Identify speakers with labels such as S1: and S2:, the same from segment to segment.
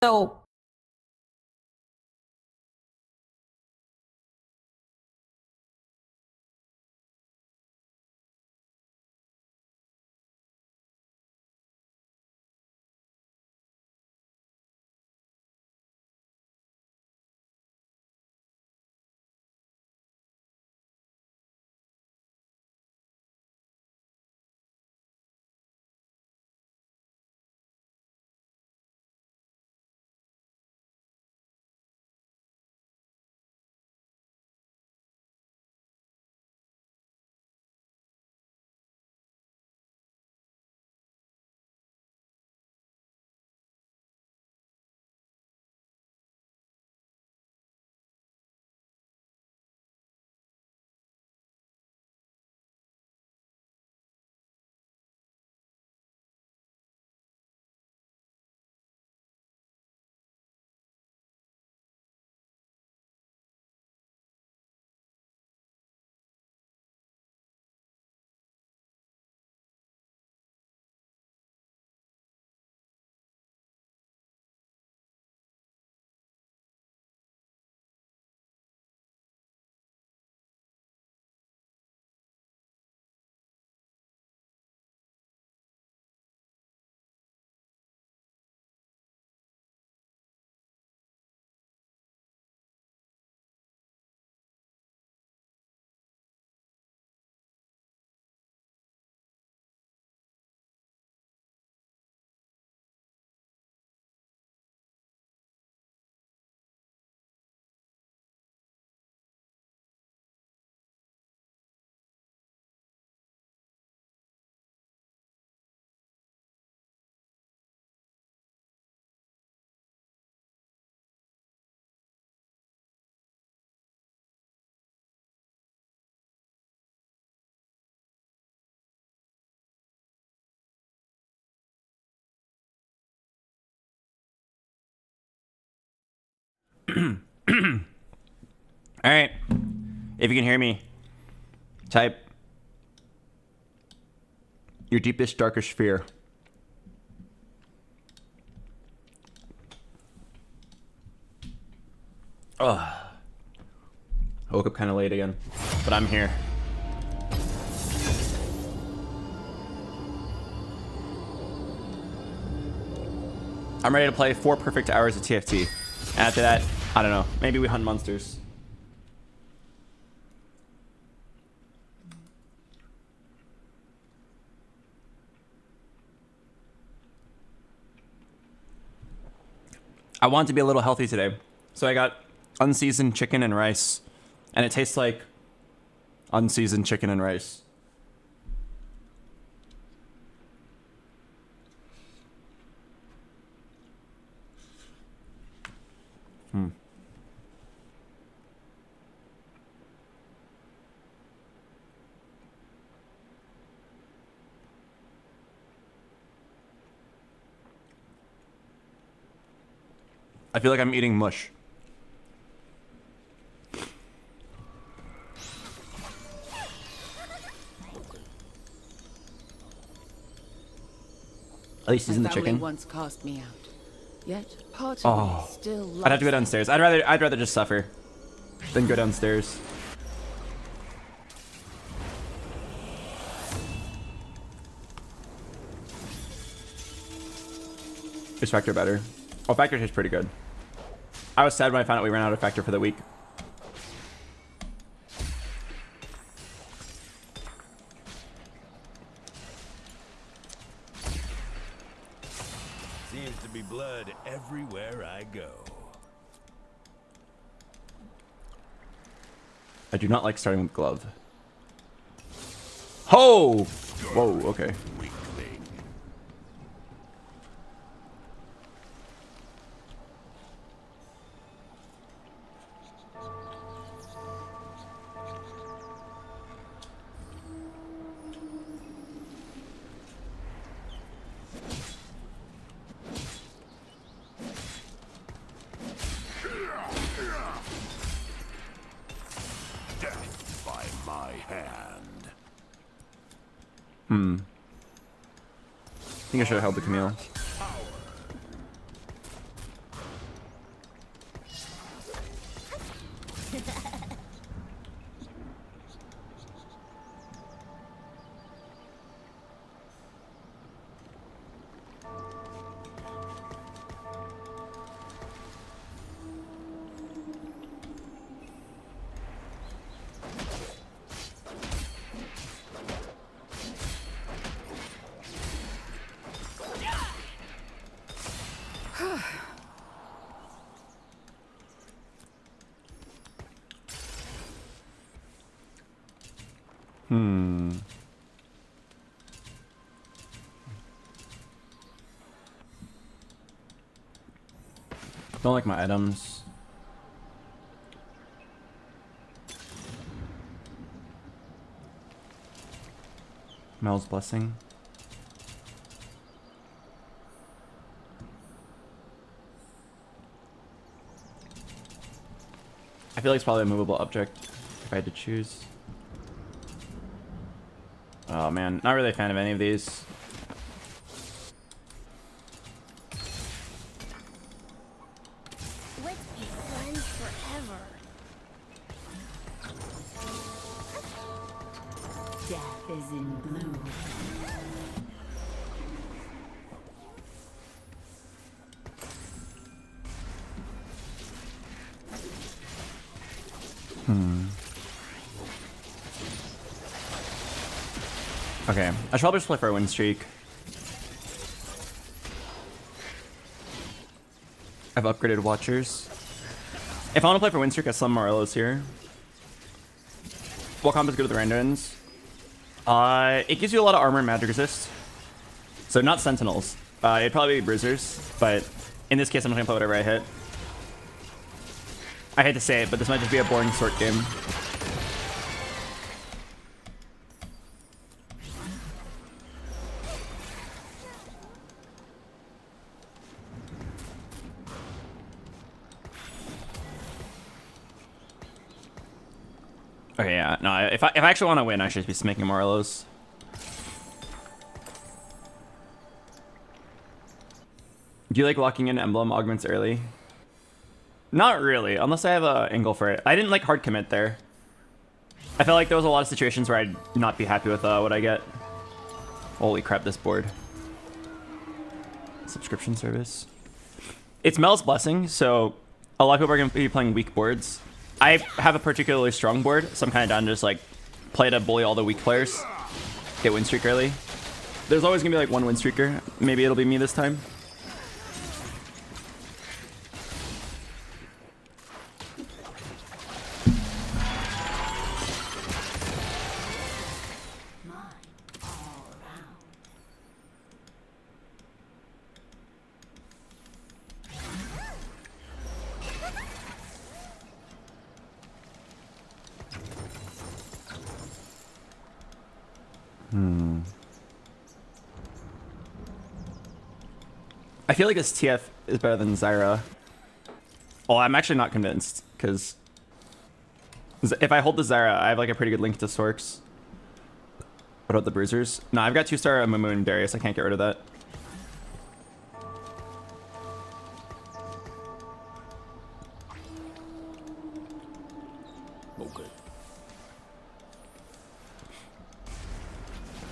S1: So
S2: All right. If you can hear me, type your deepest, darkest fear. Ugh. I woke up kind of late again, but I'm here. I'm ready to play 4 perfect hours of TFT. After that, I don't know. Maybe we hunt monsters. I want to be a little healthy today. So I got unseasoned chicken and rice. And it tastes like unseasoned chicken and rice. I feel like I'm eating mush. At least he's in the chicken.
S3: Once cast me out. Yet part of me still
S2: I'd have to go downstairs. I'd rather just suffer than go downstairs. Is Factor better? Oh, Factor tastes pretty good. I was sad when I found out we ran out of Factor for the week.
S4: Seems to be blood everywhere I go.
S2: I do not like starting with glove. Ho! Whoa, okay.
S4: Weakling. Death by my hand.
S2: I think I should have held the Camille. Don't like my items. Mel's blessing. I feel like it's probably a movable object if I had to choose. Oh man, not really a fan of any of these.
S1: Let's be friends forever.
S3: Death is in blue.
S2: Okay, I should probably just play for a win streak. I've upgraded watchers. If I want to play for win streak, I summon Morello's here. What comp is good with randoms? It gives you a lot of armor and magic resist. So not sentinels. It'd probably be bruisers, but in this case I'm just gonna play whatever I hit. I hate to say it, but this might just be a boring sort game. Okay, yeah, no, if I actually want to win, I should be making Morello's. Do you like locking in emblem augments early? Not really, unless I have an angle for it. I didn't like hard commit there. I felt like there was a lot of situations where I'd not be happy with what I get. Holy crap, this board. Subscription service. It's Mel's blessing, so a lot of people are going to be playing weak boards. I have a particularly strong board, so I'm kind of down to just like play to bully all the weak players, get win streak early. There's always gonna be like one win streaker. Maybe it'll be me this time. I feel like this TF is better than Zyra. Oh, I'm actually not convinced, because if I hold the Zyra, I have like a pretty good link to Storks. What about the Bruisers? No, I've got 2-star Mumu and Darius. I can't get rid of that.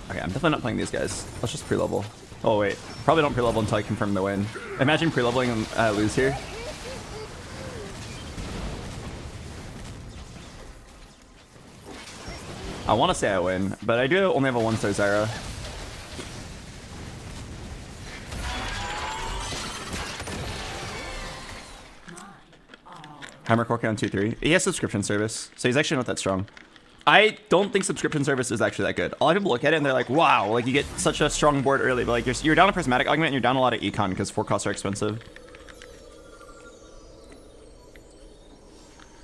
S2: Okay, I'm definitely not playing these guys. Let's just pre-level. Oh wait, probably don't pre-level until I confirm the win. Imagine pre-leveling and lose here. I want to say I win, but I do only have a 1-star Zyra. Hammer Cork on 2-3. He has subscription service, so he's actually not that strong. I don't think subscription service is actually that good. A lot of people look at it and they're like, wow, like you get such a strong board early, but like you're down a prismatic augment and you're down a lot of econ because 4 costs are expensive.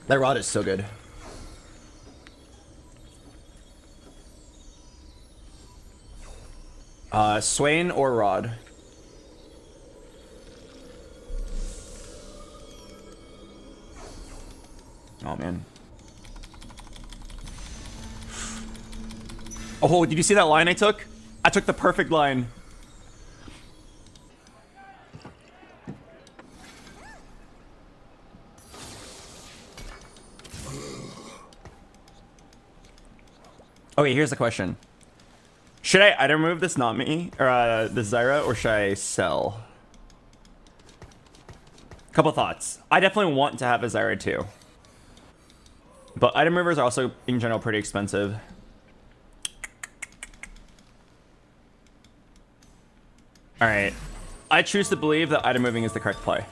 S2: That rod is so good. Swain or Rod? Oh man. Oh, did you see that line I took? I took the perfect line. Okay, here's the question. Should I item remove this Nami, or this Zyra, or should I sell? Couple thoughts. I definitely want to have a Zyra too. But item removers are also, in general, pretty expensive. Alright. I choose to believe that item moving is the correct play.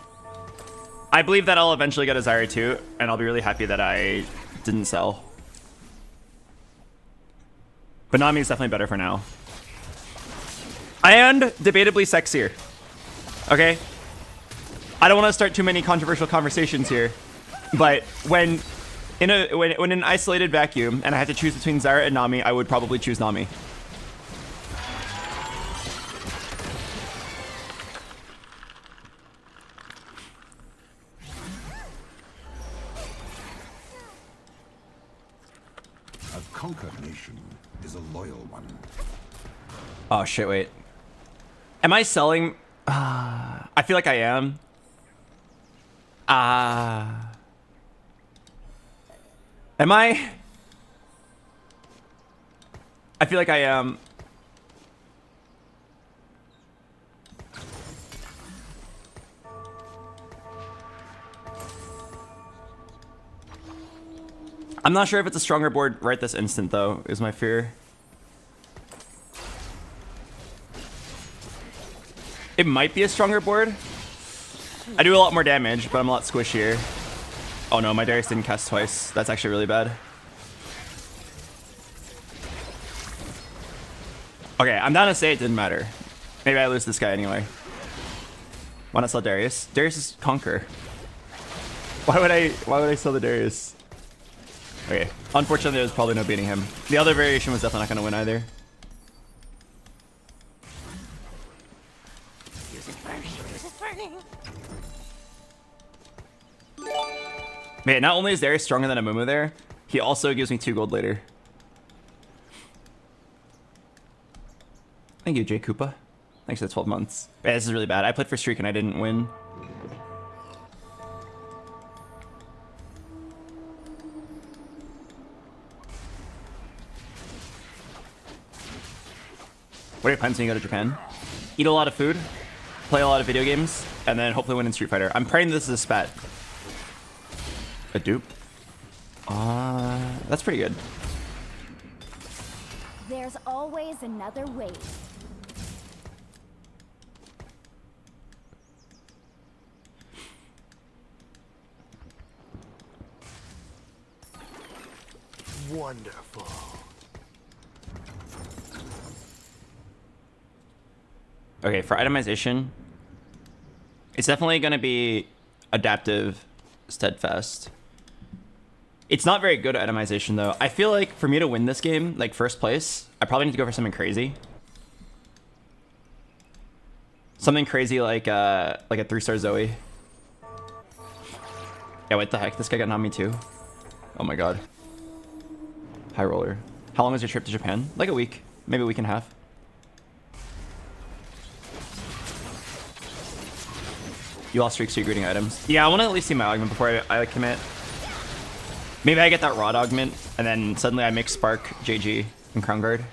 S2: I believe that I'll eventually get a Zyra too, and I'll be really happy that I didn't sell. But Nami is definitely better for now. And debatably sexier. Okay? I don't want to start too many controversial conversations here, but when in an isolated vacuum and I had to choose between Zyra and Nami, I would probably choose Nami.
S4: A conquered nation is a loyal one.
S2: Oh shit, wait. Am I selling? I feel like I am. Am I? I feel like I am. I'm not sure if it's a stronger board right this instant, though, is my fear. It might be a stronger board. I do a lot more damage, but I'm a lot squishier. Oh no, my Darius didn't cast twice. That's actually really bad. Okay, I'm down to say it didn't matter. Maybe I lose this guy anyway. Why not sell Darius? Darius is Conquer. Why would I sell the Darius? Okay. Unfortunately, there's probably no beating him. The other variation was definitely not going to win either.
S1: Use it burning. Use it burning.
S2: Man, not only is Darius stronger than a Mumu there, he also gives me 2 gold later. Thank you, Jay Koopa. Thanks for the 12 months. Yeah, this is really bad. I played for Streak and I didn't win. What are your plans when you go to Japan? Eat a lot of food, play a lot of video games, and then hopefully win in Street Fighter. I'm praying this is a spat. A dupe? That's pretty good.
S1: There's always another way.
S5: Wonderful.
S2: Okay, for itemization, it's definitely going to be adaptive, steadfast. It's not very good at itemization, though. I feel like for me to win this game, like first place, I probably need to go for something crazy. Something crazy like a 3-star Zoe. Yeah, what the heck? This guy got Nami too. Oh my god. High roller. How long was your trip to Japan? Like a week. Maybe a week and a half. You lost streaks to your greeting items. Yeah, I want to at least see my augment before I commit. Maybe I get that rod augment, and then suddenly I make Spark, JG, and Crown Guard.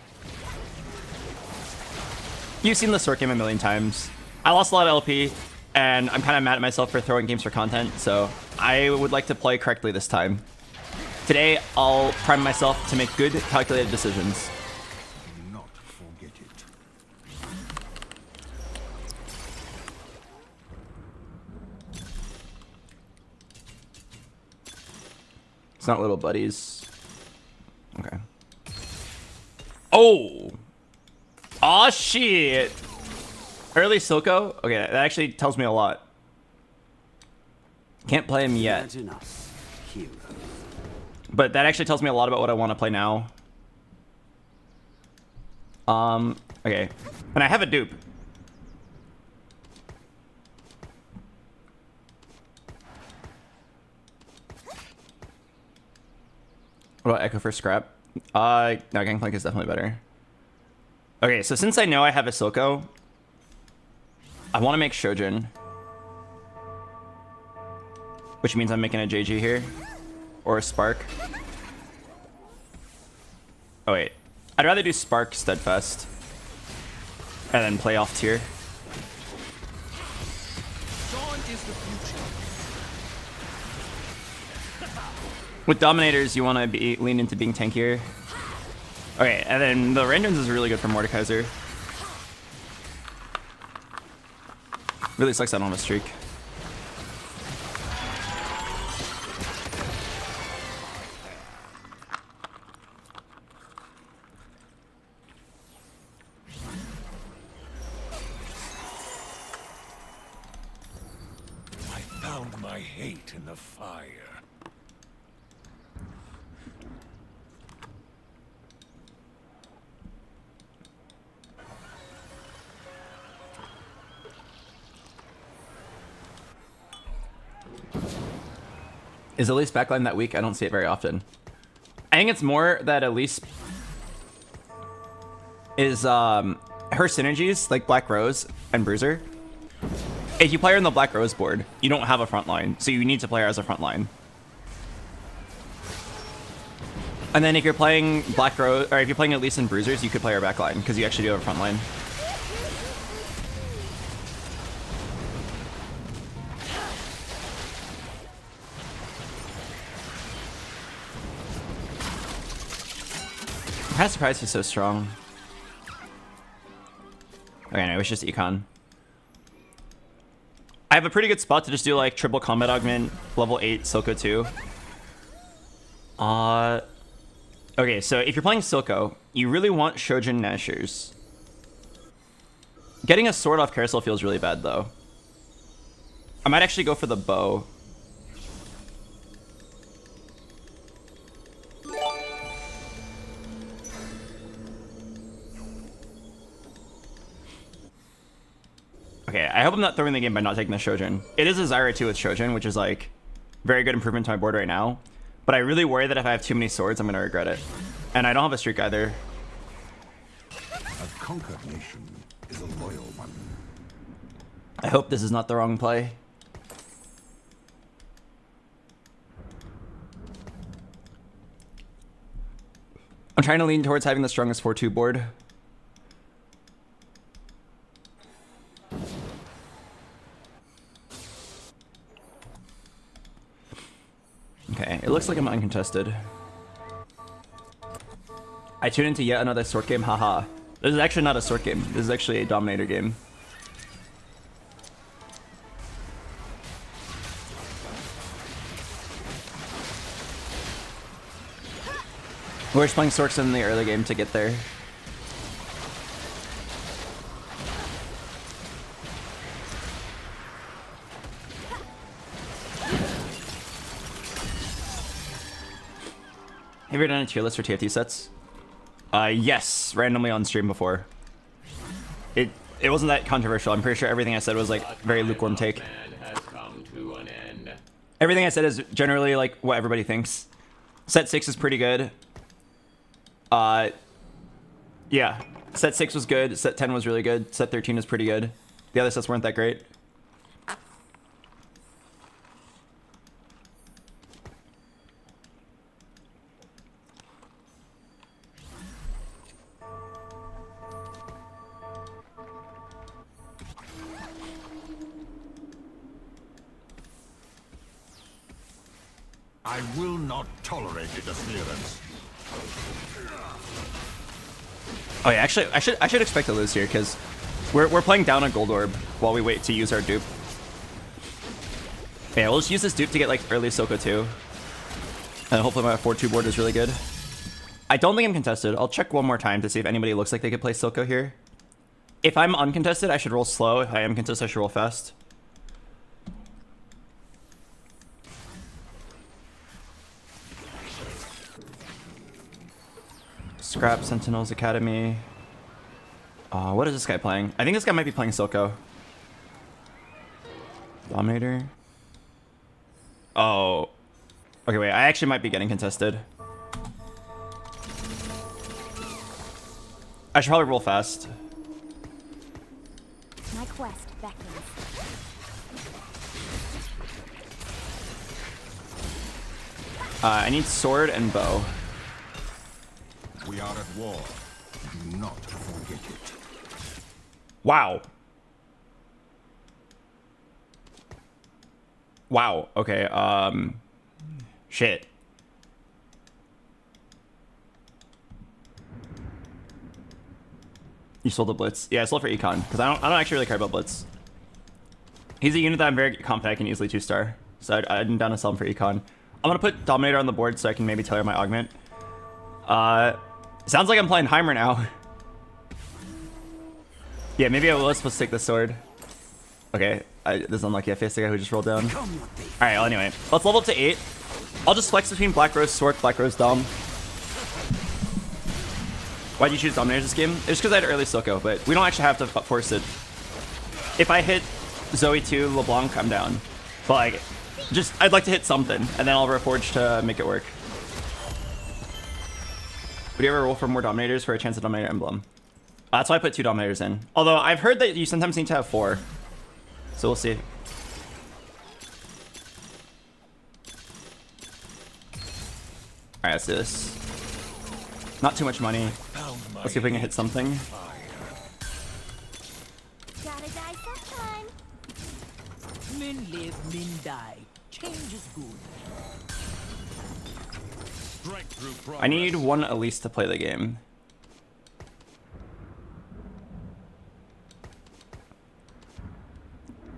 S2: You've seen the Sword game a million times. I lost a lot of LP, and I'm kind of mad at myself for throwing games for content, so I would like to play correctly this time. Today, I'll prime myself to make good, calculated decisions.
S4: Do not forget it.
S2: It's not little buddies. Okay. Oh! Aw, shit! Early Silco? Okay, that actually tells me a lot. Can't play him yet.
S5: Imagine us, heroes.
S2: But that actually tells me a lot about what I want to play now. Okay. And I have a dupe. What about Echo for scrap? No, Gangplank is definitely better. Okay, so since I know I have a Silco, I want to make Shojin. Which means I'm making a JG here. Or a Spark. Oh wait, I'd rather do Spark Steadfast and then play off tier.
S5: Dawn is the future.
S2: With Dominators, you want to lean into being tankier. Okay, and then the Randoms is really good for Mordekaiser. Really sucks I don't have a streak.
S4: I found my hate in the fire.
S2: Is Elise backline that weak? I don't see it very often. I think it's more that Elise is her synergies, like Black Rose and Bruiser. If you play her in the Black Rose board, you don't have a front line, so you need to play her as a front line. And then if you're playing Black Rose, or if you're playing Elise and Bruisers, you could play her backline, because you actually do have a front line. I'm kind of surprised he's so strong. Okay, no, it was just Econ. I have a pretty good spot to just do like triple combat augment, level 8, Silco 2. Okay, so if you're playing Silco, you really want Shojin Nashers. Getting a sword off Carousel feels really bad though. I might actually go for the bow. Okay, I hope I'm not throwing the game by not taking the Shojin. It is a Zyra 2 with Shojin, which is like very good improvement to my board right now. But I really worry that if I have too many swords, I'm gonna regret it. And I don't have a streak either.
S4: A conquered nation is a loyal one.
S2: I hope this is not the wrong play. I'm trying to lean towards having the strongest 4-2 board. Okay, it looks like I'm uncontested. I tune into yet another sword game, haha. This is actually not a sword game. This is actually a Dominator game. We're just playing Sorks in the early game to get there. Have you ever done a tier list for TFT sets? Yes, randomly on stream before. It wasn't that controversial. I'm pretty sure everything I said was like very lukewarm take. Everything I said is generally like what everybody thinks. Set 6 is pretty good. Yeah, set 6 was good. Set 10 was really good. Set 13 was pretty good. The other sets weren't that great.
S4: I will not tolerate interference.
S2: Oh yeah, actually, I should expect to lose here because we're playing down a gold orb while we wait to use our dupe. Yeah, we'll just use this dupe to get like early Silco 2, and hopefully my 4-2 board is really good. I don't think I'm contested. I'll check one more time to see if anybody looks like they could play Silco here. If I'm uncontested, I should roll slow. If I am contested, I should roll fast. Scrap Sentinels Academy. What is this guy playing? I think this guy might be playing Silco. Dominator. Oh. Okay, wait. I actually might be getting contested. I should probably roll fast.
S1: My quest beckons.
S2: I need sword and bow.
S4: We We are at war. Do not forget it.
S2: Wow. Wow. Okay. Shit. You sold the Blitz. Yeah, I sold for Econ because I don't actually really care about Blitz. He's a unit that I'm very confident I can easily 2-star. So I'm down to sell him for Econ. I'm gonna put Dominator on the board so I can maybe tailor my augment. Sounds like I'm playing Heimer now. Yeah, maybe I was supposed to take the sword. Okay, this is unlucky. I faced the guy who just rolled down. All right, well, anyway, let's level up to 8. I'll just flex between Black Rose Sword, Black Rose Dom. Why'd you choose Dominators this game? It's because I had early Silco, but we don't actually have to force it. If I hit Zoe 2, LeBlanc, I'm down. But like, I'd like to hit something, and then I'll Reforge to make it work. Would you ever roll for more Dominators for a chance at Dominator Emblem? That's why I put 2 Dominators in. Although I've heard that you sometimes need to have 4. So we'll see. Alright, let's do this. Not too much money. Let's see if we can hit something.
S1: Gotta die sometime.
S5: Men live, men die. Change is good. Strike through progress.
S2: I need 1 Elise to play the game.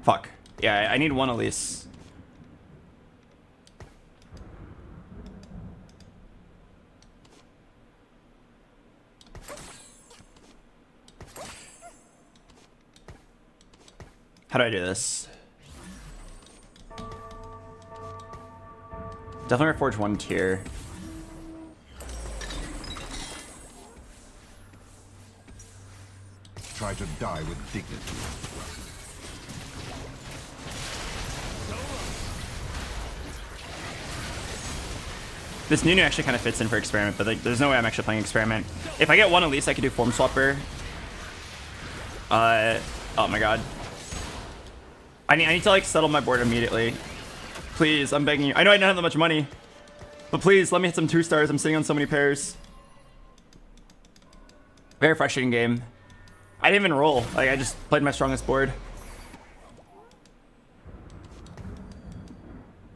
S2: Fuck. Yeah, I need 1 Elise. How do I do this? Definitely reforge 1 tier.
S4: Try to die with dignity.
S2: This Nunu actually kind of fits in for Experiment, but like, there's no way I'm actually playing Experiment. If I get 1 Elise, I could do Form Swapper. Oh my god. I need to like settle my board immediately. Please, I'm begging you. I know I don't have that much money, but please let me hit some 2-stars. I'm sitting on so many pairs. Very frustrating game. I didn't even roll. Like, I just played my strongest board.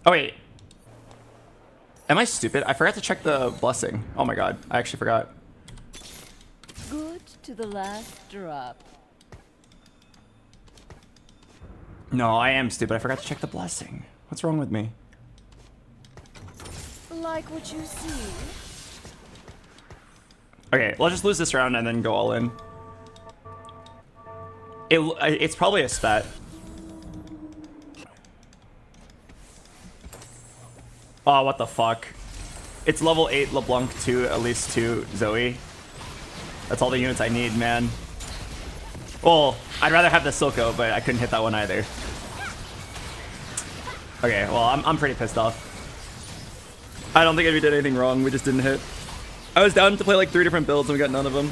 S2: Oh wait. Am I stupid? I forgot to check the blessing. Oh my god. I actually forgot.
S3: Good to the last drop.
S2: No, I am stupid. I forgot to check the blessing. What's wrong with me?
S3: Like what you see?
S2: Okay, well, I'll just lose this round and then go all in. It's probably a spat. Oh, what the fuck? It's level 8 LeBlanc 2, at least 2 Zoe. That's all the units I need, man. Well, I'd rather have the Silco, but I couldn't hit that one either. Okay, well, I'm pretty pissed off. I don't think we did anything wrong. We just didn't hit. I was down to play like 3 different builds and we got none of them.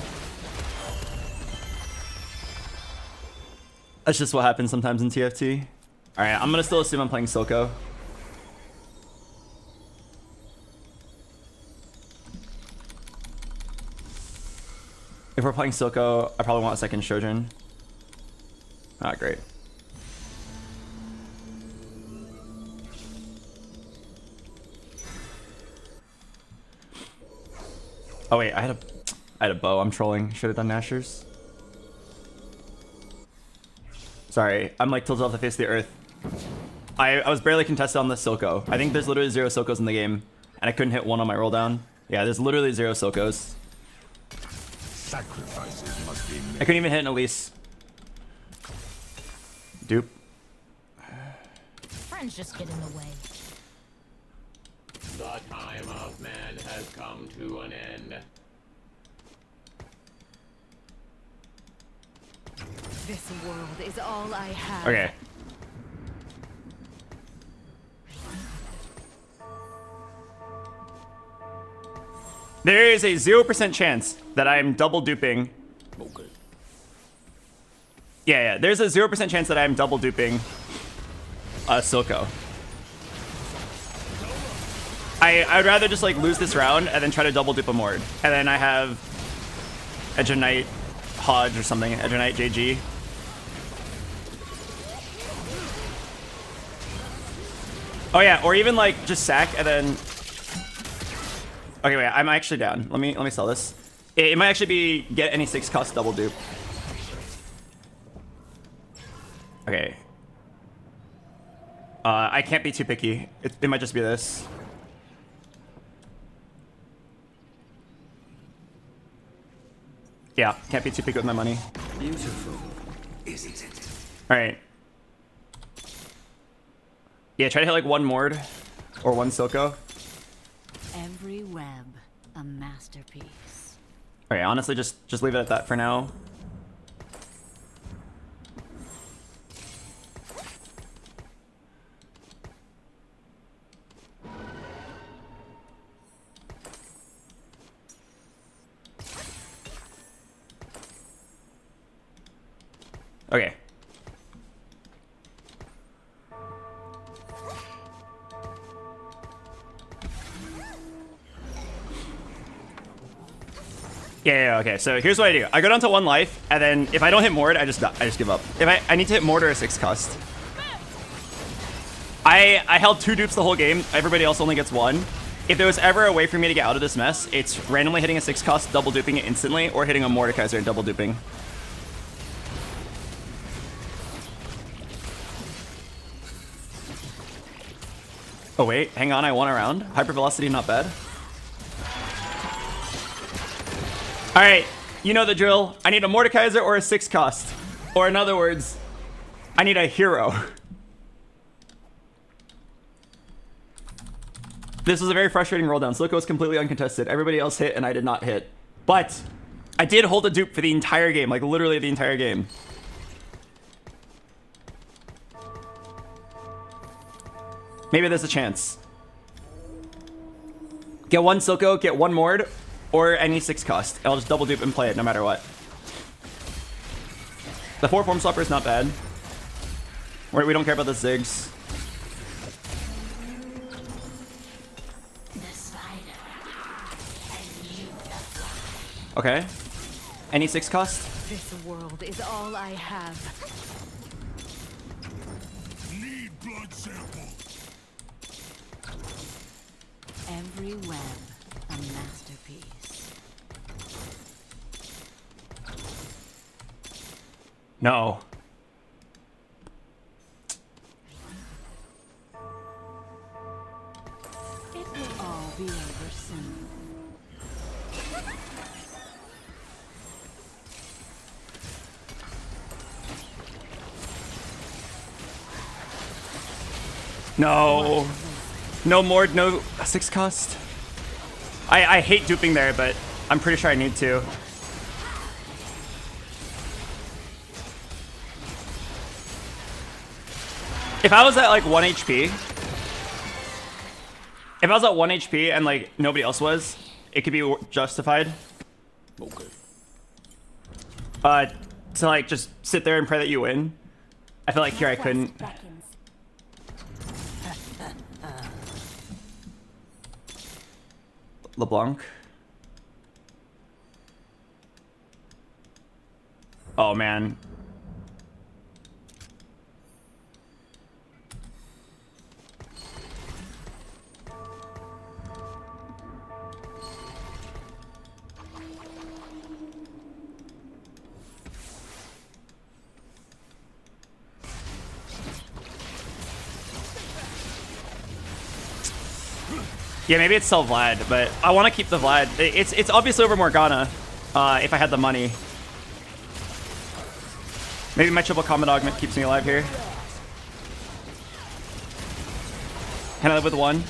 S2: That's just what happens sometimes in TFT. All right, I'm gonna still assume I'm playing Silco. If we're playing Silco, I probably want a second Shojin. Ah, great. Oh wait, I had a bow. I'm trolling. Should have done Nashers. Sorry, I'm like tilted off the face of the earth. I was barely contested on the Silco. I think there's literally 0 Silcos in the game, and I couldn't hit 1 on my roll down. Yeah, there's literally 0 Silcos.
S4: Sacrifices must be made.
S2: I couldn't even hit an Elise. Dupe.
S1: Friends just get in the way.
S6: The time of man has come to an end.
S3: This world is all I have.
S2: Okay. There is a 0% chance that I'm double duping.
S6: Okay.
S2: Yeah, there's a 0% chance that I'm double duping Silco. I'd rather just like lose this round and then try to double dupe a Mord. And then I have Edge of Night Hodge or something. Edge of Night JG. Oh yeah, or even like just sack and then. Okay, wait, I'm actually down. Let me sell this. It might actually be get any 6 cost double dupe. Okay. I can't be too picky. It might just be this. Yeah, can't be too picky with my money.
S4: Beautiful, isn't it?
S2: All right. Yeah, try to hit like 1 Mord or 1 Silco.
S1: Every web, a masterpiece.
S2: Okay, honestly, just leave it at that for now. Okay. Yeah, okay. So here's what I do. I go down to 1 life, and then if I don't hit Mord, I just give up. If I need to hit Mord or a 6 cost. I held 2 dupes the whole game. Everybody else only gets 1. If there was ever a way for me to get out of this mess, it's randomly hitting a 6 cost, double duping it instantly, or hitting a Mordekaiser and double duping. Oh wait, hang on, I won a round. Hypervelocity, not bad. Alright, you know the drill. I need a Mordekaiser or a 6 cost. Or in other words, I need a hero. This was a very frustrating roll down. Silco was completely uncontested. Everybody else hit and I did not hit. But I did hold a dupe for the entire game, like literally the entire game. Maybe there's a chance. Get 1 Silco, get 1 Mord, or any 6 cost. I'll just double dupe and play it no matter what. The 4 form swapper is not bad. We don't care about the zigs. Okay. Any 6 cost?
S1: This world is all I have.
S4: Need blood sample.
S1: Every web, a masterpiece.
S2: No.
S1: It will all be over soon.
S2: No. No Mord, no 6 cost. I hate duping there, but I'm pretty sure I need to. If I was at like 1 HP, if I was at 1 HP and like nobody else was, it could be justified.
S4: Okay.
S2: To like just sit there and pray that you win. I feel like here I couldn't. LeBlanc. Oh man. Yeah, maybe it's sell Vlad, but I want to keep the Vlad. It's obviously over Morgana, if I had the money. Maybe my triple combat augment keeps me alive here. Can I live with 1?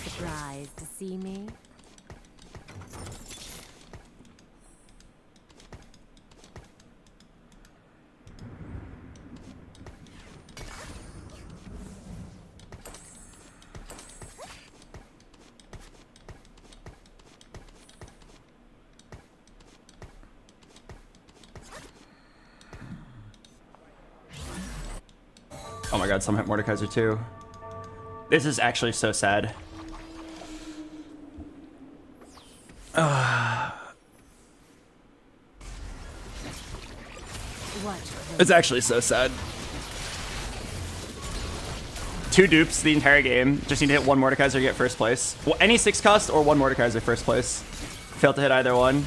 S1: Surprised to see me?
S2: Oh my god, some hit Mordekaiser too. This is actually so sad. It's actually so sad. 2 dupes the entire game. Just need to hit 1 Mordekaiser to get first place. Well, any 6 cost or 1 Mordekaiser first place. Failed to hit either one.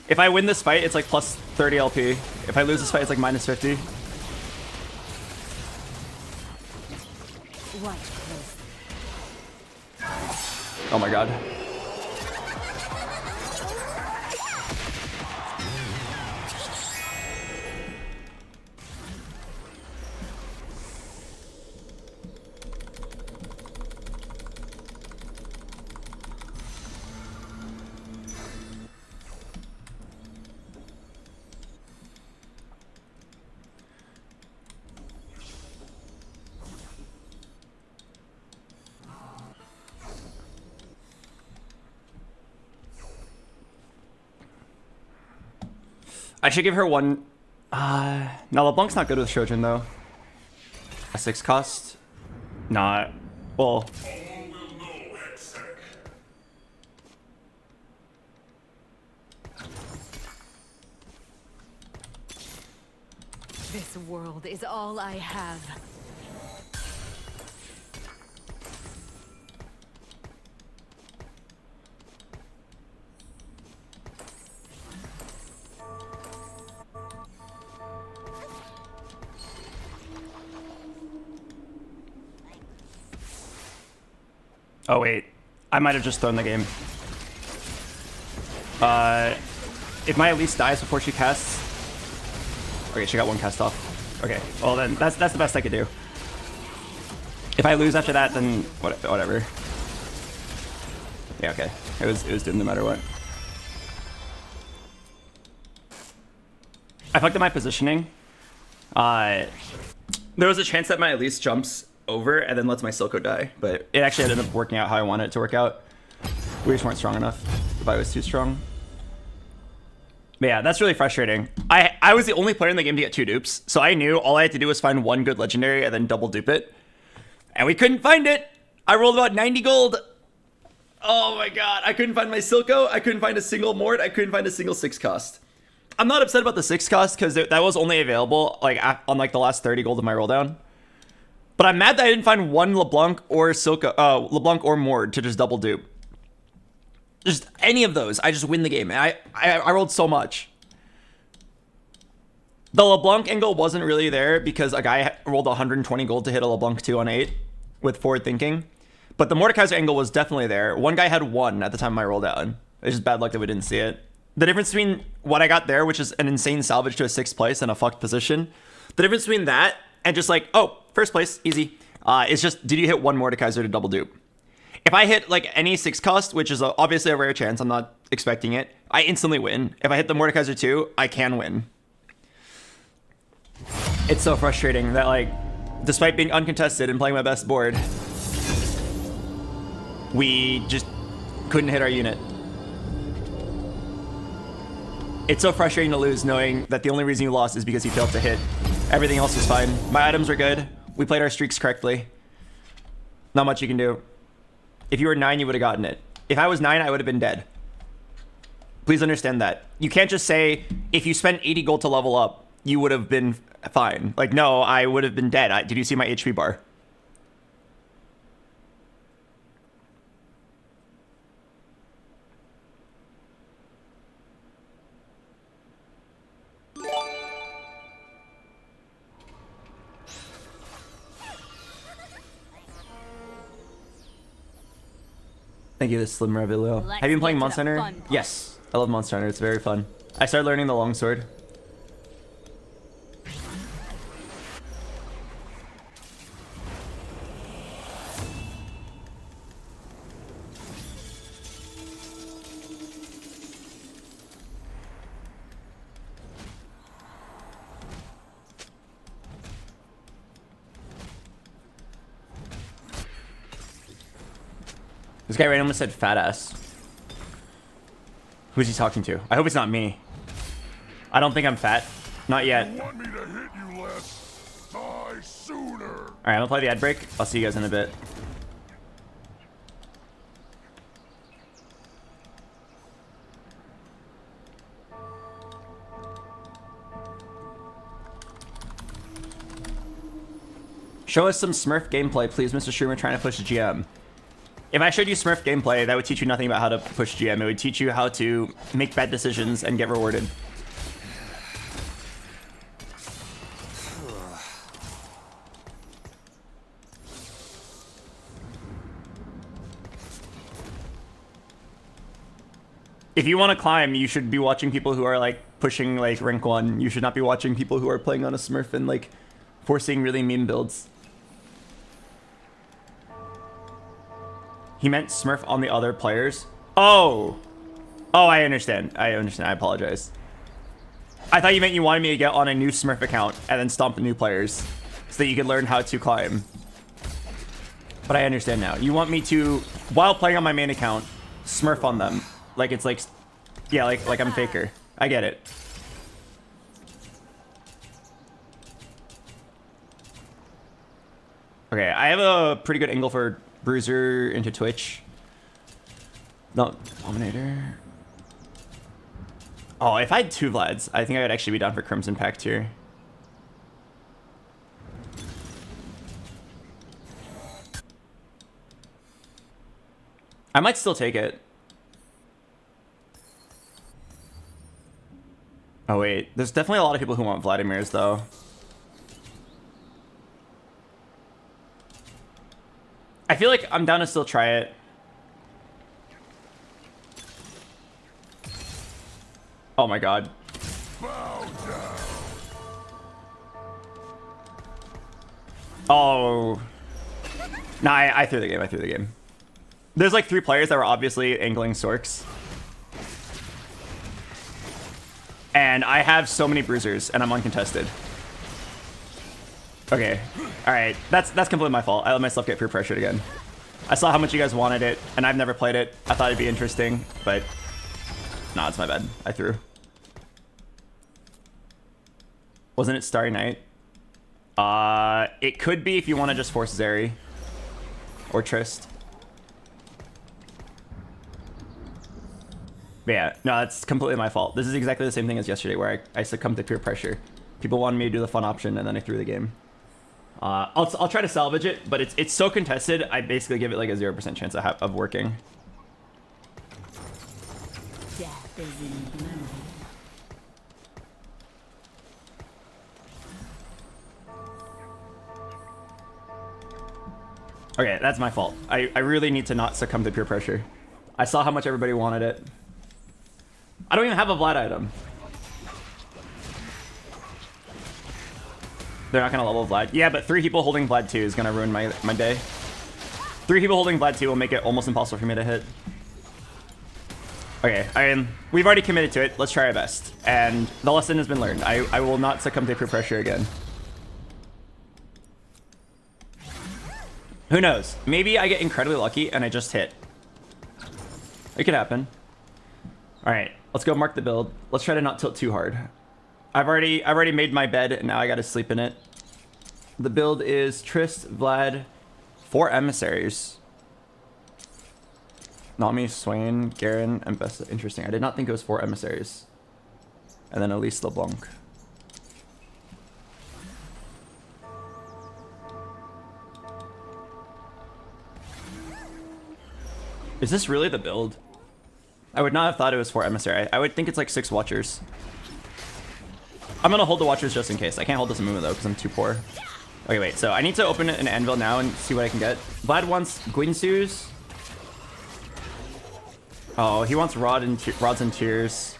S2: If I win this fight, it's like plus 30 LP. If I lose this fight, it's like minus 50. Oh my god. I should give her 1. No, LeBlanc's not good with Shojin though. A 6 cost? Nah. Well.
S1: This world is all I have.
S2: Oh wait, I might have just thrown the game. If my Elise dies before she casts... Okay, she got 1 cast off. Okay, well then, that's the best I could do. If I lose after that, then whatever. Yeah, okay. It was doomed no matter what. I fucked up my positioning. There was a chance that my Elise jumps over and then lets my Silco die, but it actually ended up working out how I wanted it to work out. We just weren't strong enough. The buy was too strong. But yeah, that's really frustrating. I was the only player in the game to get 2 dupes, so I knew all I had to do was find 1 good legendary and then double dupe it. And we couldn't find it! I rolled about 90 gold! Oh my god, I couldn't find my Silco, I couldn't find a single Mort, I couldn't find a single 6 cost. I'm not upset about the 6 cost, because that was only available like on like the last 30 gold of my roll down. But I'm mad that I didn't find 1 LeBlanc or Silco, LeBlanc or Mord to just double dupe. Just any of those, I just win the game. And I rolled so much. The LeBlanc angle wasn't really there because a guy rolled 120 gold to hit a LeBlanc 2 on 8 with forward thinking. But the Mordekaiser angle was definitely there. One guy had 1 at the time I rolled down. It's just bad luck that we didn't see it. The difference between what I got there, which is an insane salvage to a 6th place and a fucked position, the difference between that and just like, oh, first place, easy, is just, did you hit 1 Mordekaiser to double dupe? If I hit like any 6 cost, which is obviously a rare chance, I'm not expecting it, I instantly win. If I hit the Mordekaiser 2, I can win. It's so frustrating that like, despite being uncontested and playing my best board, we just couldn't hit our unit. It's so frustrating to lose knowing that the only reason you lost is because you failed to hit. Everything else was fine. My items were good. We played our streaks correctly. Not much you can do. If you were 9, you would have gotten it. If I was 9, I would have been dead. Please understand that. You can't just say, if you spent 80 gold to level up, you would have been fine. Like, no, I would have been dead. Did you see my HP bar? Thank you, Slim Revilio. Have you been playing Monster Hunter? Yes, I love Monster Hunter. It's very fun. I started learning the longsword. This guy randomly said fat ass. Who's he talking to? I hope it's not me. I don't think I'm fat. Not yet.
S4: You want me to hit you less? Die sooner.
S2: All right, I'm gonna play the ad break. I'll see you guys in a bit. Show us some Smurf gameplay, please, Mr. Streamer, trying to push GM. If I showed you Smurf gameplay, that would teach you nothing about how to push GM. It would teach you how to make bad decisions and get rewarded. If you want to climb, you should be watching people who are like pushing like rank 1. You should not be watching people who are playing on a Smurf and like forcing really mean builds. He meant Smurf on the other players. Oh, I understand. I apologize. I thought you meant you wanted me to get on a new Smurf account and then stomp the new players so that you could learn how to climb. But I understand now. You want me to, while playing on my main account, Smurf on them. Like it's like, yeah, like I'm Faker. I get it. Okay, I have a pretty good angle for Bruiser into Twitch. No, Dominator. Oh, if I had 2 Vlads, I think I would actually be down for Crimson Pact here. I might still take it. Oh wait, there's definitely a lot of people who want Vladimir's though. I feel like I'm down to still try it. Oh my god. Oh. Nah, I threw the game. There's like 3 players that were obviously angling Sorks. And I have so many bruisers, and I'm uncontested. Okay, all right, that's completely my fault. I let myself get peer pressured again. I saw how much you guys wanted it, and I've never played it. I thought it'd be interesting, but nah, it's my bad. I threw. Wasn't it Starry Night? It could be if you want to just force Zeri or Trist. But yeah, no, it's completely my fault. This is exactly the same thing as yesterday where I succumbed to peer pressure. People wanted me to do the fun option and then I threw the game. I'll try to salvage it, but it's so contested, I basically give it like a 0% chance of working.
S3: Death is in blood.
S2: Okay, that's my fault. I really need to not succumb to peer pressure. I saw how much everybody wanted it. I don't even have a Vlad item. They're not gonna level Vlad. Yeah, but 3 people holding Vlad 2 is gonna ruin my day. 3 people holding Vlad 2 will make it almost impossible for me to hit. Okay, we've already committed to it. Let's try our best. And the lesson has been learned. I will not succumb to peer pressure again. Who knows? Maybe I get incredibly lucky and I just hit. It could happen. All right, let's go mark the build. Let's try to not tilt too hard. I've already made my bed and now I gotta sleep in it. The build is Trist, Vlad, 4 emissaries. Nami, Swain, Garen, and Bessa. Interesting. I did not think it was 4 emissaries. And then Elise LeBlanc. Is this really the build? I would not have thought it was 4 emissary. I would think it's like 6 watchers. I'm gonna hold the watchers just in case. I can't hold this Amumu though because I'm too poor. Okay, wait. So I need to open an anvil now and see what I can get. Vlad wants Guinsu's. Oh, he wants Rods and Tears.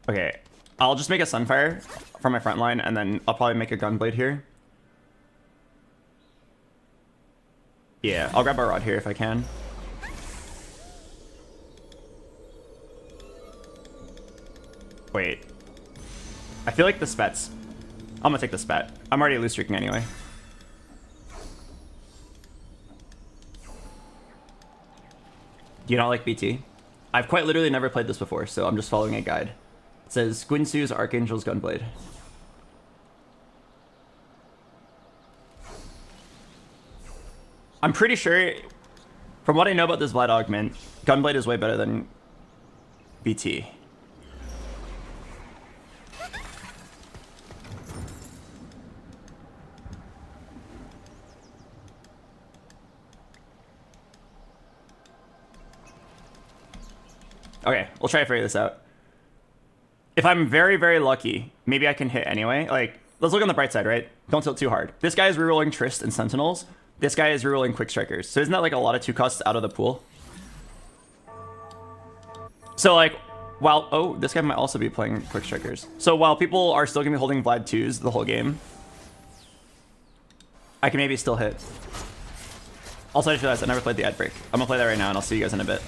S2: Okay, I'll just make a Sunfire for my front line, and then I'll probably make a Gunblade here. Yeah, I'll grab a Rod here if I can. Wait. I feel like the Spets. I'm gonna take the Spat. I'm already loose streaking anyway. Do you not like BT? I've quite literally never played this before, so I'm just following a guide. It says Guinsu's Archangel's Gunblade. I'm pretty sure, from what I know about this Vlad augment, Gunblade is way better than BT. Okay, we'll try to figure this out. If I'm very, very lucky, maybe I can hit anyway. Like, let's look on the bright side, right? Don't tilt too hard. This guy is rerolling Trist and Sentinels. This guy is rerolling Quick Strikers. So isn't that like a lot of 2 costs out of the pool? So like, while... Oh, this guy might also be playing Quick Strikers. So while people are still going to be holding Vlad 2s the whole game, I can maybe still hit. Also, I just realized I never played the ad break. I'm going to play that right now, and I'll see you guys in a bit.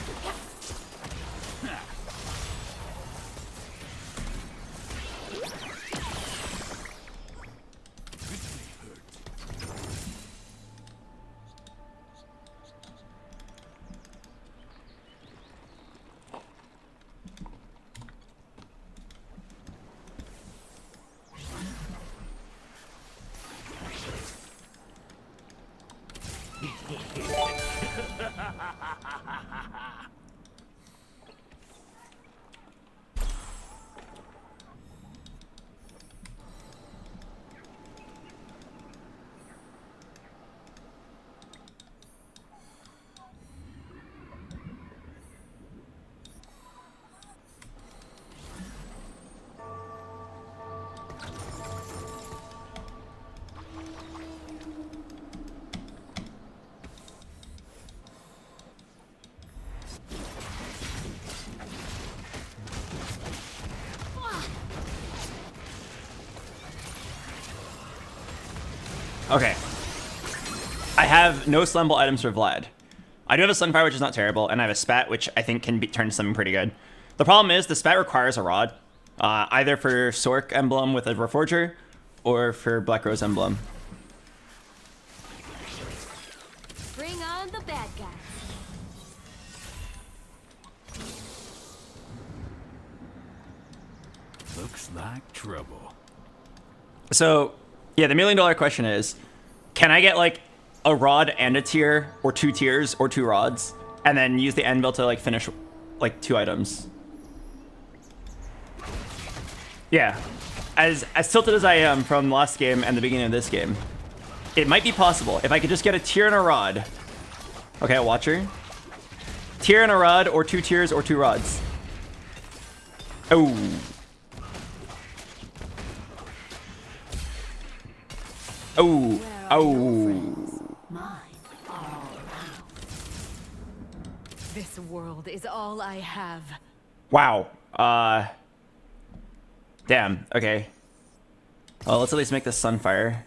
S2: Okay. I have no Slumble items for Vlad. I do have a Sunfire, which is not terrible, and I have a Spat, which I think can be turned into something pretty good. The problem is the Spat requires a Rod, either for Sork emblem with a Reforger, or for Black Rose emblem.
S1: Bring on the bad guys.
S5: Looks like trouble.
S2: So, yeah, the $1 million question is, can I get like a Rod and a tier, or 2 tiers, or 2 rods, and then use the anvil to like finish like 2 items? Yeah, as tilted as I am from the last game and the beginning of this game, it might be possible if I could just get a tier and a rod. Okay, Watcher. Tier and a rod, or 2 tiers, or 2 rods. Oh. Oh. Oh.
S1: This world is all I have.
S2: Wow. Damn. Okay. Well, let's at least make this Sunfire.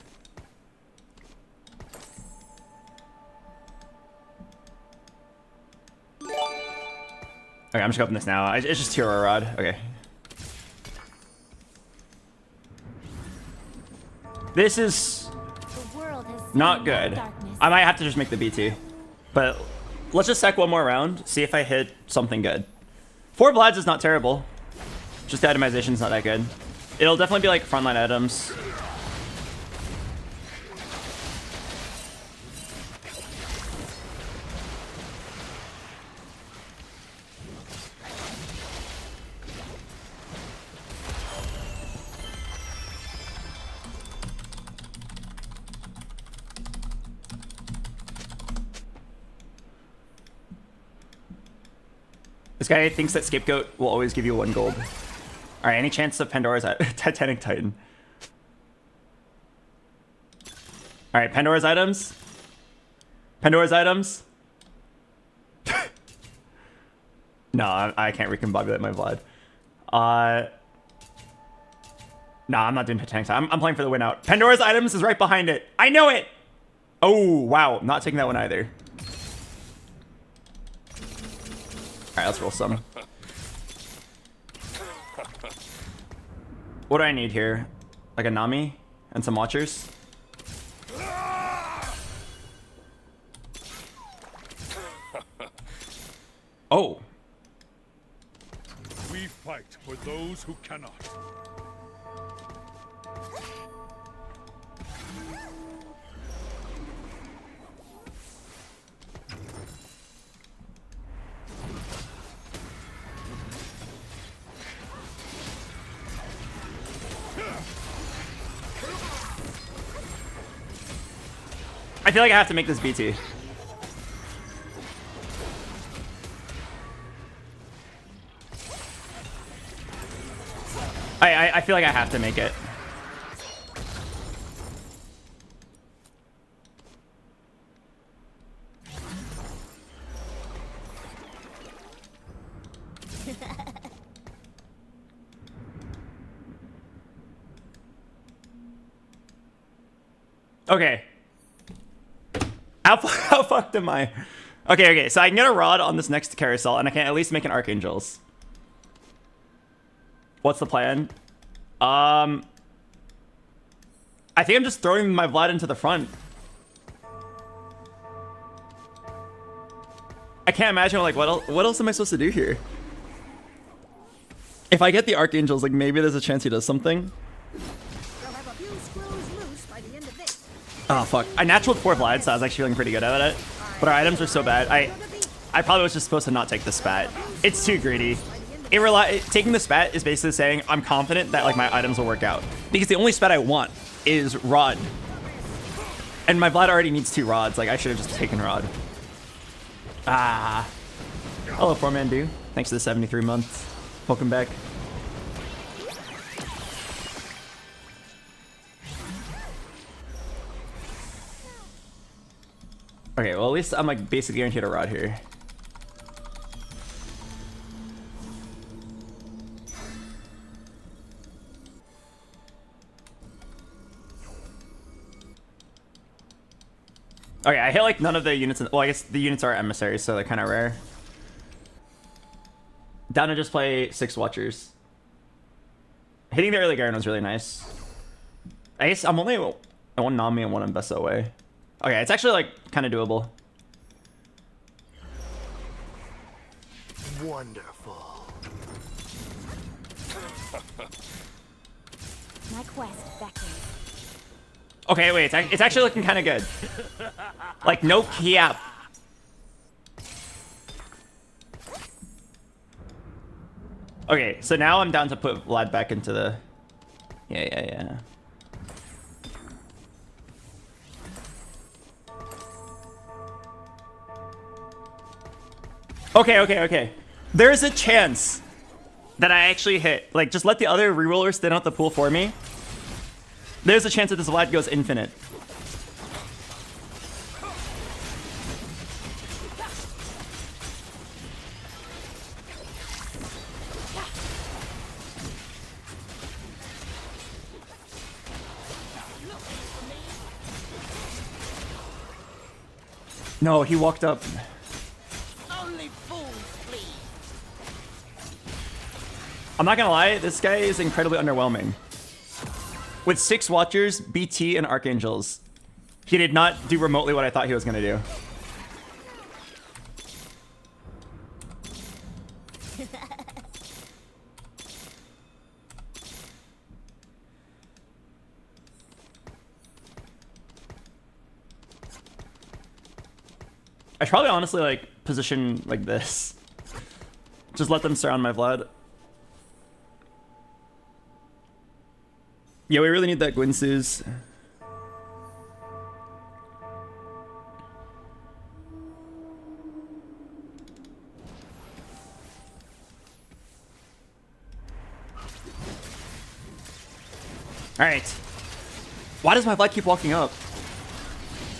S2: Okay, I'm just gonna open this now. It's just tier or rod. Okay. This is not good. I might have to just make the BT. But let's just sec one more round, see if I hit something good. 4 Vlads is not terrible. Just the itemization's not that good. It'll definitely be like frontline items. This guy thinks that Scapegoat will always give you 1 gold. All right, any chance of Pandora's Titanic Titan? All right, Pandora's items. Pandora's items. No, I can't recombobulate my Vlad. No, I'm not doing Titanic Titan. I'm playing for the win out. Pandora's items is right behind it. I know it. Oh, wow. Not taking that one either. All right, let's roll some. What do I need here? Like a Nami and some Watchers? Oh.
S4: fight for those who cannot.
S2: I feel like I have to make this BT. I feel like I have to make it. Okay. How fucked am I? Okay, so I can get a rod on this next carousel, and I can at least make an Archangels. What's the plan? I think I'm just throwing my Vlad into the front. I can't imagine, like, what else am I supposed to do here? If I get the Archangels, like, maybe there's a chance he does something. Oh, fuck. I naturaled 4 Vlad, so I was actually feeling pretty good at it. But our items were so bad. I probably was just supposed to not take the spat. It's too greedy. Taking the spat is basically saying I'm confident that like my items will work out. Because the only spat I want is Rod. And my Vlad already needs 2 rods. Like, I should have just taken Rod. Ah. Hello, 4-man dude. Thanks for the 73 months. Welcome back. Okay, well, at least I'm like basically guaranteed a Rod here. Okay, I hit like none of the units. Well, I guess the units are emissaries, so they're kind of rare. Down to just play 6 Watchers. Hitting the early Garen was really nice. I guess I'm only 1 Nami and 1 Mbessa away. Okay, it's actually like kind of doable.
S7: Wonderful.
S1: My quest beckons.
S2: Okay, wait, it's actually looking kind of good. Like, no cap. Okay, so now I'm down to put Vlad back into the... Yeah. Okay. There's a chance that I actually hit. Like, just let the other rerollers thin out the pool for me. There's a chance that this Vlad goes infinite. No, he walked up.
S5: Only fools flee.
S2: I'm not gonna lie, this guy is incredibly underwhelming. With 6 Watchers, BT, and Archangels, he did not do remotely what I thought he was gonna do. I should probably honestly like position like this. Just let them surround my Vlad. Yeah, we really need that Gwynsu's. Alright. Why does my Vlad keep walking up?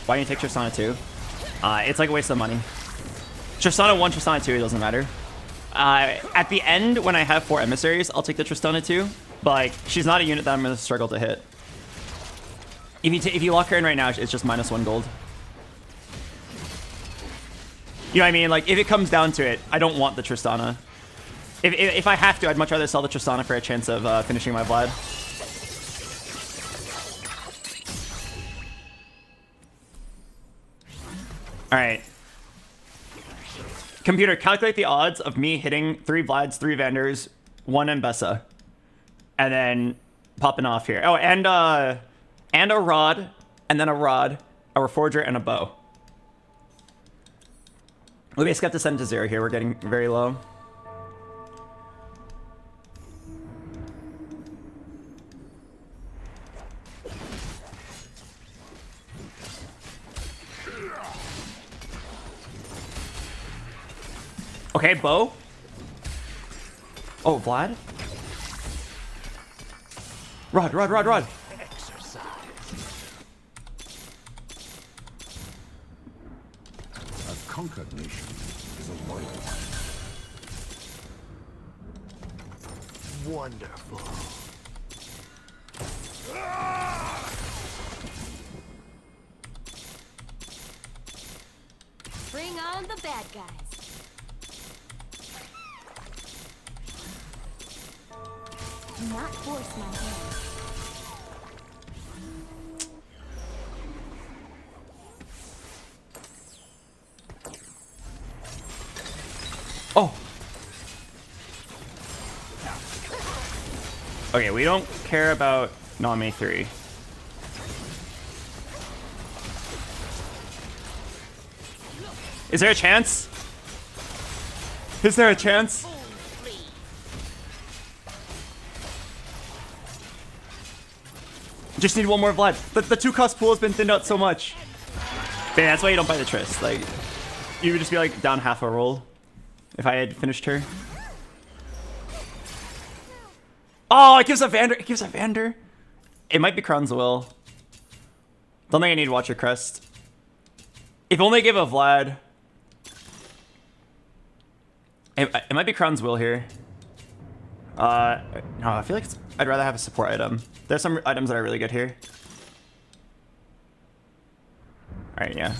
S2: Why don't you take Tristana 2? It's like a waste of money. Tristana 1, Tristana 2, it doesn't matter. At the end, when I have 4 emissaries, I'll take the Tristana 2. But like, she's not a unit that I'm going to struggle to hit. If you lock her in right now, it's just -1 gold. You know what I mean? Like, if it comes down to it, I don't want the Tristana. If I have to, I'd much rather sell the Tristana for a chance of finishing my Vlad. Alright. Computer, calculate the odds of me hitting 3 Vlads, 3 Vanders, one Mbessa, and then popping off here. Oh, and a rod, and then a rod, a reforger, and a bow. We basically have to send to 0 here. We're getting very low. Okay, bow. Oh, Vlad. Rod.
S4: A conquered nation is a loyal one.
S5: Wonderful.
S1: Bring on the bad guys. Do not force my hand.
S2: Oh. Okay, we don't care about Nami 3. Is there a chance? Is there a chance? Just need one more Vlad. The 2-cost pool has been thinned out so much. Man, that's why you don't buy the Trist. Like, you would just be like down half a roll if I had finished her. Oh, it gives a Vander. It gives a Vander. It might be Crown's Will. Don't think I need Watcher Crest. If only I gave a Vlad. It might be Crown's Will here. No, I feel like I'd rather have a support item. There's some items that are really good here. Alright, yeah.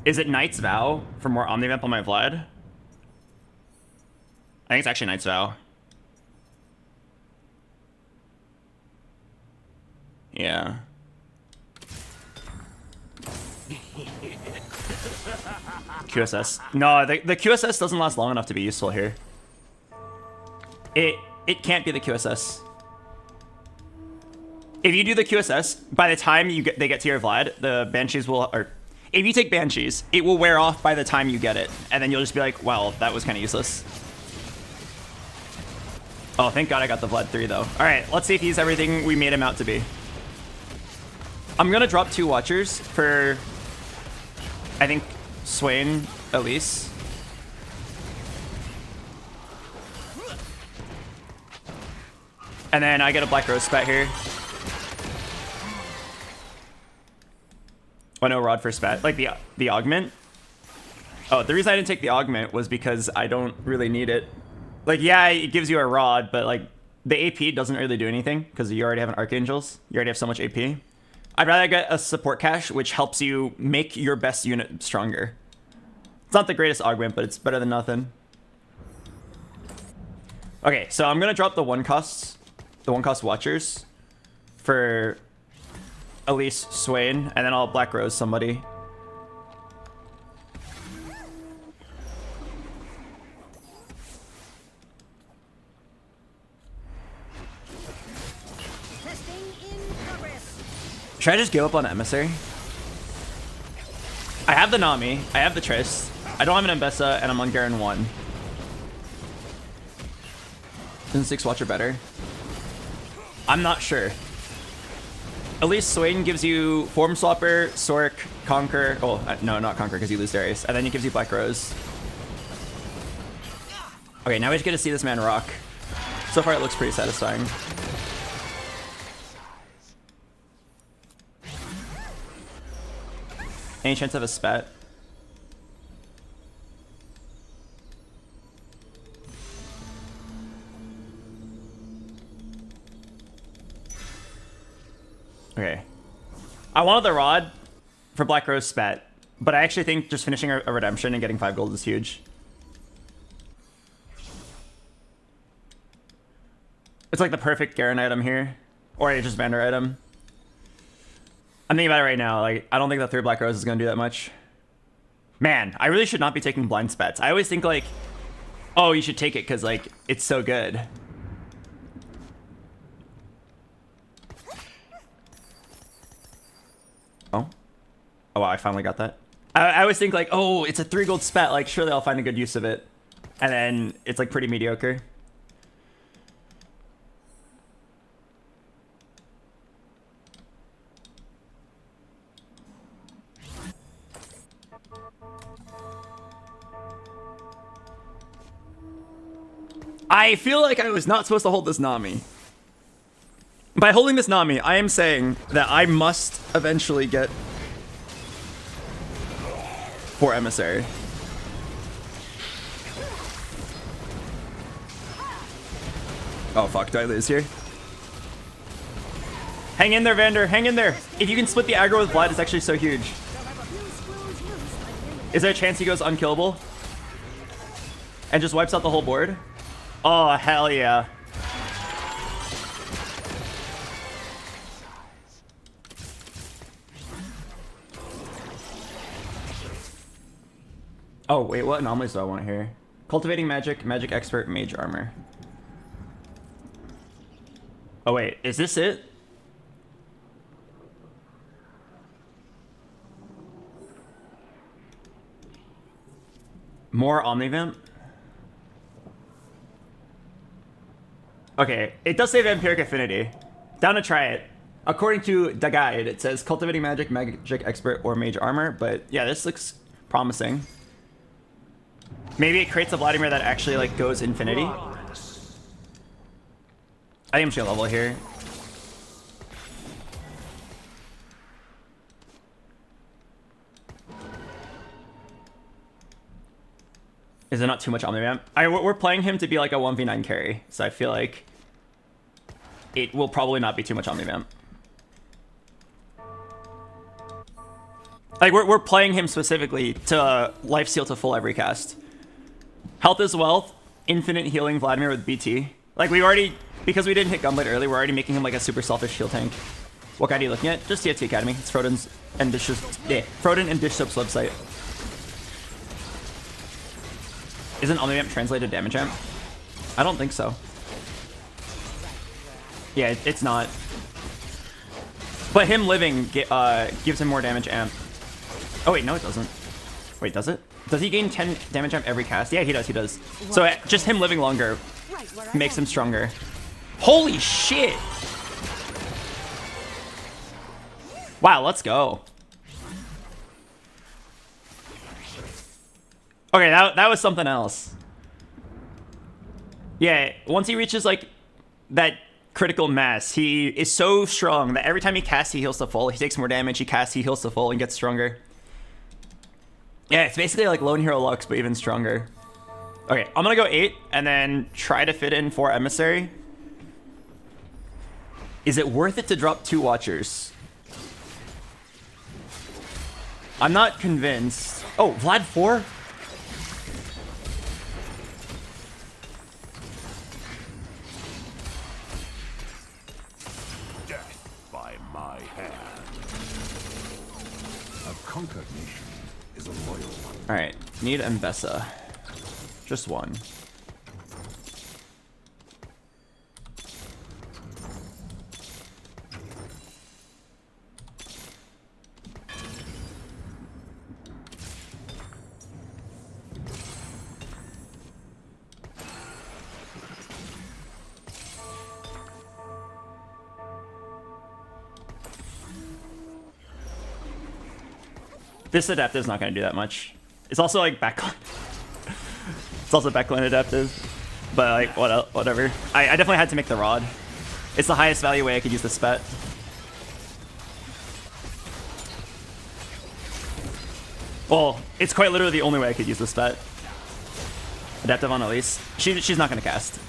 S2: Is it Knight's Vow for more Omnivamp on my Vlad? I think it's actually Knight's Vow. Yeah. QSS. No, the QSS doesn't last long enough to be useful here. It can't be the QSS. If you do the QSS, by the time they get to your Vlad, the Banshees will, or if you take Banshees, it will wear off by the time you get it, and then you'll just be like, well, that was kind of useless. Oh, thank God I got the Vlad 3 though. All right, let's see if he's everything we made him out to be. I'm gonna drop 2 Watchers for, I think, Swain, Elise. And then I get a Black Rose Spat here. Oh no, Rod for Spat. Like the Augment. Oh, the reason I didn't take the Augment was because I don't really need it. Like, yeah, it gives you a Rod, but like the AP doesn't really do anything because you already have an Archangels. You already have so much AP. I'd rather get a support cache, which helps you make your best unit stronger. It's not the greatest Augment, but it's better than nothing. Okay, so I'm gonna drop the 1-cost Watchers for Elise, Swain, and then I'll Black Rose somebody. Should I just give up on Emissary? I have the Nami, I have the Trist, I don't have an Mbessa, and I'm on Garen 1. Isn't 6 Watcher better? I'm not sure. At least Swain gives you Form Swapper, Sork, Conquer. Oh, no, not Conquer because you lose Darius. And then it gives you Black Rose. Okay, now we just get to see this man rock. So far it looks pretty satisfying. Any chance of a Spat? Okay. I wanted the Rod for Black Rose Spat, but I actually think just finishing a Redemption and getting 5 gold is huge. It's like the perfect Garen item here. Or a just Vander item. I'm thinking about it right now. Like, I don't think that 3rd Black Rose is going to do that much. Man, I really should not be taking blind spats. I always think, like, Oh, you should take it because like it's so good. Oh. Oh wow, I finally got that. I always think like, oh, it's a 3 gold spat, like surely I'll find a good use of it. And then it's like pretty mediocre. I feel like I was not supposed to hold this Nami. By holding this Nami, I am saying that I must eventually get 4 Emissary. Oh fuck, do I lose here? Hang in there, Vander, hang in there. If you can split the aggro with Vlad, it's actually so huge. Is there a chance he goes unkillable? And just wipes out the whole board? Oh, hell yeah. Oh, wait, what anomalies do I want here? Cultivating Magic, Magic Expert, Mage Armor. Oh, wait, is this it? More Omnivamp? Okay, it does say Vampiric Affinity. Down to try it. According to the guide, it says Cultivating Magic, Magic Expert, or Mage Armor, but yeah, this looks promising. Maybe it creates a Vladimir that actually like goes infinity. I think I'm just gonna level here. Is it not too much Omnivamp? We're playing him to be like a 1v9 carry, so I feel like it will probably not be too much Omnivamp. Like we're playing him specifically to lifesteal to full every cast. Health is wealth, infinite healing Vladimir with BT. Like we already, because we didn't hit Gunblade early, we're already making him like a super selfish heal tank. What guide are you looking at? Just TFT Academy. It's Froden's and Froden and Dish Soap's website. Isn't Omnivamp translated damage amp? I don't think so. Yeah, it's not. But him living gives him more damage amp. Oh wait, no it doesn't. Wait, does it? Does he gain 10 damage amp every cast? Yeah, he does, he does. So just him living longer makes him stronger. Holy shit! Wow, let's go. Okay, that was something else. Yeah, once he reaches like that critical mass, he is so strong that every time he casts, he heals to full. He takes more damage, he casts, he heals to full, and gets stronger. Yeah, it's basically like Lone Hero Lux, but even stronger. Okay, I'm gonna go 8 and then try to fit in 4 Emissary. Is it worth it to drop 2 Watchers? I'm not convinced. Oh, Vlad 4?
S4: Death by my hand. A conquered nation is a loyal one.
S2: Alright, need Mbessa. Just 1. This adaptive is not going to do that much. It's also like backline. It's also backline adaptive. But like, whatever. I definitely had to make the rod. It's the highest value way I could use the spet. Well, it's quite literally the only way I could use the spet. Adaptive on Elise. She's not going to cast.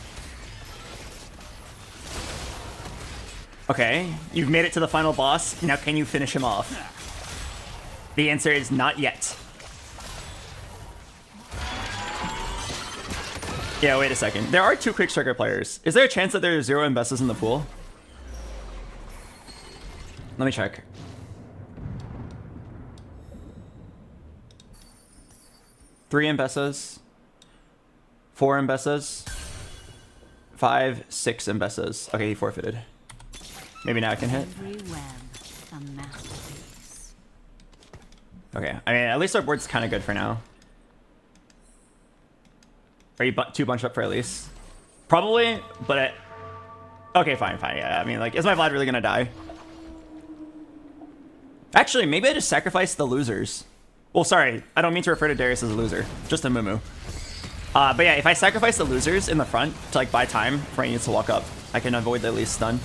S2: Okay, you've made it to the final boss. Now can you finish him off? The answer is not yet. Yeah, wait a second. There are 2 Quick Striker players. Is there a chance that there are 0 Mbessas in the pool? Let me check. Three Mbessas. 4 Mbessas. 5, 6 Mbessas. Okay, he forfeited. Maybe now I can hit.
S5: Every web, a masterpiece.
S2: Okay, I mean, at least our board's kind of good for now. Are you too bunched up for at least? Probably, but okay, fine, yeah. I mean, like, is my Vlad really gonna die? Actually, maybe I just sacrifice the losers. Well, sorry, I don't mean to refer to Darius as a loser, just a Mumu. But yeah, if I sacrifice the losers in the front to like buy time for when he needs to walk up, I can avoid the least stun.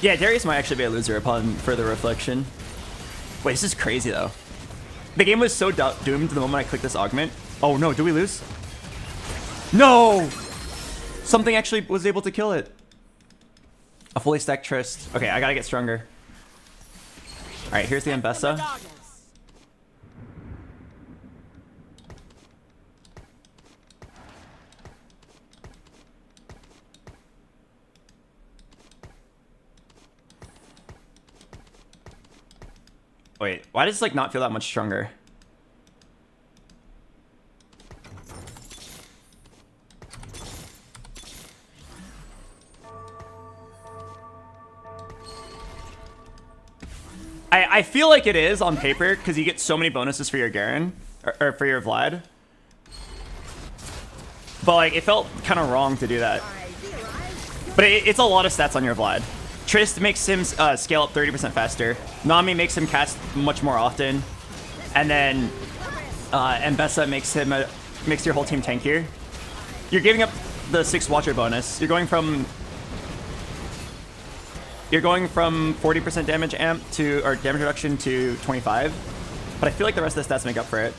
S2: Yeah, Darius might actually be a loser upon further reflection. Wait, this is crazy though. The game was so doomed the moment I clicked this augment. Oh no, did we lose? No! Something actually was able to kill it. A fully stacked Trist. Okay, I gotta get stronger. Alright, here's the Mbessa. Wait, why does it like not feel that much stronger? I feel like it is on paper because you get so many bonuses for your Garen or for your Vlad. But like it felt kind of wrong to do that. But it's a lot of stats on your Vlad. Trist makes him scale up 30% faster. Nami makes him cast much more often. And then Mbessa makes your whole team tankier. You're giving up the 6 Watcher bonus. You're going from 40% damage amp to, or damage reduction to 25. But I feel like the rest of the stats make up for it.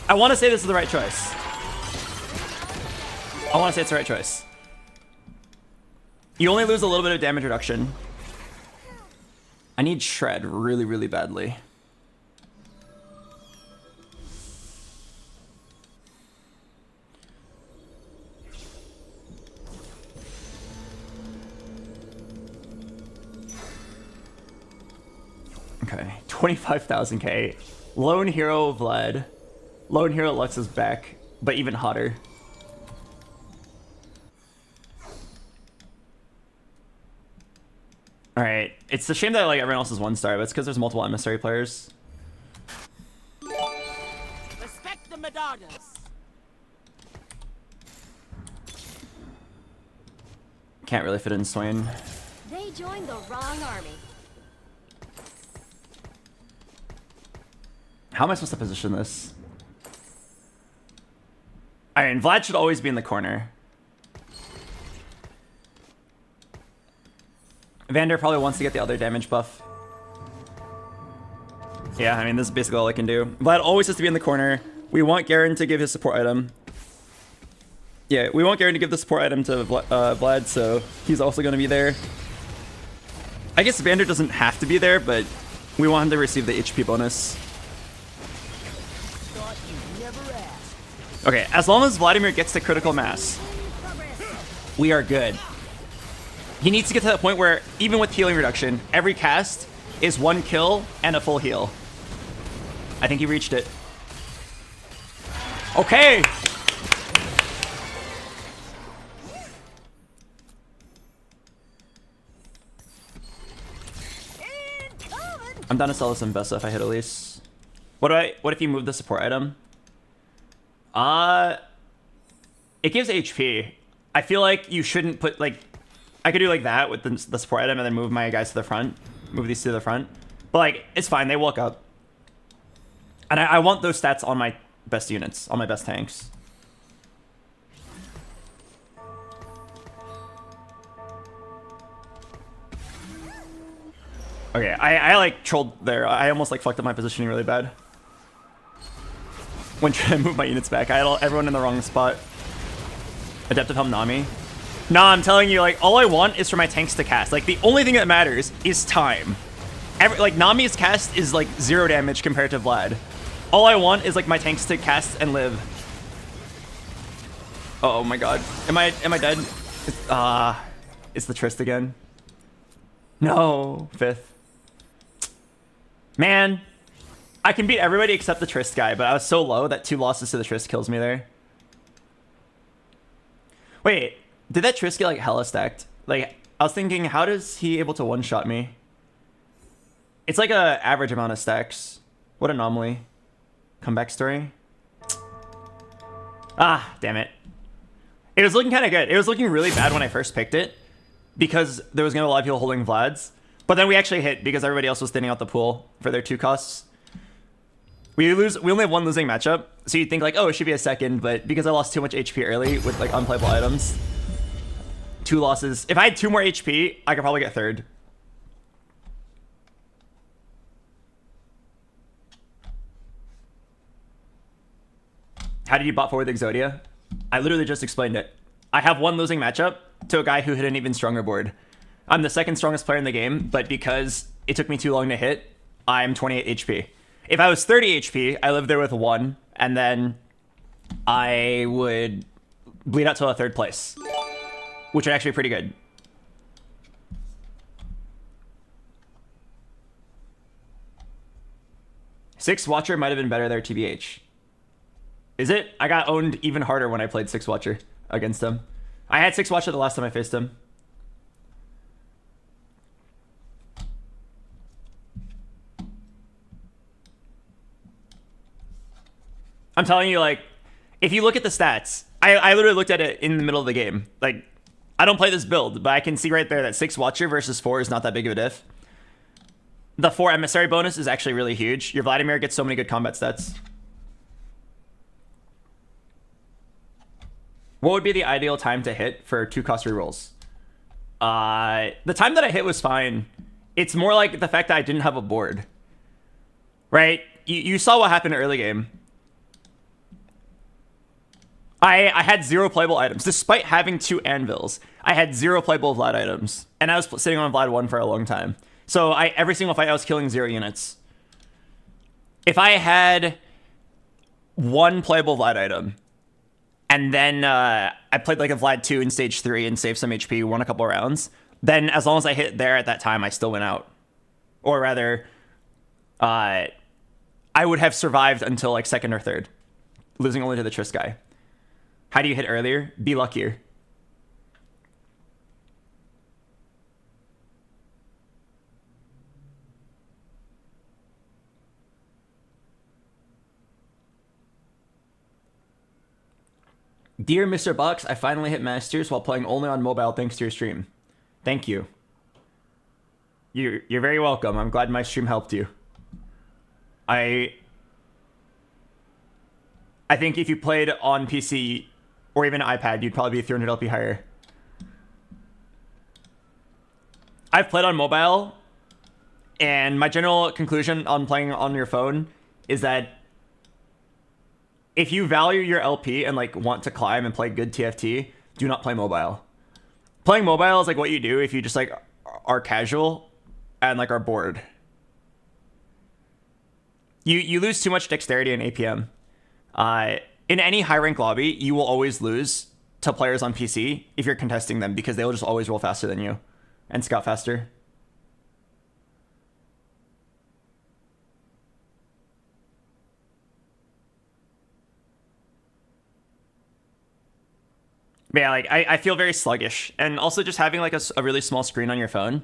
S2: I want to say this is the right choice. I want to say it's the right choice. You only lose a little bit of damage reduction. I need Shred really, really badly. Okay, 25,000k. Lone Hero Vlad. Lone Hero Lux is back, but even hotter. Alright, it's a shame that like everyone else is 1-star, but it's because there's multiple emissary players.
S5: Respect the Medardas.
S2: Can't really fit in Swain.
S1: They joined the wrong army.
S2: How am I supposed to position this? I mean, Vlad should always be in the corner. Vander probably wants to get the other damage buff. Yeah, I mean, this is basically all I can do. Vlad always has to be in the corner. We want Garen to give his support item. Yeah, we want Garen to give the support item to Vlad, so he's also going to be there. I guess Vander doesn't have to be there, but we want him to receive the HP bonus. Okay, as long as Vladimir gets to critical mass, we are good. He needs to get to that point where, even with healing reduction, every cast is 1 kill and a full heal. I think he reached it. Okay! I'm down to sell this Mbessa if I hit Elise. What if you move the support item? It gives HP. I feel like you shouldn't put like, I could do like that with the support item and then move my guys to the front. Move these to the front. But like, it's fine, they walk up. And I want those stats on my best units, on my best tanks. Okay, I like trolled there. I almost like fucked up my positioning really bad. When trying to move my units back, I had everyone in the wrong spot. Adeptive Helm Nami. Nah, I'm telling you, like, all I want is for my tanks to cast. Like, the only thing that matters is time. Like, Nami's cast is, like, 0 damage compared to Vlad. All I want is, like, my tanks to cast and live. Oh my god. Am I dead? It's the Trist again. No. 5th. Man, I can beat everybody except the Trist guy, but I was so low that 2 losses to the Trist kills me there. Wait, did that Trist get like hella stacked? Like, I was thinking, how does he able to one-shot me? It's like a average amount of stacks. What anomaly. Comeback story. Ah, damn it. It was looking kind of good. It was looking really bad when I first picked it because there was going to be a lot of people holding Vlad's. But then we actually hit because everybody else was thinning out the pool for their 2 costs. We only have 1 losing matchup, so you'd think like, oh, it should be a second, but because I lost too much HP early with like unplayable items, 2 losses. If I had 2 more HP, I could probably get 3rd. How did you bot forward the Exodia? I literally just explained it. I have 1 losing matchup to a guy who hit an even stronger board. I'm the 2nd strongest player in the game, but because it took me too long to hit, I'm 28 HP. If I was 30 HP, I lived there with 1, and then I would bleed out to a 3rd place, which would actually be pretty good. Six Watcher might have been better there, TBH. Is it? I got owned even harder when I played 6 Watcher against him. I had 6 Watcher the last time I faced him. I'm telling you, like, if you look at the stats, I literally looked at it in the middle of the game. Like, I don't play this build, but I can see right there that 6 Watcher versus 4 is not that big of a diff. The 4 Emissary bonus is actually really huge. Your Vladimir gets so many good combat stats. What would be the ideal time to hit for 2 cost rerolls? The time that I hit was fine. It's more like the fact that I didn't have a board. Right? You saw what happened early game. I had 0 playable items. Despite having 2 anvils, I had 0 playable Vlad items. And I was sitting on Vlad 1 for a long time. So every single fight I was killing 0 units. If I had 1 playable Vlad item, and then I played like a Vlad 2 in stage 3 and saved some HP, won a couple rounds, then as long as I hit there at that time, I still went out. Or rather, I would have survived until like 2nd or 3rd, losing only to the Trist guy. How do you hit earlier? Be luckier. Dear Mr. Box, I finally hit Masters while playing only on mobile thanks to your stream. Thank you. You're very welcome. I'm glad my stream helped you. I think if you played on PC or even iPad, you'd probably be 300 LP higher. I've played on mobile, and my general conclusion on playing on your phone is that if you value your LP and like want to climb and play good TFT, do not play mobile. Playing mobile is like what you do if you just like are casual and like are bored. You lose too much dexterity in APM. In any high rank lobby, you will always lose to players on PC if you're contesting them because they will just always roll faster than you and scout faster. But yeah, like I feel very sluggish, and also just having like a really small screen on your phone,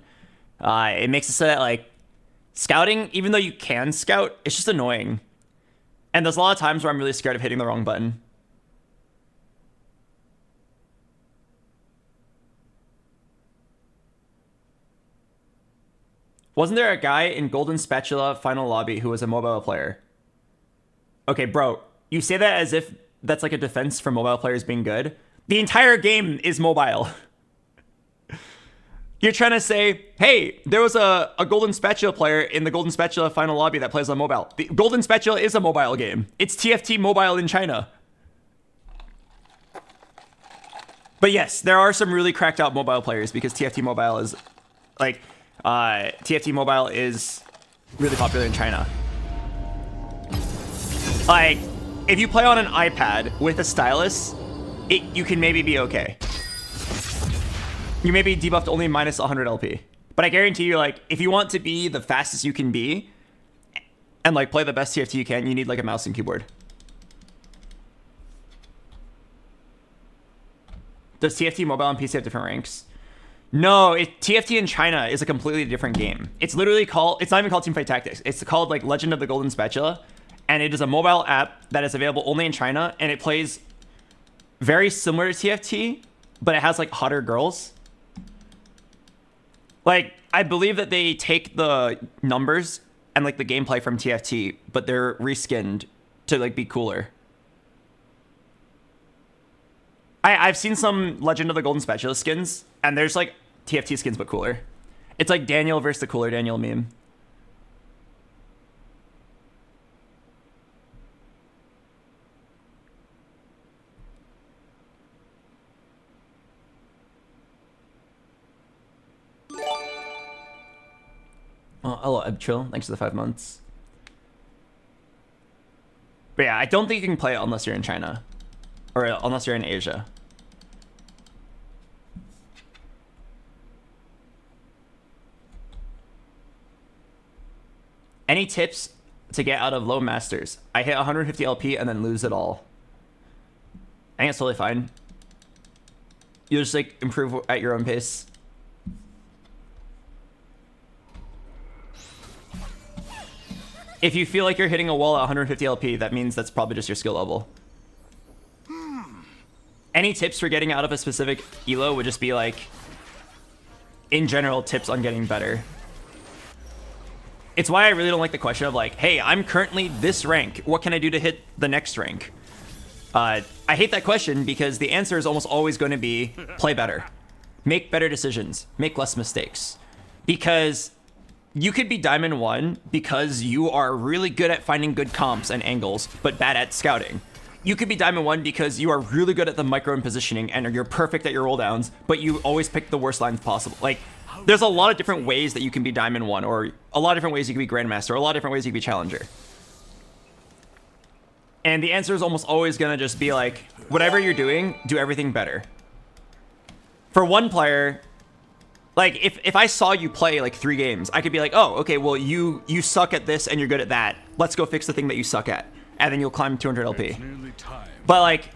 S2: it makes it so that like scouting, even though you can scout, it's just annoying. And there's a lot of times where I'm really scared of hitting the wrong button. Wasn't there a guy in Golden Spatula Final Lobby who was a mobile player? Okay, bro, you say that as if that's like a defense for mobile players being good. The entire game is mobile. You're trying to say, hey, there was a Golden Spatula player in the Golden Spatula Final Lobby that plays on mobile. The Golden Spatula is a mobile game. It's TFT Mobile in China. But yes, there are some really cracked out mobile players because TFT Mobile is like, TFT Mobile is really popular in China. Like, if you play on an iPad with a stylus, you can maybe be okay. You may be debuffed only minus 100 LP. But I guarantee you, like, if you want to be the fastest you can be, and like play the best TFT you can, you need like a mouse and keyboard. Does TFT mobile and PC have different ranks? No, TFT in China is a completely different game. It's literally called, it's not even called Teamfight Tactics. It's called like Legend of the Golden Spatula. And it is a mobile app that is available only in China. And it plays very similar to TFT, but it has like hotter girls. Like, I believe that they take the numbers and like the gameplay from TFT, but they're reskinned to like be cooler. I've seen some Legend of the Golden Spatula skins, and there's like TFT skins, but cooler. It's like Daniel versus the cooler Daniel meme. Oh, hello, Ebchill. Thanks for the 5 months. But yeah, I don't think you can play it unless you're in China. Or unless you're in Asia. Any tips to get out of low masters? I hit 150 LP and then lose it all. I think it's totally fine. You just like improve at your own pace. If you feel like you're hitting a wall at 150 LP, that means that's probably just your skill level. Any tips for getting out of a specific elo would just be like, in general, tips on getting better. It's why I really don't like the question of like, hey, I'm currently this rank. What can I do to hit the next rank? I hate that question because the answer is almost always going to be play better. Make better decisions. Make less mistakes. Because you could be Diamond 1 because you are really good at finding good comps and angles, but bad at scouting. You could be Diamond 1 because you are really good at the micro and positioning and you're perfect at your roll downs, but you always pick the worst lines possible. Like, there's a lot of different ways that you can be Diamond 1, or a lot of different ways you can be Grandmaster, or a lot of different ways you can be Challenger. And the answer is almost always gonna just be like, whatever you're doing, do everything better. For one player, like if I saw you play like 3 games, I could be like, oh, okay, well you suck at this and you're good at that. Let's go fix the thing that you suck at. And then you'll climb 200 LP. But like,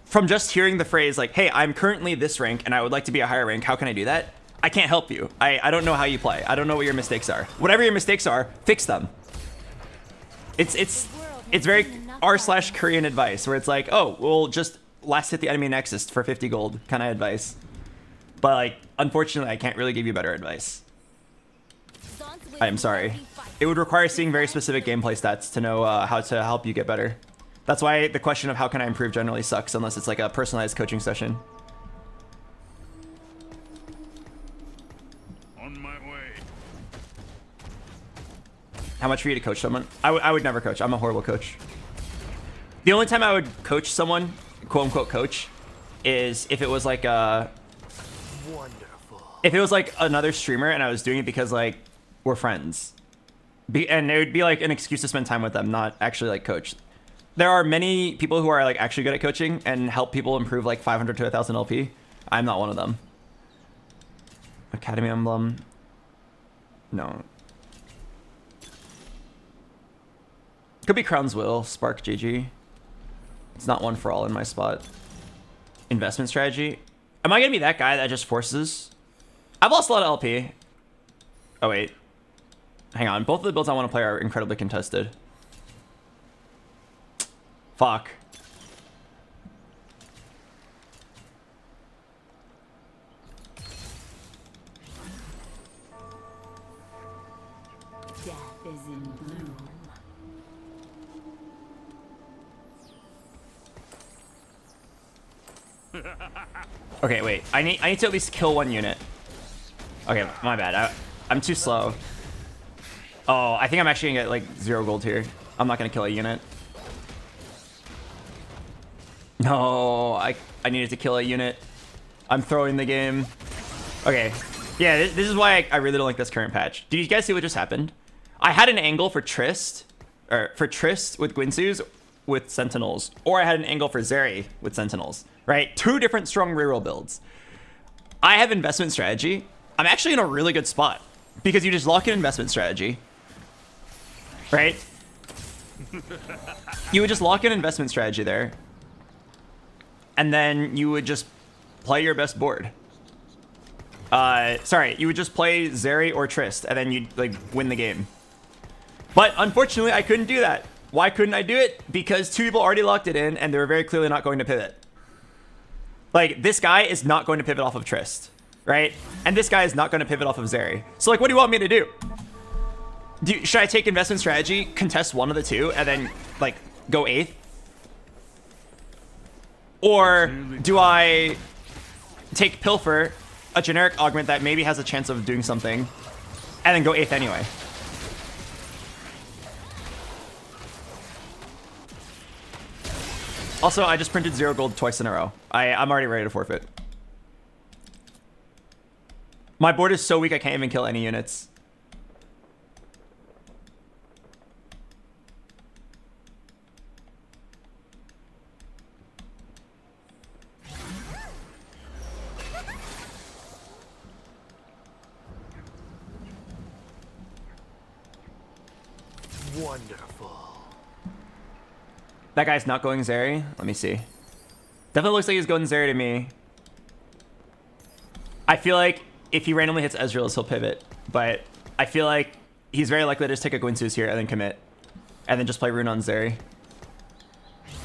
S2: from just hearing the phrase like, hey, I'm currently this rank and I would like to be a higher rank, how can I do that? I can't help you. I don't know how you play. I don't know what your mistakes are. Whatever your mistakes are, fix them. It's very r/Korean advice where it's like, oh, we'll just last hit the enemy nexus for 50 gold kind of advice. But like, unfortunately, I can't really give you better advice. I am sorry. It would require seeing very specific gameplay stats to know how to help you get better. That's why the question of how can I improve generally sucks unless it's like a personalized coaching session.
S4: On my way.
S2: How much for you to coach someone? I would never coach. I'm a horrible coach. The only time I would coach someone, quote unquote coach, is if it was like if it was like another streamer and I was doing it because like we're friends. And it would be like an excuse to spend time with them, not actually like coach. There are many people who are like actually good at coaching and help people improve like 500 to 1,000 LP. I'm not one of them. Academy emblem. No. Could be Crown's Will, Spark GG. It's not one for all in my spot. Investment strategy. Am I gonna be that guy that just forces? I've lost a lot of LP. Oh wait. Hang on, both of the builds I want to play are incredibly contested. Fuck.
S1: Death is in bloom.
S2: Okay, wait. I need to at least kill 1 unit. Okay, my bad. I'm too slow. Oh, I think I'm actually gonna get like 0 gold here. I'm not gonna kill a unit. No, I needed to kill a unit. I'm throwing the game. Okay. Yeah, this is why I really don't like this current patch. Did you guys see what just happened? I had an angle for Trist, or for Trist with Guinsus with Sentinels, or I had an angle for Zeri with Sentinels, right? 2 different strong reroll builds. I have investment strategy. I'm actually in a really good spot because you just lock in investment strategy. right? You would just lock in investment strategy there, and then you would just play your best board. Sorry, you would just play Zeri or Trist, and then you'd like win the game. But unfortunately, I couldn't do that. Why couldn't I do it? Because 2 people already locked it in, and they were very clearly not going to pivot. Like, this guy is not going to pivot off of Trist, right? And this guy is not going to pivot off of Zeri. So, like, what do you want me to do? Should I take investment strategy, contest one of the two, and then, like, go 8th? Or do I take Pilfer, a generic augment that maybe has a chance of doing something, and then go 8th anyway? Also, I just printed 0 gold twice in a row. I'm already ready to forfeit. My board is so weak I can't even kill any units.
S7: Wonderful.
S2: That guy's not going Zeri. Let me see. Definitely looks like he's going Zeri to me. I feel like if he randomly hits Ezreal's, he'll pivot. But I feel like he's very likely to just take a Gwynsu's here and then commit. And then just play Rune on Zeri.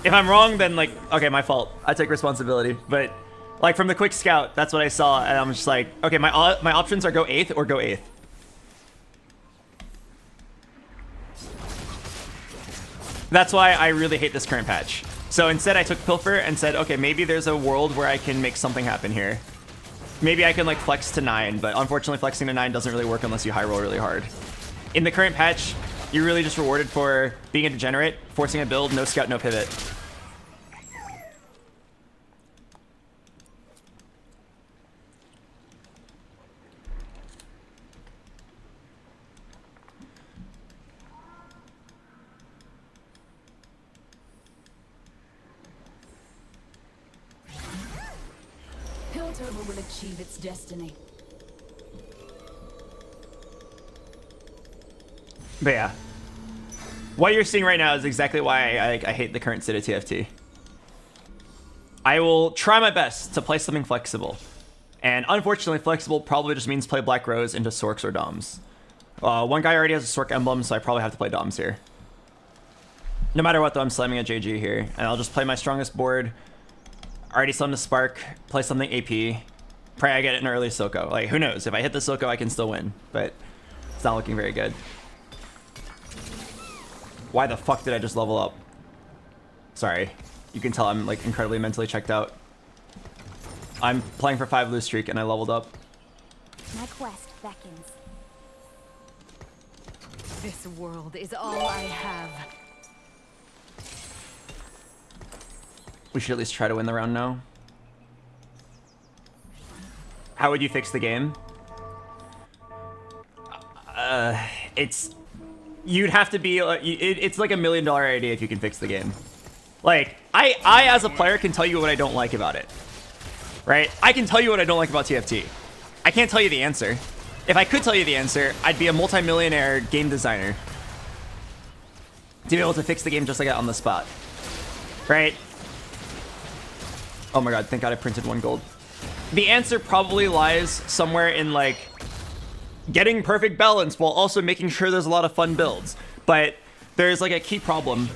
S2: If I'm wrong, then like, okay, my fault. I take responsibility. But like from the quick scout, that's what I saw. And I'm just like, okay, my options are go 8th or go 8th. That's why I really hate this current patch. So instead I took Pilfer and said, okay, maybe there's a world where I can make something happen here. Maybe I can like flex to 9, but unfortunately flexing to 9 doesn't really work unless you high roll really hard. In the current patch, you're really just rewarded for being a degenerate, forcing a build, no scout, no pivot.
S1: Piltover will achieve its destiny.
S2: But yeah, what you're seeing right now is exactly why I hate the current state of TFT. I will try my best to play something flexible. And unfortunately, flexible probably just means play Black Rose into Sorks or Doms. One guy already has a Sork emblem, so I probably have to play Doms here. No matter what, though, I'm slamming a JG here. And I'll just play my strongest board. Already slammed a Spark, play something AP. Pray I get an early Soko. Like, who knows? If I hit the Soko, I can still win. But it's not looking very good. Why the fuck did I just level up? Sorry. You can tell I'm like incredibly mentally checked out. I'm playing for 5 lose streak and I leveled up.
S8: My quest beckons.
S1: This world is all I have.
S2: We should at least try to win the round now. How would you fix the game? You'd have to be, it's like $1 million idea if you can fix the game. Like, I as a player can tell you what I don't like about it. Right? I can tell you what I don't like about TFT. I can't tell you the answer. If I could tell you the answer, I'd be a multi-millionaire game designer. To be able to fix the game just like that on the spot. Right? Oh my god, thank god I printed 1 gold. The answer probably lies somewhere in like getting perfect balance while also making sure there's a lot of fun builds. But there's like a key problem,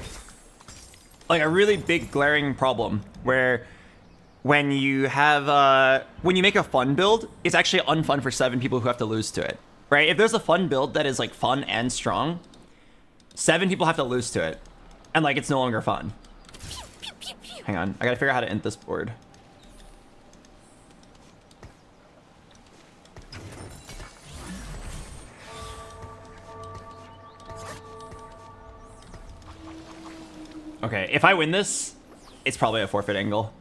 S2: like a really big glaring problem, where when you have when you make a fun build, it's actually unfun for 7 people who have to lose to it, right? If there's a fun build that is like fun and strong, 7 people have to lose to it, and like it's no longer fun. Hang on, I gotta figure out how to end this board. Okay, if I win this, it's probably a forfeit angle.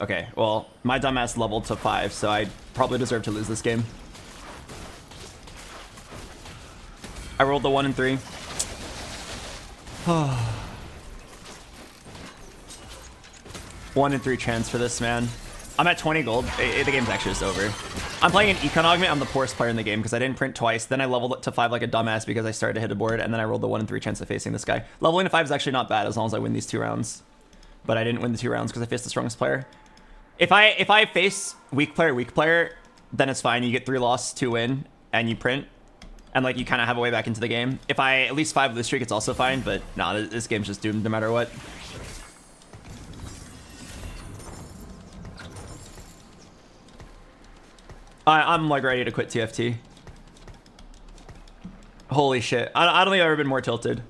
S2: Okay, well, my dumbass leveled to 5, so I probably deserve to lose this game. I rolled the 1 and 3. 1 and 3 chance for this, man. I'm at 20 gold. The game's actually just over. I'm playing an Econ Augment. I'm the poorest player in the game because I didn't print twice. Then I leveled it to 5 like a dumbass because I started to hit a board, and then I rolled the 1 in 3 chance of facing this guy. Leveling to 5 is actually not bad as long as I win these 2 rounds. But I didn't win the 2 rounds because I faced the strongest player. If I face weak player, then it's fine. You get 3 loss, 2 win, and you print. And like you kind of have a way back into the game. If I at least 5 of the streak, it's also fine. But nah, this game's just doomed no matter what. I'm like ready to quit TFT. Holy shit. I don't think I've ever been more tilted.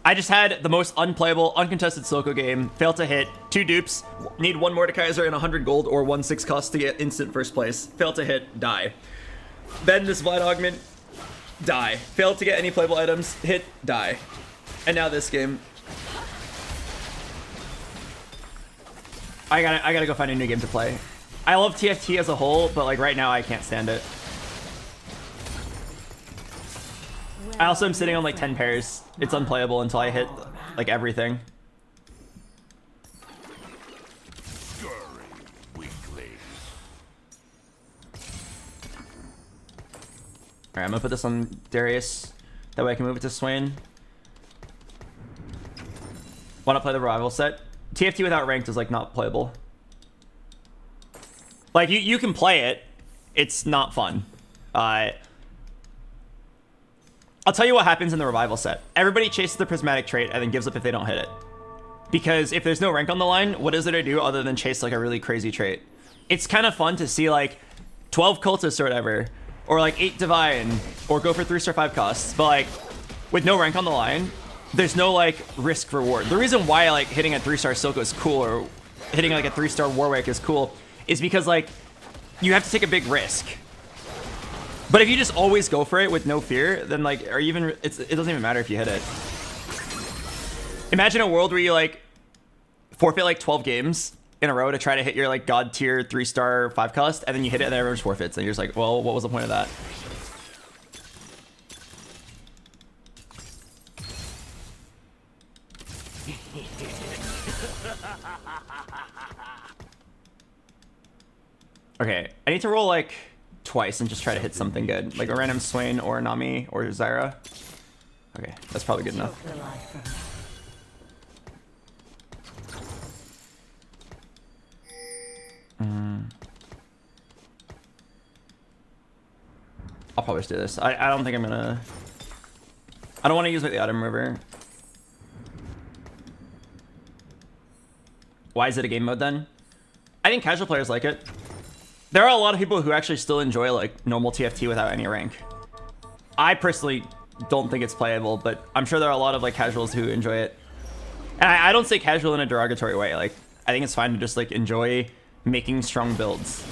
S2: I just had the most unplayable, uncontested Silco game. Failed to hit. 2 dupes. Need 1 Mordekaiser and 100 gold or 1 6 cost to get instant first place. Failed to hit. Die. Then this VOD Augment. Die. Failed to get any playable items. Hit. Die. And now this game. I gotta go find a new game to play. I love TFT as a whole, but like right now I can't stand it. I also am sitting on like 10 pairs. It's unplayable until I hit like everything. Alright, I'm gonna put this on Darius. That way I can move it to Swain. Wanna play the revival set? TFT without ranked is like not playable. Like, you can play it. It's not fun. I'll tell you what happens in the revival set. Everybody chases the prismatic trait and then gives up if they don't hit it. Because if there's no rank on the line, what is there to do other than chase like a really crazy trait? It's kind of fun to see like 12 cultists or whatever, or like 8 divine, or go for 3-star 5 costs. But like, with no rank on the line, there's no like risk reward. The reason why like hitting a 3-star Silco is cool, or hitting like a 3-star Warwick is cool, is because like you have to take a big risk. But if you just always go for it with no fear, then like, it doesn't even matter if you hit it. Imagine a world where you like forfeit like 12 games in a row to try to hit your like god tier 3-star 5 cost, and then you hit it and everyone just forfeits, and you're just like, well, what was the point of that? Okay, I need to roll like twice and just try to hit something good, like a random Swain or Nami or Zyra. Okay, that's probably good enough. I'll probably just do this. I don't think I'm gonna... I don't want to use like the item remover. Why is it a game mode then? I think casual players like it. There are a lot of people who actually still enjoy like normal TFT without any rank. I personally don't think it's playable, but I'm sure there are a lot of like casuals who enjoy it. And I don't say casual in a derogatory way. Like, I think it's fine to just like enjoy making strong builds.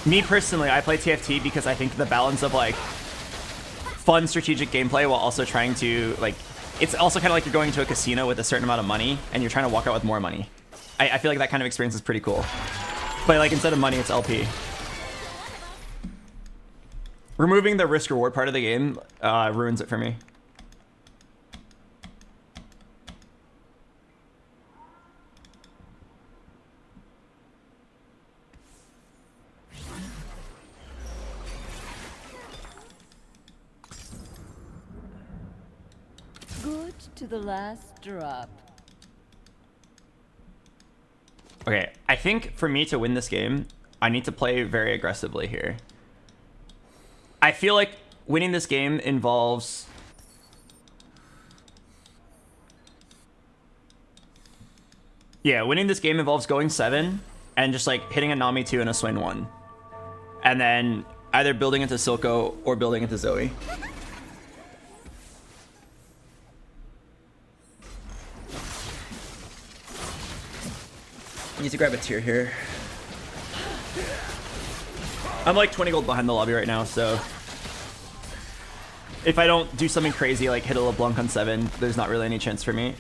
S2: Me personally, I play TFT because I think the balance of like fun strategic gameplay while also trying to like, it's also kind of like you're going to a casino with a certain amount of money and you're trying to walk out with more money. I feel like that kind of experience is pretty cool. But like instead of money, it's LP. Removing the risk reward part of the game ruins it for me.
S3: Good to the last drop.
S2: Okay, I think for me to win this game, I need to play very aggressively here. I feel like winning this game involves... Yeah, winning this game involves going 7 and just like hitting a Nami 2 and a Swain 1. And then either building into Silco or building into Zoe. I need to grab a tier here. I'm like 20 gold behind the lobby right now, so if I don't do something crazy like hit a LeBlanc on 7, there's not really any chance for me.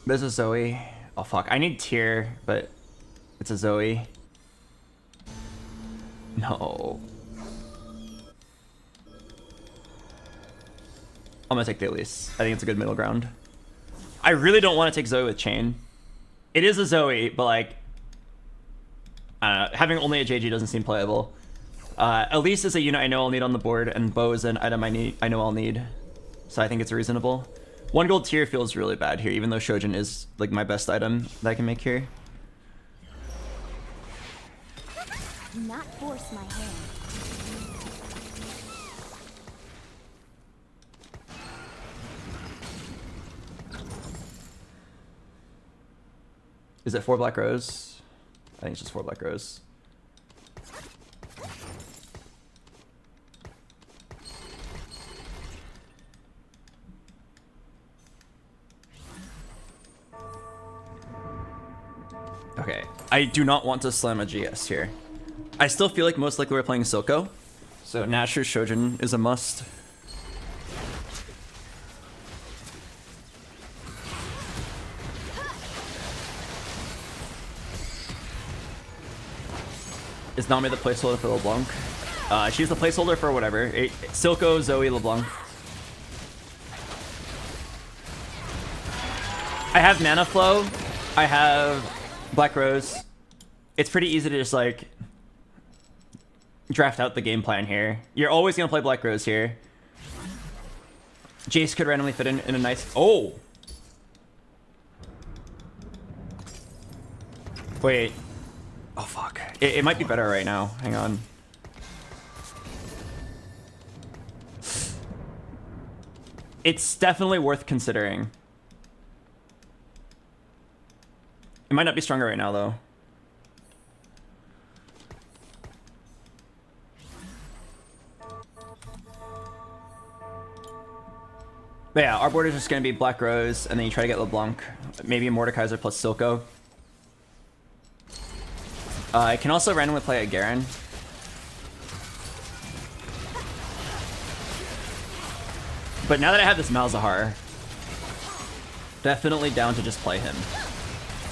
S2: There's a Zoe. Oh fuck, I need tier, but it's a Zoe. No. I'm gonna take the Elise. I think it's a good middle ground. I really don't want to take Zoe with Chain. It is a Zoe, but like, I don't know, having only a JG doesn't seem playable. Elise is a unit I know I'll need on the board, and Bo is an item I know I'll need. So I think it's reasonable. 1 gold tier feels really bad here, even though Shojin is like my best item that I can make here.
S8: Do not force my hand.
S2: Is it 4 Black Rose? I think it's just 4 Black Rose. Okay, I do not want to slam a GS here. I still feel like most likely we're playing Silco, so Nashor's Shojin is a must. Is Nami the placeholder for LeBlanc? She's the placeholder for whatever. Silco, Zoe, LeBlanc. I have Mana Flow. I have Black Rose. It's pretty easy to just like draft out the game plan here. You're always gonna play Black Rose here. Jace could randomly fit in a nice. Oh. Wait. Oh fuck. It might be better right now. Hang on. It's definitely worth considering. It might not be stronger right now though. But yeah, our board is just gonna be Black Rose, and then you try to get LeBlanc, maybe Mordekaiser plus Silco. I can also randomly play a Garen. But now that I have this Malzahar, definitely down to just play him.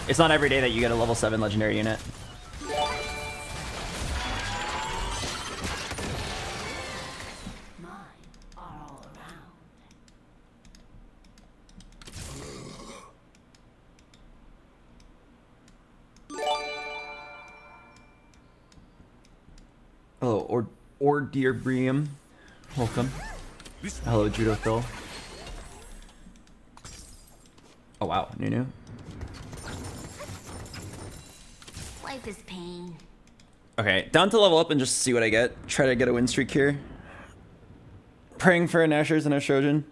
S2: It's not every day that you get a level 7 legendary unit. Hello, Dearbrium. Welcome. Hello, Judo Phil. Oh wow, Nunu.
S8: Life is pain.
S2: Okay, down to level up and just see what I get. Try to get a win streak here. Praying for a Nashor's and a Shojin.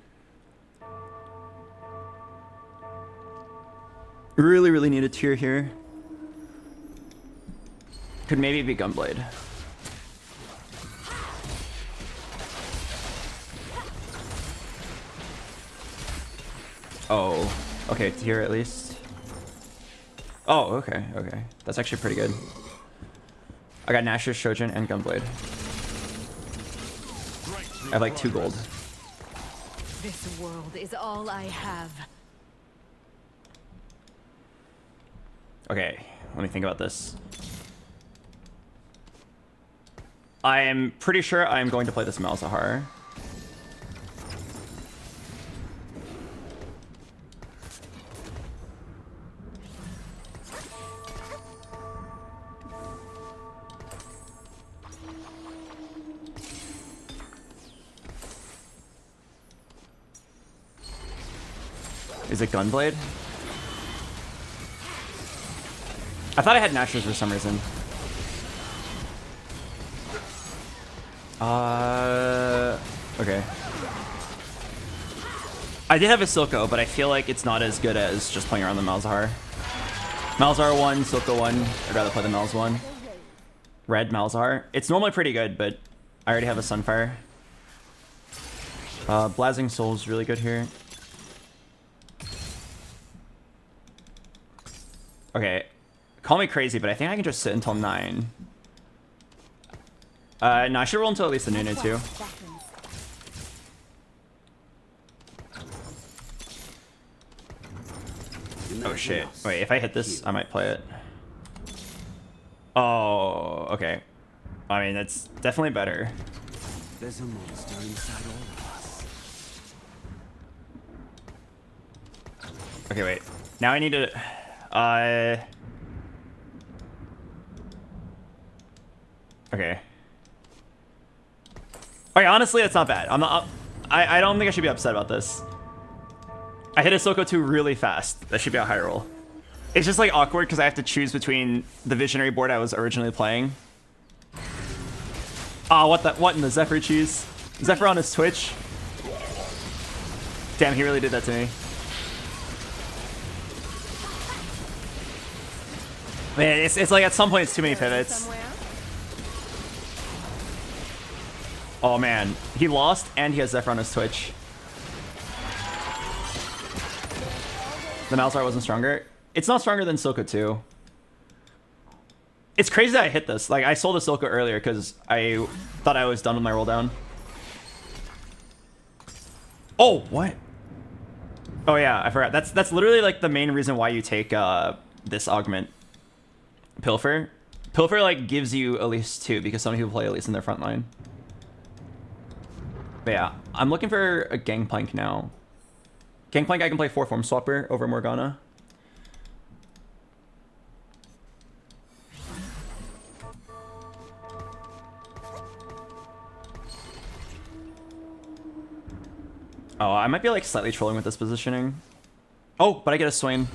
S2: Really need a tier here. Could maybe be Gunblade. Oh, okay, tier at least. Oh, okay. That's actually pretty good. I got Nashor's, Shojin, and Gunblade. I have like 2 gold.
S1: This world is all I have.
S2: Okay, let me think about this. I am pretty sure I'm going to play this Malzahar. Is it Gunblade? I thought I had Nashor's for some reason. Okay. I did have a Silco, but I feel like it's not as good as just playing around the Malzahar. Malzahar 1, Silco 1. I'd rather play the Malz 1. Red Malzahar. It's normally pretty good, but I already have a Sunfire. Blazing Soul's really good here. Okay. Call me crazy, but I think I can just sit until 9. No, I should roll until at least the Nunu too. Oh shit. Wait, if I hit this, I might play it. Oh, okay. I mean, that's definitely better.
S7: There's a monster inside all of us.
S2: Okay, wait. Now I need to... Okay. Okay, honestly, that's not bad. I'm not... I don't think I should be upset about this. I hit a Soko 2 really fast. That should be a high roll. It's just like awkward because I have to choose between the Visionary board I was originally playing. Ah, what in the Zephyr cheese? Zephyr on his Twitch? Damn, he really did that to me. Man, it's like at some point it's too many pivots. Oh man, he lost and he has Zephyr on his Twitch. The Malzahar wasn't stronger. It's not stronger than Silco 2. It's crazy that I hit this. Like, I sold a Silco earlier because I thought I was done with my roll down. Oh, what? Oh yeah, I forgot. That's literally like the main reason why you take this augment. Pilfer. Pilfer like gives you at least 2 because some people play at least in their front line. But yeah, I'm looking for a Gangplank now. Gangplank, I can play 4 Form Swapper over Morgana. Oh, I might be like slightly trolling with this positioning. Oh, but I get a Swain.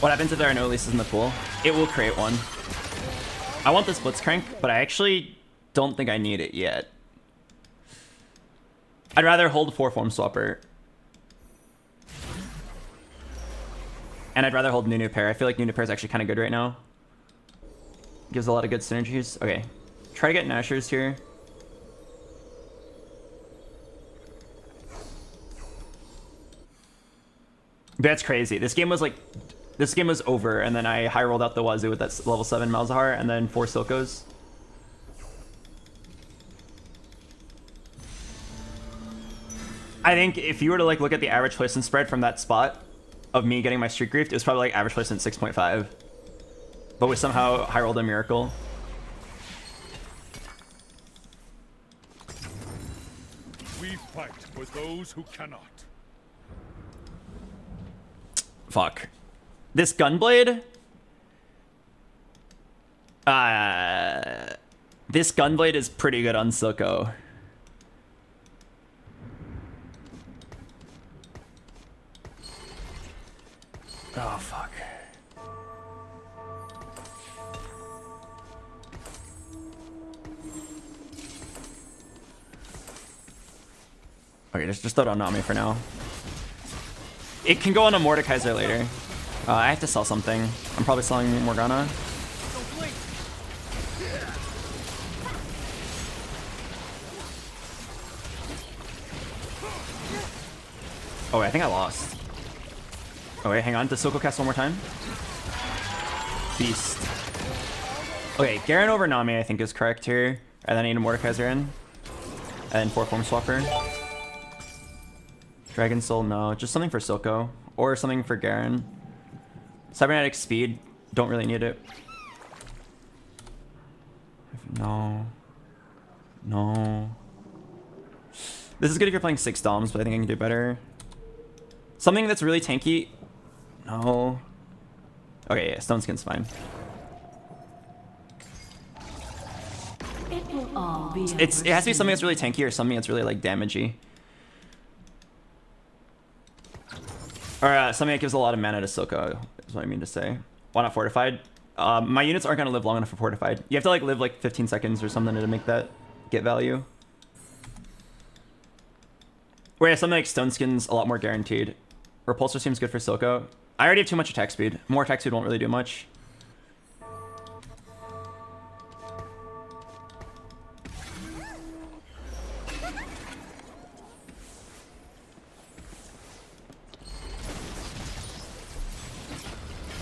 S2: What happens if there are no Elises in the pool? It will create one. I want this Blitzcrank, but I actually don't think I need it yet. I'd rather hold 4 Form Swapper. And I'd rather hold Nunu Pair. I feel like Nunu Pair is actually kind of good right now. Gives a lot of good synergies. Okay. Try to get Nashers here. That's crazy. This game was over, and then I high rolled out the Wazoo with that level 7 Malzahar, and then 4 Silcos. I think if you were to like look at the average placement spread from that spot of me getting my Street Griefed, it was probably like average placement 6.5. But we somehow high rolled a miracle.
S9: We fight for those who cannot.
S2: Fuck. This Gunblade? This Gunblade is pretty good on Silco. Oh, fuck. Okay, just throw it on Nami for now. It can go on a Mordekaiser later. I have to sell something. I'm probably selling Morgana. Oh, wait, I think I lost. Oh, wait, hang on. Does Silco cast one more time? Beast. Okay, Garen over Nami, I think, is correct here. And then I need a Mordekaiser in. And then 4 Form Swapper. Dragon Soul, no. Just something for Silco. Or something for Garen. Cybernetic Speed. Don't really need it. No. No. This is good if you're playing 6 Doms, but I think I can do better. Something that's really tanky. No. Okay, yeah, Stone Skin's fine.
S1: It will all be
S2: It has to be something that's really tanky or something that's really like damagey. Or something that gives a lot of mana to Silco, is what I mean to say. Why not Fortified? My units aren't going to live long enough for Fortified. You have to like live like 15 seconds or something to make that get value. Whereas something like Stone Skin's a lot more guaranteed. Repulsor seems good for Silco. I already have too much attack speed. More attack speed won't really do much.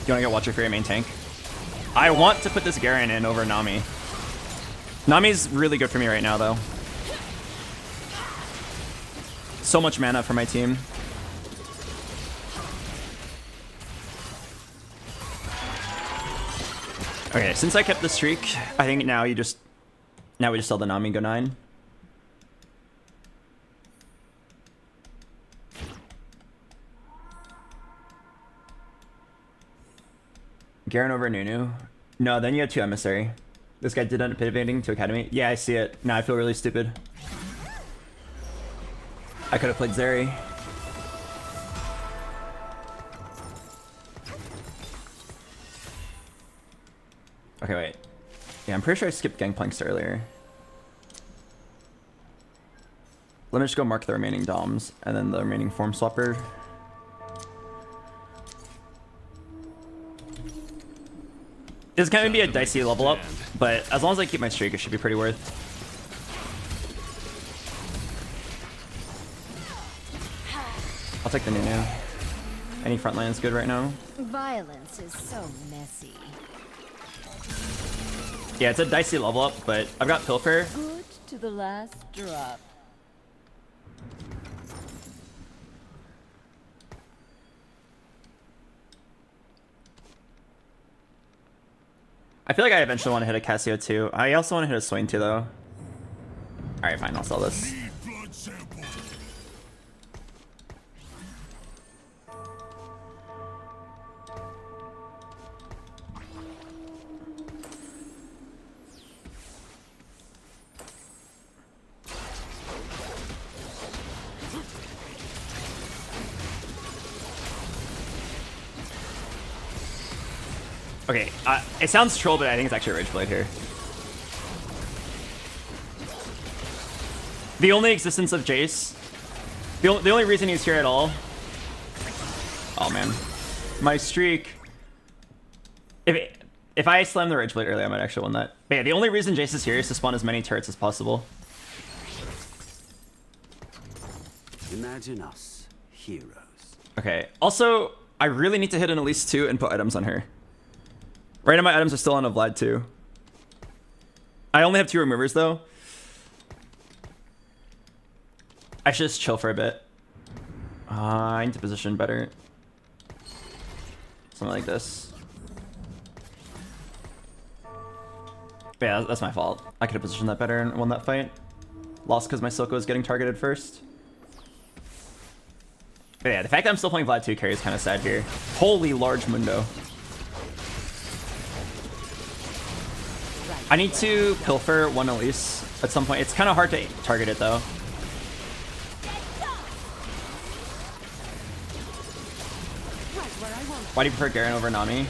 S2: You want to go Watcher for your main tank? I want to put this Garen in over Nami. Nami's really good for me right now, though. So much mana for my team. Okay, since I kept the streak, I think now we just tell the Nami go 9. Garen over Nunu. No, then you have 2 Emissary. This guy did end up pivoting to Academy. Yeah, I see it. Now I feel really stupid. I could have played Zeri. Okay, wait. Yeah, I'm pretty sure I skipped Gangplanks earlier. Let me just go mark the remaining Doms and then the remaining Form Swapper. This is gonna be a dicey level up, but as long as I keep my streak, it should be pretty worth. I'll take the Nunu. Any front line's good right now.
S8: Violence is so messy.
S2: Yeah, it's a dicey level up, but I've got Pilfer.
S3: Good to the last drop.
S2: I feel like I eventually want to hit a Cassio too. I also want to hit a Swain too, though. Alright, fine, I'll sell this. Okay, it sounds troll, but I think it's actually a Rageblade here. The only existence of Jace, the only reason he's here at all. Oh man, my streak. If I slam the Rageblade early, I might actually win that. But yeah, the only reason Jace is here is to spawn as many turrets as possible.
S7: Imagine us, heroes.
S2: Okay, also, I really need to hit an Elise 2 and put items on her. Right now my items are still on a Vlad 2. I only have 2 removers though. I should just chill for a bit. I need to position better. Something like this. But yeah, that's my fault. I could have positioned that better and won that fight. Lost because my Silco was getting targeted first. But yeah, the fact that I'm still playing Vlad 2 carry is kind of sad here. Holy large Mundo. I need to Pilfer 1 Elise at some point. It's kind of hard to target it though. Why do you prefer Garen over Nami?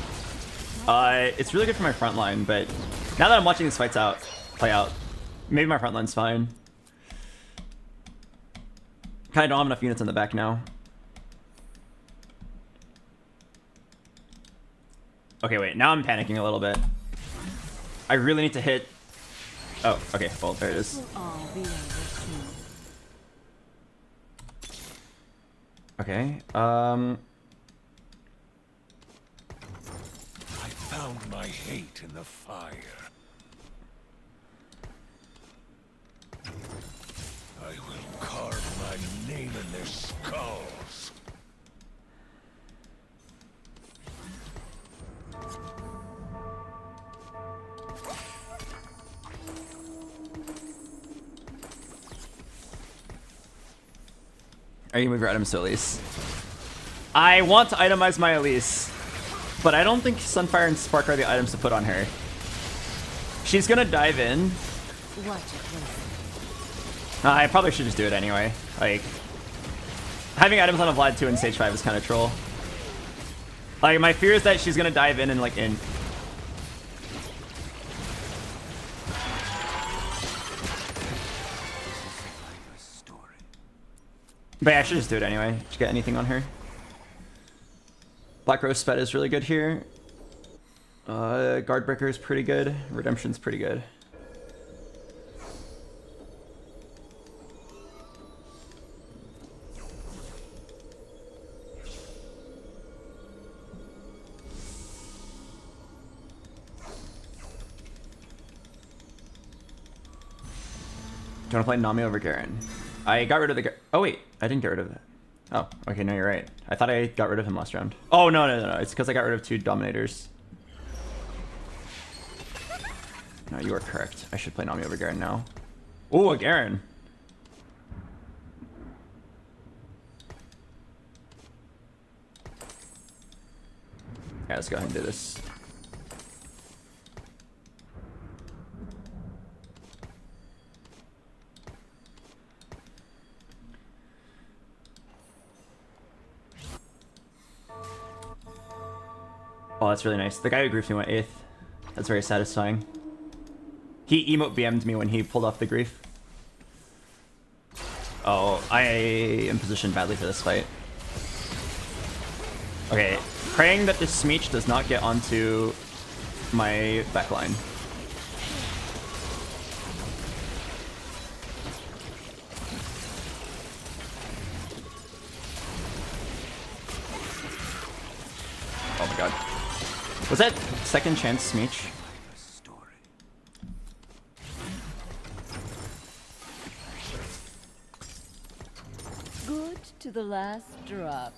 S2: It's really good for my front line, but now that I'm watching these fights play out, maybe my front line's fine. Kind of don't have enough units in the back now. Okay, wait, now I'm panicking a little bit. I really need to hit. Oh, okay. Well, there it is. Okay.
S9: I found my hate in the fire. I will carve my name in their skulls.
S2: Are you move your items to Elise? I want to itemize my Elise, but I don't think Sunfire and Spark are the items to put on her. She's gonna dive in. I probably should just do it anyway. Like, having items on a Vlad 2 and Stage 5 is kind of troll. Like, my fear is that she's gonna dive in and like in. But yeah, I should just do it anyway. Did you get anything on her? Black Rose Sped is really good here. Guardbreaker is pretty good. Redemption's pretty good. Do you want to play Nami over Garen? I got rid of the... Oh, wait. I didn't get rid of that. Oh, okay. No, you're right. I thought I got rid of him last round. Oh, no. It's because I got rid of 2 Dominators. No, you are correct. I should play Nami over Garen now. Ooh, a Garen. Yeah, let's go ahead and do this. Oh, that's really nice. The guy who griefed me went 8th. That's very satisfying. He emote BM'd me when he pulled off the grief. Oh, I am positioned badly for this fight. Okay, praying that this Smeech does not get onto my backline. Oh my god. Was that second chance Smeech?
S8: Good to the last drop.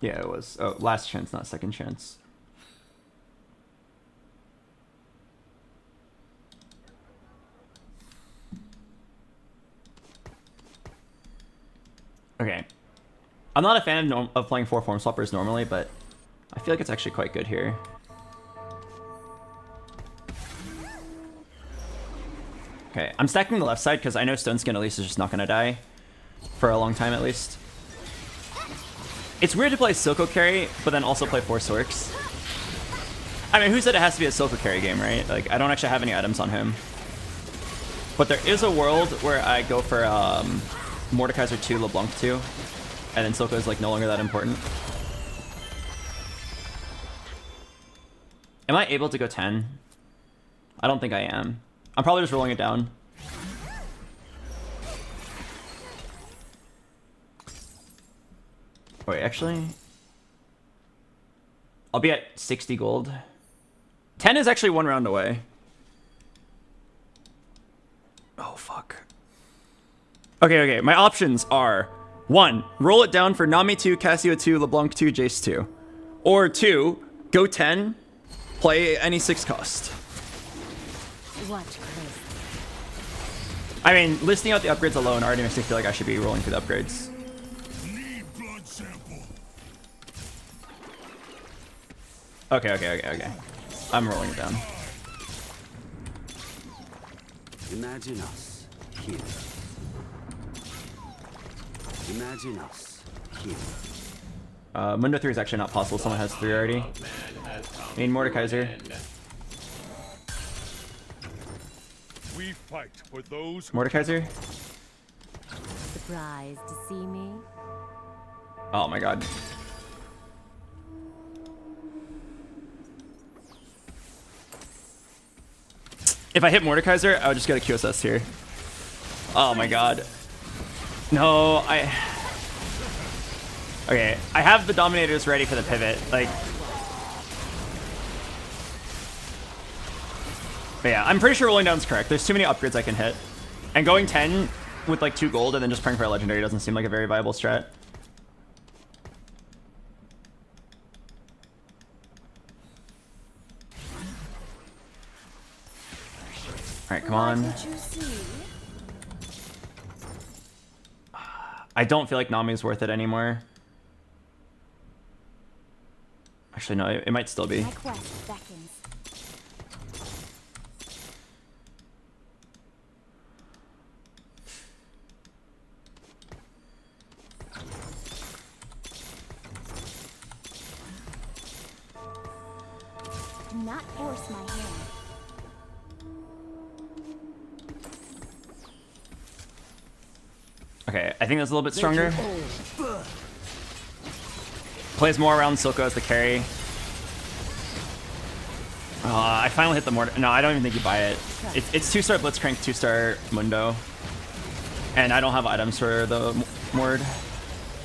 S2: Yeah, it was. Oh, last chance, not second chance. Okay. I'm not a fan of playing 4 form swappers normally, but I feel like it's actually quite good here. Okay, I'm stacking the left side because I know Stone Skin at least is just not going to die. For a long time at least. It's weird to play Silco carry, but then also play Force Works. I mean, who said it has to be a Silco carry game, right? Like, I don't actually have any items on him. But there is a world where I go for Mordekaiser 2, LeBlanc 2, and then Silco is like no longer that important. Am I able to go 10? I don't think I am. I'm probably just rolling it down. Wait, actually... I'll be at 60 gold. 10 is actually 1 round away. Oh, fuck. Okay. My options are 1. Roll it down for Nami 2, Cassio 2, LeBlanc 2, Jace 2. Or 2. Go 10. Play any 6 cost.
S8: Watch Chris.
S2: I mean, listing out the upgrades alone already makes me feel like I should be rolling through the upgrades.
S9: Need blood sample.
S2: Okay. I'm rolling it down.
S7: Imagine us here. Imagine us here.
S2: Mundo 3 is actually not possible. Someone has 3 already. I need Mordekaiser.
S9: We fight for those.
S2: Mordekaiser?
S8: Surprised to see me?
S2: Oh my god. If I hit Mordekaiser, I would just get a QSS here. Oh my god. No, Okay, I have the Dominators ready for the pivot. Like... But yeah, I'm pretty sure rolling down's correct. There's too many upgrades I can hit. And going 10 with like 2 gold and then just praying for a legendary doesn't seem like a very viable strat. Alright, come on. I don't feel like Nami's worth it anymore. Actually, no, it might still be.
S8: My quest beckons. Do not force my hand.
S2: Okay, I think that's a little bit stronger. Plays more around Silco as the carry. I finally hit the Mord. No, I don't even think you buy it. It's 2-star Blitzcrank, 2-star Mundo. And I don't have items for the Mord.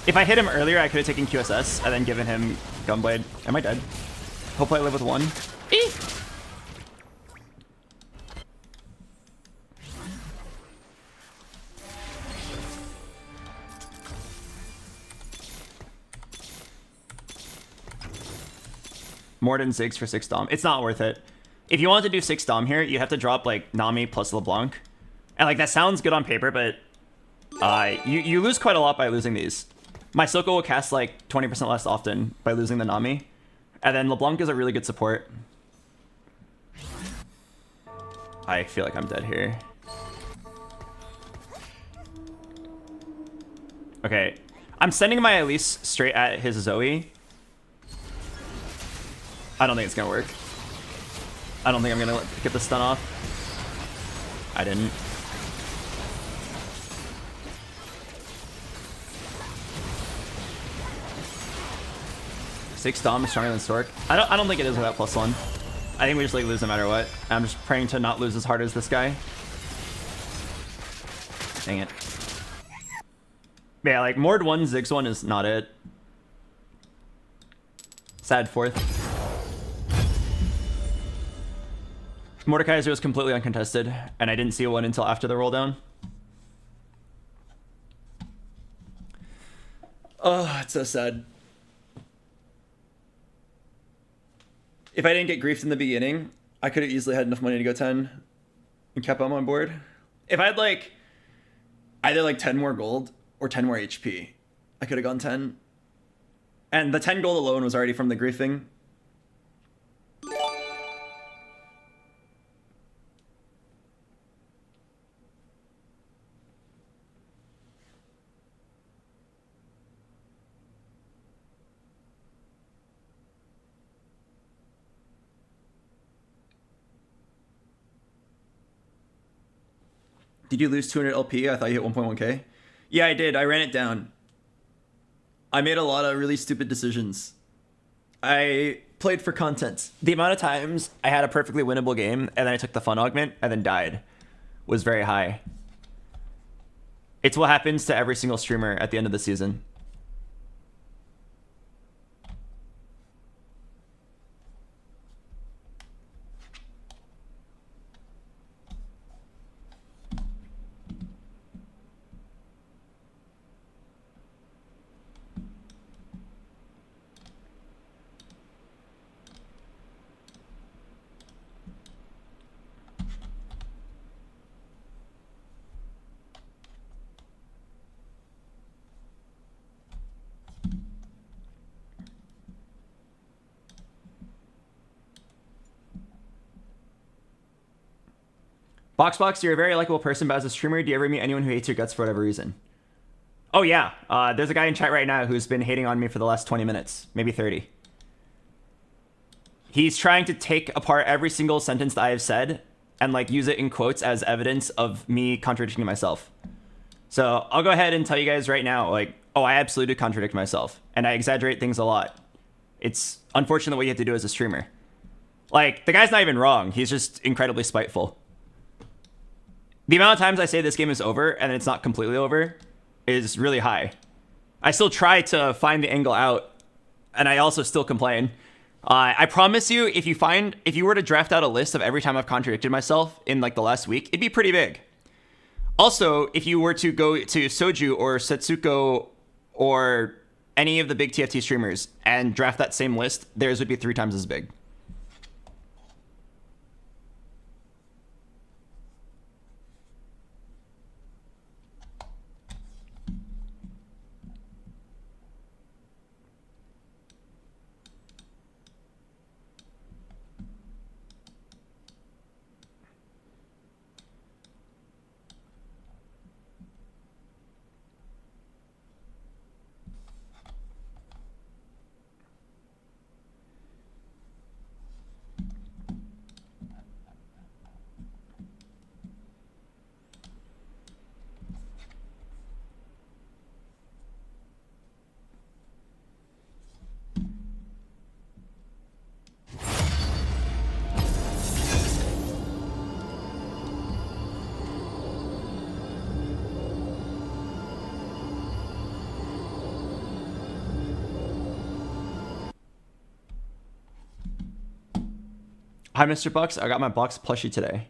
S2: If I hit him earlier, I could have taken QSS and then given him Gunblade. Am I dead? Hopefully I live with 1. Mord and Ziggs for 6 Dom. It's not worth it. If you want to do 6 Dom here, you have to drop like Nami plus LeBlanc. And like that sounds good on paper, but you lose quite a lot by losing these. My Soko will cast like 20% less often by losing the Nami. And then LeBlanc is a really good support. I feel like I'm dead here. Okay. I'm sending my Elise straight at his Zoe. I don't think it's gonna work. I don't think I'm gonna get the stun off. I didn't. Six Dom is stronger than Stork. I don't think it is without +1. I think we just like lose no matter what. I'm just praying to not lose as hard as this guy. Dang it. Yeah, like Mord 1, Ziggs 1 is not it. Sad 4th. Mordekaiser was completely uncontested, and I didn't see one until after the roll down. Oh, it's so sad. If I didn't get griefed in the beginning, I could have easily had enough money to go 10 and kept them on board. If I had like either like 10 more gold or 10 more HP, I could have gone 10. And the 10 gold alone was already from the griefing. Did you lose 200 LP? I thought you hit 1.1k. Yeah, I did. I ran it down. I made a lot of really stupid decisions. I played for content. The amount of times I had a perfectly winnable game and then I took the fun augment and then died was very high. It's what happens to every single streamer at the end of the season. BoxBox, you're a very likable person, but as a streamer, do you ever meet anyone who hates your guts for whatever reason? Oh yeah, there's a guy in chat right now who's been hating on me for the last 20 minutes, maybe 30. He's trying to take apart every single sentence that I have said and like use it in quotes as evidence of me contradicting myself. So I'll go ahead and tell you guys right now, like, oh, I absolutely do contradict myself and I exaggerate things a lot. It's unfortunate what you have to do as a streamer. Like, the guy's not even wrong. He's just incredibly spiteful. The amount of times I say this game is over and it's not completely over is really high. I still try to find the angle out, and I also still complain. I promise you, if you were to draft out a list of every time I've contradicted myself in like the last week, it'd be pretty big. Also, if you were to go to Soju or Setsuko or any of the big TFT streamers and draft that same list, theirs would be 3 times as big. Hi, Mr. Bucks. I got my box plushie today.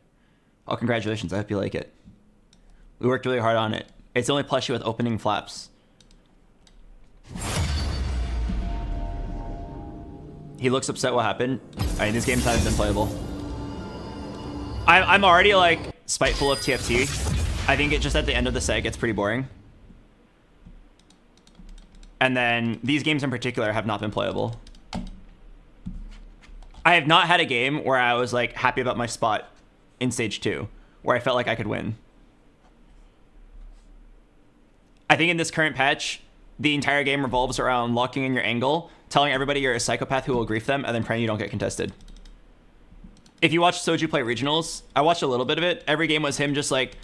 S2: Oh, congratulations. I hope you like it. We worked really hard on it. It's the only plushie with opening flaps. He looks upset what happened. I mean, these games haven't been playable. I'm already like spiteful of TFT. I think it just at the end of the set gets pretty boring. And then these games in particular have not been playable. I have not had a game where I was like happy about my spot in stage 2, where I felt like I could win. I think in this current patch, the entire game revolves around locking in your angle, telling everybody you're a psychopath who will grief them, and then praying you don't get contested. If you watch Soju play regionals, I watched a little bit of it. Every game was him just like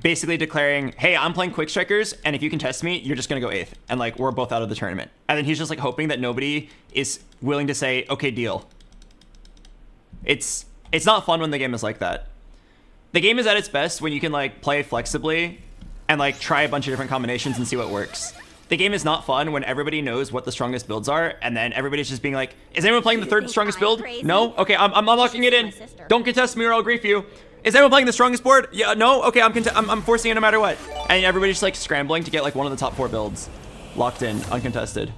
S2: basically declaring, hey, I'm playing quick strikers, and if you contest me, you're just gonna go 8th. And like, we're both out of the tournament. And then he's just like hoping that nobody is willing to say, okay, deal. It's not fun when the game is like that. The game is at its best when you can like play flexibly and like try a bunch of different combinations and see what works. The game is not fun when everybody knows what the strongest builds are, and then everybody's just being like, is anyone playing the third strongest build? No? Okay, I'm locking it in. Don't contest me or I'll grief you. Is anyone playing the strongest board? Yeah, no? Okay, I'm forcing it no matter what. And everybody's just like scrambling to get like one of the top 4 builds locked in, uncontested.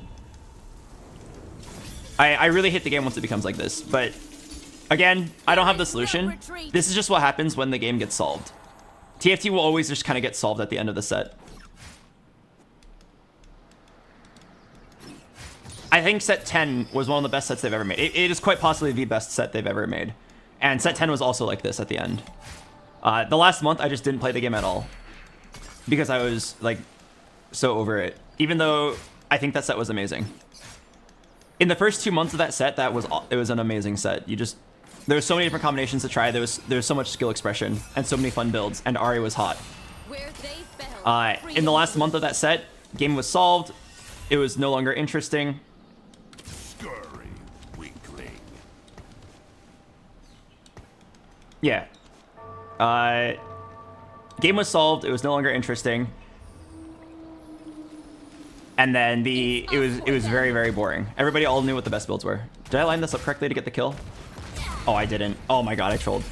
S2: I really hate the game once it becomes like this, but again, I don't have the solution. This is just what happens when the game gets solved. TFT will always just kind of get solved at the end of the set. I think set 10 was one of the best sets they've ever made. It is quite possibly the best set they've ever made. And set 10 was also like this at the end. The last month, I just didn't play the game at all. Because I was like so over it. Even though I think that set was amazing. In the first 2 months of that set, it was an amazing set. There were so many different combinations to try. There was so much skill expression and so many fun builds. And Ari was hot. In the last month of that set, game was solved. It was no longer interesting.
S4: Scurry, weakling.
S2: Yeah. Game was solved. It was no longer interesting. And then it was very, very boring. Everybody all knew what the best builds were. Did I line this up correctly to get the kill? Oh, I didn't. Oh my god, I trolled.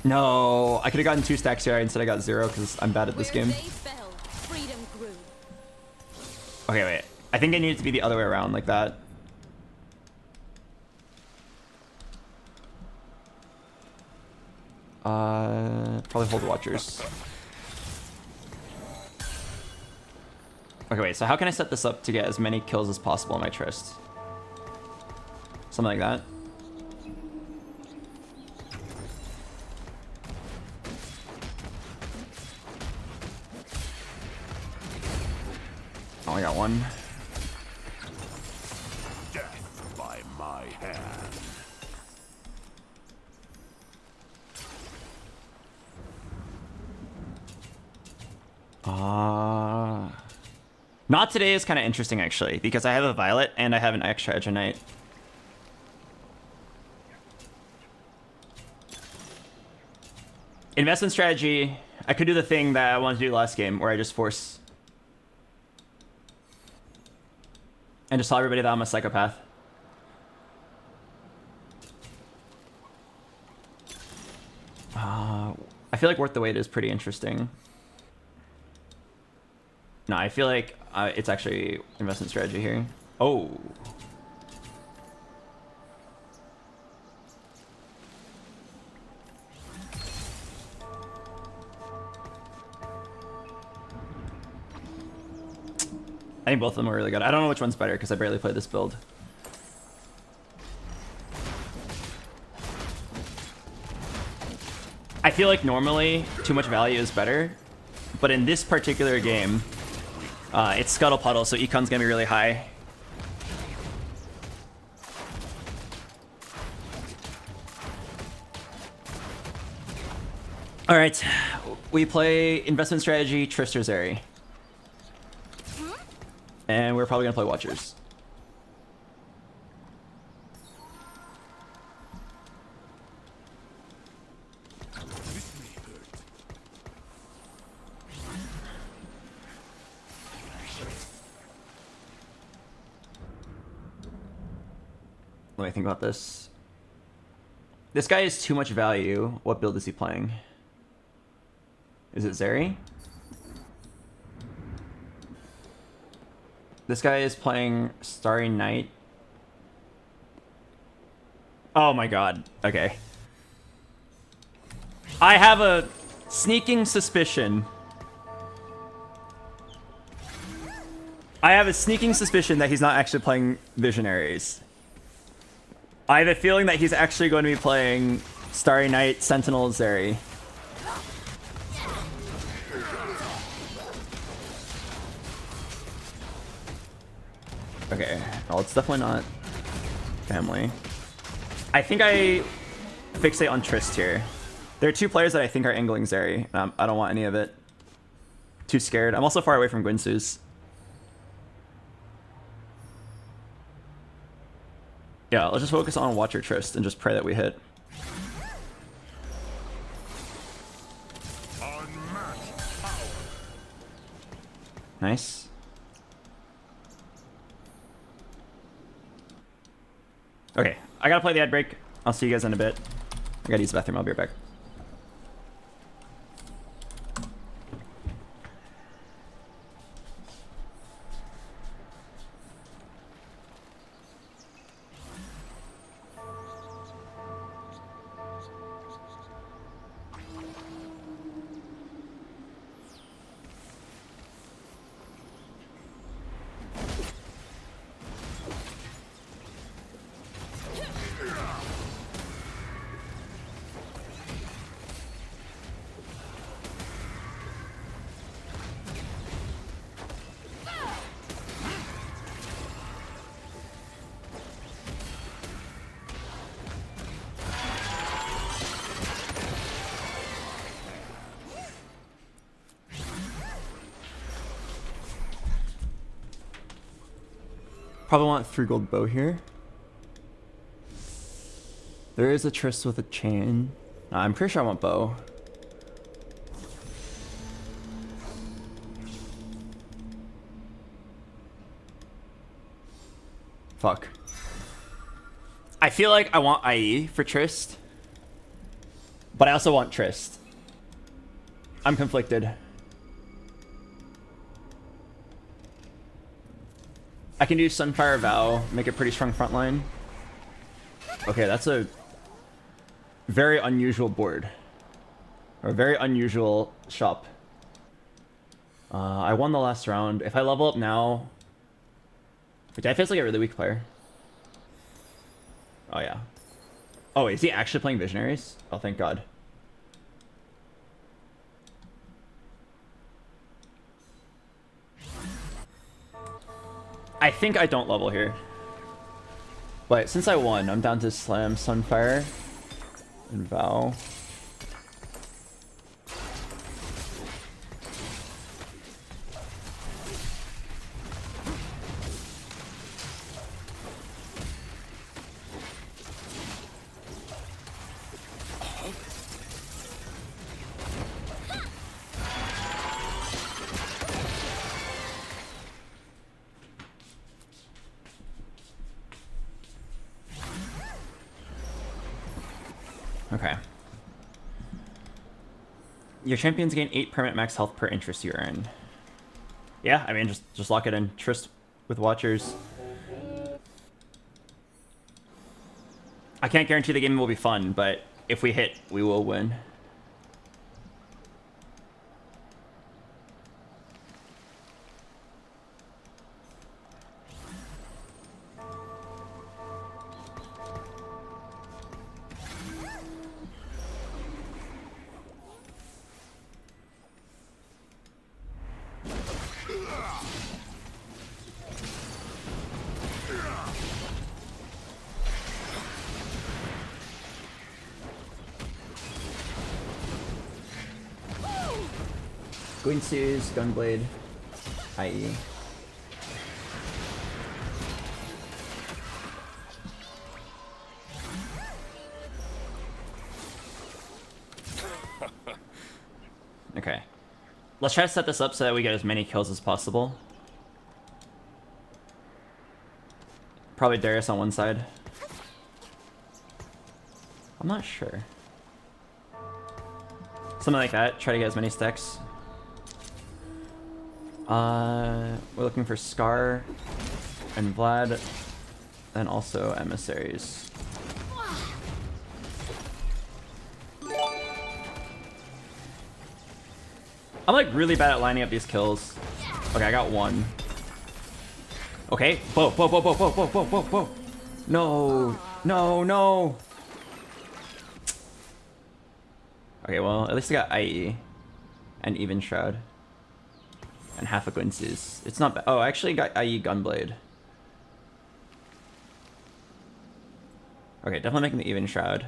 S2: No, I could have gotten 2 stacks here. Instead I got 0 because I'm bad at this game. Okay, wait. I think it needed to be the other way around, like that. Probably hold watchers. Okay, wait, so how can I set this up to get as many kills as possible on my Trist? Something like that. Oh, I got one.
S4: Death by my hand.
S2: Not today is kind of interesting, actually, because I have a Violet and I have an extra Edge of Night. Investment strategy, I could do the thing that I wanted to do last game, where I just force... and just tell everybody that I'm a psychopath. I feel like Worth the Wait is pretty interesting. No, I feel like it's actually investment strategy here. Oh. I think both of them are really good. I don't know which one's better because I barely played this build. I feel like normally too much value is better, but in this particular game, it's Scuttle Puddle, so Econ's gonna be really high. All right, we play investment strategy, Trist or Zeri. And we're probably gonna play Watchers. Let me think about this. This guy is too much value. What build is he playing? Is it Zeri? This guy is playing Starry Night. Oh my god. Okay. I have a sneaking suspicion. I have a sneaking suspicion that he's not actually playing Visionaries. I have a feeling that he's actually going to be playing Starry Night Sentinel Zeri. Okay, well, it's definitely not family. I think I fixate on Trist here. There are two players that I think are angling Zeri. I don't want any of it. Too scared. I'm also far away from Gwynsu's. Yeah, let's just focus on Watcher Trist and just pray that we hit. Nice. Okay, I gotta play the ad break. I'll see you guys in a bit. I gotta use the bathroom. I'll be right back. Probably want 3 gold bow here. There is a Trist with a chain. I'm pretty sure I want bow. Fuck. I feel like I want IE for Trist. But I also want Trist. I'm conflicted. I can do Sunfire Vow, make a pretty strong front line. Okay, that's a very unusual board. Or a very unusual shop. I won the last round. If I level up now... Which I feels like a really weak player. Oh yeah. Oh, is he actually playing Visionaries? Oh, thank God. I think I don't level here. But since I won, I'm down to Slam, Sunfire, and Vow. Okay. Your champions gain 8 permanent max health per interest you earn. Yeah, I mean, just lock it in. Trist with Watchers. I can't guarantee the game will be fun, but if we hit, we will win. Gwynsu's, Gunblade, IE. Okay. Let's try to set this up so that we get as many kills as possible. Probably Darius on one side. I'm not sure. Something like that. Try to get as many stacks. We're looking for Scar and Vlad, and also emissaries. I'm like really bad at lining up these kills. Okay, I got one. Okay, whoa, whoa, whoa, whoa, whoa, whoa, whoa, whoa, whoa. No, no, no. Okay, well, at least I got IE and Even Shroud and half a Quincy's. It's not bad. Oh, I actually got IE Gunblade. Okay, definitely making the Even Shroud.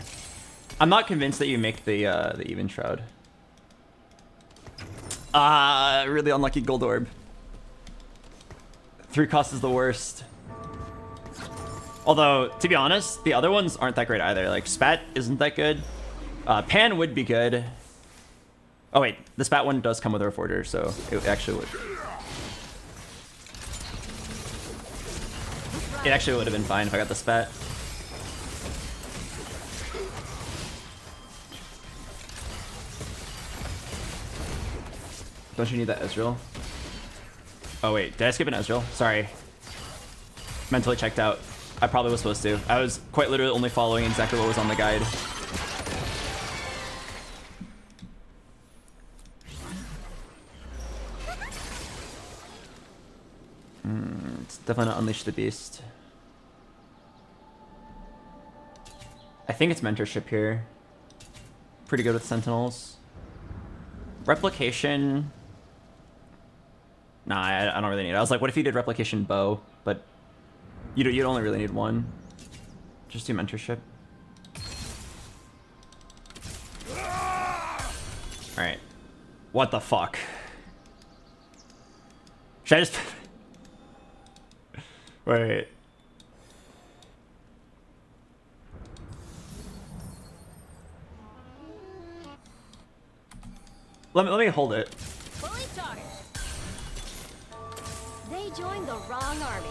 S2: I'm not convinced that you make the Even Shroud. Ah, really unlucky gold orb. 3 cost is the worst. Although, to be honest, the other ones aren't that great either. Like, Spat isn't that good. Pan would be good. Oh wait, the Spat one does come with a Reforger, so it actually would. It actually would have been fine if I got the Spat. Don't you need that Ezreal? Oh wait, did I skip an Ezreal? Sorry. Mentally checked out. I probably was supposed to. I was quite literally only following exactly what was on the guide. It's definitely not Unleash the Beast. I think it's Mentorship here. Pretty good with Sentinels. Replication. Nah, I don't really need it. I was like, what if you did Replication Bow? But you'd only really need one. Just do Mentorship. Alright. What the fuck? Should I just... Wait. Let me hold it.
S8: Fully charged. They joined the wrong army.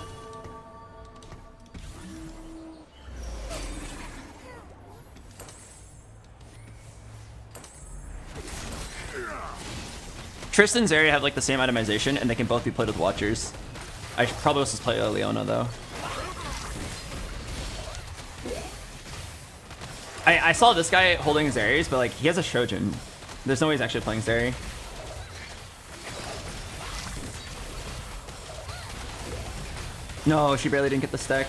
S2: Tristan and Zarya have like the same itemization, and they can both be played with Watchers. I probably was supposed to play Leona though. I saw this guy holding his Ares, but like he has a Shojin. There's no way he's actually playing Zeri. No, she barely didn't get the stack.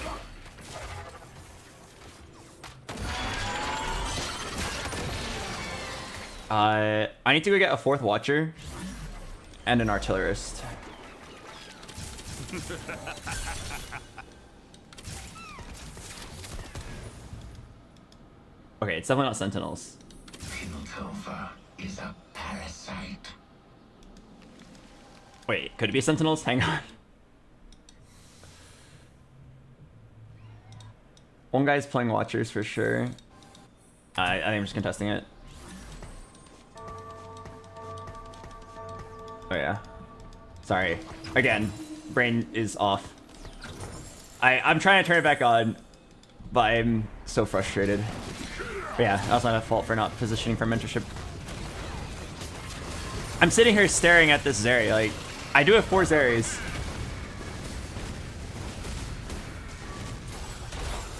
S2: I need to go get a 4th Watcher and an Artillerist. Okay, it's definitely not Sentinels.
S9: Piltover is a parasite.
S2: Wait, could it be Sentinels? Hang on. One guy's playing Watchers for sure. I think I'm just contesting it. Oh yeah. Sorry. Again, brain is off. I'm trying to turn it back on, but I'm so frustrated. But yeah, that was not a fault for not positioning for mentorship. I'm sitting here staring at this Zeri. Like, I do have 4 Zeris.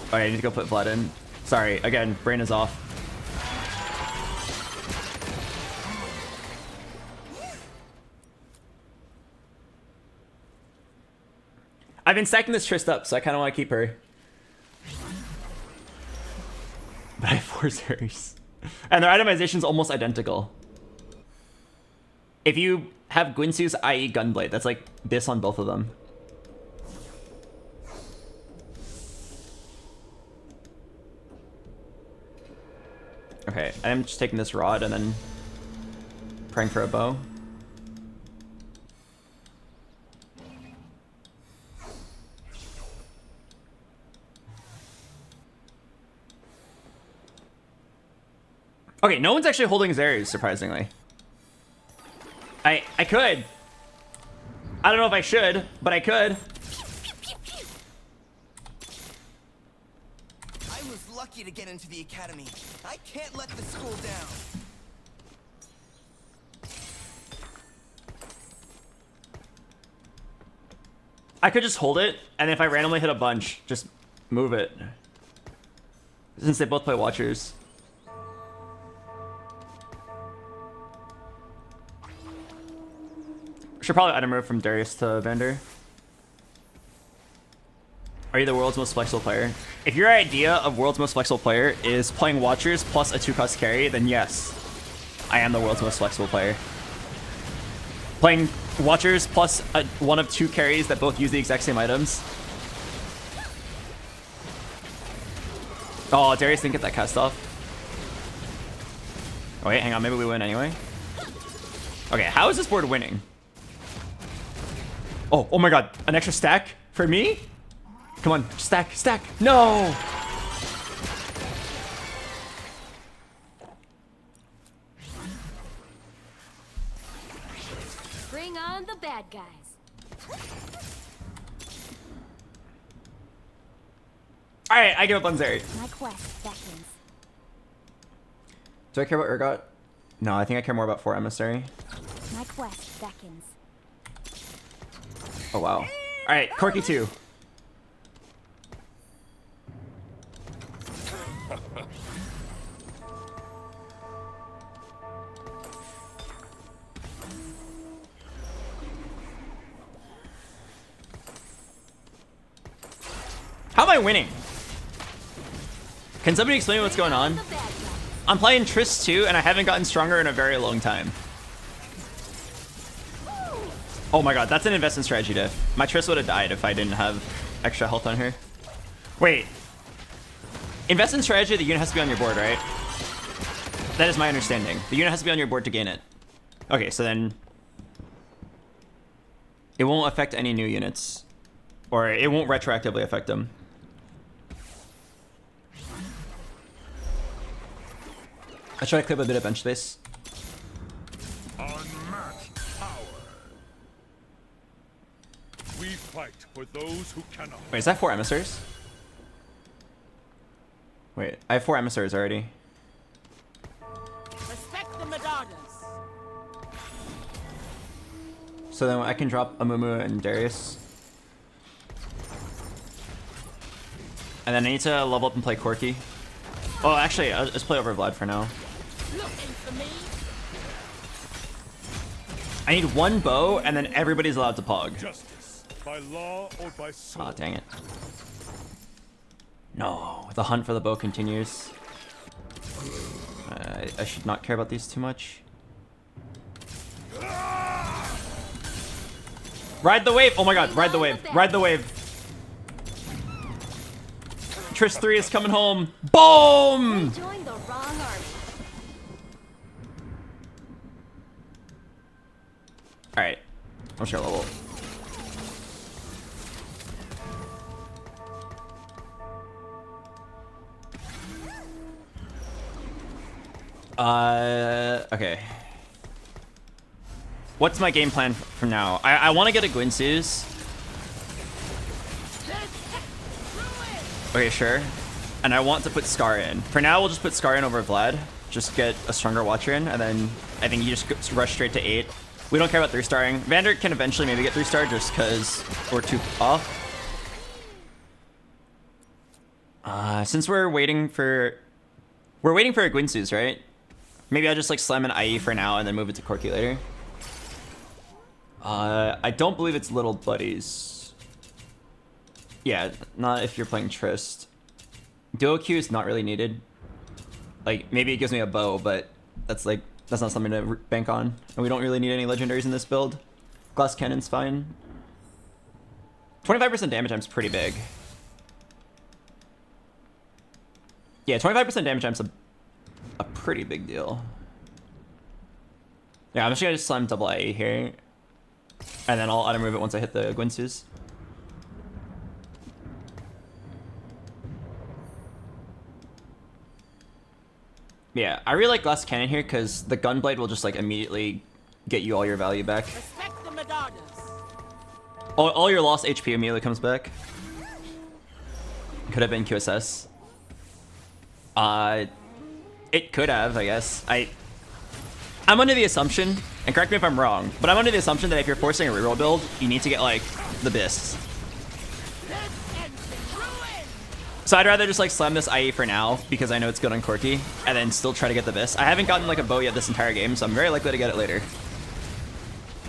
S2: Okay, I need to go put Vlad in. Sorry, again, brain is off. I've been stacking this Trist up, so I kind of want to keep her. But I have 4 Zeris. And their itemization's almost identical. If you have Guinsoo's IE Gunblade, that's like this on both of them. Okay, I'm just taking this rod and then praying for a bow. Okay, no one's actually holding Zeris, surprisingly. I could. I don't know if I should, but I could.
S10: I was lucky to get into the academy. I can't let the school down.
S2: I could just hold it, and if I randomly hit a bunch, just move it. Since they both play Watchers. Should probably item move from Darius to Vander. Are you the world's most flexible player? If your idea of world's most flexible player is playing Watchers plus a 2-cost carry, then yes, I am the world's most flexible player. Playing Watchers plus one of 2 carries that both use the exact same items. Oh, Darius didn't get that cast off. Oh wait, hang on, maybe we win anyway. Okay, how is this board winning? Oh my god, an extra stack for me? Come on, stack. No!
S8: Bring on the bad guys.
S2: Alright, I give up on Zeri.
S8: My quest beckons.
S2: Do I care about Urgot? No, I think I care more about 4 Emissary.
S8: My quest beckons.
S2: Oh wow. Alright, Corki 2. How am I winning? Can somebody explain what's going on? I'm playing Triss 2 and I haven't gotten stronger in a very long time. Oh my god, that's an investment strategy diff. My Triss would have died if I didn't have extra health on her. Wait. Investment strategy, the unit has to be on your board, right? That is my understanding. The unit has to be on your board to gain it. Okay, so then it won't affect any new units. Or it won't retroactively affect them. I try to clip a bit of bench space.
S9: Unmatched power. We fight for those who cannot.
S2: Wait, is that 4 emissaries? Wait, I have 4 emissaries already.
S5: Respect the Madonnas.
S2: So then I can drop Amumu and Darius. And then I need to level up and play Corki. Oh, actually, I'll just play over Vlad for now.
S5: Looking for me.
S2: I need 1 bow, and then everybody's allowed to pog.
S9: Justice by law or by sword.
S2: Aw, dang it. No, the hunt for the bow continues. I should not care about these too much. Ride the wave! Oh my god, ride the wave. Ride the wave. Triss 3 is coming home. Boom!
S8: Join the wrong army.
S2: Alright. I'm sure level. Okay. What's my game plan from now? I want to get a Gwynsu's. Okay, sure. And I want to put Scar in. For now, we'll just put Scar in over Vlad. Just get a stronger Watcher in, and then I think you just rush straight to 8. We don't care about 3-starring. Vander can eventually maybe get 3-star just because we're too off. Since we're waiting for a Gwynsu's, right? Maybe I'll just like slam an IE for now and then move it to Corki later. I don't believe it's Little Buddies. Yeah, not if you're playing Trist. Duo Q is not really needed. Like, maybe it gives me a bow, but that's not something to bank on. And we don't really need any legendaries in this build. Glass Cannon's fine. 25% damage time's pretty big. Yeah, 25% damage time's a pretty big deal. Yeah, I'm just gonna slam double IE here. And then I'll auto move it once I hit the Gwynsu's. Yeah, I really like Glass Cannon here because the Gunblade will just like immediately get you all your value back.
S5: Respect the Madonnas.
S2: All your lost HP immediately comes back. Could have been QSS. It could have, I guess. I'm under the assumption, and correct me if I'm wrong, but I'm under the assumption that if you're forcing a reroll build, you need to get like the Bists. So I'd rather just like slam this IE for now because I know it's good on Corki and then still try to get the Biss. I haven't gotten like a bow yet this entire game, so I'm very likely to get it later.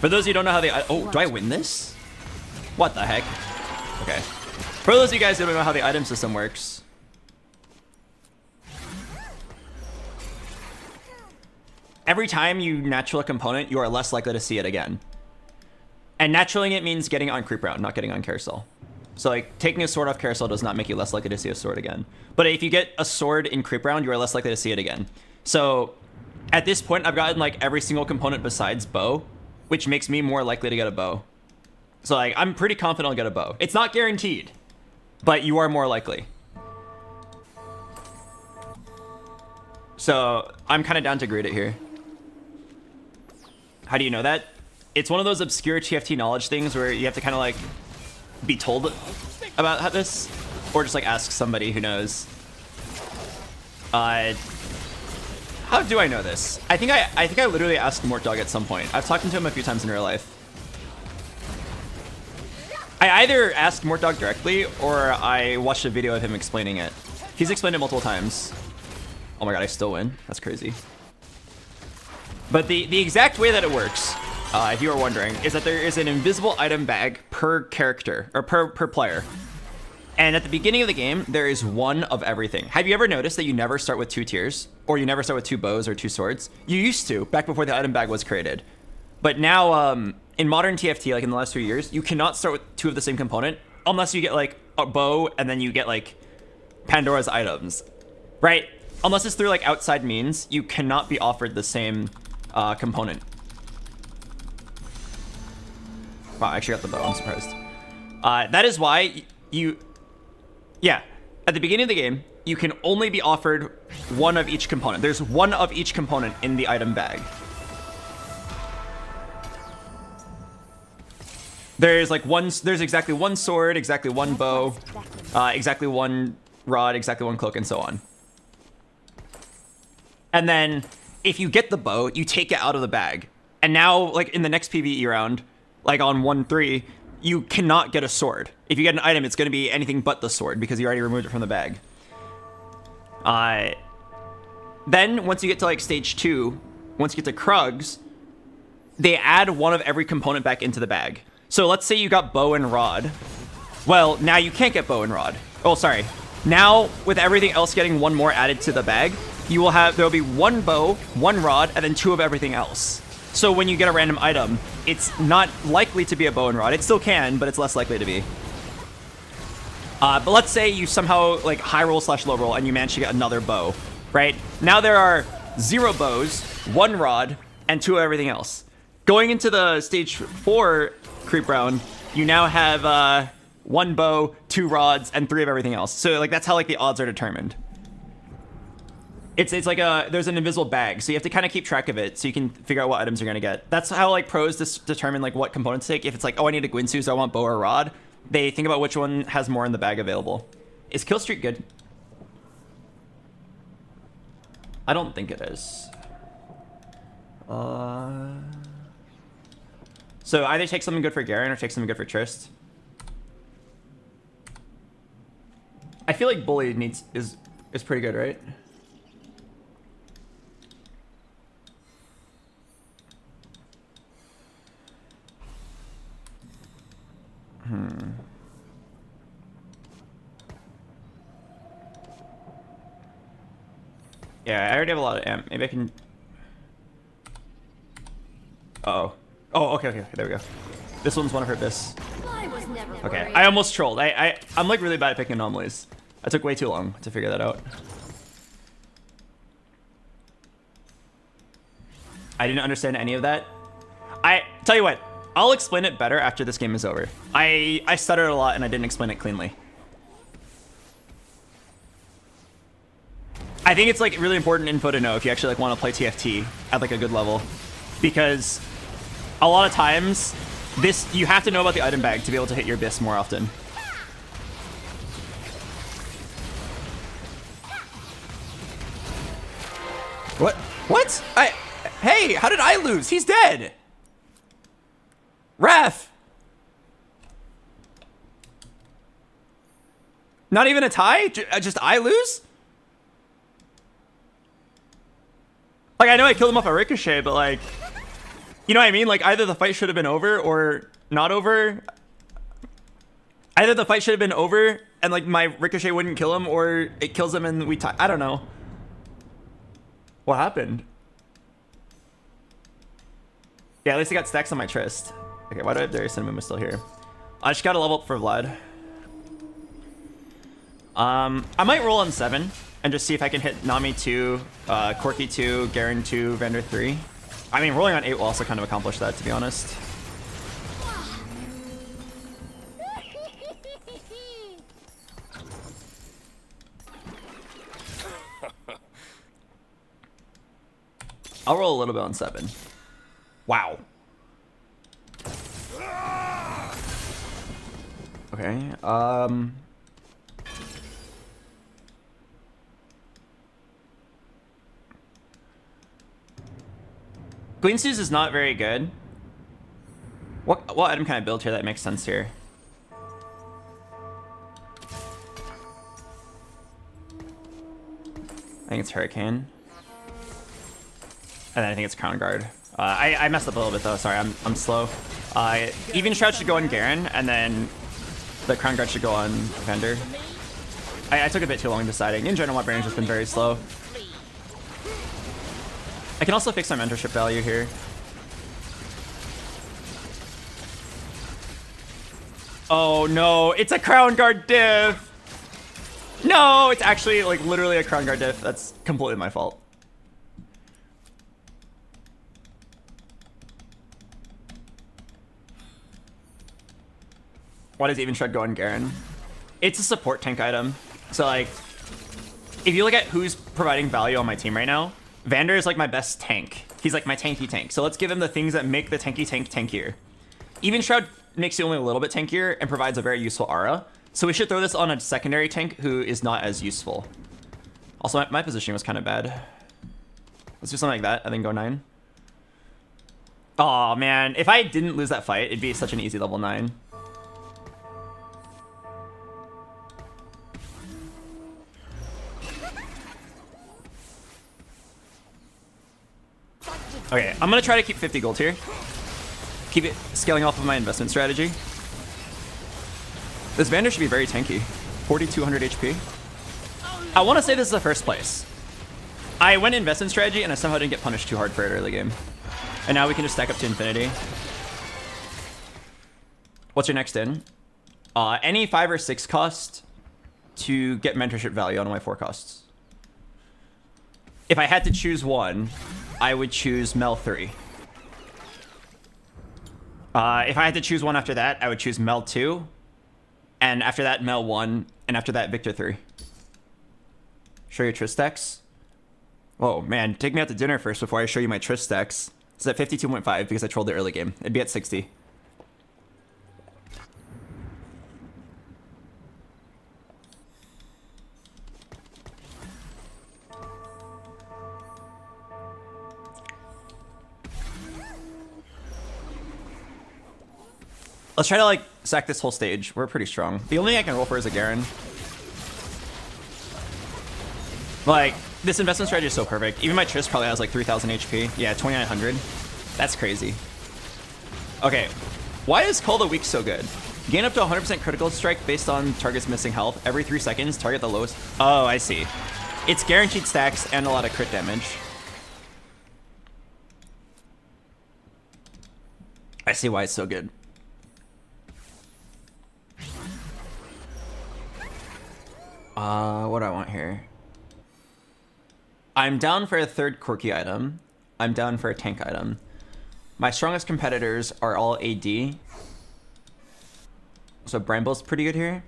S2: For those of you who don't know how the... Oh, do I win this? What the heck? Okay. For those of you guys who don't know how the item system works. Every time you natural a component, you are less likely to see it again. And naturaling it means getting on creep round, not getting on carousel. So like taking a sword off carousel does not make you less likely to see a sword again. But if you get a sword in creep round, you are less likely to see it again. So at this point, I've gotten like every single component besides bow, which makes me more likely to get a bow. So like I'm pretty confident I'll get a bow. It's not guaranteed, but you are more likely. So I'm kind of down to grade it here. How do you know that? It's one of those obscure TFT knowledge things where you have to kind of like be told about how this, or just like ask somebody who knows. How do I know this? I think I literally asked Mortdog at some point. I've talked to him a few times in real life. I either asked Mortdog directly or I watched a video of him explaining it. He's explained it multiple times. Oh my god, I still win. That's crazy. But the exact way that it works, if you are wondering, is that there is an invisible item bag per character, or per player. And at the beginning of the game, there is one of everything. Have you ever noticed that you never start with 2 tiers? Or you never start with 2 bows or 2 swords? You used to, back before the item bag was created. But now, in modern TFT, like in the last few years, you cannot start with 2 of the same component, unless you get like a bow and then you get like Pandora's items, right? Unless it's through like outside means, you cannot be offered the same component. Wow, I actually got the bow, I'm surprised. That is why yeah, at the beginning of the game, you can only be offered one of each component. There's one of each component in the item bag. There's like there's exactly 1 sword, exactly 1 bow, exactly 1 rod, exactly 1 cloak, and so on. And then if you get the bow, you take it out of the bag. And now, like in the next PvE round, like on 1-3, you cannot get a sword. If you get an item, it's going to be anything but the sword because you already removed it from the bag. Then once you get to like stage 2, once you get to Krugs, they add one of every component back into the bag. So let's say you got bow and rod. Well, now you can't get bow and rod. Oh, sorry. Now with everything else getting 1 more added to the bag, there'll be 1 bow, 1 rod, and then 2 of everything else. So when you get a random item, it's not likely to be a bow and rod. It still can, but it's less likely to be. But let's say you somehow like high roll / low roll and you manage to get another bow, right? Now there are 0 bows, 1 rod, and 2 of everything else. Going into the stage 4 creep round, you now have 1 bow, 2 rods, and 3 of everything else. So like that's how like the odds are determined. It's like there's an invisible bag, so you have to kind of keep track of it so you can figure out what items you're gonna get. That's how like pros determine like what components to take. If it's like, oh, I need a Gwinsu, so I want bow or rod, they think about which one has more in the bag available. Is kill streak good? I don't think it is. So either take something good for Garen or take something good for Trist. I feel like Bully is pretty good, right? Yeah, I already have a lot of amp. Maybe I can... Uh-oh. Oh, okay, there we go. This one's one of her Biss. Okay, I almost trolled. I'm like really bad at picking anomalies. I took way too long to figure that out. I didn't understand any of that. Tell you what, I'll explain it better after this game is over. I stuttered a lot and I didn't explain it cleanly. I think it's like really important info to know if you actually like want to play TFT at like a good level, because a lot of times you have to know about the item bag to be able to hit your Biss more often. What? Hey, how did I lose? He's dead. Ref. Not even a tie? Just I lose? Like, I know I killed him off a ricochet, but like, you know what I mean? Like, either the fight should have been over or not over. Either the fight should have been over and like my ricochet wouldn't kill him, or it kills him and we tie. I don't know. What happened? Yeah, at least I got stacks on my Trist. Okay, why do I have Darius and Mooma still here? I just got a level up for Vlad. I might roll on 7 and just see if I can hit Nami 2, Corki 2, Garen 2, Vander 3. I mean, rolling on 8 will also kind of accomplish that, to be honest. I'll roll a little bit on 7. Wow. Okay, Queen's is not very good. What item can I build here that makes sense here? I think it's Hurricane. And then I think it's Crown Guard. I messed up a little bit though, sorry, I'm slow. Even Shroud should go on Garen, and then the Crown Guard should go on Vander. I took a bit too long deciding. In general, my brain's just been very slow. I can also fix my mentorship value here. Oh no, it's a Crown Guard diff! No, it's actually like literally a Crown Guard diff. That's completely my fault. Why does Even Shred go on Garen? It's a support tank item. So like, if you look at who's providing value on my team right now, Vander is like my best tank. He's like my tanky tank. So let's give him the things that make the tanky tank tankier. Even Shroud makes you only a little bit tankier and provides a very useful aura. So we should throw this on a secondary tank who is not as useful. Also, my positioning was kind of bad. Let's do something like that and then go 9. Oh man, if I didn't lose that fight, it'd be such an easy level 9. Okay, I'm gonna try to keep 50 gold here. Keep it scaling off of my investment strategy. This Vander should be very tanky. 4,200 HP. I want to say this is the first place. I went investment strategy and I somehow didn't get punished too hard for it early game. And now we can just stack up to infinity. What's your next in? Any 5 or 6 cost to get mentorship value on my 4 costs. If I had to choose one, I would choose Mel 3. If I had to choose one after that, I would choose Mel 2. And after that, Mel 1. And after that, Victor 3. Show your Trist stacks. Whoa, man. Take me out to dinner first before I show you my Trist stacks. It's at 52.5 because I trolled the early game. It'd be at 60. Let's try to like sack this whole stage. We're pretty strong. The only thing I can roll for is a Garen. Like, this investment strategy is so perfect. Even my Trist probably has like 3,000 HP. Yeah, 2,900. That's crazy. Okay, why is Call the Weak so good? Gain up to 100% critical strike based on target's missing health. Every 3 seconds, target the lowest. Oh, I see. It's guaranteed stacks and a lot of crit damage. I see why it's so good. What do I want here? I'm down for a 3rd quirky item. I'm down for a tank item. My strongest competitors are all AD. So Bramble's pretty good here.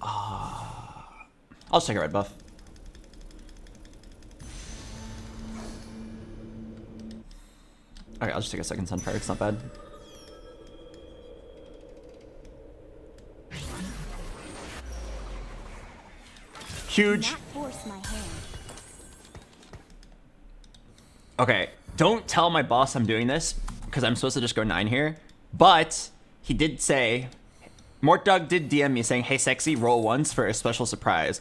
S2: I'll just take a red buff. Okay, I'll just take a second Sunfire. It's not bad. Huge. Okay, don't tell my boss I'm doing this because I'm supposed to just go 9 here. But he did say, Mortdog did DM me saying, hey, sexy, roll once for a special surprise.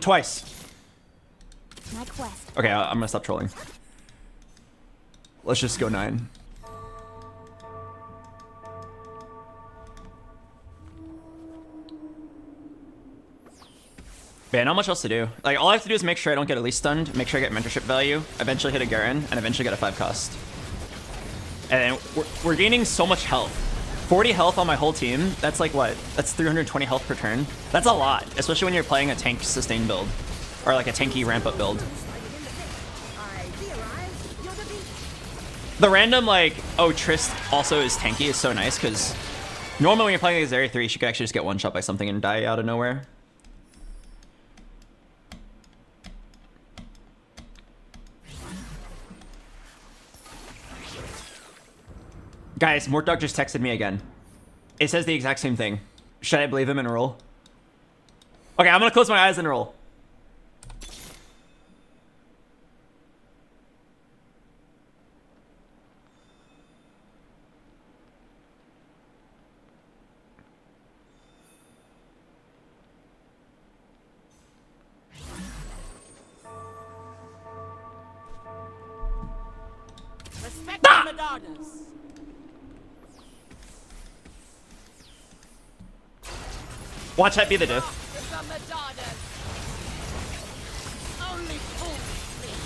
S2: Twice.
S8: My quest.
S2: Okay, I'm gonna stop trolling. Let's just go 9. Yeah, not much else to do. Like, all I have to do is make sure I don't get elite stunned, make sure I get mentorship value, eventually hit a Garen, and eventually get a 5 cost. And we're gaining so much health. 40 health on my whole team, that's like what? That's 320 health per turn. That's a lot, especially when you're playing a tank sustain build. Or like a tanky ramp up build. The random like, oh, Trist also is tanky is so nice, because normally when you're playing against Area 3, she could actually just get one shot by something and die out of nowhere. Guys, Mortdog just texted me again. It says the exact same thing. Should I believe him and roll? Okay, I'm gonna close my eyes and roll.
S5: Respect the Madonnas.
S2: Watch that be the diff.
S5: The Madonnas. Only fools sleep.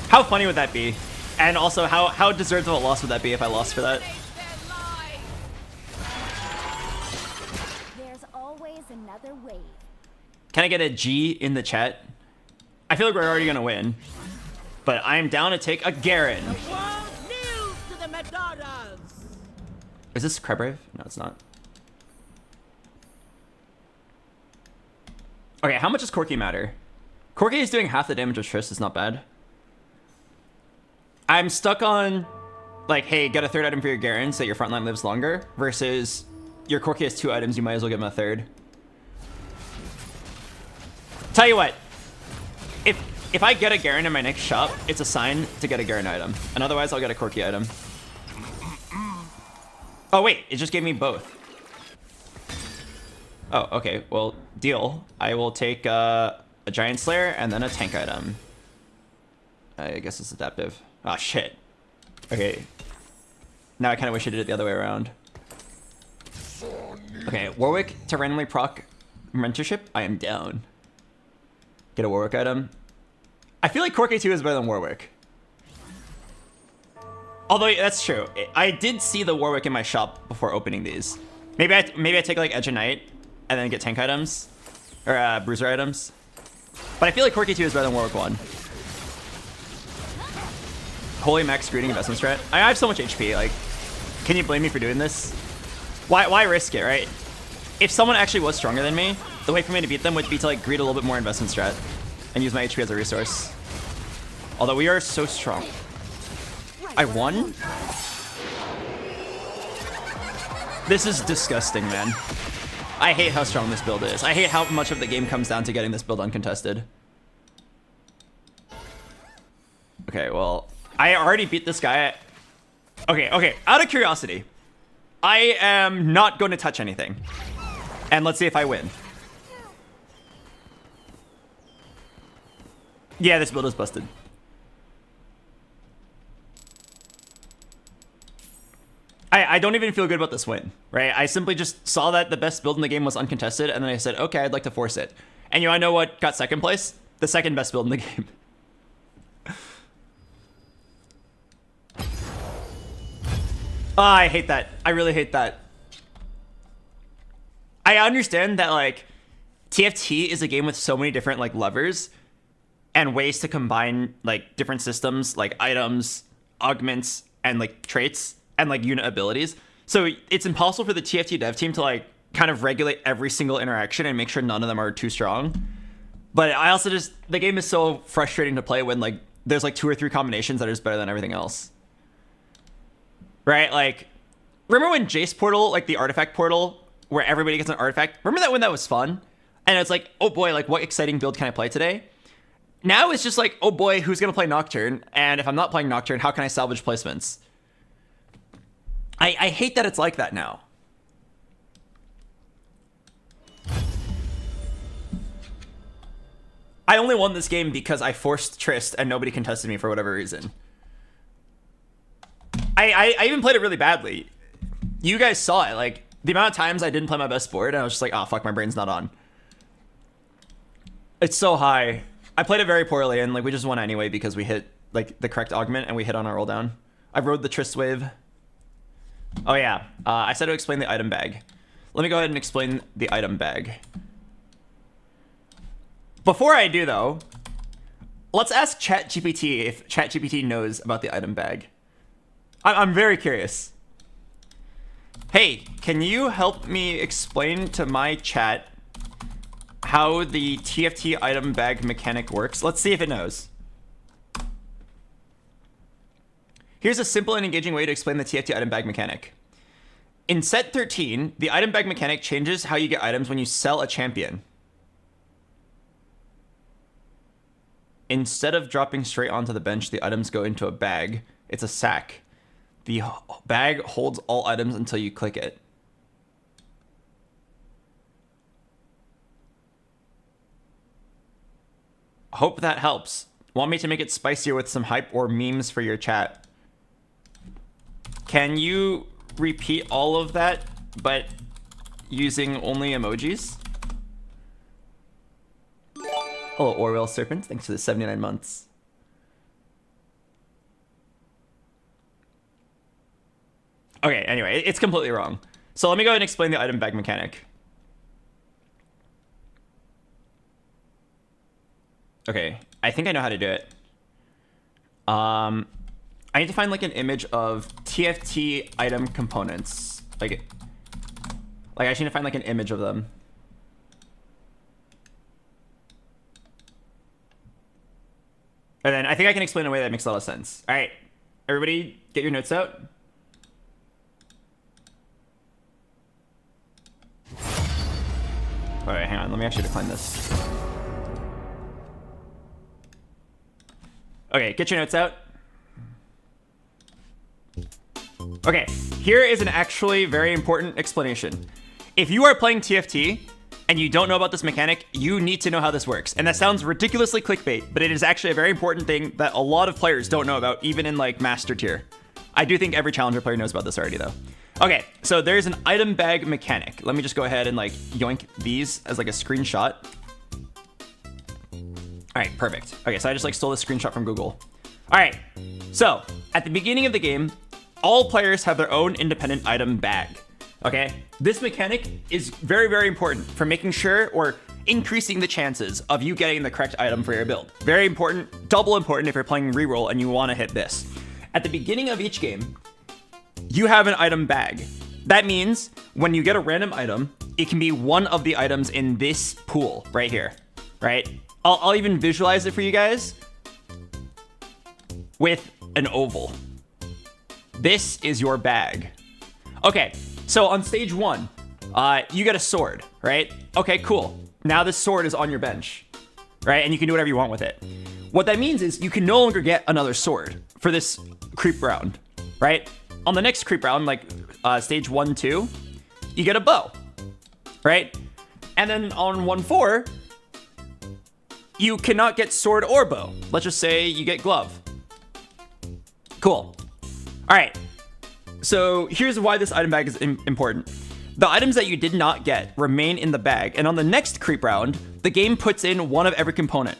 S2: How funny would that be? And also, how deserved of a loss would that be if I lost for that?
S8: There's always another wave.
S2: Can I get a G in the chat? I feel like we're already gonna win. But I'm down to take a Garen.
S5: To the Madonnas.
S2: Is this Crybrave? No, it's not. Okay, how much does Corki matter? Corki is doing half the damage of Triss, it's not bad. I'm stuck on, like, hey, get a 3rd item for your Garen so your frontline lives longer, versus your Corki has 2 items, you might as well give him a 3rd. Tell you what, if I get a Garen in my next shop, it's a sign to get a Garen item. And otherwise, I'll get a Corki item. Oh, wait, it just gave me both. Oh, okay, well, deal. I will take a Giant Slayer and then a tank item. I guess it's adaptive. Ah, shit. Okay. Now I kind of wish I did it the other way around. Okay, Warwick to randomly proc mentorship? I am down. Get a Warwick item. I feel like Corki 2 is better than Warwick. Although, that's true. I did see the Warwick in my shop before opening these. Maybe I take like Edge of Night and then get tank items. Or bruiser items. But I feel like Corki 2 is better than Warwick 1. Holy max greeting investment strat. I have so much HP, like, can you blame me for doing this? Why risk it, right? If someone actually was stronger than me, the way for me to beat them would be to like greed a little bit more investment strat and use my HP as a resource. Although we are so strong. I won? This is disgusting, man. I hate how strong this build is. I hate how much of the game comes down to getting this build uncontested. Okay, well, I already beat this guy. Okay, out of curiosity, I am not going to touch anything. And let's see if I win. Yeah, this build is busted. I don't even feel good about this win, right? I simply just saw that the best build in the game was uncontested, and then I said, okay, I'd like to force it. And you wanna know what got second place? The second best build in the game. I hate that. I really hate that. I understand that, like, TFT is a game with so many different, like, levers and ways to combine, like, different systems, like items, augments, and, like, traits, and, like, unit abilities. So it's impossible for the TFT dev team to, like, kind of regulate every single interaction and make sure none of them are too strong. But I also just, the game is so frustrating to play when, like, there's, like, 2 or 3 combinations that are just better than everything else. Right? Like, remember when Jace Portal, like, the artifact portal, where everybody gets an artifact? Remember that when that was fun? And it's like, oh boy, like, what exciting build can I play today? Now it's just like, oh boy, who's going to play Nocturne? And if I'm not playing Nocturne, how can I salvage placements? I hate that it's like that now. I only won this game because I forced Trist and nobody contested me for whatever reason. I even played it really badly. You guys saw it. Like, the amount of times I didn't play my best board, and I was just like, oh, fuck, my brain's not on. It's so high. I played it very poorly, and like we just won anyway because we hit like the correct augment and we hit on our roll down. I rode the Trist wave. Oh yeah, I said to explain the item bag. Let me go ahead and explain the item bag. Before I do though, let's ask ChatGPT if ChatGPT knows about the item bag. I'm very curious. Hey, can you help me explain to my chat how the TFT item bag mechanic works? Let's see if it knows. Here's a simple and engaging way to explain the TFT item bag mechanic. In set 13, the item bag mechanic changes how you get items when you sell a champion. Instead of dropping straight onto the bench, the items go into a bag. It's a sack. The bag holds all items until you click it. Hope that helps. Want me to make it spicier with some hype or memes for your chat? Can you repeat all of that, but using only emojis? Hello, Orwell Serpent. Thanks for the 79 months. Okay, anyway, it's completely wrong. So let me go ahead and explain the item bag mechanic. Okay, I think I know how to do it. I need to find like an image of TFT item components. Like I just need to find like an image of them. And then I think I can explain in a way that makes a lot of sense. All right, everybody get your notes out. All right, hang on, let me actually decline this. Okay, get your notes out. Okay, here is an actually very important explanation. If you are playing TFT and you don't know about this mechanic, you need to know how this works. And that sounds ridiculously clickbait, but it is actually a very important thing that a lot of players don't know about, even in like master tier. I do think every challenger player knows about this already though. Okay, so there's an item bag mechanic. Let me just go ahead and like yoink these as like a screenshot. All right, perfect. Okay, so I just like stole this screenshot from Google. All right, so at the beginning of the game, all players have their own independent item bag. Okay, this mechanic is very, very important for making sure or increasing the chances of you getting the correct item for your build. Very important, double important if you're playing reroll and you want to hit this. At the beginning of each game, you have an item bag. That means when you get a random item, it can be one of the items in this pool right here, right? I'll even visualize it for you guys with an oval. This is your bag. Okay, so on stage 1, you get a sword, right? Okay, cool. Now this sword is on your bench, right? And you can do whatever you want with it. What that means is you can no longer get another sword for this creep round, right? On the next creep round, like stage 1, 2, you get a bow, right? And then on 1-4, you cannot get sword or bow. Let's just say you get glove. Cool. All right. So here's why this item bag is important. The items that you did not get remain in the bag. And on the next creep round, the game puts in one of every component,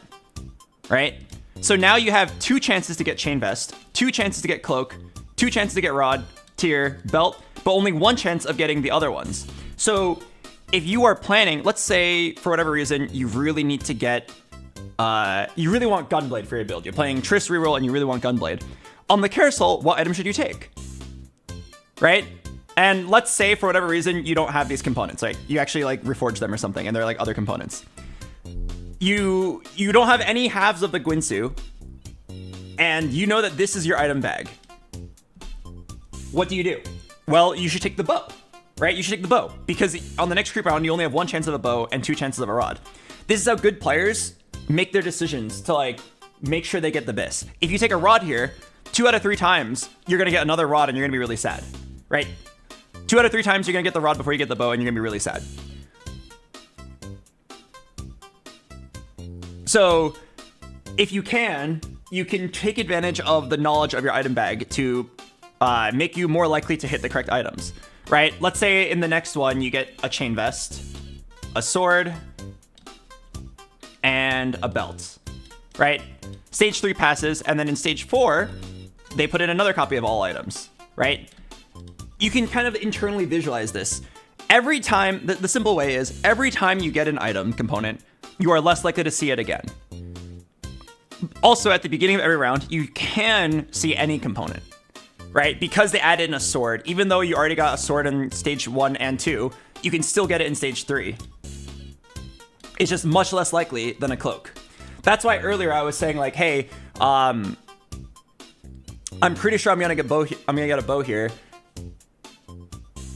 S2: right? So now you have 2 chances to get chain vest, 2 chances to get cloak, 2 chances to get rod, tier, belt, but only 1 chance of getting the other ones. So if you are planning, let's say for whatever reason, you really need to get, you really want Gunblade for your build. You're playing Trist reroll and you really want Gunblade. On the carousel, what item should you take? Right? And let's say for whatever reason, you don't have these components, like you actually like reforge them or something and they're like other components. You don't have any halves of the Guinsu and you know that this is your item bag. What do? Well, you should take the bow, right? You should take the bow because on the next creep round, you only have 1 chance of a bow and 2 chances of a rod. This is how good players make their decisions to like make sure they get the BIS. If you take a rod here, 2 out of 3 times, you're gonna get another rod and you're gonna be really sad, right? 2 out of 3 times, you're gonna get the rod before you get the bow and you're gonna be really sad. So if you can take advantage of the knowledge of your item bag to make you more likely to hit the correct items, right? Let's say in the next one, you get a chain vest, a sword, and a belt, right? Stage 3 passes, and then in stage 4, they put in another copy of all items, right? You can kind of internally visualize this. Every time, the simple way is, every time you get an item component, you are less likely to see it again. Also, at the beginning of every round, you can see any component, right? Because they added in a sword, even though you already got a sword in stage 1 and 2, you can still get it in stage 3. It's just much less likely than a cloak. That's why earlier I was saying like, hey, I'm pretty sure I'm gonna get a bow here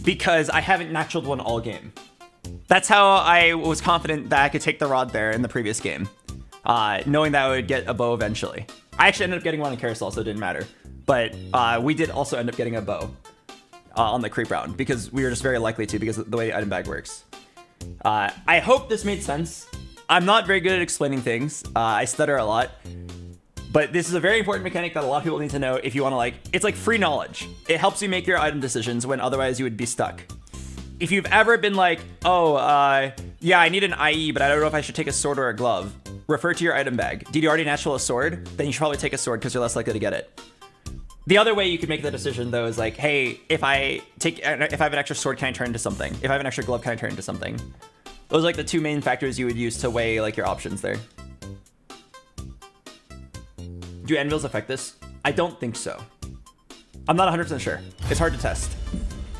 S2: because I haven't naturaled one all game. That's how I was confident that I could take the rod there in the previous game, knowing that I would get a bow eventually. I actually ended up getting one in carousel, so it didn't matter. But we did also end up getting a bow on the creep round because we were just very likely to because of the way the item bag works. I hope this made sense. I'm not very good at explaining things. I stutter a lot. But this is a very important mechanic that a lot of people need to know if you want to like... It's like free knowledge. It helps you make your item decisions when otherwise you would be stuck. If you've ever been like, oh, yeah, I need an IE, but I don't know if I should take a sword or a glove, refer to your item bag. Did you already natural a sword? Then you should probably take a sword because you're less likely to get it. The other way you could make the decision, though, is like, hey, if I have an extra sword, can I turn into something? If I have an extra glove, can I turn into something? Those are like the 2 main factors you would use to weigh like your options there. Do anvils affect this? I don't think so. I'm not 100% sure. It's hard to test.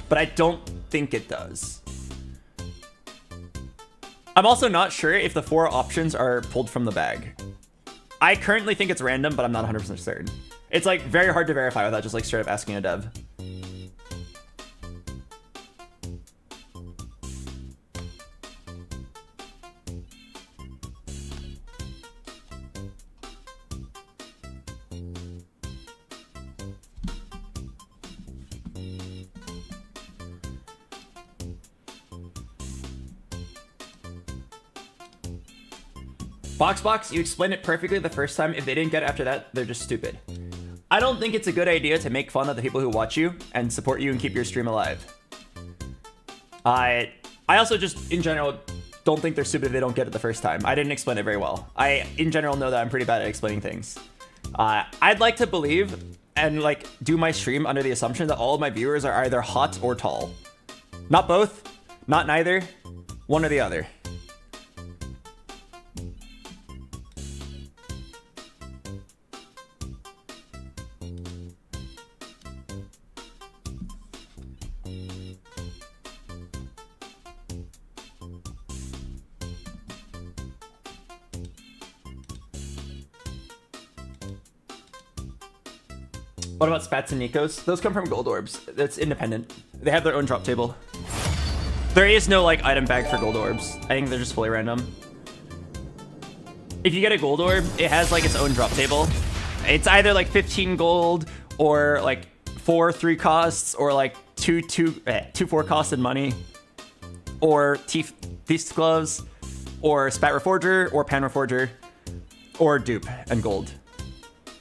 S2: But I don't think it does. I'm also not sure if the 4 options are pulled from the bag. I currently think it's random, but I'm not 100% certain. It's like very hard to verify without just like straight up asking a dev. BoxBox, you explained it perfectly the first time. If they didn't get it after that, they're just stupid. I don't think it's a good idea to make fun of the people who watch you and support you and keep your stream alive. I also just, in general, don't think they're stupid if they don't get it the first time. I didn't explain it very well. I, in general, know that I'm pretty bad at explaining things. I'd like to believe and like do my stream under the assumption that all of my viewers are either hot or tall. Not both, not neither, one or the other. What about Spats and Nikos? Those come from gold orbs. That's independent. They have their own drop table. There is no like item bag for gold orbs. I think they're just fully random. If you get a gold orb, it has like its own drop table. It's either like 15 gold or like 4 3 costs or like 2 4 costs in money or Thief's gloves or Spat Reforger or Pan Reforger or dupe and gold.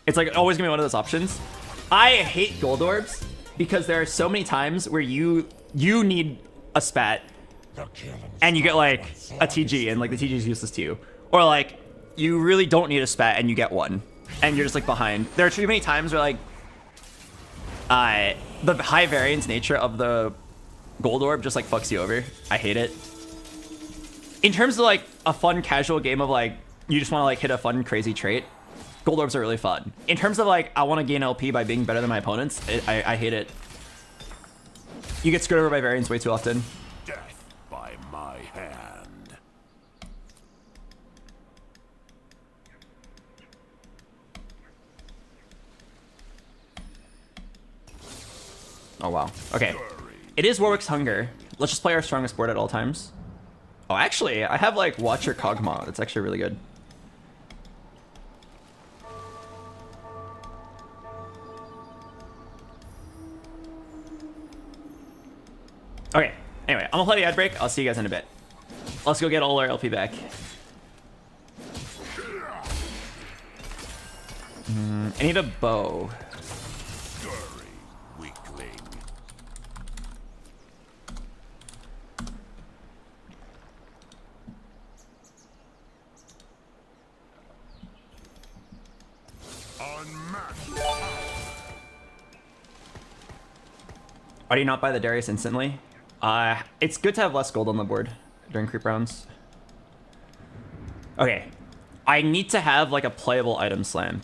S2: It's like always gonna be one of those options. I hate gold orbs because there are so many times where you need a spat and you get like a TG and like the TG is useless to you. Or like you really don't need a spat and you get one and you're just like behind. There are too many times where like the high variance nature of the gold orb just like fucks you over. I hate it. In terms of like a fun casual game of like you just want to like hit a fun crazy trait, gold orbs are really fun. In terms of like, I want to gain LP by being better than my opponents, I hate it. You get screwed over by variance way too often.
S9: Death by my hand.
S2: Oh wow. Okay. It is Warwick's Hunger. Let's just play our strongest board at all times. Oh, actually, I have like Watcher Kog'Maw. That's actually really good. gonna play the ad break. I'll see you guys in a bit. Let's go get all our LP back. I need a bow.
S9: Scurry, weakling. Unmatched.
S2: Why do you not buy the Darius instantly? It's good to have less gold on the board during creep rounds. Okay. I need to have like a playable item slam.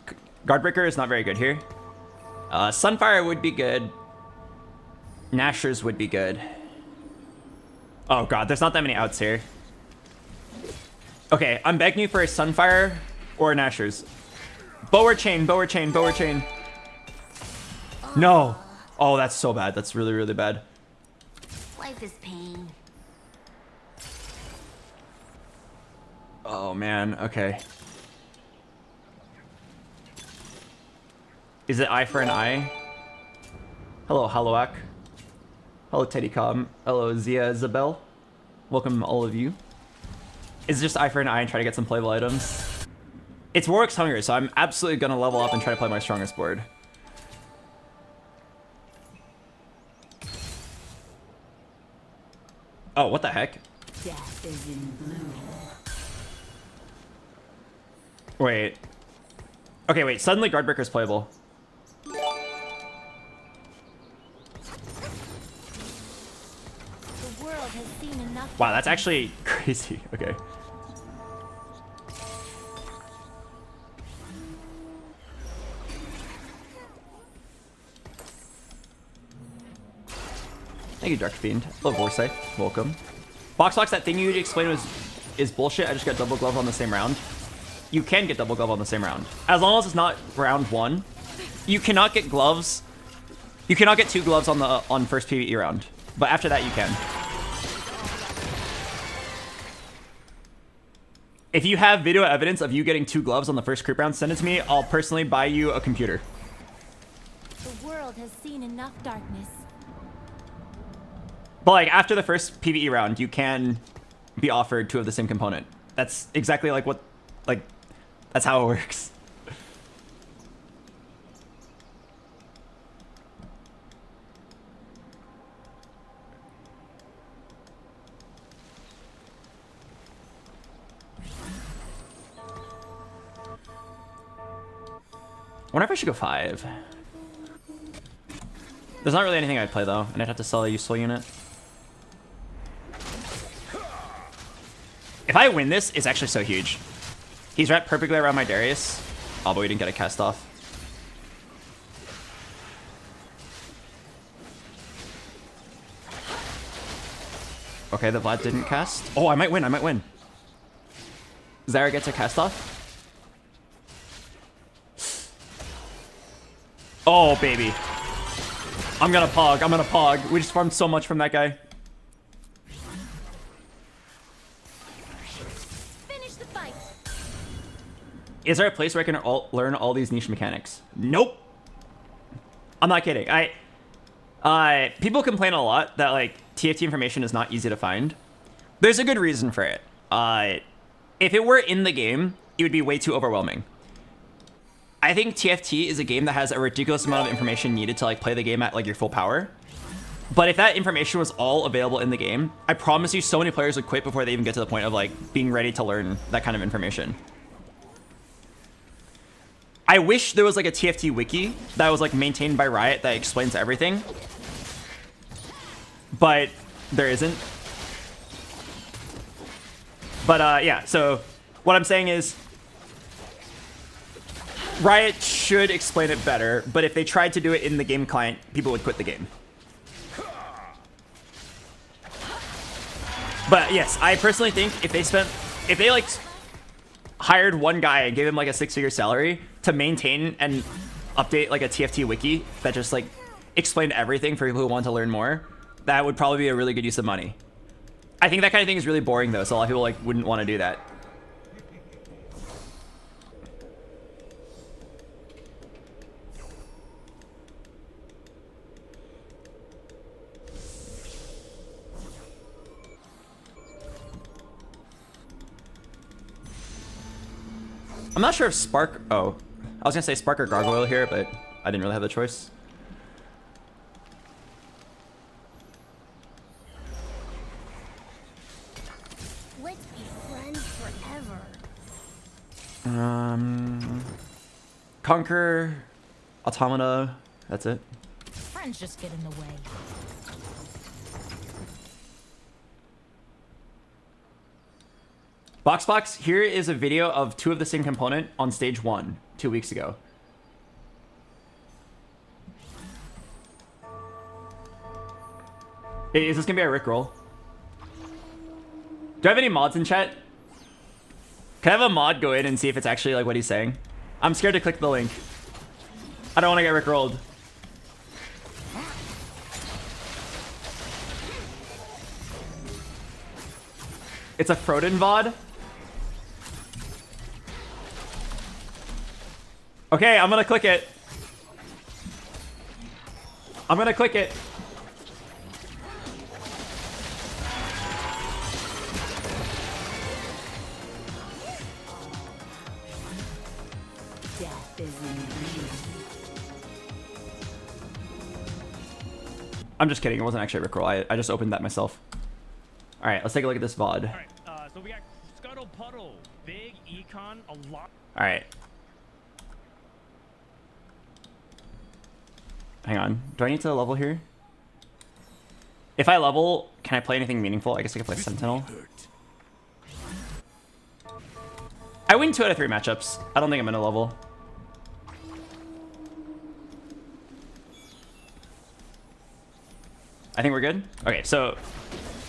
S2: Guardbreaker is not very good here. Sunfire would be good. Nashers would be good. Oh god, there's not that many outs here. Okay, I'm begging you for a Sunfire or a Nashers. Bow or chain, bow or chain, bow or chain. No. Oh, that's so bad. That's really, really bad.
S8: Life is pain.
S2: Oh man, okay. Is it eye for an eye? Hello, Haloak. Hello, Teddy Cobb. Hello, Zia Isabel. Welcome, all of you. Is it just eye for an eye and try to get some playable items? It's Warwick's Hunger, so I'm absolutely gonna level up and try to play my strongest board. Oh, what the heck?
S1: Death is in bloom.
S2: Wait. Okay, wait. Suddenly Guardbreaker's playable.
S8: The world has seen enough.
S2: Wow, that's actually crazy. Okay. Thank you, Dark Fiend. Hello, Vorsight. Welcome. BoxBox, that thing you explained is bullshit. I just got double glove on the same round. You can get double glove on the same round. As long as it's not round one. You cannot get gloves. You cannot get 2 gloves on first PvE round. But after that, you can. If you have video evidence of you getting 2 gloves on the first creep round, send it to me. I'll personally buy you a computer.
S8: The world has seen enough darkness.
S2: But like after the first PvE round, you can be offered 2 of the same component. That's exactly like what, like, that's how it works. I wonder if I should go 5. There's not really anything I'd play though, and I'd have to sell a useful unit. If I win this, it's actually so huge. He's wrapped perfectly around my Darius. Oh, but we didn't get a cast off. Okay, the Vlad didn't cast. Oh, I might win, I might win. Zara gets a cast off. Oh, baby. I'm gonna pog, I'm gonna pog. We just farmed so much from that guy.
S8: Finish the fight.
S2: Is there a place where I can learn all these niche mechanics? Nope. I'm not kidding. People complain a lot that like TFT information is not easy to find. There's a good reason for it. If it were in the game, it would be way too overwhelming. I think TFT is a game that has a ridiculous amount of information needed to like play the game at like your full power. But if that information was all available in the game, I promise you so many players would quit before they even get to the point of like being ready to learn that kind of information. I wish there was like a TFT wiki that was like maintained by Riot that explains everything. But there isn't. But yeah, so what I'm saying is Riot should explain it better, but if they tried to do it in the game client, people would quit the game. But yes, I personally think if they like hired one guy and gave him like a 6-figure salary to maintain and update like a TFT wiki that just like explained everything for people who want to learn more, that would probably be a really good use of money. I think that kind of thing is really boring though, so a lot of people like wouldn't want to do that. I'm not sure if Spark... Oh, I was gonna say Spark or Gargoyle here, but I didn't really have the choice.
S8: Let's be friends forever.
S2: Conquer, Automata, that's it.
S1: Friends just get in the way.
S2: BoxBox, here is a video of 2 of the same component on stage 1 2 weeks ago. Is this gonna be a Rickroll? Do I have any mods in chat? Can I have a mod go in and see if it's actually like what he's saying? I'm scared to click the link. I don't want to get Rickrolled. It's a Froden VOD? Okay, I'm gonna click it. I'm gonna click it.
S1: Death is indeed.
S2: I'm just kidding. It wasn't actually a Rickroll. I just opened that myself. All right, let's take a look at this VOD.
S11: All right, so we got Scuttle Puddle, Big Econ, a lot.
S2: All right. Hang on. Do I need to level here? If I level, can I play anything meaningful? I guess I can play Sentinel. I win 2 out of 3 matchups. I don't think I'm gonna level. I think we're good. Okay, so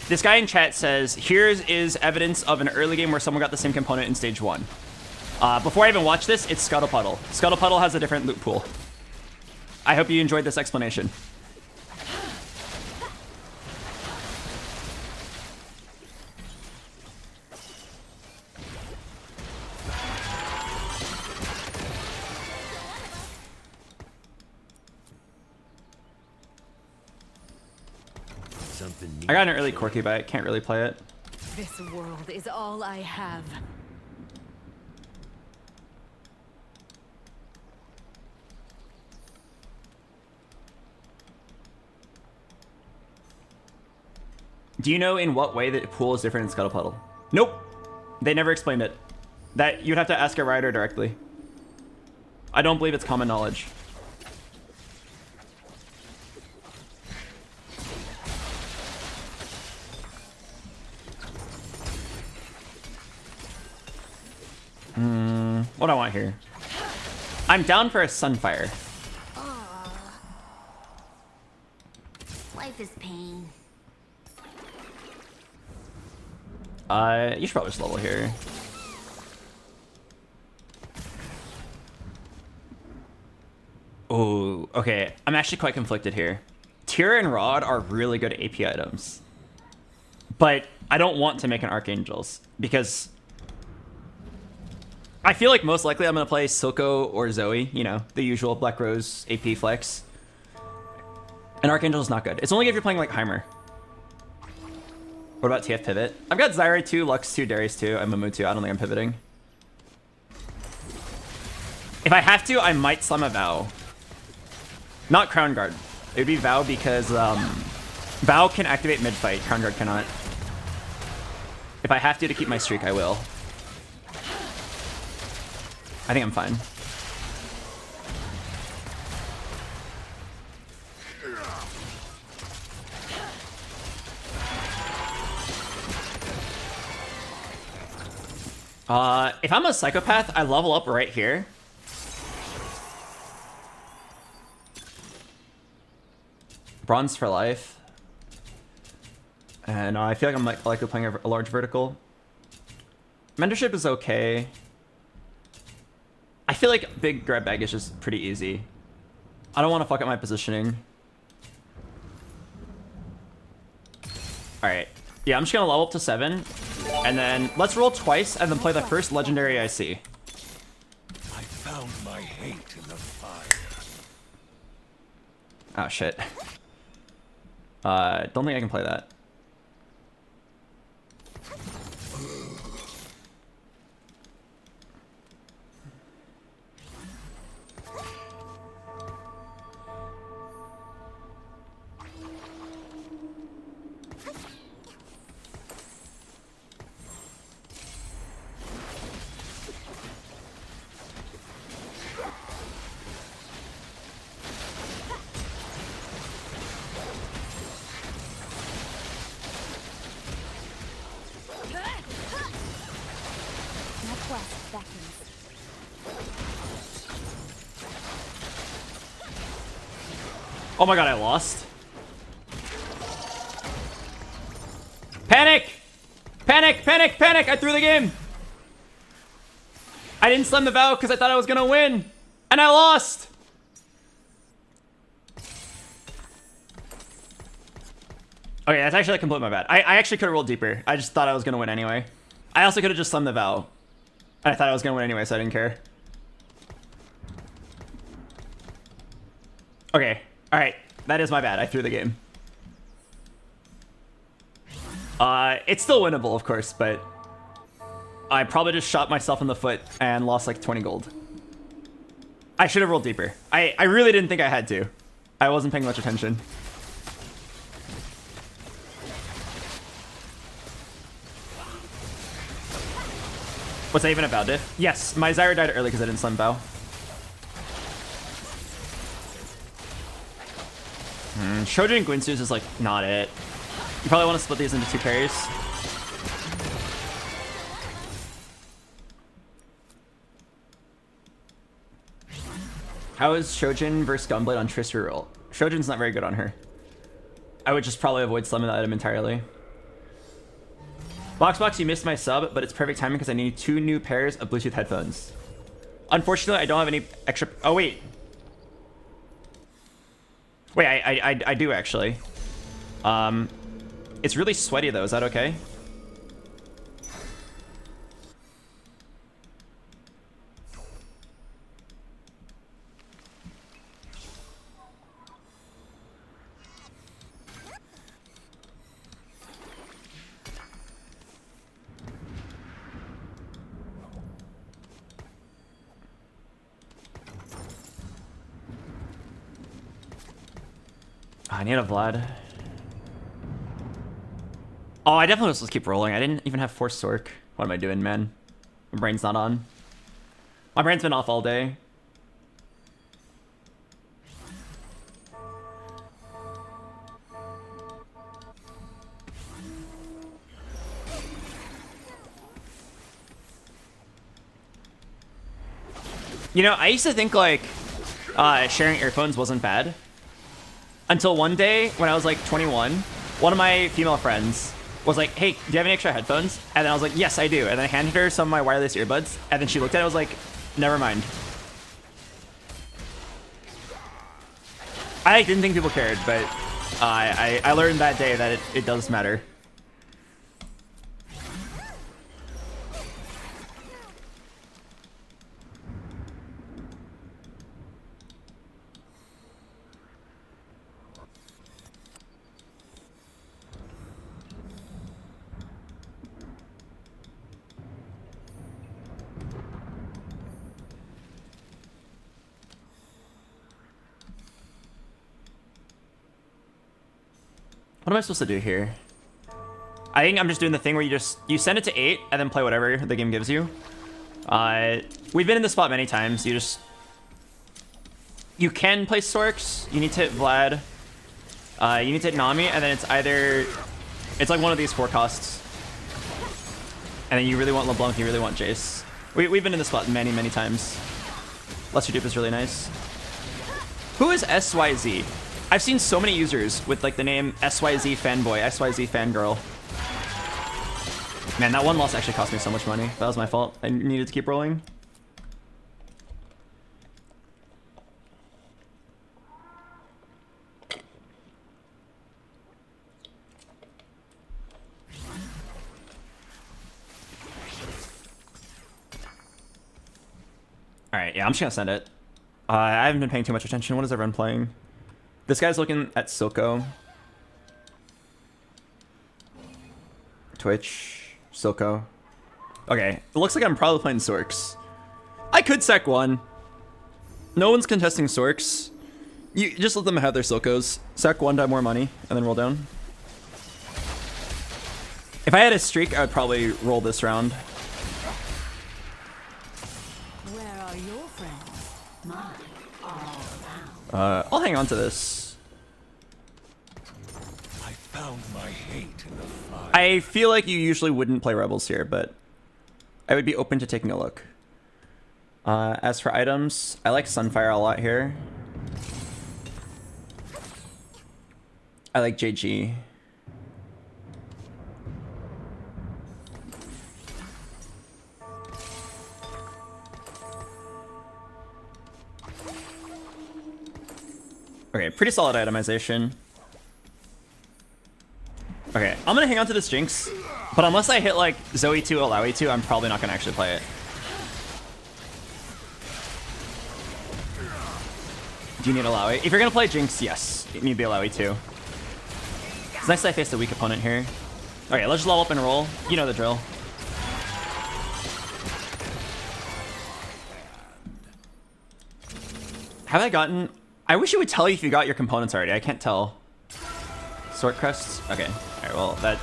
S2: this guy in chat says, here is evidence of an early game where someone got the same component in stage 1. Before I even watch this, it's Scuttle Puddle. Scuttle Puddle has a different loot pool. I hope you enjoyed this explanation. I got an early Corky by it. Can't really play it.
S1: This world is all I have.
S2: Do you know in what way that pool is different in Scuttle Puddle? Nope. They never explained it. That you'd have to ask a writer directly. I don't believe it's common knowledge. What do I want here? I'm down for a Sunfire.
S8: Life is pain.
S2: You should probably just level here. Oh, okay. I'm actually quite conflicted here. Tear and Rod are really good AP items. But I don't want to make an Archangels because I feel like most likely I'm going to play Silco or Zoe, you know, the usual Black Rose AP flex. And Archangel is not good. It's only if you're playing like Heimer. What about TF Pivot? I've got Zyra 2, Lux 2, Darius 2, and Mamu 2. I don't think I'm pivoting. If I have to, I might slam a Vow. Not Crown Guard. It would be Vow because Vow can activate mid-fight. Crown Guard cannot. If I have to keep my streak, I will. I think I'm fine. If I'm a psychopath, I level up right here. Bronze for life. And I feel like I'm likely playing a large vertical. Mentorship is okay. I feel like big grab bag is just pretty easy. I don't want to fuck up my positioning. Alright. Yeah, I'm just gonna level up to 7. And then let's roll twice and then play the first legendary I see.
S9: I found my hate in the fire.
S2: Oh shit. Don't think I can play that.
S8: quest beckons.
S2: Oh my god, I lost. Panic! Panic, panic, panic! I threw the game! I didn't slam the vow because I thought I was gonna win! And I lost! Okay, that's actually completely my bad. I actually could have rolled deeper. I just thought I was gonna win anyway. I also could have just slammed the vow. And I thought I was gonna win anyway, so I didn't care. Okay, alright. That is my bad. I threw the game. It's still winnable, of course, but I probably just shot myself in the foot and lost like 20 gold. I should have rolled deeper. I really didn't think I had to. I wasn't paying much attention. Was that even a bow diff? Yes, my Zyra died early because I didn't slam bow. Shojin and Guinsu's is like not it. You probably want to split these into 2 carries. How is Shojin versus Gunblade on Triss reroll? Shojin's not very good on her. I would just probably avoid slamming the item entirely. BoxBox, you missed my sub, but it's perfect timing because I need 2 new pairs of Bluetooth headphones. Unfortunately, I don't have any extra... Oh, wait. Wait, I do actually. It's really sweaty though, is that okay? I need a Vlad. Oh, I definitely was supposed to keep rolling. I didn't even have Force Sork. What am I doing, man? My brain's not on. My brain's been off all day. You know, I used to think like sharing earphones wasn't bad. Until one day when I was like 21, one of my female friends was like, hey, do you have any extra headphones? And then I was like, yes, I do. And then I handed her some of my wireless earbuds. And then she looked at it and was like, never mind. I didn't think people cared, but I learned that day that it does matter. What am I supposed to do here? I think I'm just doing the thing where you send it to 8 and then play whatever the game gives you. We've been in this spot many times. You can play Sorks. You need to hit Vlad. You need to hit Nami, and then it's like one of these 4 costs. And then you really want LeBlanc, you really want Jace. We've been in this spot many, many times. Lesser Dupe is really nice. Who is SYZ? I've seen so many users with like the name SYZ fanboy, SYZ fangirl. Man, that one loss actually cost me so much money. That was my fault. I needed to keep rolling. Alright, yeah, I'm just gonna send it. I haven't been paying too much attention. What is everyone playing? This guy's looking at Silco. Twitch. Silco. Okay, it looks like I'm probably playing Sorks. I could sack 1. No one's contesting Sorks. You just let them have their Silcos. Sack 1, die more money, and then roll down. If I had a streak, I would probably roll this round.
S8: Where are your friends? Mine all around.
S2: I'll hang on to this.
S9: I found my hate in the fire.
S2: I feel like you usually wouldn't play Rebels here, but I would be open to taking a look. As for items, I like Sunfire a lot here. I like JG. Okay, pretty solid itemization. Okay, I'm gonna hang on to this Jinx, but unless I hit like Zoe 2, Alawi 2, I'm probably not gonna actually play it. Do you need Alawi? If you're gonna play Jinx, yes, you need the Alawi 2. It's nice that I faced a weak opponent here. Okay, let's just level up and roll. You know the drill. Have I gotten... I wish it would tell you if you got your components already. I can't tell. Sword crests? Okay. Alright, well, that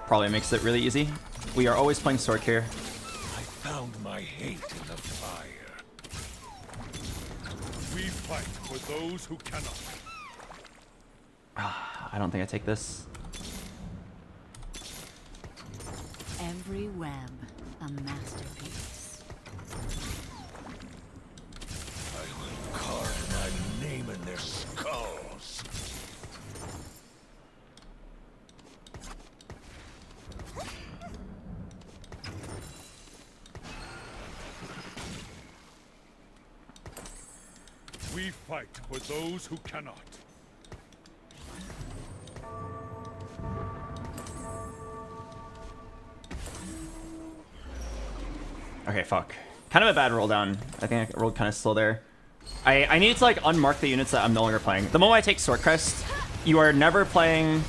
S2: probably makes it really easy. We are always playing Sword here.
S9: I found my hate in the fire. We fight for those who cannot.
S2: I don't think I take this.
S3: Every web, a masterpiece.
S9: I will carve my name in their skulls. We fight for those who cannot.
S2: Okay, fuck. Kind of a bad roll down. I think I rolled kind of slow there. I need to like unmark the units that I'm no longer playing. The moment I take Sword Crest, you are never playing...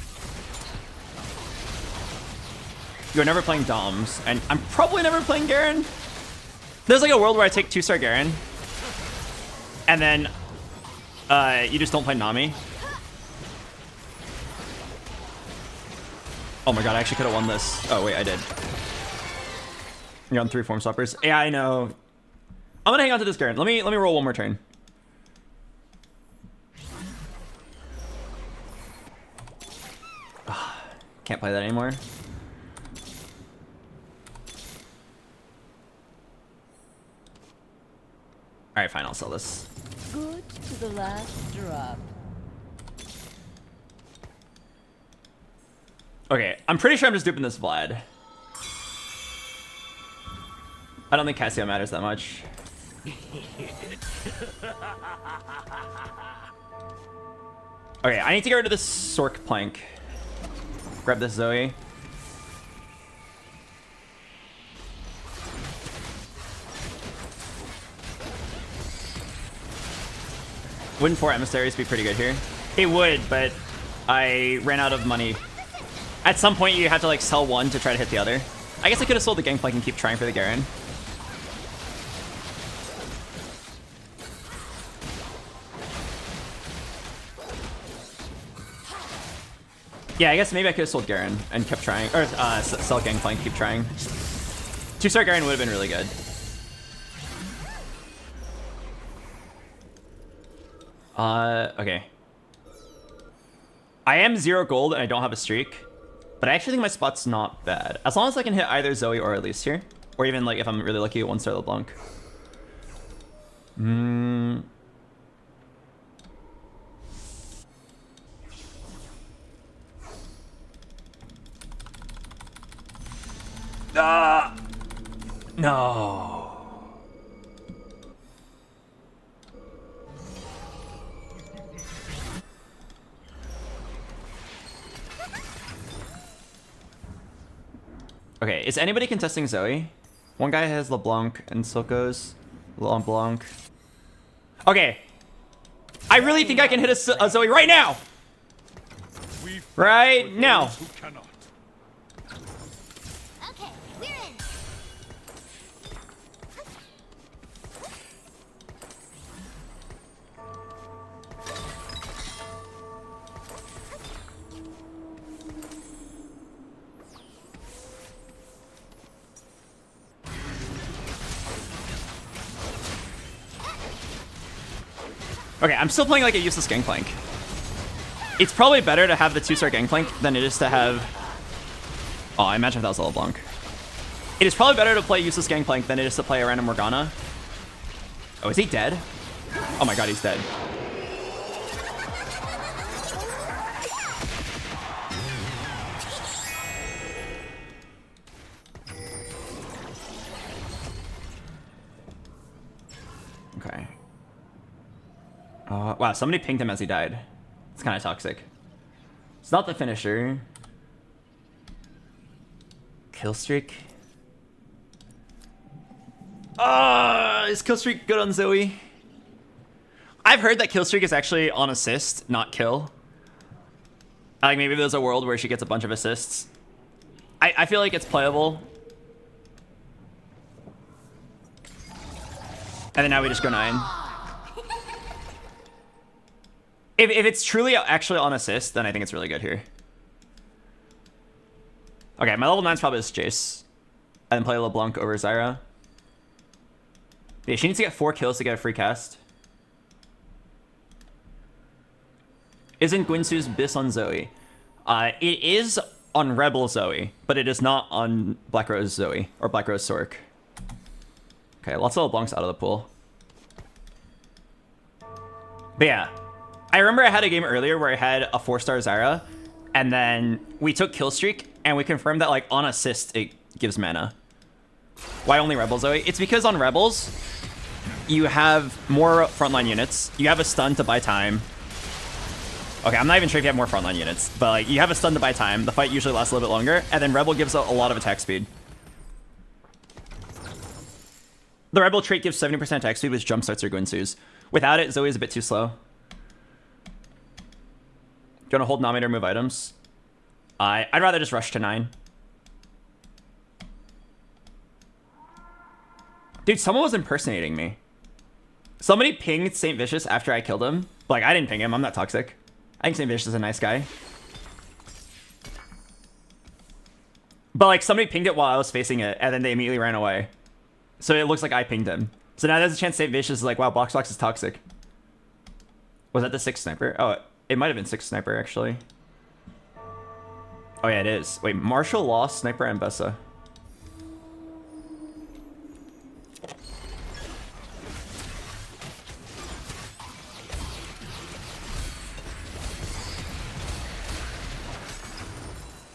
S2: You're never playing Doms, and I'm probably never playing Garen. There's like a world where I take 2-star Garen, and then you just don't play Nami. Oh my god, I actually could have won this. Oh wait, I did. You're on 3 form swappers. Yeah, I know. I'm gonna hang on to this Garen. Let me roll one more turn. Can't play that anymore. Alright, fine, I'll sell this.
S3: Good to the last drop.
S2: Okay, I'm pretty sure I'm just duping this Vlad. I don't think Cassio matters that much. Okay, I need to get rid of this Sork plank. Grab this Zoe. Wouldn't 4 emissaries be pretty good here? It would, but I ran out of money. At some point, you have to like sell one to try to hit the other. I guess I could have sold the Gangplank and keep trying for the Garen. Yeah, I guess maybe I could have sold Garen and kept trying, or sell Gangplank, keep trying. 2-star Garen would have been really good. Okay. I am 0 gold and I don't have a streak, but I actually think my spot's not bad. As long as I can hit either Zoe or Elise here, or even like if I'm really lucky, 1-star LeBlanc. No. Okay, is anybody contesting Zoe? One guy has LeBlanc and Silco's. LeBlanc. Okay. I really think I can hit a Zoe right now! Right now.
S8: Okay, we're in.
S2: Okay, I'm still playing like a useless Gangplank. It's probably better to have the 2-star Gangplank than it is to have... Oh, I imagine if that was a LeBlanc. It is probably better to play useless Gangplank than it is to play a random Morgana. Oh, is he dead? Oh my god, he's dead. Okay. Wow, somebody pinged him as he died. It's kind of toxic. It's not the finisher. Kill streak. Is kill streak good on Zoe? I've heard that kill streak is actually on assist, not kill. Like maybe there's a world where she gets a bunch of assists. I feel like it's playable. And then now we just go 9. If it's truly actually on assist, then I think it's really good here. Okay, my level 9's probably just Jace. And then play LeBlanc over Zyra. Yeah, she needs to get 4 kills to get a free cast. Isn't Gwynsu's Biss on Zoe? It is on Rebel Zoe, but it is not on Black Rose Zoe or Black Rose Sork. Okay, lots of LeBlancs out of the pool. But yeah, I remember I had a game earlier where I had a 4-star Zyra, and then we took kill streak, and we confirmed that like on assist it gives mana. Why only Rebel Zoe? It's because on Rebels, you have more frontline units. You have a stun to buy time. Okay, I'm not even sure if you have more frontline units, but like you have a stun to buy time. The fight usually lasts a little bit longer, and then Rebel gives a lot of attack speed. The Rebel trait gives 70% attack speed, which jumpstarts her Gwynsu's. Without it, Zoe's a bit too slow. Do you want to hold Nami to remove items? I'd rather just rush to 9. Dude, someone was impersonating me. Somebody pinged St. Vicious after I killed him. Like, I didn't ping him. I'm not toxic. I think St. Vicious is a nice guy. But, like, somebody pinged it while I was facing it, and then they immediately ran away. So it looks like I pinged him. So now there's a chance St. Vicious is like, wow, BoxBox is toxic. Was that the 6th sniper? Oh, it might have been 6th sniper, actually. Oh, yeah, it is. Wait, Marshall lost Sniper and Bessa.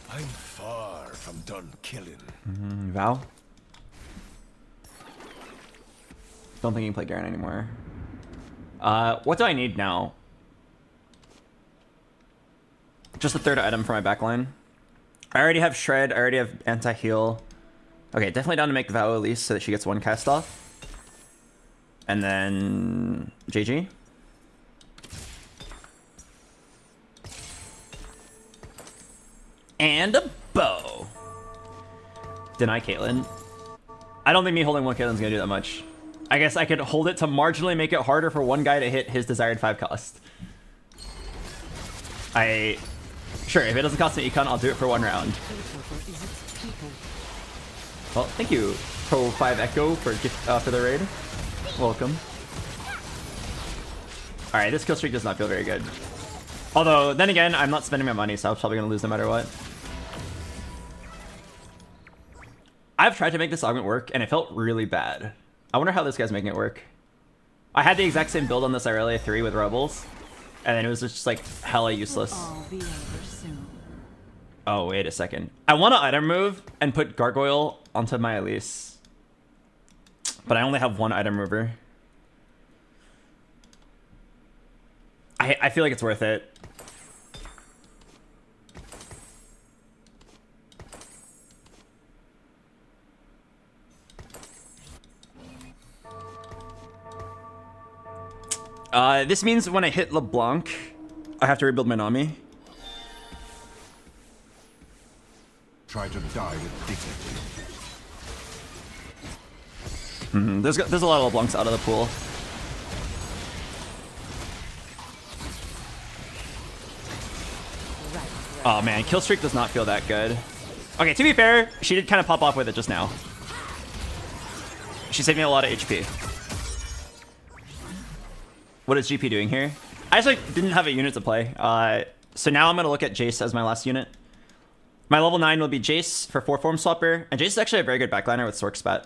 S9: I'm far from done killing.
S2: Val? Don't think you can play Garen anymore. What do I need now? Just a 3rd item for my backline. I already have Shred. I already have anti-heal. Okay, definitely down to make Vow Elise so that she gets 1 cast off. And then JG. And a bow. Deny Caitlyn. I don't think me holding 1 Caitlyn's gonna do that much. I guess I could hold it to marginally make it harder for one guy to hit his desired 5 cost. Sure, if it doesn't cost me econ, I'll do it for 1 round. Well, thank you, Pro5 Echo, for the raid. Welcome. Alright, this kill streak does not feel very good. Although, then again, I'm not spending my money, so I'm probably going to lose no matter what. I've tried to make this augment work, and it felt really bad. I wonder how this guy's making it work. I had the exact same build on this Irelia 3 with Rebels, and then it was just like hella useless. Oh, wait a second. I want to item move and put Gargoyle onto my Elise. But I only have 1 item mover. I feel like it's worth it. This means when I hit LeBlanc, I have to rebuild my Nami.
S4: Try to die with dignity.
S2: There's a lot of LeBlancs out of the pool. Oh man, kill streak does not feel that good. Okay, to be fair, she did kind of pop off with it just now. She saved me a lot of HP. What is GP doing here? I actually didn't have a unit to play. So now I'm going to look at Jace as my last unit. My level 9 will be Jace for 4-form swapper, and Jace is actually a very good backliner with Sork Spat.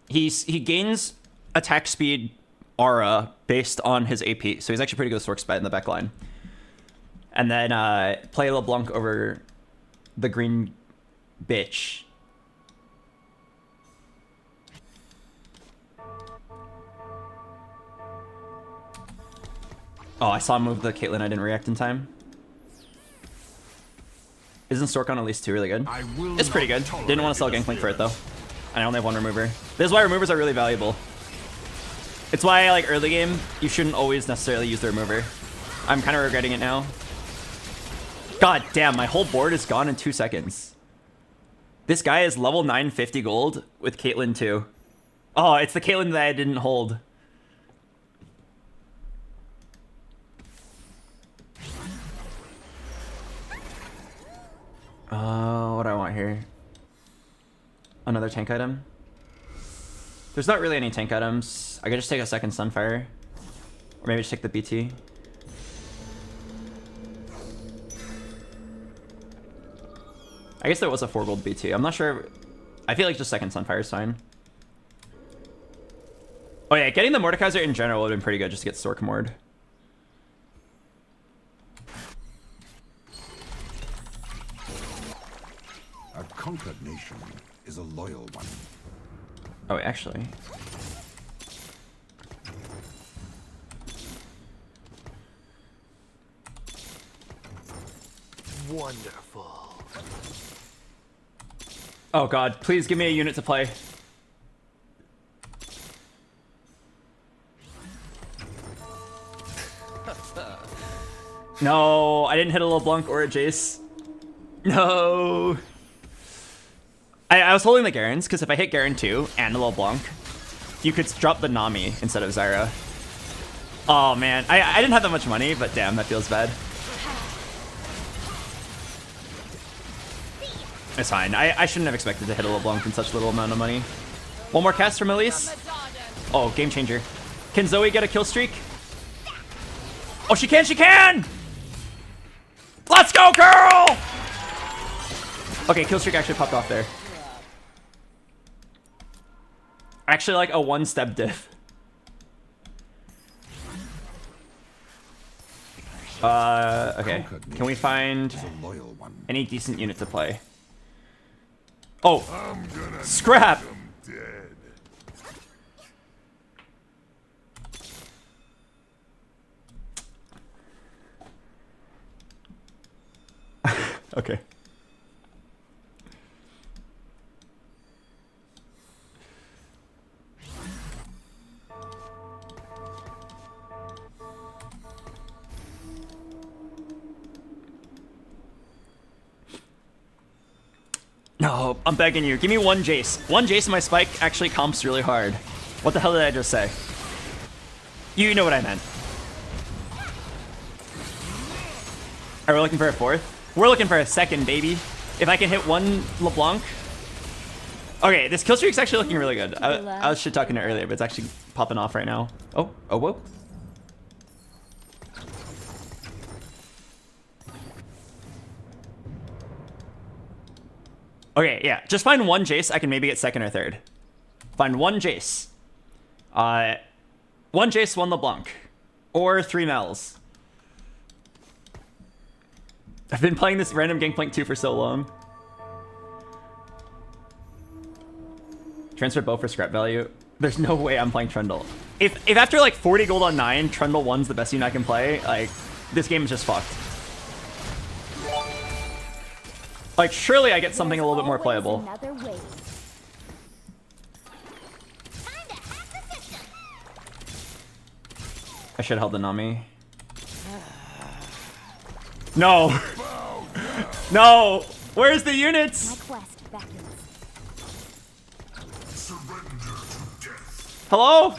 S2: He gains attack speed aura based on his AP, so he's actually pretty good with Sork Spat in the backline. And then play LeBlanc over the green bitch. Oh, I saw him move the Caitlyn. I didn't react in time. Isn't Stork on at least 2 really good? It's pretty good. Didn't want to sell Gangplank for it though. I only have 1 remover. This is why removers are really valuable. It's why like early game, you shouldn't always necessarily use the remover. I'm kind of regretting it now. God damn, my whole board is gone in 2 seconds. This guy is level 950 gold with Caitlyn too. Oh, it's the Caitlyn that I didn't hold. What do I want here? Another tank item? There's not really any tank items. I could just take a second Sunfire. Or maybe just take the BT. I guess there was a 4 gold BT. I'm not sure. I feel like just second Sunfire is fine. Oh yeah, getting the Mordekaiser in general would have been pretty good just to get Stork Mord.
S4: A conquered nation is a loyal one.
S2: Oh, actually.
S10: Wonderful.
S2: Oh god, please give me a unit to play. No, I didn't hit a LeBlanc or a Jace. No. I was holding the Garens, because if I hit Garen 2 and a LeBlanc, you could drop the Nami instead of Zyra. Oh man, I didn't have that much money, but damn, that feels bad. It's fine. I shouldn't have expected to hit a LeBlanc in such little amount of money. 1 more cast from Elise. Oh, game changer. Can Zoe get a kill streak? Oh, she can! She can! Let's go, girl! Okay, kill streak actually popped off there. Actually, like a 1-step diff. Okay. Can we find any decent unit to play? Oh, scrap! Okay. No, I'm begging you. Give me 1 Jace. 1 Jace and my spike actually comps really hard. What the hell did I just say? You know what I meant. Are we looking for a 4th? We're looking for a 2nd, baby. If I can hit 1 LeBlanc. Okay, this kill streak's actually looking really good. I was shit talking it earlier, but it's actually popping off right now. Oh, whoa. Okay, yeah. Just find 1 Jace. I can maybe get 2nd or 3rd. Find 1 Jace. 1 Jace, 1 LeBlanc. Or 3 Mels. I've been playing this random Gangplank 2 for so long. Transfer bow for scrap value. There's no way I'm playing Trundle. If after like 40 gold on 9, Trundle 1's the best unit I can play, like, this game is just fucked. Like, surely I get something a little bit more playable. I should have held the Nami. No! No! Where's the units? Hello?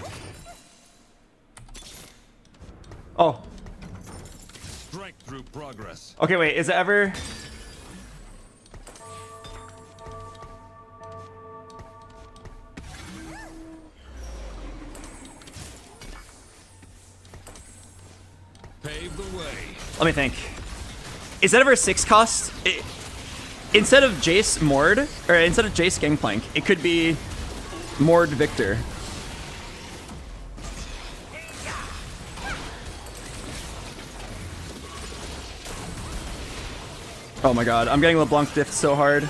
S2: Oh.
S9: Strength through progress.
S2: Okay, wait, is it ever...
S9: Pave the way.
S2: Let me think. Is that ever a 6 cost? instead of Jace Mord, or instead of Jace Gangplank, it could be Mord Victor. Oh my god, I'm getting LeBlanc diffed so hard.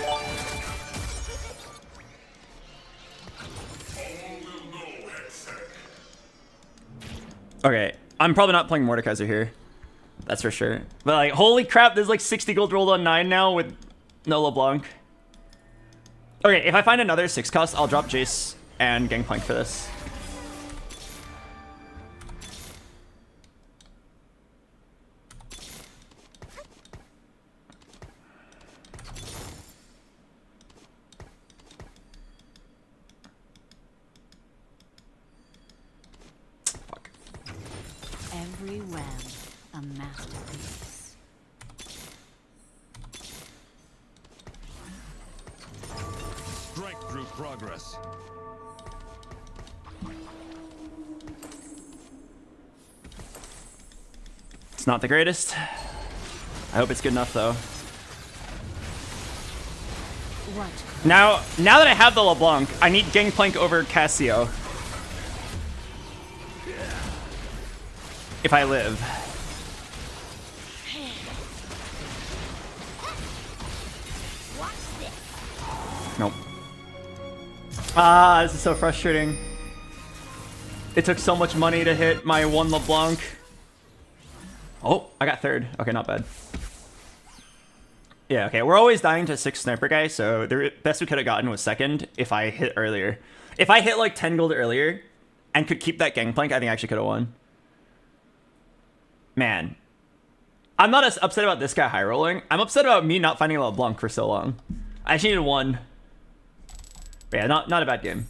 S2: Okay, I'm probably not playing Mordekaiser here. That's for sure. But like, holy crap, there's like 60 gold rolled on 9 now with no LeBlanc. Okay, if I find another 6 cost, I'll drop Jace and Gangplank for this.
S8: Every web, a masterpiece.
S9: Strength through progress.
S2: It's not the greatest. I hope it's good enough though.
S8: What?
S2: Now that I have the LeBlanc, I need Gangplank over Cassio. If I live. Nope. Ah, this is so frustrating. It took so much money to hit my 1 LeBlanc. Oh, I got 3rd. Okay, not bad. Yeah, okay. We're always dying to 6 sniper guy, so the best we could have gotten was 2nd if I hit earlier. If I hit like 10 gold earlier and could keep that Gangplank, I think I actually could have won. Man, I'm not as upset about this guy high rolling. I'm upset about me not finding a LeBlanc for so long. I just needed 1. But yeah, not a bad game.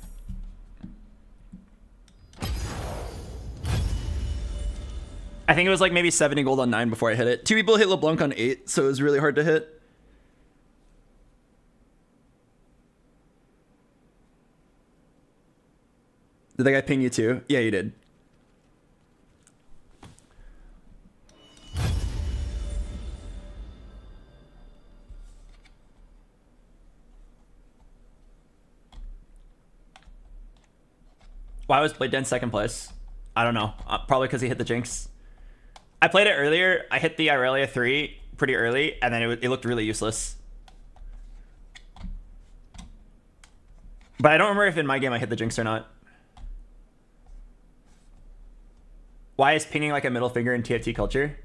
S2: I think it was like maybe 70 gold on 9 before I hit it. 2 people hit LeBlanc on 8, so it was really hard to hit. Did that guy ping you too? Yeah, he did. Why was Blade Den 2nd place? I don't know. Probably because he hit the Jinx. I played it earlier. I hit the Irelia 3 pretty early, and then it looked really useless. But I don't remember if in my game I hit the Jinx or not. Why is pinging like a middle finger in TFT culture?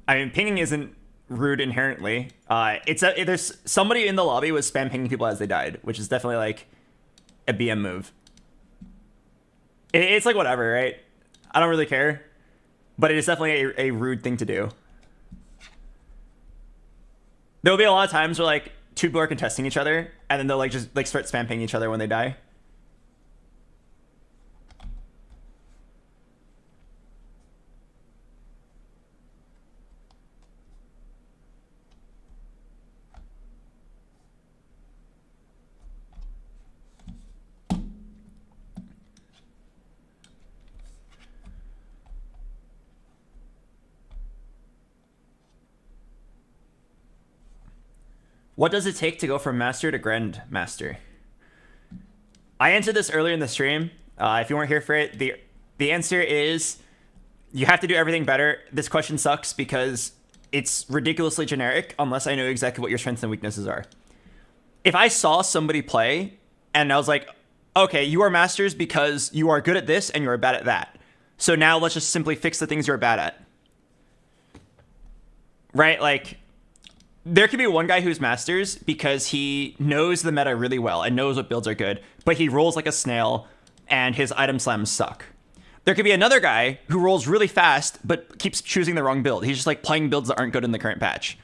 S2: I mean, pinging isn't rude inherently. There's somebody in the lobby was spam pinging people as they died, which is definitely like a BM move. It's like whatever, right? I don't really care, but it is definitely a rude thing to do. There'll be a lot of times where like 2 people are contesting each other, and then they'll like just like start spam pinging each other when they die. What does it take to go from master to grandmaster? I answered this earlier in the stream. If you weren't here for it, the answer is you have to do everything better. This question sucks because it's ridiculously generic unless I know exactly what your strengths and weaknesses are. If I saw somebody play and I was like, okay, you are masters because you are good at this and you are bad at that. So now let's just simply fix the things you're bad at. Right? Like, there could be one guy who's masters because he knows the meta really well and knows what builds are good, but he rolls like a snail and his item slams suck. There could be another guy who rolls really fast but keeps choosing the wrong build. He's just like playing builds that aren't good in the current patch.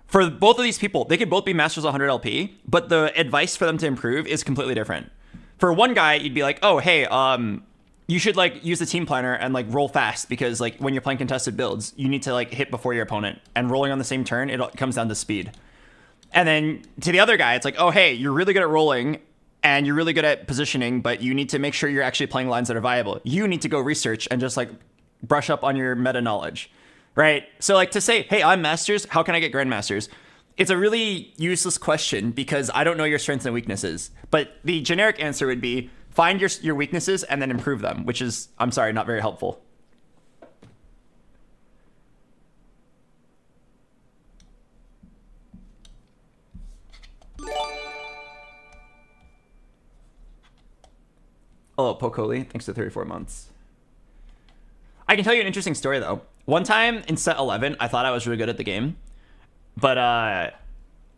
S2: For both of these people, they could both be masters 100 LP, but the advice for them to improve is completely different. For one guy, you'd be like, oh, hey, you should like use the team planner and like roll fast because like when you're playing contested builds, you need to like hit before your opponent, and rolling on the same turn, it comes down to speed. And then to the other guy, it's like, oh, hey, you're really good at rolling and you're really good at positioning, but you need to make sure you're actually playing lines that are viable. You need to go research and just like brush up on your meta knowledge, right? So like to say, hey, I'm masters, how can I get grandmasters? it's a really useless question because I don't know your strengths and weaknesses. But the generic answer would be find your weaknesses and then improve them, which is, I'm sorry, not very helpful. Hello, Pokoli. Thanks for 34 months. I can tell you an interesting story, though. One time in set 11, I thought I was really good at the game. But I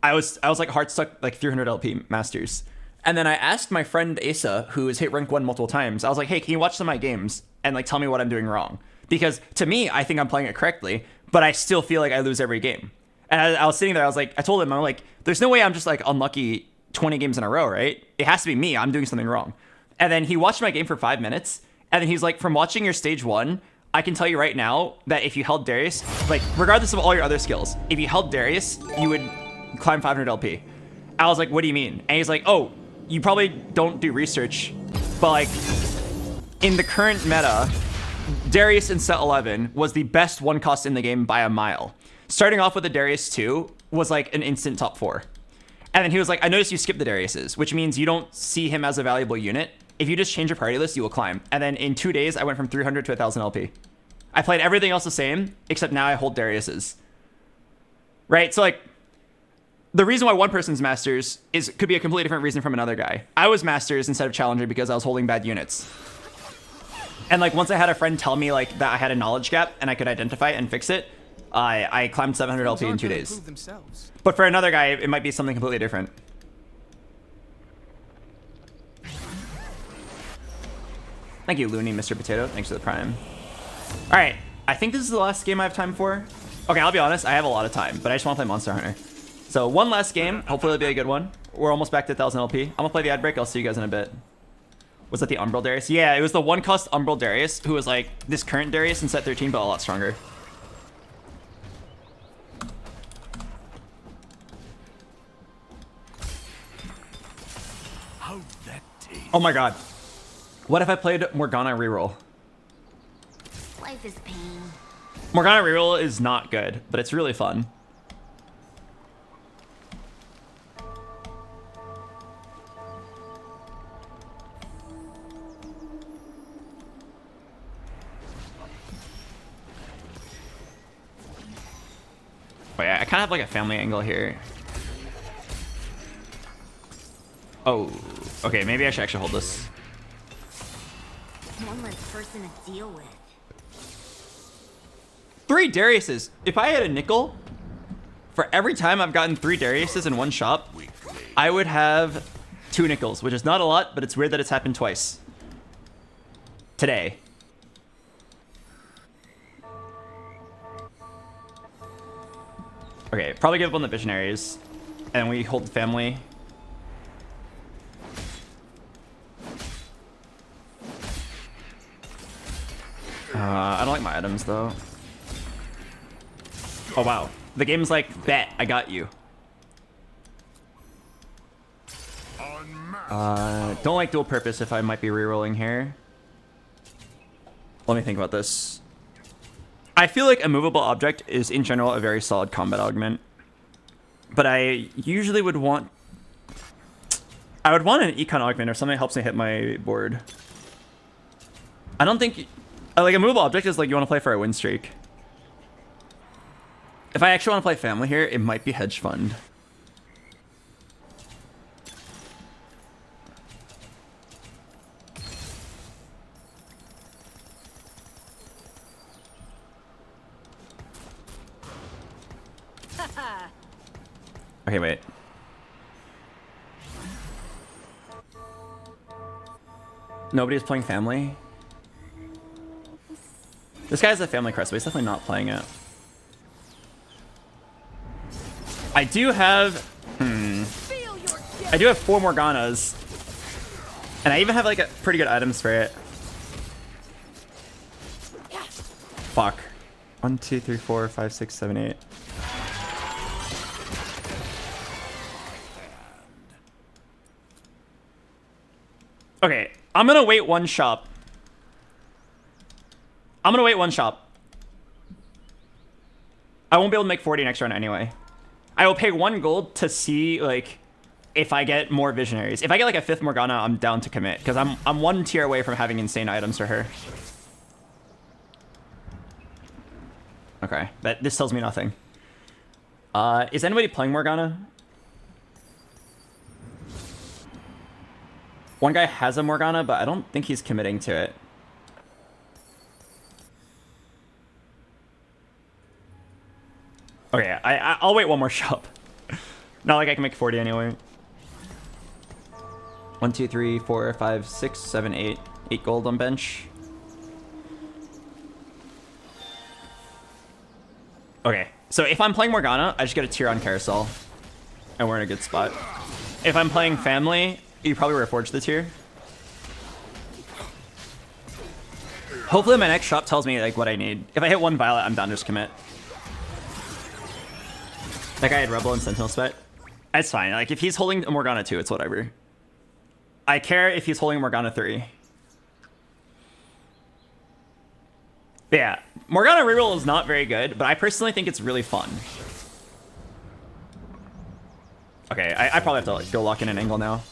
S2: was like heart stuck like 300 LP Masters. And then I asked my friend Asa, who has hit rank 1 multiple times, I was like, hey, can you watch some of my games and like tell me what I'm doing wrong? Because to me, I think I'm playing it correctly, but I still feel like I lose every game. And I was sitting there, I was like, I told him, I'm like, there's no way I'm just like unlucky 20 games in a row, right? It has to be me. I'm doing something wrong. And then he watched my game for 5 minutes. And then he's like, from watching your stage 1, I can tell you right now that if you held Darius, like regardless of all your other skills, if you held Darius, you would climb 500 LP. I was like, what do you mean? And he's like, oh, you probably don't do research, but like in the current meta, Darius in set 11 was the best one cost in the game by a mile. Starting off with the Darius 2 was like an instant top 4. And then he was like, I noticed you skipped the Dariuses, which means you don't see him as a valuable unit. If you just change your priority list, you will climb. And then in 2 days, I went from 300 to 1,000 LP. I played everything else the same, except now I hold Darius's. Right? So like, the reason why one person's Masters could be a completely different reason from another guy. I was Masters instead of Challenger because I was holding bad units. And like, once I had a friend tell me like that I had a knowledge gap and I could identify it and fix it, I climbed 700 LP in 2 days. But for another guy, it might be something completely different. Thank you, Looney, Mr. Potato. Thanks for the prime. All right, I think this is the last game I have time for. Okay, I'll be honest, I have a lot of time, but I just want to play Monster Hunter. So one last game, hopefully it'll be a good one. We're almost back to 1,000 LP. I'm gonna play the ad break, I'll see you guys in a bit. Was that the Umbral Darius? Yeah, it was the one cost Umbral Darius, who was like this current Darius in set 13, but a lot stronger.
S9: How'd that taste?
S2: Oh my god. What if I played Morgana reroll?
S8: Life is pain.
S2: Morgana reroll is not good, but it's really fun. Oh yeah, I kind of have like a family angle here. Oh, okay, maybe I should actually hold this.
S8: One less person to deal with.
S2: 3 Dariuses. If I had a nickel for every time I've gotten 3 Dariuses in one shop, I would have 2 nickels, which is not a lot, but it's weird that it's happened twice. Today. Okay, probably give up on the Visionaries. And we hold the family. I don't like my items, though. Oh, wow. The game's like, bet, I got you. Don't like dual purpose if I might be rerolling here. Let me think about this. I feel like a movable object is, in general, a very solid combat augment. But I usually would want... I would want an econ augment or something that helps me hit my board. I don't think... Like, a movable object is like you want to play for a win streak. If I actually want to play family here, it might be hedge fund. Okay, wait. Nobody's playing family? This guy has a family crest, but he's definitely not playing it. I do have... I do have 4 Morganas. And I even have like pretty good items for it. Fuck. 1, 2, 3, 4, 5, 6, 7, 8. Okay, I'm gonna wait one shop. I'm gonna wait one shop. I won't be able to make 40 next round anyway. I will pay 1 gold to see like if I get more visionaries. If I get like a 5th Morgana, I'm down to commit because I'm 1 tier away from having insane items for her. Okay, this tells me nothing. Is anybody playing Morgana? One guy has a Morgana, but I don't think he's committing to it. Okay, I'll wait 1 more shop. Not like I can make 40 anyway. 1, 2, 3, 4, 5, 6, 7, 8. 8 gold on bench. Okay, so if I'm playing Morgana, I just get a tier on Carousel. And we're in a good spot. If I'm playing Family, you probably reforge the tier. Hopefully my next shop tells me like what I need. If I hit 1 Violet, I'm down to just commit. That guy had Rebel and Sentinel Sweat. It's fine. Like if he's holding a Morgana 2, it's whatever. I care if he's holding Morgana 3. But yeah, Morgana reroll is not very good, but I personally think it's really fun. Okay, I probably have to like, go lock in an angle now.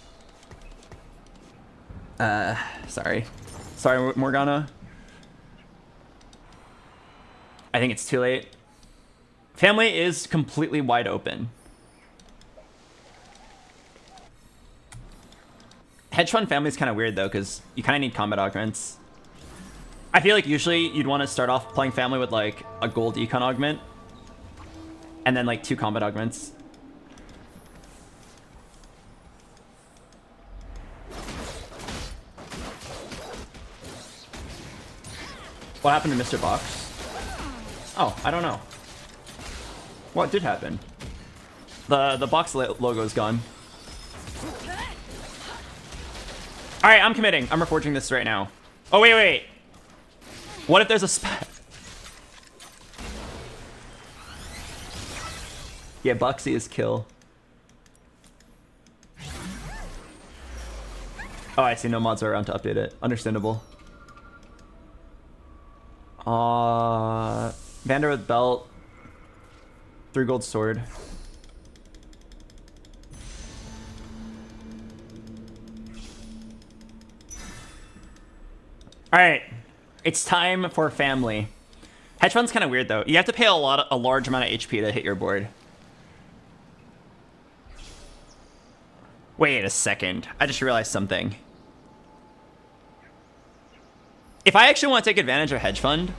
S2: Sorry. Sorry, Morgana. I think it's too late. Family is completely wide open. Hedge fund family is kind of weird though, because you kind of need combat augments. I feel like usually you'd want to start off playing family with like a gold econ augment, and then like 2 combat augments. What happened to Mr. Box? Oh, I don't know. What did happen? The box logo is gone. All right, I'm committing. I'm reforging this right now. Oh, wait. What if there's a spot? Yeah, Boxy is kill. Oh, I see. No mods are around to update it. Understandable. Vander with belt. 3 gold sword. All right, it's time for family. Hedge fund's kind of weird though. You have to pay a large amount of HP to hit your board. Wait a second. I just realized something. If I actually want to take advantage of hedge fund,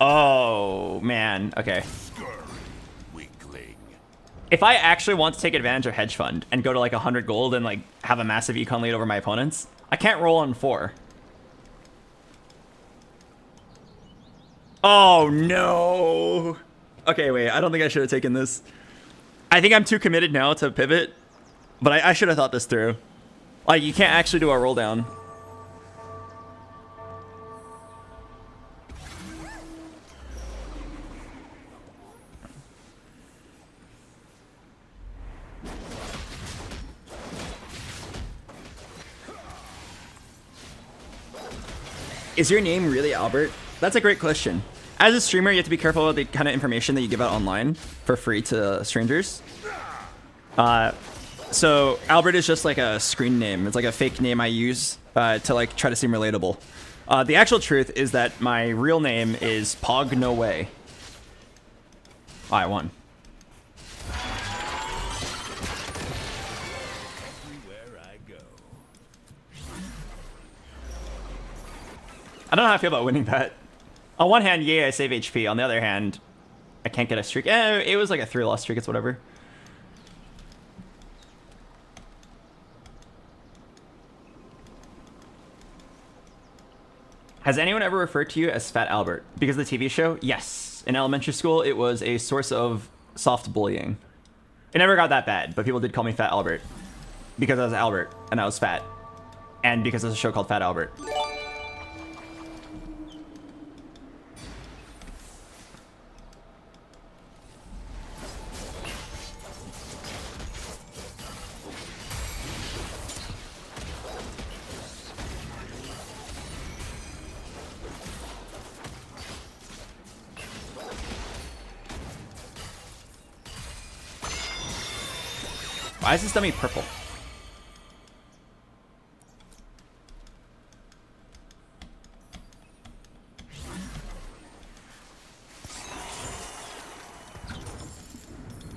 S2: oh man, okay. If I actually want to take advantage of hedge fund and go to like 100 gold and like have a massive econ lead over my opponents, I can't roll on 4. Oh no. Okay, wait, I don't think I should have taken this. I think I'm too committed now to pivot, but I should have thought this through. Like, you can't actually do a roll down. Is your name really Albert? That's a great question. As a streamer, you have to be careful with the kind of information that you give out online for free to strangers. So Albert is just like a screen name. It's like a fake name I use to like try to seem relatable. The actual truth is that my real name is Pog No Way. Oh, I won. I don't know how I feel about winning that. On one hand, yeah, I save HP. On the other hand, I can't get a streak. It was like a 3-loss streak. It's whatever. Has anyone ever referred to you as Fat Albert? Because of the TV show? Yes. In elementary school, it was a source of soft bullying. It never got that bad, but people did call me Fat Albert. Because I was Albert, and I was fat. And because there's a show called Fat Albert. Why is this dummy purple?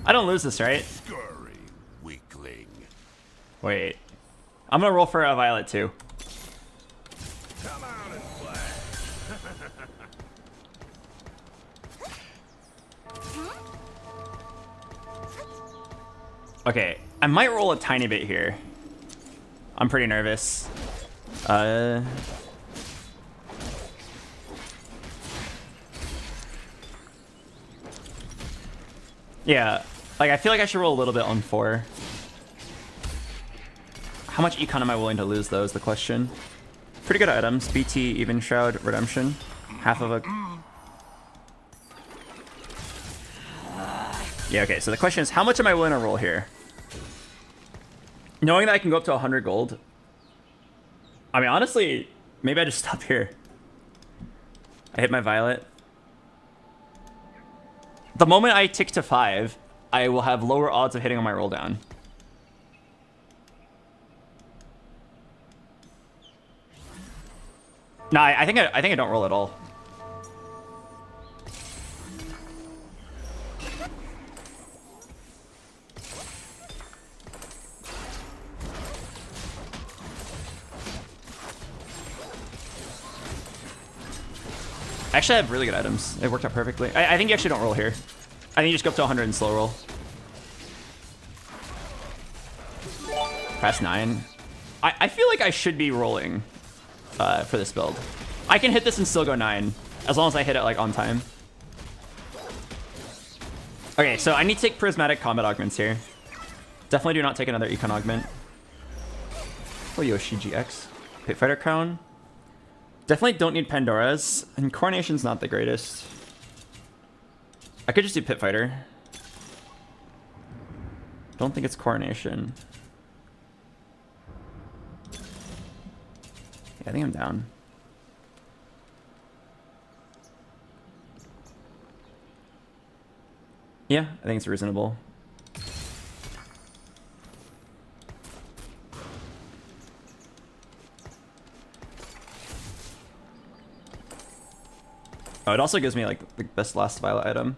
S2: I don't lose this, right?
S9: Scurry, weakling.
S2: Wait. I'm gonna roll for a violet too.
S9: Come out and play.
S2: Okay, I might roll a tiny bit here. I'm pretty nervous. Yeah, like I feel like I should roll a little bit on 4. How much econ am I willing to lose though is the question. Pretty good items. BT, Even Shroud, Redemption. Half of a... Yeah, okay, so the question is how much am I willing to roll here? Knowing that I can go up to 100 gold. I mean, honestly, maybe I just stop here. I hit my violet. The moment I tick to 5, I will have lower odds of hitting on my roll down. No, I think I don't roll at all. Actually, I have really good items. It worked out perfectly. I think you actually don't roll here. I think you just go up to 100 and slow roll. Press 9. I feel like I should be rolling for this build. I can hit this and still go 9, as long as I hit it like on time. Okay, so I need to take prismatic combat augments here. Definitely do not take another econ augment. Oh, Yoshi GX. Pit Fighter Crown. Definitely don't need Pandora's, and Coronation's not the greatest. I could just do Pit Fighter. Don't think it's Coronation. Yeah, I think I'm down. Yeah, I think it's reasonable. Oh, it also gives me like the best last violet item.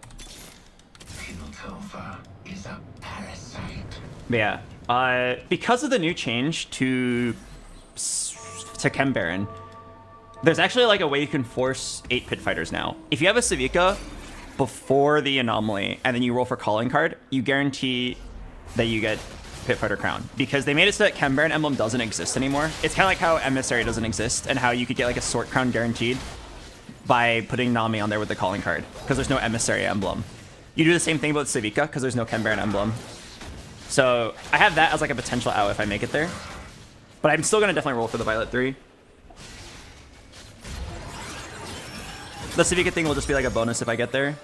S9: Is a parasite.
S2: But yeah, because of the new change to Chem Baron, there's actually like a way you can force 8 pit fighters now. If you have a Civica before the anomaly and then you roll for calling card, you guarantee that you get Pit Fighter Crown, because they made it so that Chem Baron emblem doesn't exist anymore. It's kind of like how Emissary doesn't exist and how you could get like a Sort Crown guaranteed by putting Nami on there with the calling card, because there's no Emissary emblem. You do the same thing about Civica because there's no Chem Baron emblem. So I have that as like a potential out if I make it there. But I'm still going to definitely roll for the Violet 3. The Civica thing will just be like a bonus if I get there.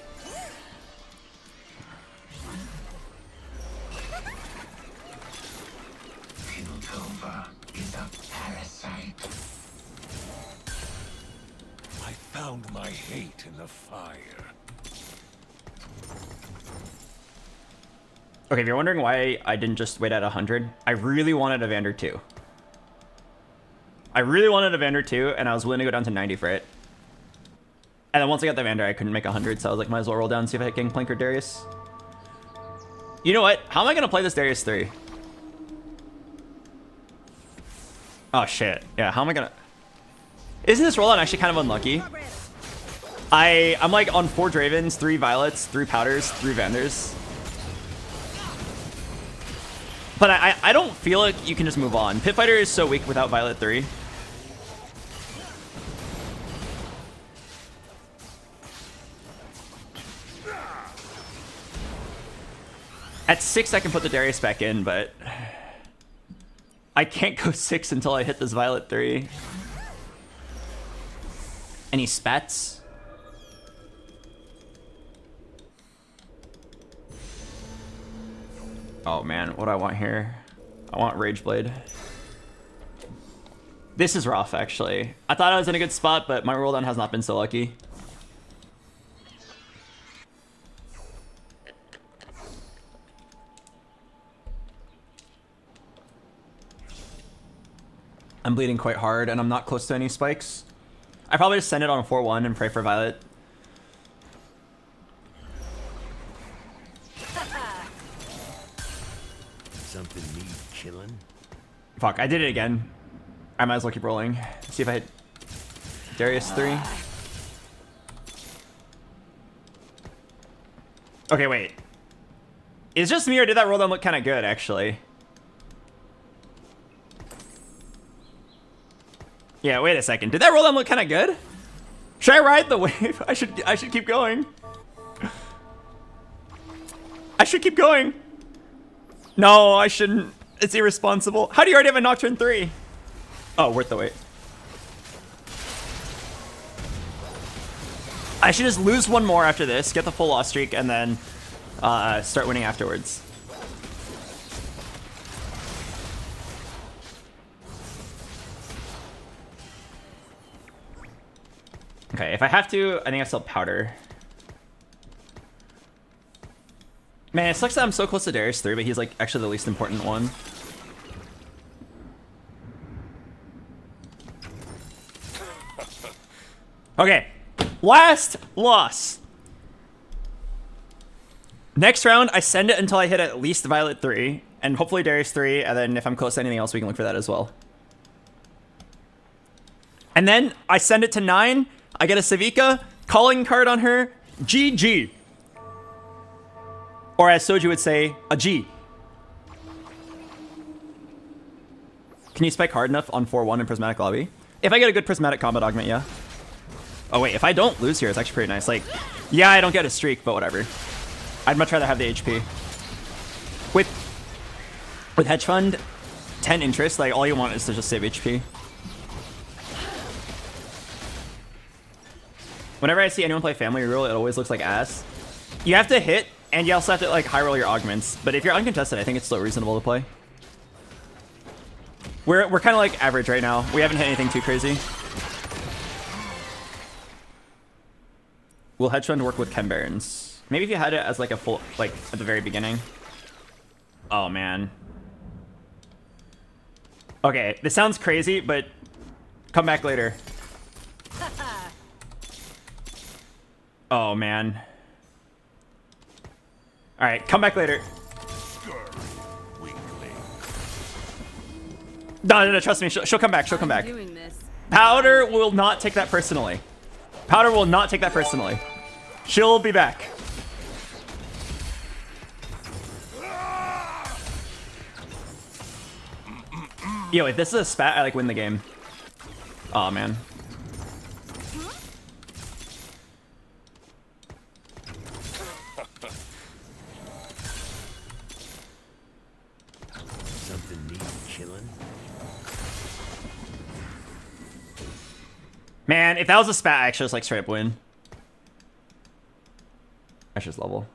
S9: Is a parasite. I found my hate in the fire.
S2: Okay, if you're wondering why I didn't just wait at 100, I really wanted a Vander 2. I really wanted a Vander 2, and I was willing to go down to 90 for it. And then once I got the Vander, I couldn't make 100, so I was like, might as well roll down and see if I hit Gangplank or Darius. You know what? How am I going to play this Darius 3? Oh, shit. Yeah, how am I going to... Isn't this rollout actually kind of unlucky? I'm like on 4 Dravens, 3 Violets, 3 Powders, 3 Vanders. But I don't feel like you can just move on. Pit Fighter is so weak without Violet 3. At 6, I can put the Darius back in, but I can't go 6 until I hit this Violet 3. Any spats? Oh man, what do I want here? I want Rage Blade. This is rough, actually. I thought I was in a good spot, but my roll down has not been so lucky. I'm bleeding quite hard, and I'm not close to any spikes. I probably just send it on a 4-1 and pray for Violet.
S9: Something need killing?
S2: Fuck, I did it again. I might as well keep rolling. See if I hit Darius 3. Okay, wait. Is it just me, or did that roll down look kind of good, actually? Yeah, wait a second. Did that roll down look kind of good? Should I ride the wave? I should keep going. I should keep going. No, I shouldn't. It's irresponsible. How do you already have a Nocturne 3? Oh, worth the wait. I should just lose one more after this, get the full loss streak, and then start winning afterwards. Okay, if I have to, I think I still powder. Man, it sucks that I'm so close to Darius 3, but he's like actually the least important one. Okay, last loss. Next round, I send it until I hit at least Violet 3, and hopefully Darius 3, and then if I'm close to anything else, we can look for that as well. And then I send it to 9, I get a Savika, calling card on her, GG. Or as Soju would say, a G. Can you spike hard enough on 4-1 in Prismatic Lobby? If I get a good Prismatic combat augment, yeah. Oh wait, if I don't lose here, it's actually pretty nice. Like, yeah, I don't get a streak, but whatever. I'd much rather have the HP. With Hedge Fund, 10 interest, like all you want is to just save HP. Whenever I see anyone play Family Rule, it always looks like ass. You have to hit, and you also have to like high roll your augments. But if you're uncontested, I think it's still reasonable to play. We're kind of like average right now. We haven't hit anything too crazy. Will Hedge Fund work with Chem Barons? Maybe if you had it as like a full, like at the very beginning. Oh man. Okay, this sounds crazy, but come back later. Oh man. All right, come back later. No, trust me. She'll come back. She'll come back. Powder will not take that personally. Powder will not take that personally. She'll be back. Yo, if this is a spat, I like win the game. Oh man.
S9: Something needs killing.
S2: Man, if that was a spat, I actually just like straight up win. I should just level.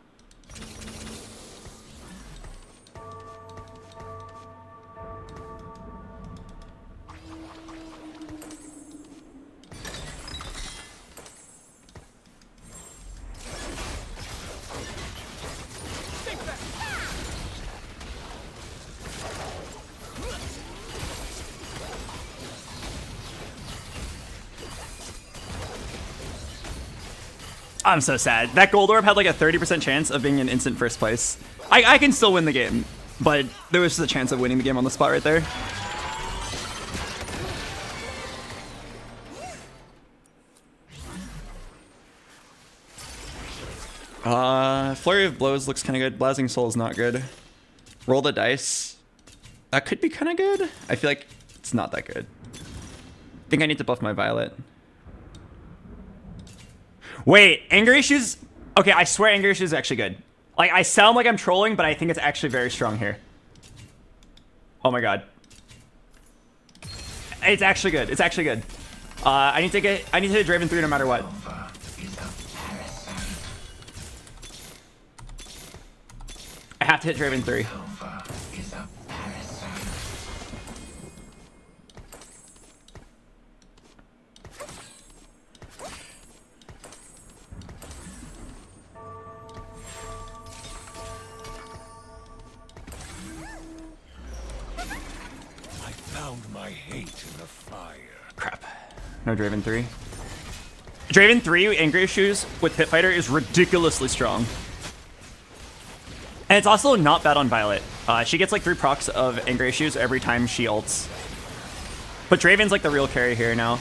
S2: I'm so sad. That gold orb had like a 30% chance of being in instant first place. I can still win the game, but there was just a chance of winning the game on the spot right there. Flurry of Blows looks kind of good. Blazing Soul is not good. Roll the Dice. That could be kind of good. I feel like it's not that good. I think I need to buff my Violet. Wait, Anger Issues? Okay, I swear Anger Issues is actually good. Like, I sound like I'm trolling, but I think it's actually very strong here. Oh my god. It's actually good. It's actually good. I need to hit Draven 3 no matter what. I have to hit Draven 3.
S9: My hate the fire.
S2: Crap. No Draven 3. Draven 3 Angry Issues with Pit Fighter is ridiculously strong. And it's also not bad on Violet. She gets like 3 procs of Angry Issues every time she ults. But Draven's like the real carry here now.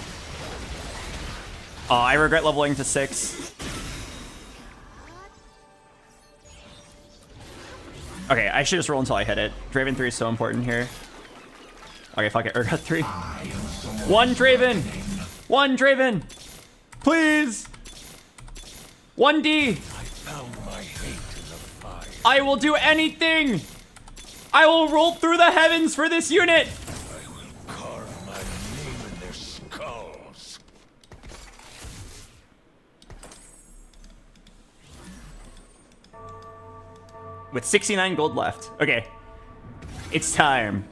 S2: I regret leveling to 6. Okay, I should just roll until I hit it. Draven 3 is so important here. Okay, fuck it. Urgot 3. 1 Draven! 1 Draven! Please! 1D!
S9: I found my hate in the fire.
S2: I will do anything! I will roll through the heavens for this unit!
S9: I will carve my name in their skulls.
S2: With 69 gold left. Okay. It's time.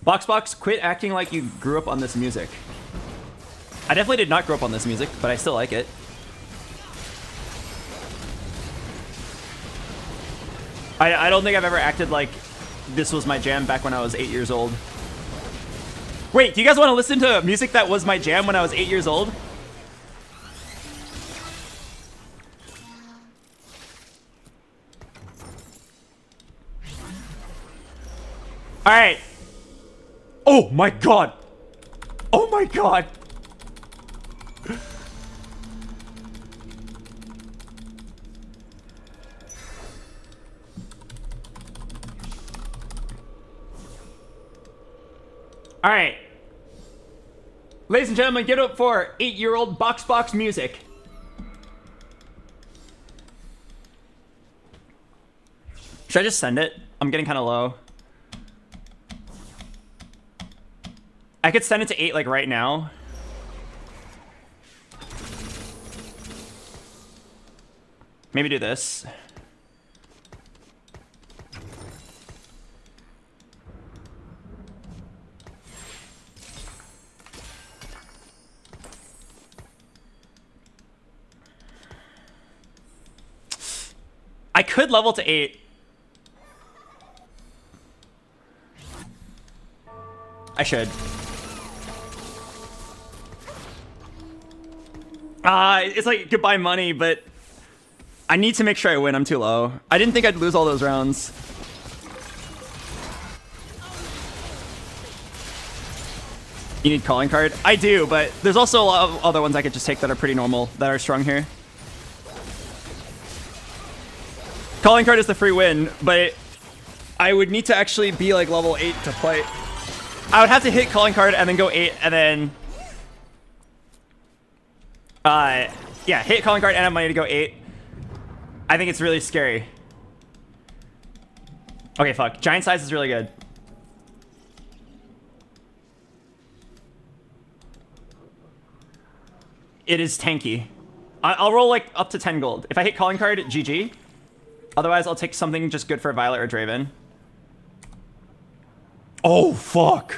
S2: BoxBox, quit acting like you grew up on this music. I definitely did not grow up on this music, but I still like it. I don't think I've ever acted like this was my jam back when I was 8 years old. Wait, do you guys want to listen to music that was my jam when I was 8 years old? All right. Oh my god. Oh my god. All right. Ladies and gentlemen, give it up for 8-year-old BoxBox music. Should I just send it? I'm getting kind of low. I could send it to 8 like right now. Maybe do this. I could level to 8. I should. It's like goodbye money, but I need to make sure I win. I'm too low. I didn't think I'd lose all those rounds. You need calling card? I do, but there's also a lot of other ones I could just take that are pretty normal, that are strong here. Calling card is the free win, but I would need to actually be like level 8 to play. I would have to hit calling card and then go 8 and then... yeah, hit calling card and have money to go 8. I think it's really scary. Okay, fuck. Giant size is really good. It is tanky. I'll roll like up to 10 gold. If I hit calling card, GG. Otherwise, I'll take something just good for Violet or Draven. Oh, fuck.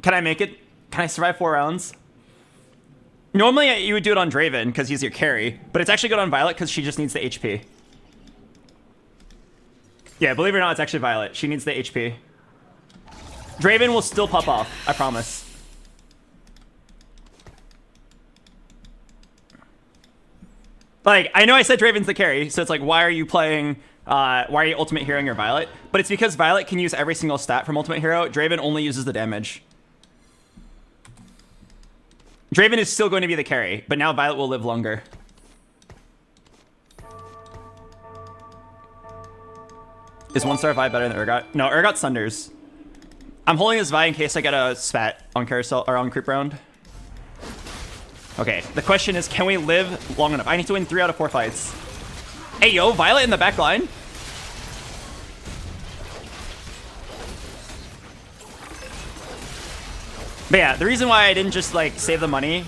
S2: Can I make it? Can I survive 4 rounds? Normally, you would do it on Draven because he's your carry, but it's actually good on Violet because she just needs the HP. Yeah, believe it or not, it's actually Violet. She needs the HP. Draven will still pop off, I promise. Like, I know I said Draven's the carry, so it's like, why are you playing, why are you Ultimate Heroing your Violet? But it's because Violet can use every single stat from Ultimate Hero. Draven only uses the damage. Draven is still going to be the carry, but now Violet will live longer. Is 1-star Vi better than Urgot? No, Urgot Sunders. I'm holding this Vi in case I get a spat on carousel or on creep round. Okay, the question is, can we live long enough? I need to win 3 out of 4 fights. Hey, yo, Violet in the back line. But yeah, the reason why I didn't just like save the money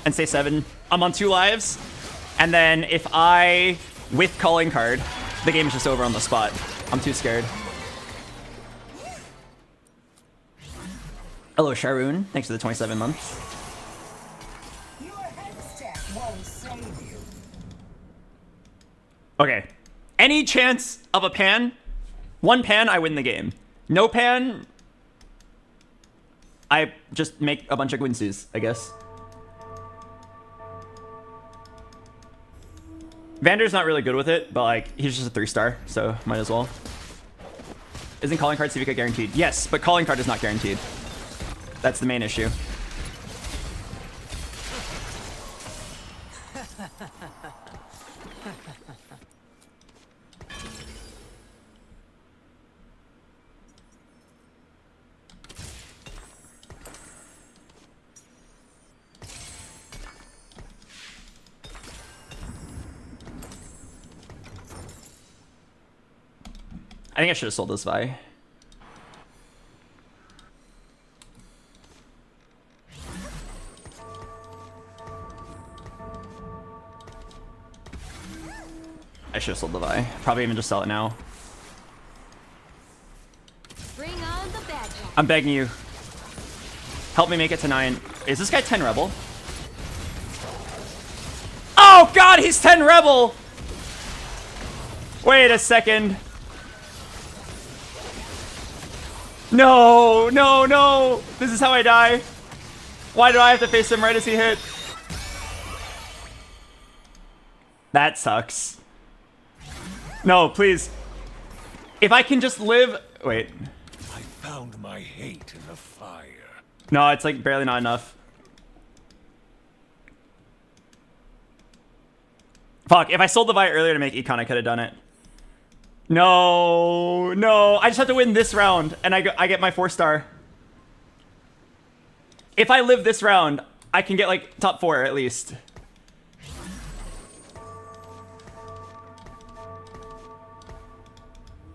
S2: and say 7, I'm on 2 lives. And then if I, with calling card, the game is just over on the spot. I'm too scared. Hello, Sharoon. Thanks for the 27 months. Okay. Any chance of a pan? One pan, I win the game. No pan, I just make a bunch of Quincy's, I guess. Vander's not really good with it, but like he's just a 3-star, so might as well. Isn't calling card Civica guaranteed? Yes, but calling card is not guaranteed. That's the main issue. I think I should have sold this Vi. I should have sold the Vi. Probably even just sell it now.
S8: Bring on the bad guys.
S2: I'm begging you. Help me make it to 9. Is this guy 10 Rebel? Oh god, he's 10 Rebel! Wait a second. No, no, no! This is how I die. Why do I have to face him right as he hit? That sucks. No, please. If I can just live... Wait.
S9: I found my hate in the fire.
S2: No, it's like barely not enough. Fuck, if I sold the Vi earlier to make Econ, I could have done it. No, no. I just have to win this round, and I get my 4-star. If I live this round, I can get, like, top 4 at least.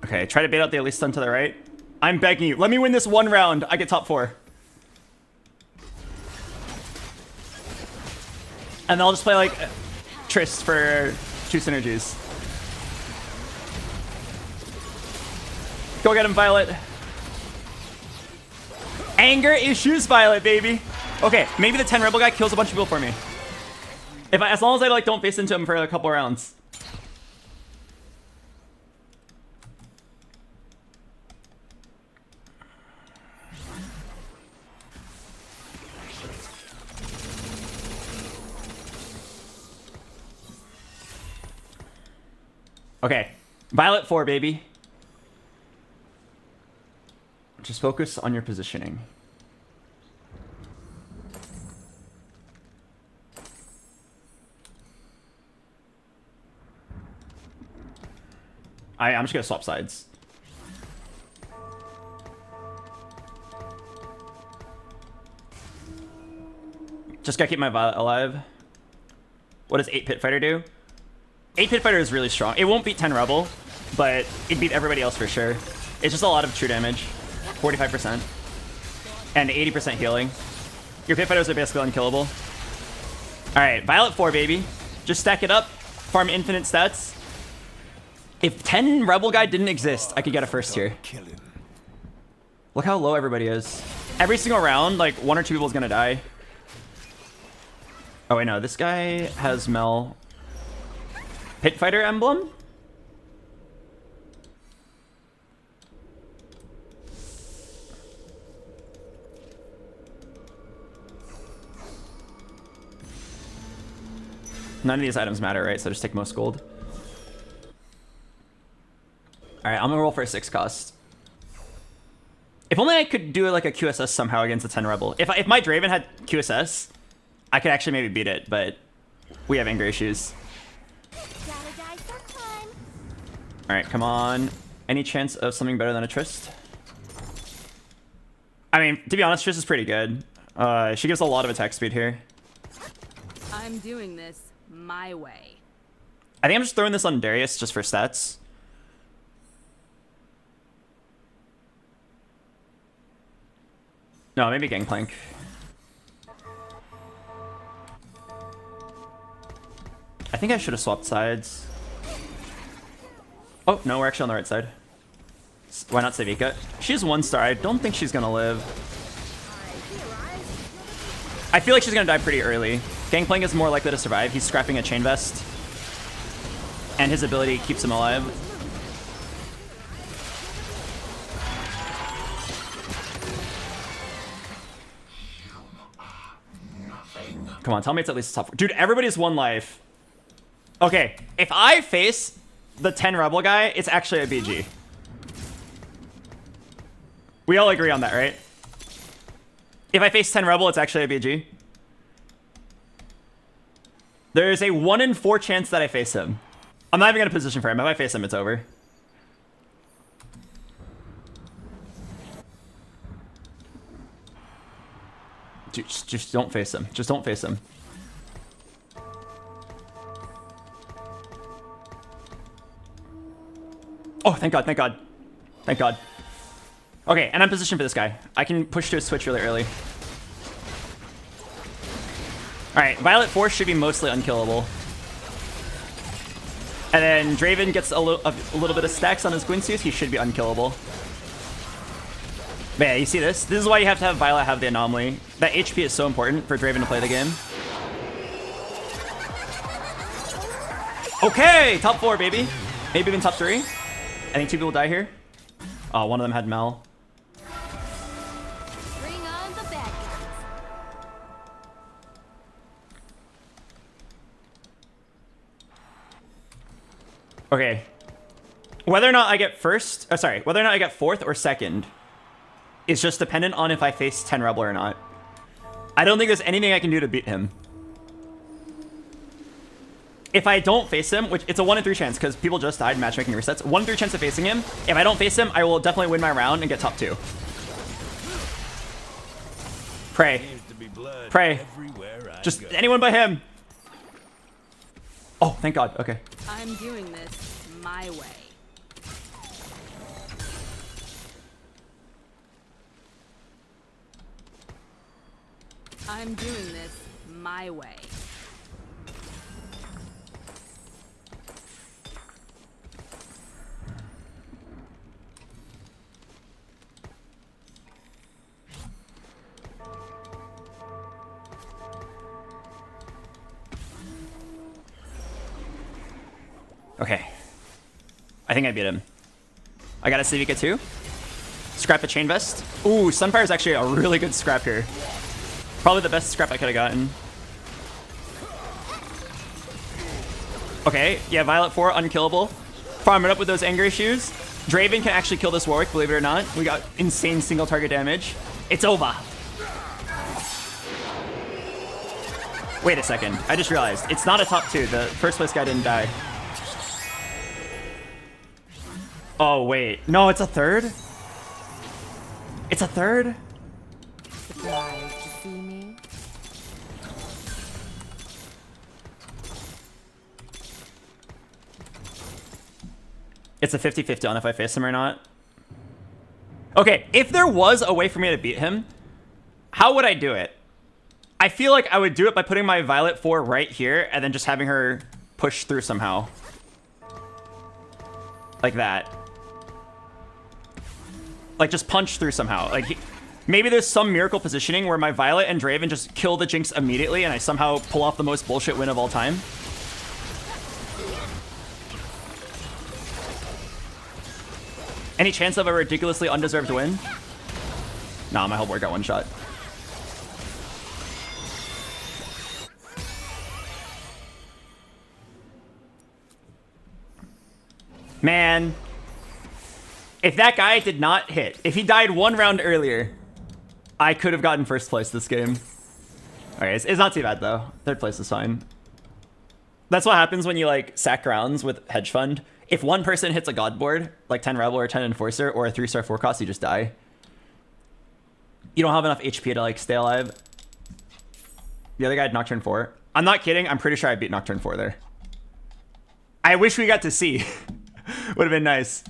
S2: Okay, try to bait out the elite stun to the right. I'm begging you. Let me win this one round. I get top 4. And then I'll just play, like, Trist for 2 synergies. Go get him, Violet. Anger issues, Violet, baby. Okay, maybe the 10 Rebel guy kills a bunch of people for me. As long as I like don't face into him for a couple rounds. Okay, Violet 4, baby. Just focus on your positioning. I'm just gonna swap sides. Just gotta keep my Violet alive. What does 8 Pit Fighter do? 8 Pit Fighter is really strong. It won't beat 10 Rebel, but it beat everybody else for sure. It's just a lot of true damage. 45%. And 80% healing. Your Pit Fighters are basically unkillable. Alright, Violet 4, baby. Just stack it up. Farm infinite stats. If 10 Rebel guy didn't exist, I could get a first tier. Look how low everybody is. Every single round, like 1 or 2 people is gonna die. Oh wait, no. This guy has Mel. Pit Fighter emblem? None of these items matter, right? So just take most gold. Alright, I'm gonna roll for a 6 cost. If only I could do like a QSS somehow against the 10 Rebel. If my Draven had QSS, I could actually maybe beat it, but we have anger issues. Alright, come on. Any chance of something better than a Trist? I mean, to be honest, Trist is pretty good. She gives a lot of attack speed here.
S3: I'm doing this my way.
S2: I think I'm just throwing this on Darius just for stats. No, maybe Gangplank. I think I should have swapped sides. Oh, no, we're actually on the right side. Why not Savika? She's 1 star. I don't think she's gonna live. I feel like she's gonna die pretty early. Gangplank is more likely to survive. He's scrapping a chain vest. and his ability keeps him alive. Come on, tell me it's at least top 4. Dude, everybody's 1 life. Okay, if I face the 10 Rebel guy, it's actually a BG. We all agree on that, right? If I face 10 Rebel, it's actually a BG. There's a 1 in 4 chance that I face him. I'm not even going to position for him. If I face him, it's over. Dude, just don't face him. Just don't face him. Oh, thank God, thank God. Thank God. Okay, and I'm positioned for this guy. I can push to a switch really early. Alright, Violet Force should be mostly unkillable. And then Draven gets a little bit of stacks on his Gwynsius. He should be unkillable. But yeah, you see this? This is why you have to have Violet have the anomaly. That HP is so important for Draven to play the game. Okay, top 4, baby. Maybe even top 3. I think 2 people die here. Oh, one of them had Mel.
S8: Bring on the bad guys.
S2: Okay. Whether or not I get first, whether or not I get 4th or 2nd is just dependent on if I face 10 Rebel or not. I don't think there's anything I can do to beat him. If I don't face him, which it's a 1 in 3 chance because people just died matchmaking resets, 1 in 3 chance of facing him. If I don't face him, I will definitely win my round and get top 2. Pray. Pray. Just anyone but him. Oh, thank God. Okay.
S3: I'm doing this my way. I'm doing this my way.
S2: Okay. I think I beat him. I got a Civica too. Scrap a Chain Vest. Ooh, Sunfire is actually a really good scrap here. Probably the best scrap I could have gotten. Okay, yeah, Violet 4, unkillable. Farm it up with those Angry Shoes. Draven can actually kill this Warwick, believe it or not. We got insane single target damage. It's over. Wait a second. I just realized. It's not a top 2. The first place guy didn't die. Oh, wait. No, it's a 3rd? It's a 3rd?
S3: Surprised to see me?
S2: It's a 50-50 on if I face him or not. Okay, if there was a way for me to beat him, how would I do it? I feel like I would do it by putting my Violet 4 right here and then just having her push through somehow. Like that. Like, just punch through somehow. Like, maybe there's some miracle positioning where my Violet and Draven just kill the Jinx immediately and I somehow pull off the most bullshit win of all time. Any chance of a ridiculously undeserved win? Nah, my whole board got one shot. Man. If that guy did not hit, if he died 1 round earlier, I could have gotten first place this game. Okay, it's not too bad though. 3rd place is fine. That's what happens when you like sack rounds with hedge fund. If one person hits a god board, like 10 Rebel or 10 Enforcer or a 3-star 4 cost, you just die. You don't have enough HP to like stay alive. The other guy had Nocturne 4. I'm not kidding. I'm pretty sure I beat Nocturne 4 there. I wish we got to see. Would have been nice.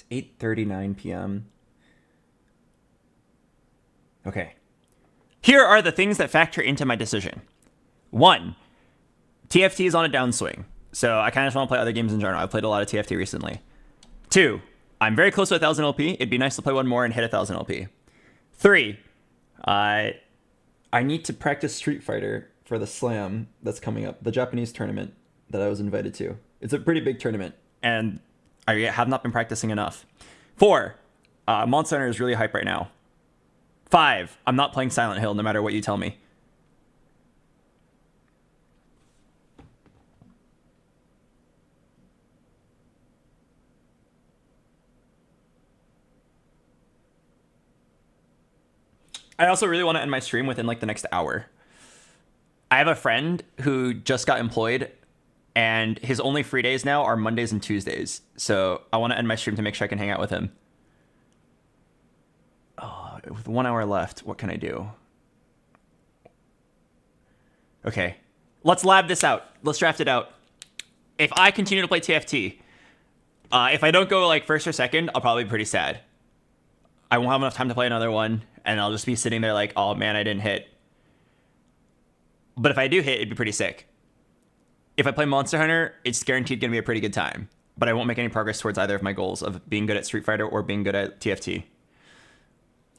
S2: It's 8:39 p.m. Okay. Here are the things that factor into my decision. 1, TFT is on a downswing, so I kind of just want to play other games in general. I've played a lot of TFT recently. 2, I'm very close to 1,000 LP. It'd be nice to play one more and hit 1,000 LP. 3, I need to practice Street Fighter for the Slam that's coming up, the Japanese tournament that I was invited to. It's a pretty big tournament, and I have not been practicing enough. 4, Monster Hunter is really hype right now. 5, I'm not playing Silent Hill no matter what you tell me. I also really want to end my stream within like the next hour. I have a friend who just got employed and his only free days now are Mondays and Tuesdays. So I want to end my stream to make sure I can hang out with him. Oh, with 1 hour left, what can I do? Okay, let's lab this out. Let's draft it out. If I continue to play TFT, if I don't go like first or second, I'll probably be pretty sad. I won't have enough time to play another one, and I'll just be sitting there like, oh man, I didn't hit. But if I do hit, it'd be pretty sick. If I play Monster Hunter, it's guaranteed going to be a pretty good time, but I won't make any progress towards either of my goals of being good at Street Fighter or being good at TFT.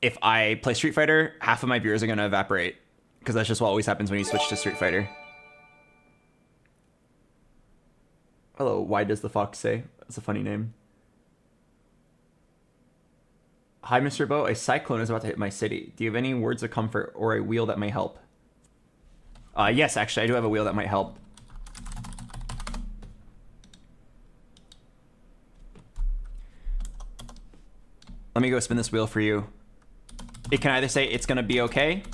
S2: If I play Street Fighter, half of my viewers are going to evaporate, because that's just what always happens when you switch to Street Fighter. Hello, why does the fox say? That's a funny name. Hi, Mr. Bo. A cyclone is about to hit my city. Do you have any words of comfort or a wheel that may help? Yes, actually, I do have a wheel that might help. Let me go spin this wheel for you. It can either say it's going to be okay,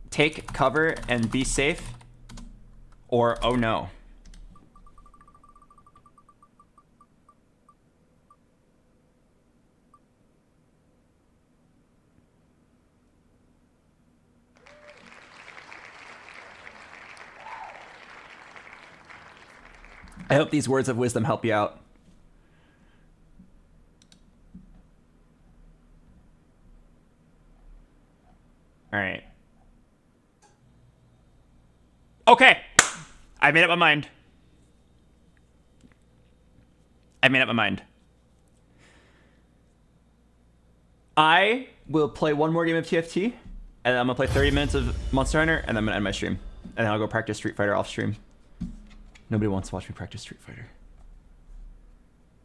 S2: take cover and be safe, or oh no. I hope these words of wisdom help you out. All right. Okay. I made up my mind. I will play one more game of TFT, and then I'm going to play 30 minutes of Monster Hunter, and then I'm going to end my stream. And then I'll go practice Street Fighter off stream. Nobody wants to watch me practice Street Fighter.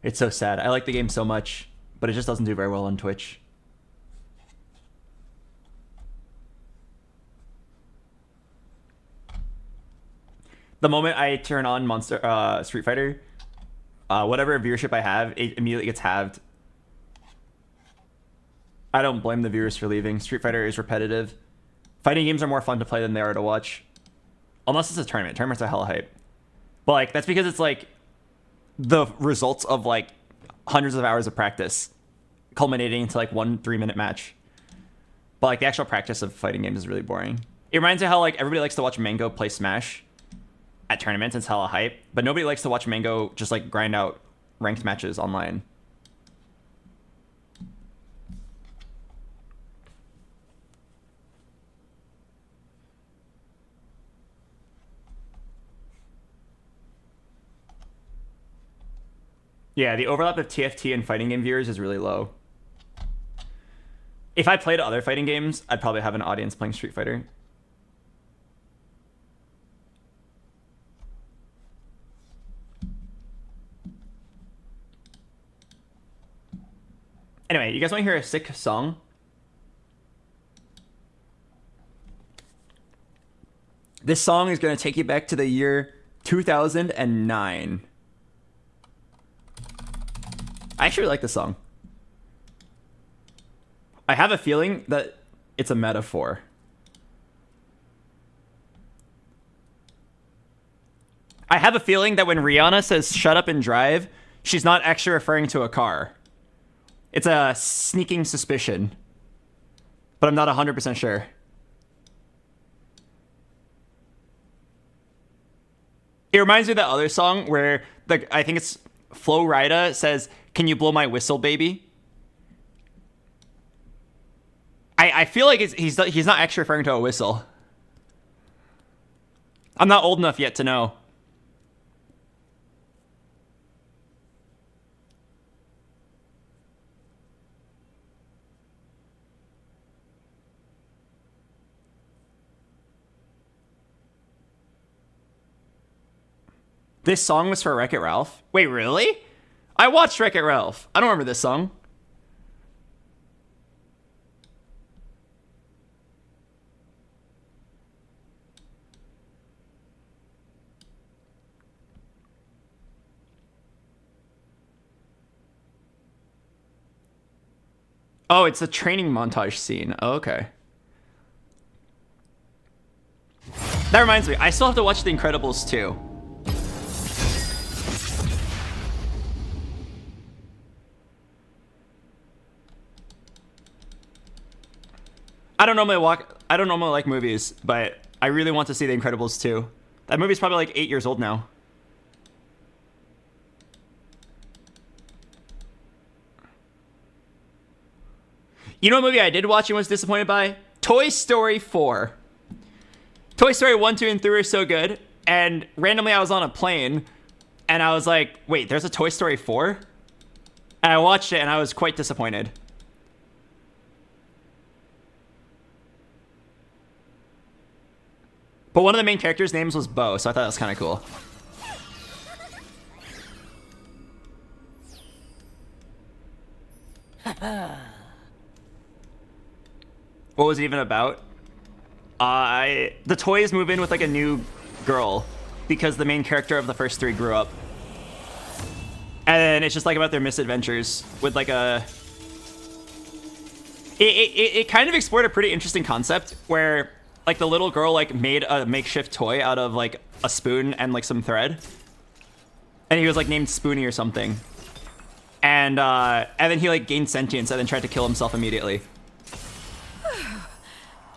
S2: It's so sad. I like the game so much, but it just doesn't do very well on Twitch. The moment I turn on Street Fighter, whatever viewership I have, it immediately gets halved. I don't blame the viewers for leaving. Street Fighter is repetitive. Fighting games are more fun to play than they are to watch. Unless it's a tournament. Tournaments are hella hype. But like that's because it's like the results of like hundreds of hours of practice culminating into like 1 3-minute match. But like the actual practice of fighting games is really boring. It reminds me how like everybody likes to watch Mango play Smash at tournaments. It's hella hype. But nobody likes to watch Mango just like grind out ranked matches online. Yeah, the overlap of TFT and fighting game viewers is really low. If I played other fighting games, I'd probably have an audience playing Street Fighter. Anyway, you guys want to hear a sick song? This song is going to take you back to the year 2009. I actually like this song. I have a feeling that it's a metaphor. I have a feeling that when Rihanna says shut up and drive, she's not actually referring to a car. It's a sneaking suspicion. But I'm not 100% sure. It reminds me of that other song where I think it's Flo Rida says, "Can you blow my whistle, baby?" I feel like he's not actually referring to a whistle. I'm not old enough yet to know. This song was for Wreck-It Ralph? Wait, really? I watched Wreck-It Ralph. I don't remember this song. Oh, it's a training montage scene. Oh, okay. That reminds me, I still have to watch The Incredibles 2. I don't normally like movies, but I really want to see The Incredibles 2. That movie's probably like 8 years old now. You know what movie I did watch and was disappointed by? Toy Story 4. Toy Story 1, 2, and 3 are so good, and randomly I was on a plane, and I was like, wait, there's a Toy Story 4? And I watched it, and I was quite disappointed. But one of the main characters' names was Bo, so I thought that was kind of cool. What was it even about? The toys move in with like a new girl because the main character of the first 3 grew up. And it's just like about their misadventures with like a... It kind of explored a pretty interesting concept where like the little girl like made a makeshift toy out of like a spoon and like some thread. And he was like named Spoonie or something. And then he like gained sentience and then tried to kill himself immediately.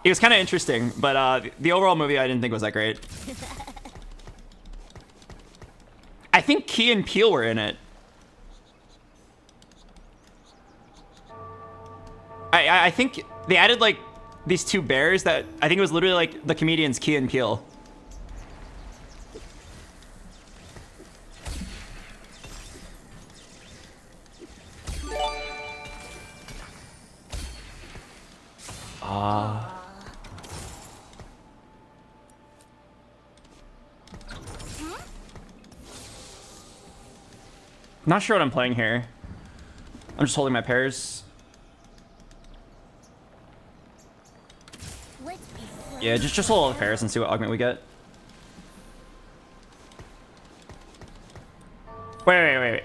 S2: It was kind of interesting, but the overall movie I didn't think was that great. I think Key and Peele were in it. I think they added like these 2 bears that I think it was literally like the comedians Key and Peele. Not sure what I'm playing here. I'm just holding my pairs. Yeah, just hold all the pairs and see what augment we get. Wait.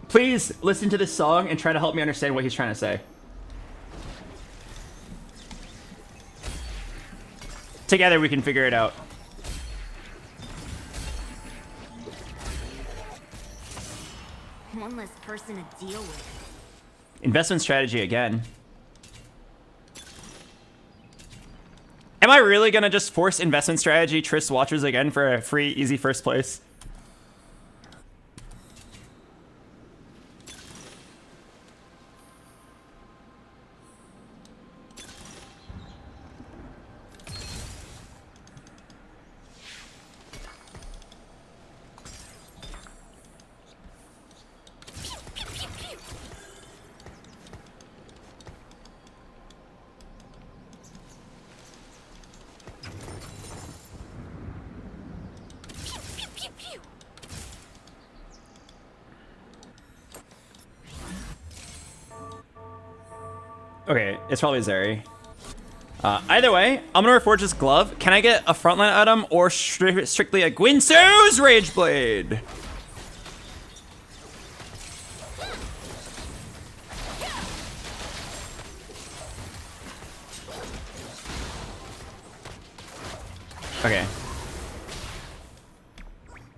S2: Please listen to this song and try to help me understand what he's trying to say. Together we can figure it out.
S8: One less person to deal with.
S2: Investment strategy again. Am I really gonna just force investment strategy Triss watchers again for a free, easy first place? Okay, it's probably Zeri. Either way, I'm gonna reforge this glove. Can I get a frontline item or strictly a Guinsoo's Rage Blade? Okay.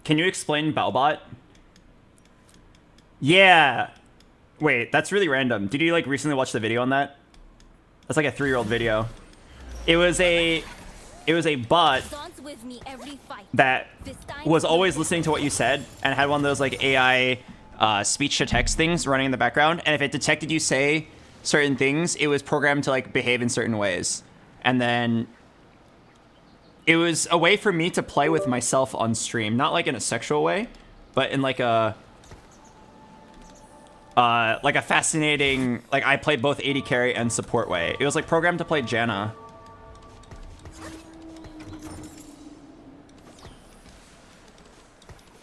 S2: Can you explain Balbot? Yeah. Wait, that's really random. Did you like recently watch the video on that? That's like a 3-year-old video. It was it was a bot
S8: Dance with me every fight.
S2: that was always listening to what you said and had one of those like AI speech to text things running in the background. And if it detected you say certain things, it was programmed to like behave in certain ways. And then it was a way for me to play with myself on stream, not like in a sexual way, but in like a fascinating, like I played both AD carry and support way. It was like programmed to play Janna.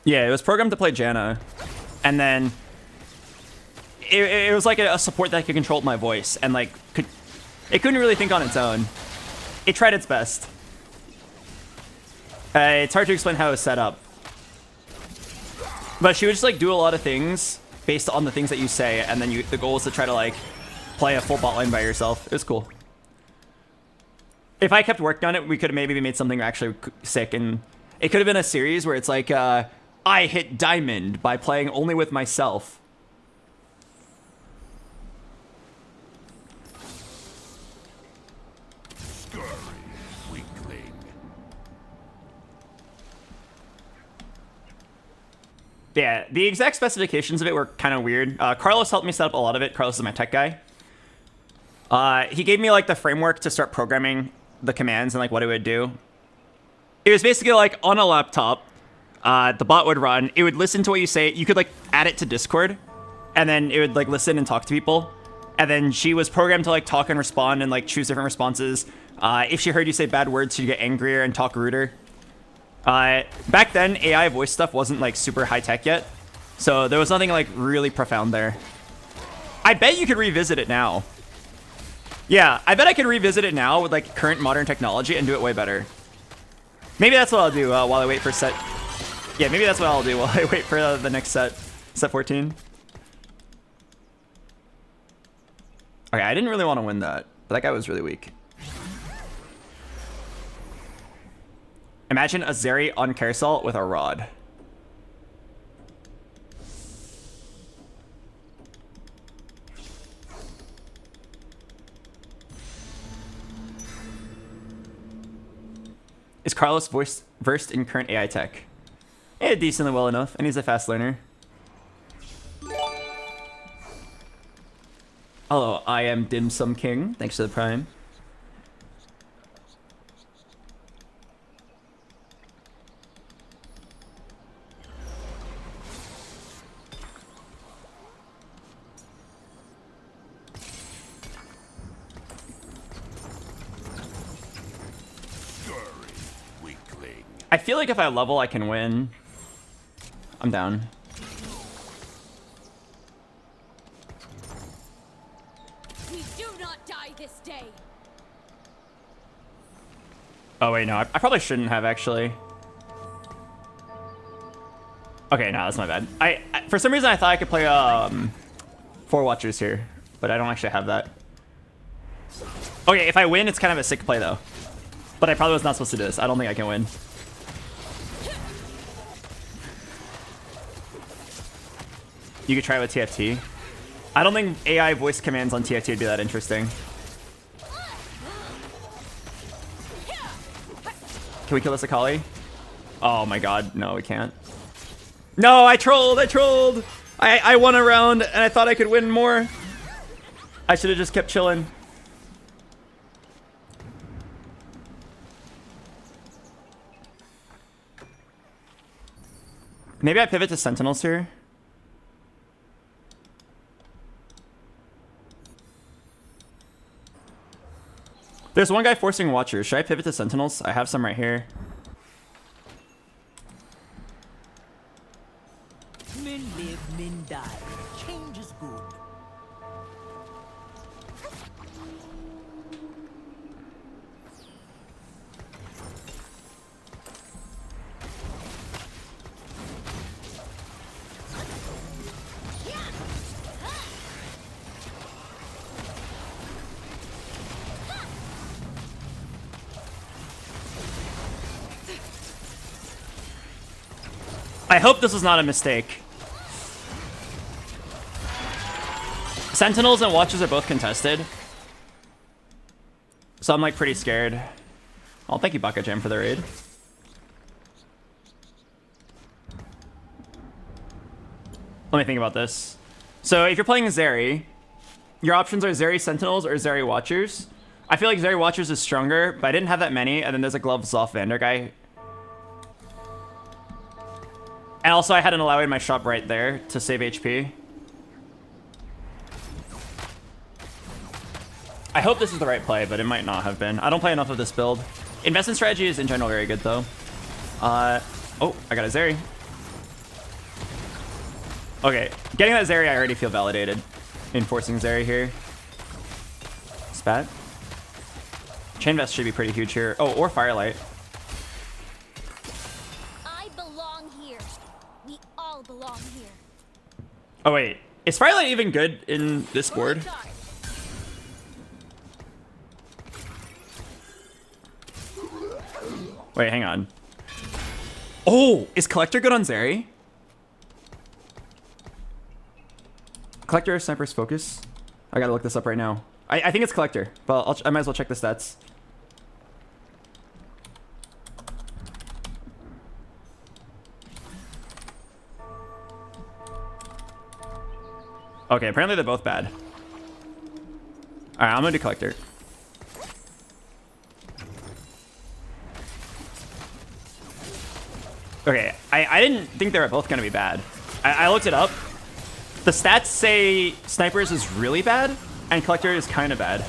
S2: Yeah, it was programmed to play Janna. And then it was like a support that could control my voice and like it couldn't really think on its own. It tried its best. It's hard to explain how it was set up. But she would just like do a lot of things based on the things that you say, and then the goal was to try to like play a full bot lane by yourself. It was cool. If I kept working on it, we could have maybe made something actually sick, and it could have been a series where it's like I hit diamond by playing only with myself. Yeah, the exact specifications of it were kind of weird. Carlos helped me set up a lot of it. Carlos is my tech guy. He gave me like the framework to start programming the commands and like what it would do. It was basically like on a laptop, the bot would run. It would listen to what you say. You could like add it to Discord, and then it would like listen and talk to people. And then she was programmed to like talk and respond and like choose different responses. If she heard you say bad words, she'd get angrier and talk ruder. Back then, AI voice stuff wasn't like super high tech yet, so there was nothing like really profound there. I bet you could revisit it now. Yeah, I bet I could revisit it now with like current modern technology and do it way better. Maybe that's what I'll do while I wait for set. Yeah, maybe that's what I'll do while I wait for the next set 14. Okay, I didn't really want to win that, but that guy was really weak. Imagine a Zeri on carousel with a rod. Is Carlos versed in current AI tech? Yeah, decently well enough, and he's a fast learner. Hello, I am Dim Sum King. Thanks for the prime. I feel like if I level, I can win. I'm down.
S8: We do not die this day.
S2: Oh wait, no, I probably shouldn't have actually. Okay, no, that's my bad. I for some reason I thought I could play 4 Watchers here, but I don't actually have that. Okay, if I win, it's kind of a sick play though. But I probably was not supposed to do this. I don't think I can win. You could try with TFT. I don't think AI voice commands on TFT would be that interesting. Can we kill this Akali? Oh my god, no, we can't. No, I trolled, I trolled! I won a round and I thought I could win more. I should have just kept chilling. Maybe I pivot to Sentinels here. There's one guy forcing Watchers. Should I pivot to Sentinels? I have some right here.
S5: Men live, men die. Change is good.
S2: I hope this was not a mistake. Sentinels and Watchers are both contested, so I'm like pretty scared. Oh, thank you, Baka Jam, for the raid. Let me think about this. So if you're playing Zeri, your options are Zeri Sentinels or Zeri Watchers. I feel like Zeri Watchers is stronger, but I didn't have that many. And then there's a Gloves Off Vander guy. And also I had an Alawi in my shop right there to save HP. I hope this is the right play, but it might not have been. I don't play enough of this build. Investment strategy is in general very good though. Oh, I got a Zeri. Okay, getting that Zeri, I already feel validated. Enforcing Zeri here. Spat. Chain Vest should be pretty huge here. Oh, or Firelight.
S8: I belong here. We all belong here.
S2: Oh wait, is Firelight even good in this board? Wait, hang on. Oh, is Collector good on Zeri? Collector, Sniper's Focus? I gotta look this up right now. I think it's Collector, but I might as well check the stats. Okay, apparently they're both bad. Alright, I'm gonna do Collector. Okay, I didn't think they were both gonna be bad. I looked it up. The stats say Snipers is really bad, and Collector is kind of bad.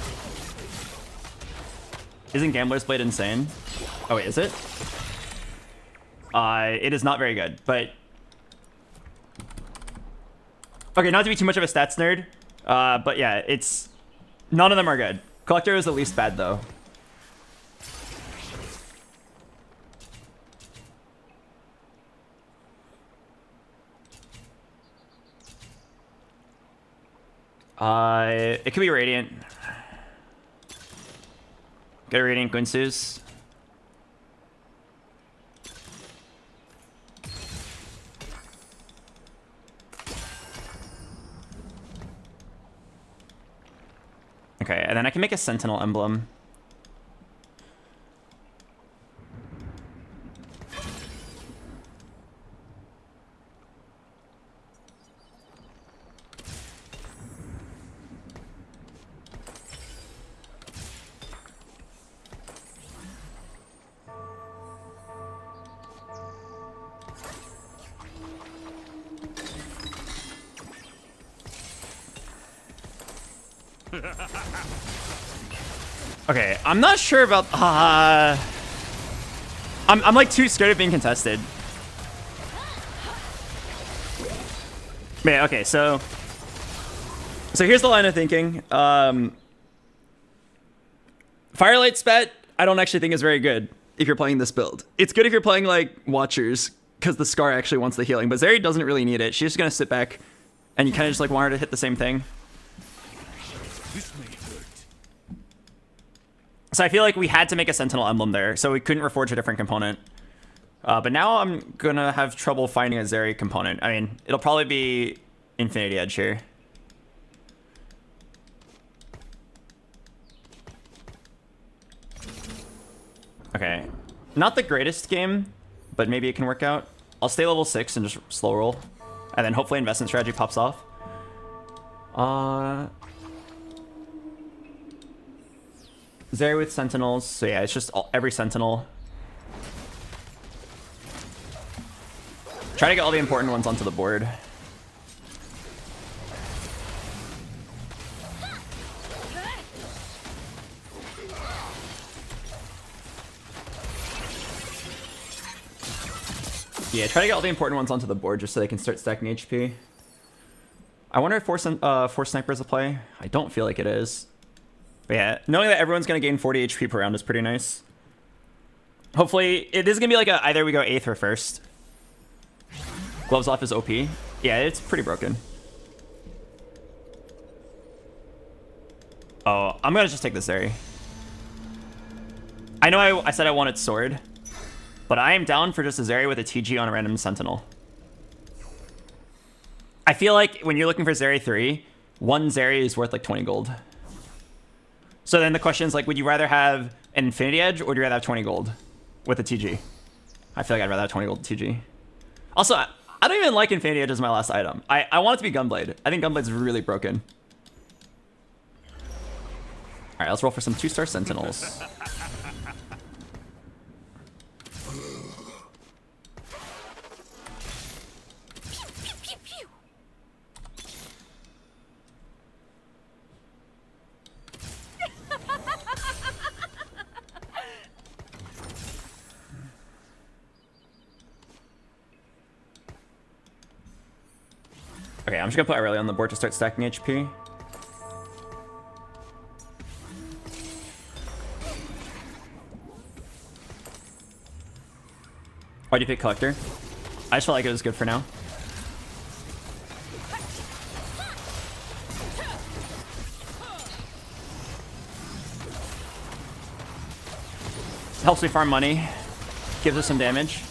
S2: Isn't Gambler's Blade insane? Oh wait, is it? It is not very good, but... Okay, not to be too much of a stats nerd, but yeah, it's... None of them are good. Collector is the least bad, though. It could be Radiant. Get a Radiant Guinsus. Okay, and then I can make a Sentinel emblem. Okay, I'm not sure about... I'm like too scared of being contested. Man, okay, so here's the line of thinking. Firelight Spat, I don't actually think is very good if you're playing this build. It's good if you're playing like Watchers, because the Scar actually wants the healing, but Zeri doesn't really need it. She's just gonna sit back, and you kind of just like want her to hit the same thing. So I feel like we had to make a Sentinel emblem there, so we couldn't reforge a different component. But now I'm gonna have trouble finding a Zeri component. I mean, it'll probably be Infinity Edge here. Okay, not the greatest game, but maybe it can work out. I'll stay level 6 and just slow roll, and then hopefully investment strategy pops off. Zeri with Sentinels, so yeah, it's just every Sentinel. Try to get all the important ones onto the board. Yeah, try to get all the important ones onto the board just so they can start stacking HP. I wonder if Force Sniper is a play. I don't feel like it is. But yeah, knowing that everyone's going to gain 40 HP per round is pretty nice. Hopefully, this is going to be like a either we go 8th or 1st. Gloves Off is OP. Yeah, it's pretty broken. Oh, I'm going to just take this Zeri. I know I said I wanted Sword, but I am down for just a Zeri with a TG on a random Sentinel. I feel like when you're looking for Zeri 3, one Zeri is worth like 20 gold. So then the question is like, would you rather have an Infinity Edge or would you rather have 20 gold with a TG? I feel like I'd rather have 20 gold TG. Also, I don't even like Infinity Edge as my last item. I want it to be Gunblade. I think Gunblade's really broken. All right, let's roll for some 2-star Sentinels. Okay, I'm just gonna put Irelia on the board to start stacking HP. Why do you pick Collector? I just felt like it was good for now. Helps me farm money. Gives us some damage.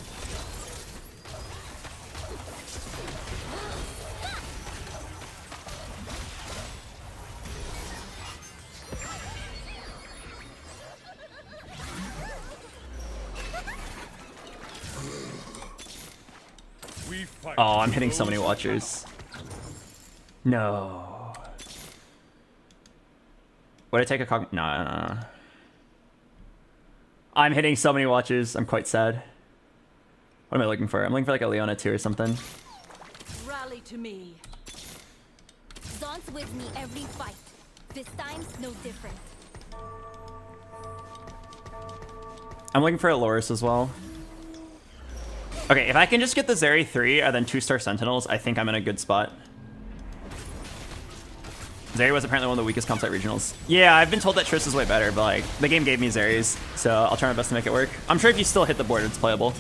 S2: Oh, I'm hitting so many watchers. No. Would I take a cog? No. I'm hitting so many watchers. I'm quite sad. What am I looking for? I'm looking for like a Leona 2 or something.
S8: Rally to me. Dawn's with me every fight. This time's no different.
S2: I'm looking for a Loris as well. Okay, if I can just get the Zeri 3 and then 2-star Sentinels, I think I'm in a good spot. Zeri was apparently one of the weakest comps at regionals. Yeah, I've been told that Triss is way better, but like the game gave me Zeri's, so I'll try my best to make it work. I'm sure if you still hit the board, it's playable.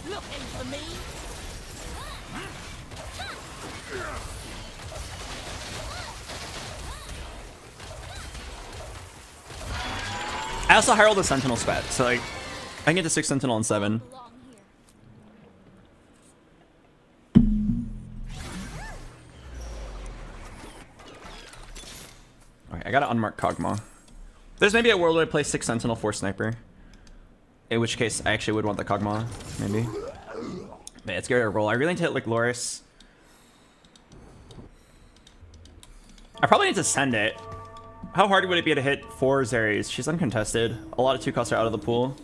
S8: Looking for me?
S2: I also Herald a Sentinel spat, so like I can get to 6 Sentinel and 7. Okay, I gotta unmark Kog'Maw. There's maybe a world where I play 6 Sentinel, 4 Sniper. In which case, I actually would want the Kog'Maw, maybe. Man, it's good to roll. I really need to hit like Loris. I probably need to send it. How hard would it be to hit 4 Zeris? She's uncontested. A lot of 2-costs are out of the pool.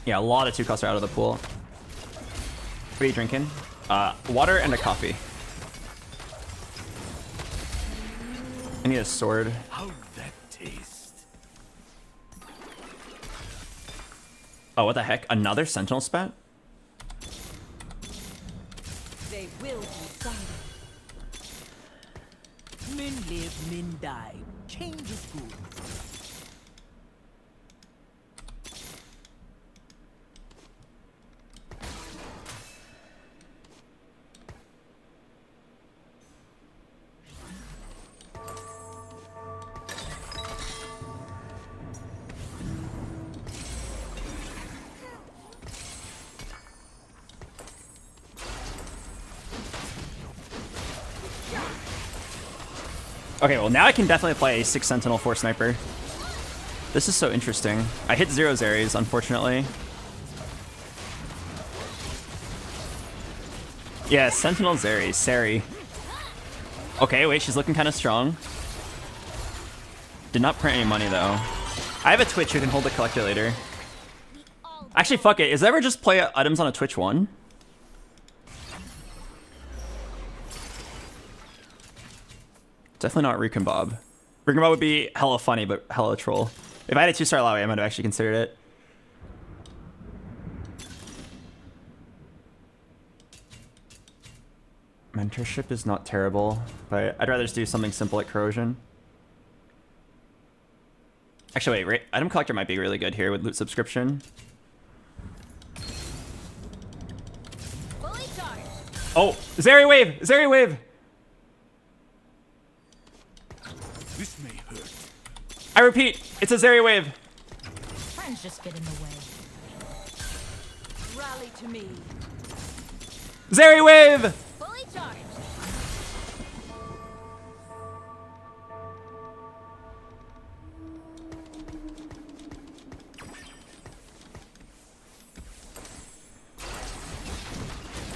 S2: Yeah, a lot of 2-costs are out of the pool. What are you drinking? Water and a coffee. I need a sword.
S9: How'd that taste?
S2: Oh, what the heck? Another Sentinel spat?
S5: They will be sundered. Men live, men die. Change is good.
S2: Okay, well now I can definitely play a 6 Sentinel, 4 Sniper. This is so interesting. I hit 0 Zeris, unfortunately. Yeah, Sentinel Zeri, Sari. Okay, wait, she's looking kind of strong. Did not print any money though. I have a Twitch who can hold the collector later. Actually, fuck it. Is there ever just play items on a Twitch 1? Definitely not Recon Bob. Recon Bob would be hella funny, but hella troll. If I had a 2-star Lowy, I might have actually considered it. Mentorship is not terrible, but I'd rather just do something simple like Corrosion. Actually, wait, Item Collector might be really good here with Loot Subscription. Oh, Zeri Wave! Zeri Wave!
S9: This may hurt.
S2: I repeat, it's a Zeri Wave.
S8: Friends just get in the way.
S5: Rally to me.
S2: Zeri Wave!
S8: Fully charged.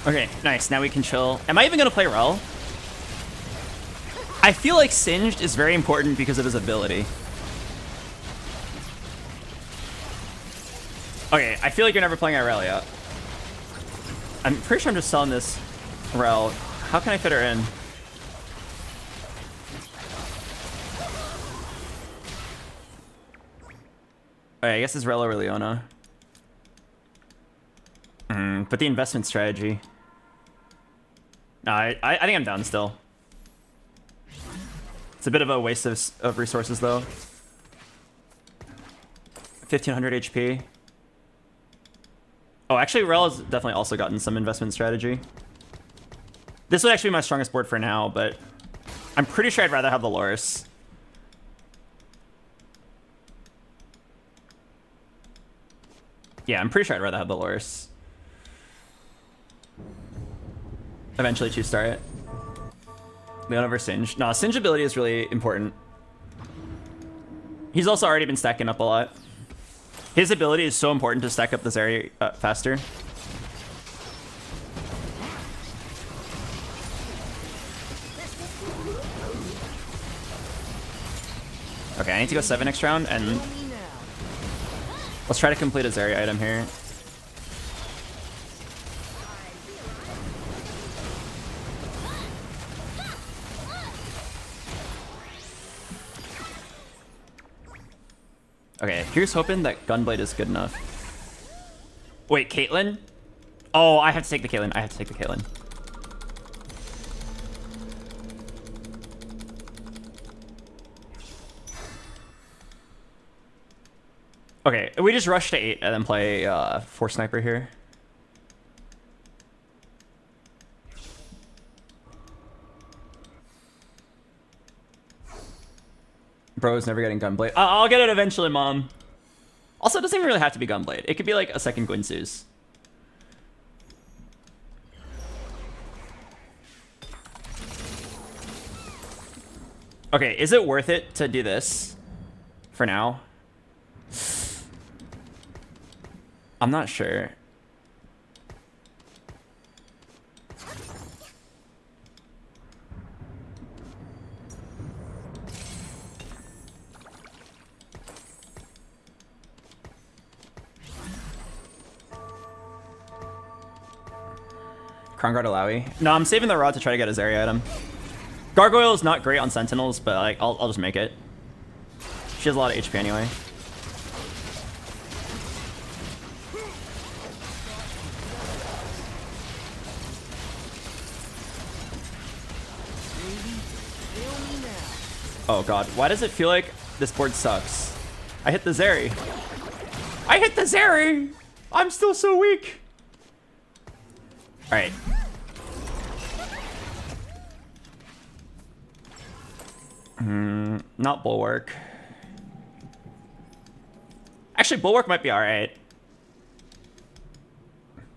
S2: Okay, nice. Now we can chill. Am I even gonna play Rel? I feel like Singed is very important because of his ability. Okay, I feel like you're never playing Irelia. I'm pretty sure I'm just selling this Rel. How can I fit her in? Okay, I guess it's Rel or Leona. But the investment strategy. No, I think I'm down still. It's a bit of a waste of resources though. 1500 HP. Oh, actually, Rel has definitely also gotten some investment strategy. This would actually be my strongest board for now, but I'm pretty sure I'd rather have the Loris. Yeah, I'm pretty sure I'd rather have the Loris. Eventually 2-star it. Leona versus Singe. No, Singe ability is really important. He's also already been stacking up a lot. His ability is so important to stack up this area faster. Okay, I need to go 7 next round, and let's try to complete a Zarya item here. Okay, here's hoping that Gunblade is good enough. Wait, Caitlyn? Oh, I have to take the Caitlyn. I have to take the Caitlyn. Okay, we just rush to 8 and then play 4 sniper here. Bro's never getting Gunblade. I'll get it eventually, Mom. Also, it doesn't even really have to be Gunblade. It could be like a second Guinsoo's. Okay, is it worth it to do this for now? I'm not sure. Crownguard Alawi. No, I'm saving the rod to try to get a Zarya item. Gargoyle is not great on Sentinels, but like I'll just make it. She has a lot of HP anyway. Oh god, why does it feel like this board sucks? I hit the Zeri. I hit the Zeri! I'm still so weak. Alright. Not Bulwark. Actually, Bulwark might be alright.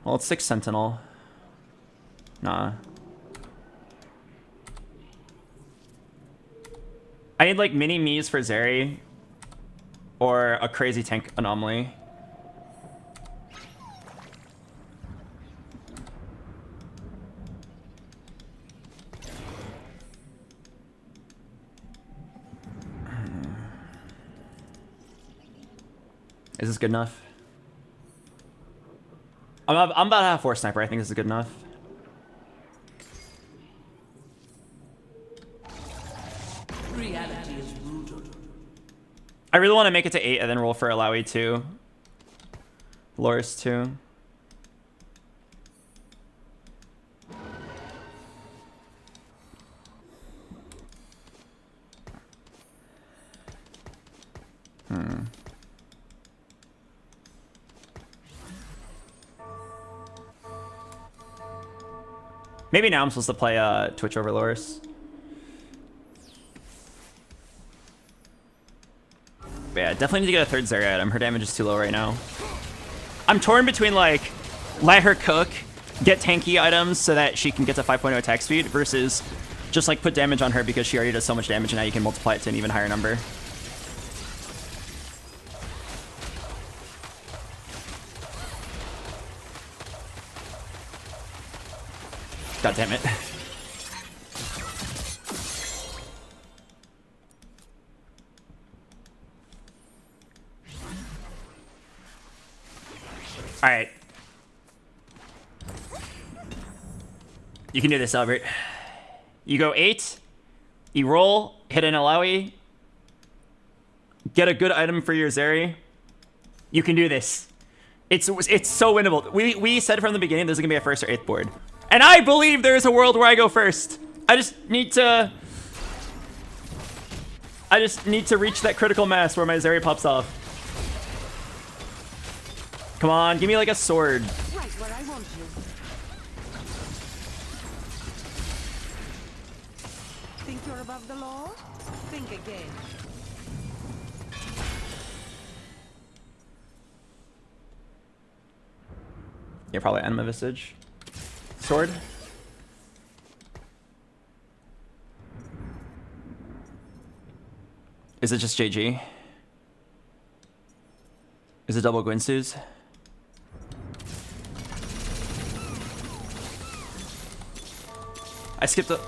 S2: Well, it's 6 Sentinel. Nah. I need like mini Miis for Zeri. Or a crazy tank anomaly. Is this good enough? I'm about to have 4 sniper. I think this is good enough.
S5: Reality is brutal.
S2: I really want to make it to 8 and then roll for Alawi 2. Loris 2. Maybe now I'm supposed to play Twitch over Loris. But yeah, definitely need to get a 3rd Zarya item. Her damage is too low right now. I'm torn between like, let her cook, get tanky items so that she can get to 5.0 attack speed versus just like put damage on her because she already does so much damage and now you can multiply it to an even higher number. God damn it. All right. You can do this, Albert. You go 8, you roll, hit an Alawi, get a good item for your Zeri. You can do this. It's so winnable. We said from the beginning there's gonna be a 1st or 8th board. And I believe there is a world where I go first. I just need to reach that critical mass where my Zeri pops off. Come on, give me like a sword.
S3: Right where I want you. Think you're above the law? Think again.
S2: Yeah, probably Anima Visage. Sword. Is it just JG? Is it double Gwinsu's? I skipped it.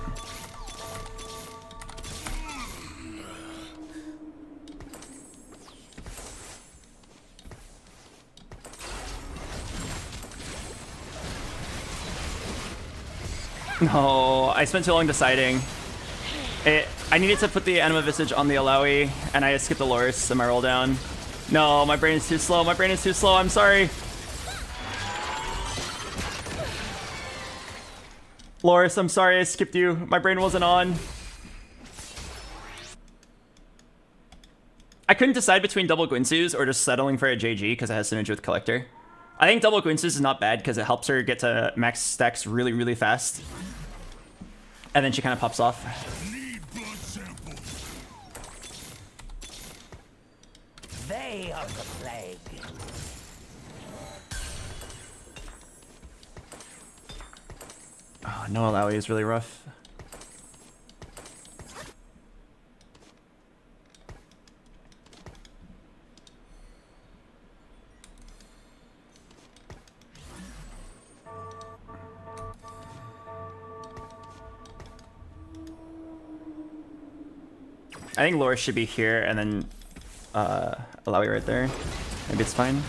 S2: No, I spent too long deciding. I needed to put the Anima Visage on the Alawi, and I skipped the Loris in my roll down. No, my brain is too slow. My brain is too slow. I'm sorry. Loris, I'm sorry I skipped you. My brain wasn't on. I couldn't decide between double Gwinsu's or just settling for a JG because it has synergy with Collector. I think double Gwinsu's is not bad because it helps her get to max stacks really, really fast. And then she kind of pops off.
S5: They are the plague.
S2: Oh, no Alawi is really rough. I think Loris should be here and then Alawi right there. Maybe it's fine.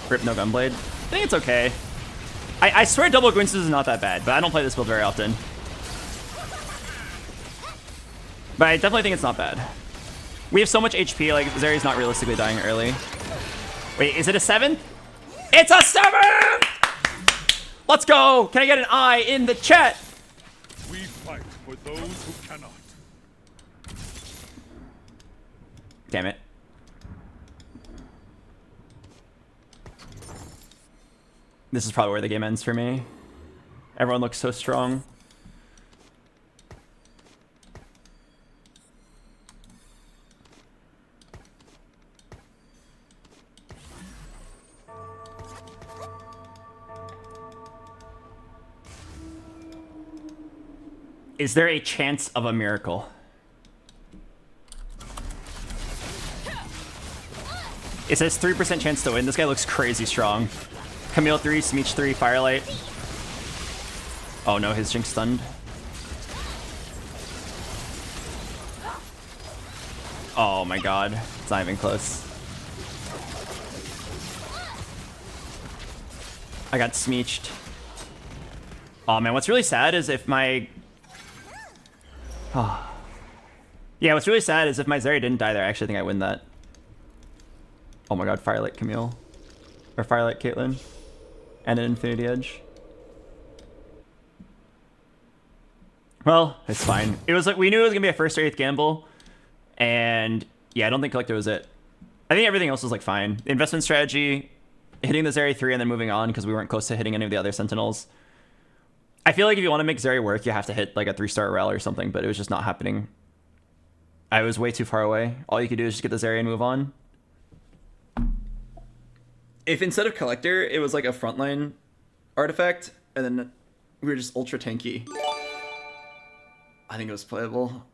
S2: Rip no Gunblade. I think it's okay. I swear double Gwinsus is not that bad, but I don't play this build very often. But I definitely think it's not bad. We have so much HP, like Zeri's not realistically dying early. Wait, is it a 7? It's a 7! Let's go! Can I get an I in the chat?
S9: We fight for those who cannot.
S2: Damn it. This is probably where the game ends for me. Everyone looks so strong. Is there a chance of a miracle? It says 3% chance to win. This guy looks crazy strong. Camille 3, Smeech 3, Firelight. Oh no, his Jinx stunned. Oh my god. It's not even close. I got Smeeched. Oh man, what's really sad is if my... Oh. Yeah, what's really sad is if my Zeri didn't die there, I actually think I win that. Oh my god, Firelight Camille. Or Firelight Caitlyn. And an Infinity Edge. Well, it's fine. It was like we knew it was gonna be a 1st or 8th gamble. And yeah, I don't think Collector was it. I think everything else was like fine. The investment strategy, hitting the Zeri 3 and then moving on because we weren't close to hitting any of the other Sentinels. I feel like if you want to make Zeri work, you have to hit like a 3-star rel or something, but it was just not happening. I was way too far away. All you could do is just get the Zeri and move on. If instead of Collector, it was like a frontline artifact, and then we were just ultra tanky, I think it was playable.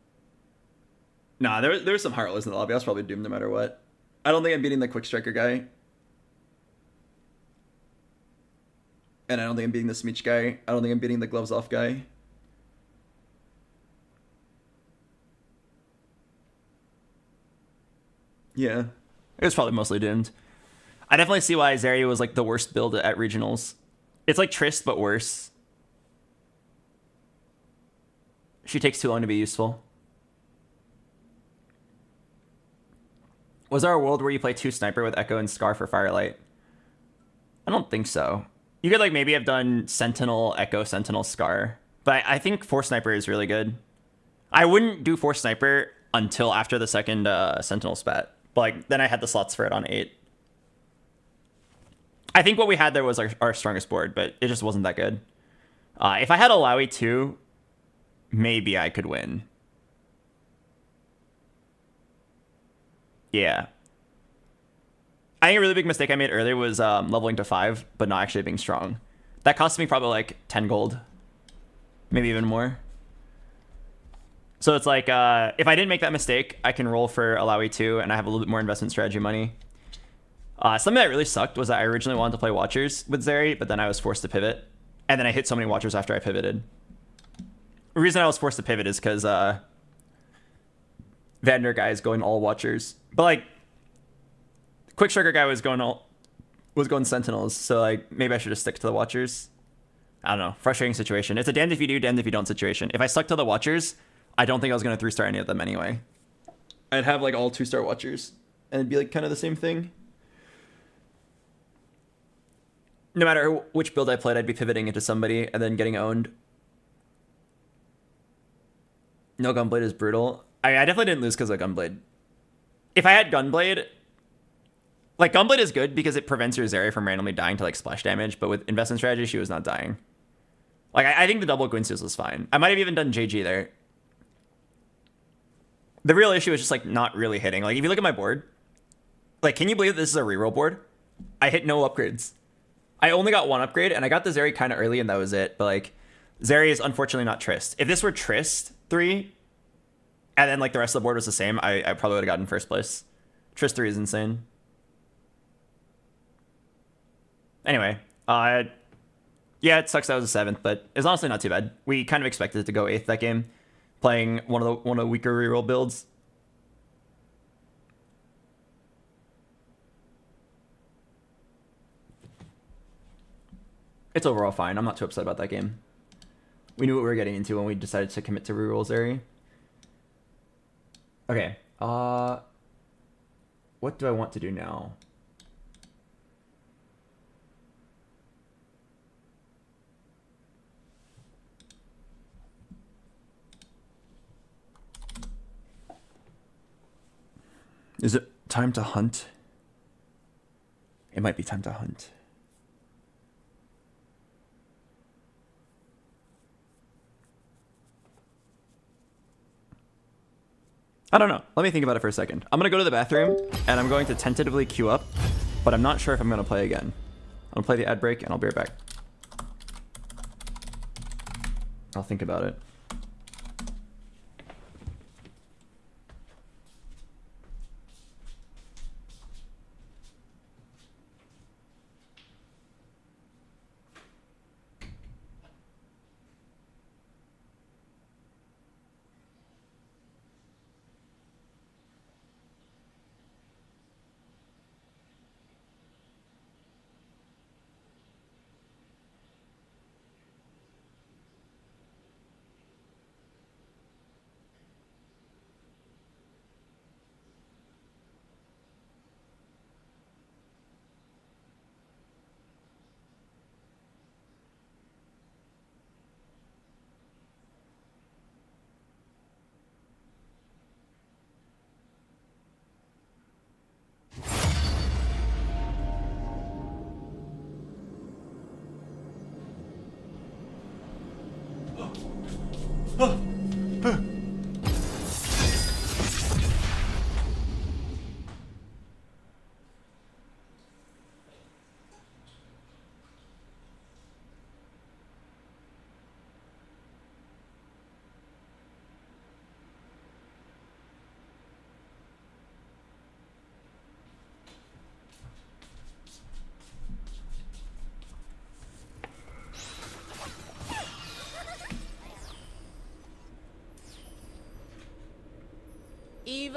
S2: Nah, there was some Heartless in the lobby. I was probably doomed no matter what. I don't think I'm beating the Quick Striker guy. And I don't think I'm beating the Smeech guy. I don't think I'm beating the gloves off guy. Yeah. It was probably mostly doomed. I definitely see why Zeri was like the worst build at regionals. It's like Trist, but worse. She takes too long to be useful. Was there a world where you play 2 Sniper with Echo and Scar for Firelight? I don't think so. You could like maybe have done Sentinel, Echo, Sentinel, Scar. But I think 4 Sniper is really good. I wouldn't do 4 Sniper until after the second Sentinel spat. But like then I had the slots for it on 8. I think what we had there was our strongest board, but it just wasn't that good. If I had Alawi 2, maybe I could win. Yeah. I think a really big mistake I made earlier was leveling to 5, but not actually being strong. That cost me probably like 10 gold. Maybe even more. So it's like, if I didn't make that mistake, I can roll for Alawi 2, and I have a little bit more investment strategy money. Something that really sucked was that I originally wanted to play Watchers with Zeri, but then I was forced to pivot. And then I hit so many Watchers after I pivoted. The reason I was forced to pivot is because Vander guy is going all Watchers. But like, Quick Striker guy was going Sentinels, so like maybe I should just stick to the Watchers. I don't know. Frustrating situation. It's a damned if you do, damned if you don't situation. If I stuck to the Watchers, I don't think I was going to 3-star any of them anyway. I'd have like all 2-star Watchers, and it'd be like kind of the same thing. No matter which build I played, I'd be pivoting into somebody and then getting owned. No Gunblade is brutal. I definitely didn't lose because of Gunblade. If I had Gunblade, like Gunblade is good because it prevents your Zeri from randomly dying to like splash damage, but with investment strategy, she was not dying. Like I think the double Gwynseals was fine. I might have even done JG there. The real issue is just like not really hitting. Like if you look at my board, like can you believe this is a reroll board? I hit no upgrades. I only got 1 upgrade, and I got the Zeri kind of early, and that was it. But like, Zeri is unfortunately not Trist. If this were Trist 3, and then like the rest of the board was the same, I probably would have gotten first place. Trist 3 is insane. Anyway, yeah, it sucks that was a 7th, but it's honestly not too bad. We kind of expected it to go 8th that game, playing one of the weaker reroll builds. It's overall fine. I'm not too upset about that game. We knew what we were getting into when we decided to commit to reroll Zeri. Okay. What do I want to do now? Is it time to hunt? It might be time to hunt. I don't know. Let me think about it for a second. I'm going to go to the bathroom, and I'm going to tentatively queue up, but I'm not sure if I'm going to play again. I'm going to play the ad break, and I'll be right back. I'll think about it.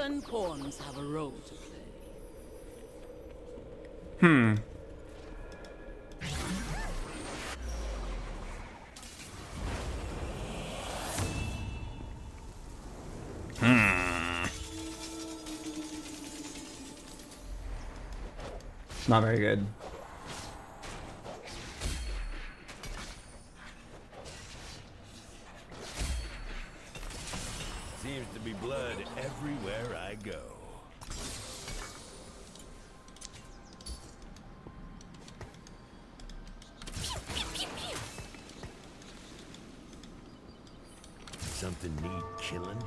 S3: Even pawns have a role to play.
S2: Not very good.
S9: Seems to be blood everywhere I go. Something need killing?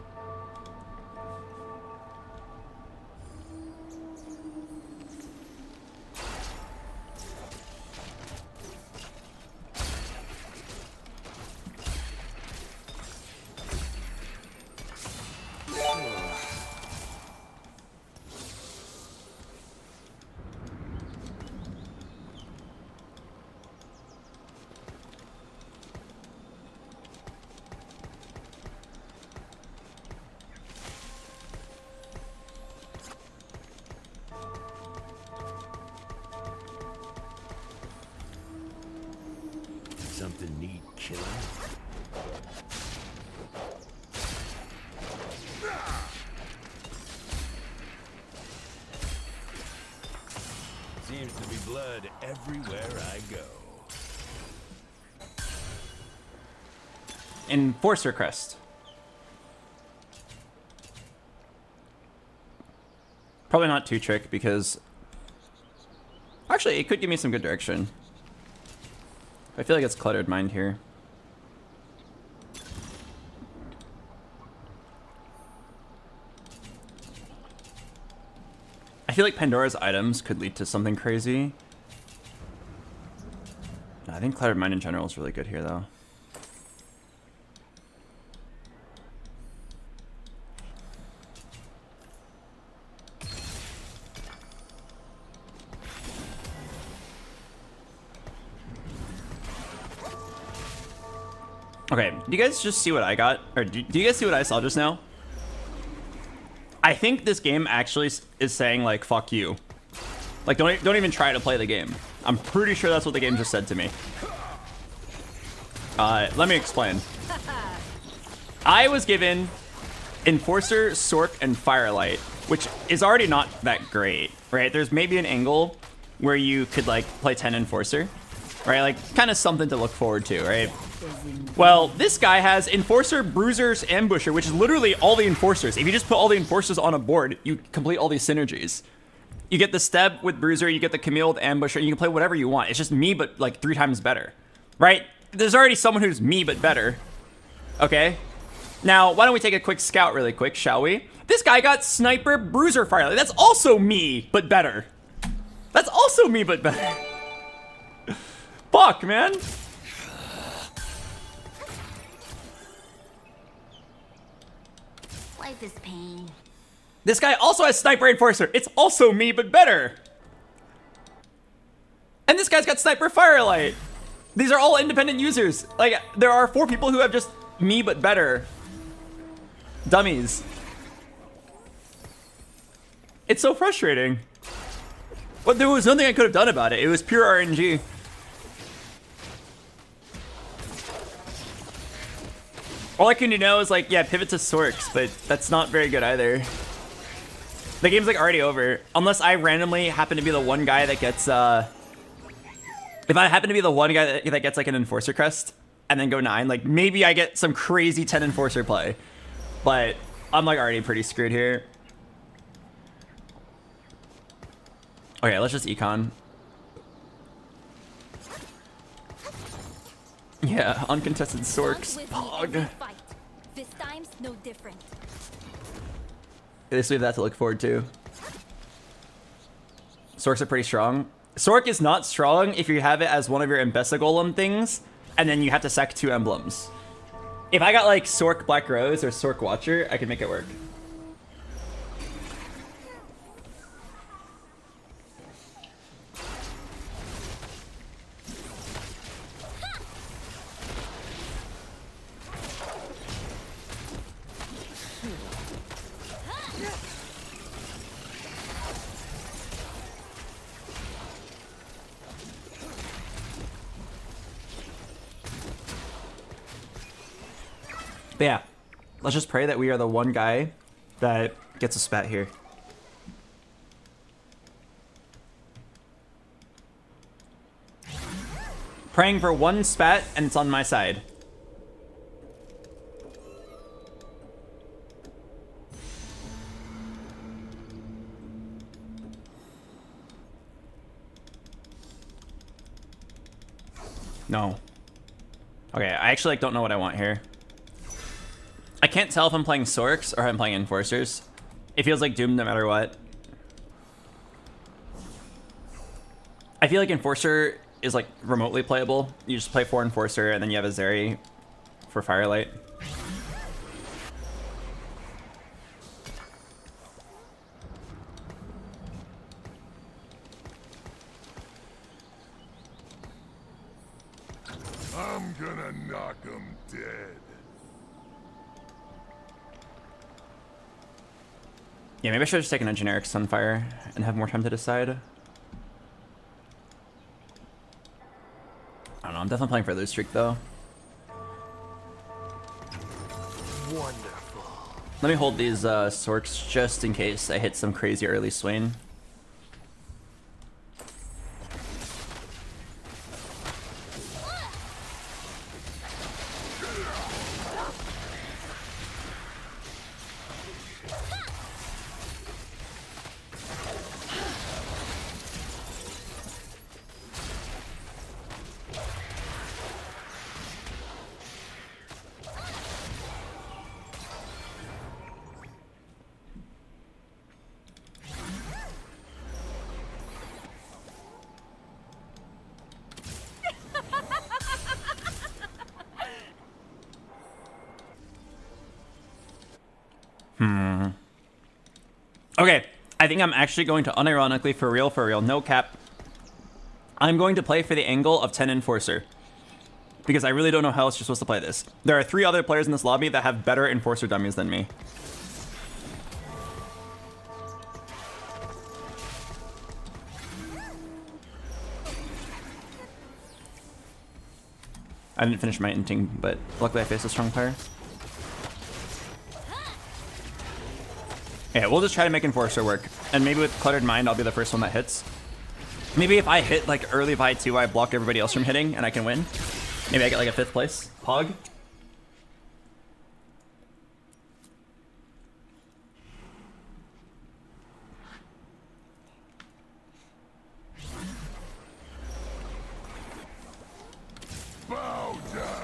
S9: Something need killing? Seems to be blood everywhere I go.
S2: Enforcer crest. Probably not 2-trick because actually it could give me some good direction. I feel like it's cluttered mind here. I feel like Pandora's items could lead to something crazy. I think cluttered mind in general is really good here though. Okay, do you guys just see what I got? Or do you guys see what I saw just now? I think this game actually is saying, like, fuck you. Like, don't even try to play the game. I'm pretty sure that's what the game just said to me. Let me explain. I was given Enforcer, Sork, and Firelight, which is already not that great, right? There's maybe an angle where you could, like, play 10 Enforcer, right? Like, kind of something to look forward to, right? Well, this guy has Enforcer, Bruisers, Ambusher, which is literally all the Enforcers. If you just put all the Enforcers on a board, you complete all these synergies. You get the Steb with Bruiser, you get the Camille with Ambusher, and you can play whatever you want. It's just me, but like 3 times better, right? There's already someone who's me, but better. Okay? Now, why don't we take a quick scout really quick, shall we? This guy got Sniper, Bruiser, Firelight. That's also me, but better. That's also me, but better. Fuck, man.
S8: Life is pain.
S2: This guy also has Sniper Enforcer. It's also me, but better. And this guy's got Sniper Firelight. These are all independent users. Like, there are 4 people who have just me, but better. Dummies. It's so frustrating. But there was nothing I could have done about it. It was pure RNG. All I can do now is like, yeah, pivot to Sorks, but that's not very good either. The game's like already over. Unless I randomly happen to be the one guy that gets, if I happen to be the one guy that gets like an Enforcer crest and then go 9, like maybe I get some crazy 10 Enforcer play. But I'm like already pretty screwed here. Okay, let's just econ. Yeah, uncontested Sorks. Pog.
S8: This time's no different.
S2: At least we have that to look forward to. Sorks are pretty strong. Sork is not strong if you have it as one of your Embessa Golem things, and then you have to sack 2 emblems. If I got like Sork Black Rose or Sork Watcher, I could make it work. But yeah, let's just pray that we are the one guy that gets a spat here. Praying for one spat, and it's on my side. No. Okay, I actually like don't know what I want here. I can't tell if I'm playing Sorks or if I'm playing Enforcers. It feels like Doom no matter what. I feel like Enforcer is like remotely playable. You just play 4 Enforcer and then you have a Zeri for Firelight.
S9: I'm gonna knock him dead.
S2: Yeah, maybe I should have just taken a generic Sunfire and have more time to decide. I don't know, I'm definitely playing for Lose Streak though.
S9: Wonderful.
S2: Let me hold these Sorks just in case I hit some crazy early Swain. Okay, I think I'm actually going to unironically, for real, no cap. I'm going to play for the angle of 10 Enforcer. Because I really don't know how else you're supposed to play this. There are 3 other players in this lobby that have better Enforcer dummies than me. I didn't finish my inting, but luckily I faced a strong player. Yeah, we'll just try to make Enforcer work. And maybe with Cluttered Mind, I'll be the first one that hits. Maybe if I hit like early Vi 2, I block everybody else from hitting and I can win. Maybe I get like a 5th place. Pog.
S9: Bow down.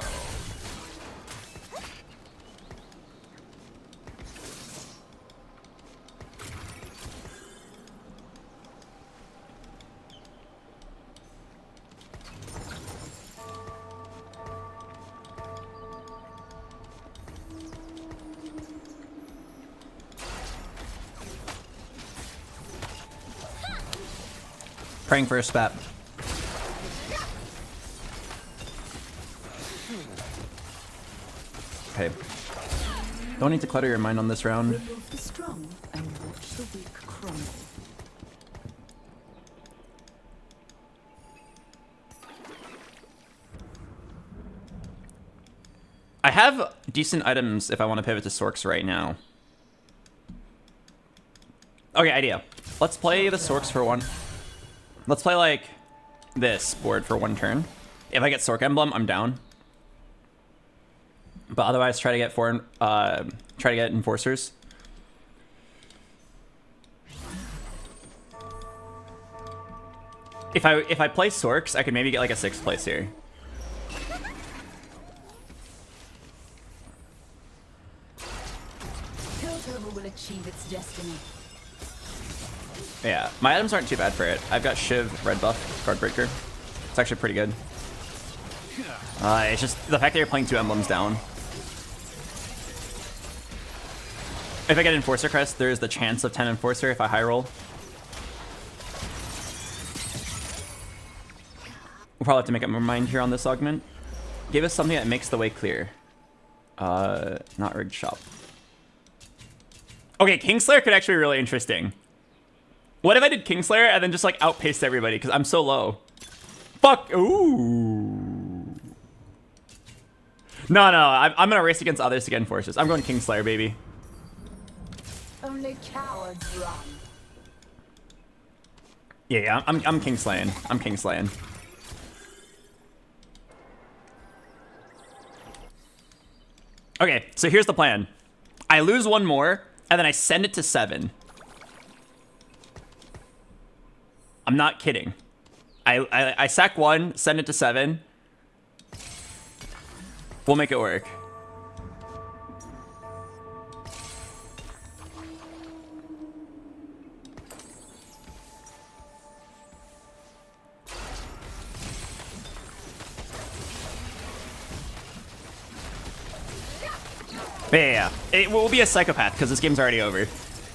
S2: Praying for a spat. Okay. Don't need to clutter your mind on this round.
S3: Remove the strong and watch the weak crumble.
S2: I have decent items if I want to pivot to Sorks right now. Okay, idea. Let's play the Sorks for one. Let's play like this board for 1 turn. If I get Sork Emblem, I'm down. But otherwise, try to get Enforcers. If I play Sorks, I could maybe get like a 6th place here.
S1: Piltover will achieve its destiny.
S2: Yeah, my items aren't too bad for it. I've got Shiv, Red Buff, Guardbreaker. It's actually pretty good. It's just the fact that you're playing 2 emblems down. If I get Enforcer Crest, there's the chance of 10 Enforcer if I high roll. We'll probably have to make up our mind here on this augment. Give us something that makes the way clear. Not Rigged Shop. Okay, Kingslayer could actually be really interesting. What if I did Kingslayer and then just like outpaced everybody because I'm so low? Fuck. Ooh. No, I'm gonna race against others to get enforcers. I'm going Kingslayer, baby.
S1: Only cowards run.
S2: Yeah, I'm Kingslaying. I'm Kingslaying. Okay, so here's the plan. I lose one more, and then I send it to 7. I'm not kidding. I sack 1, send it to 7. We'll make it work. Yeah. It will be a psychopath because this game's already over.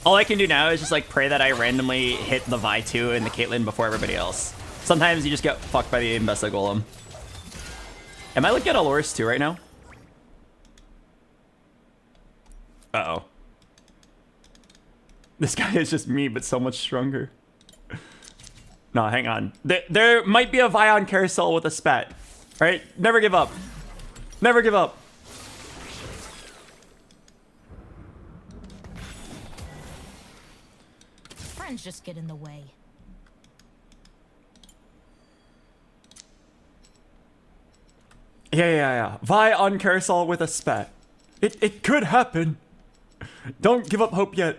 S2: All I can do now is just like pray that I randomly hit the Vi 2 and the Caitlyn before everybody else. Sometimes you just get fucked by the Mbessa Golem. Am I looking at Aloris too right now? Uh-oh. This guy is just me, but so much stronger. No, hang on. There might be a Vi on Carousel with a spat. Right? Never give up. Never give up.
S8: Friends just get in the way.
S2: Yeah. Vi on Carousel with a spat. It could happen. Don't give up hope yet.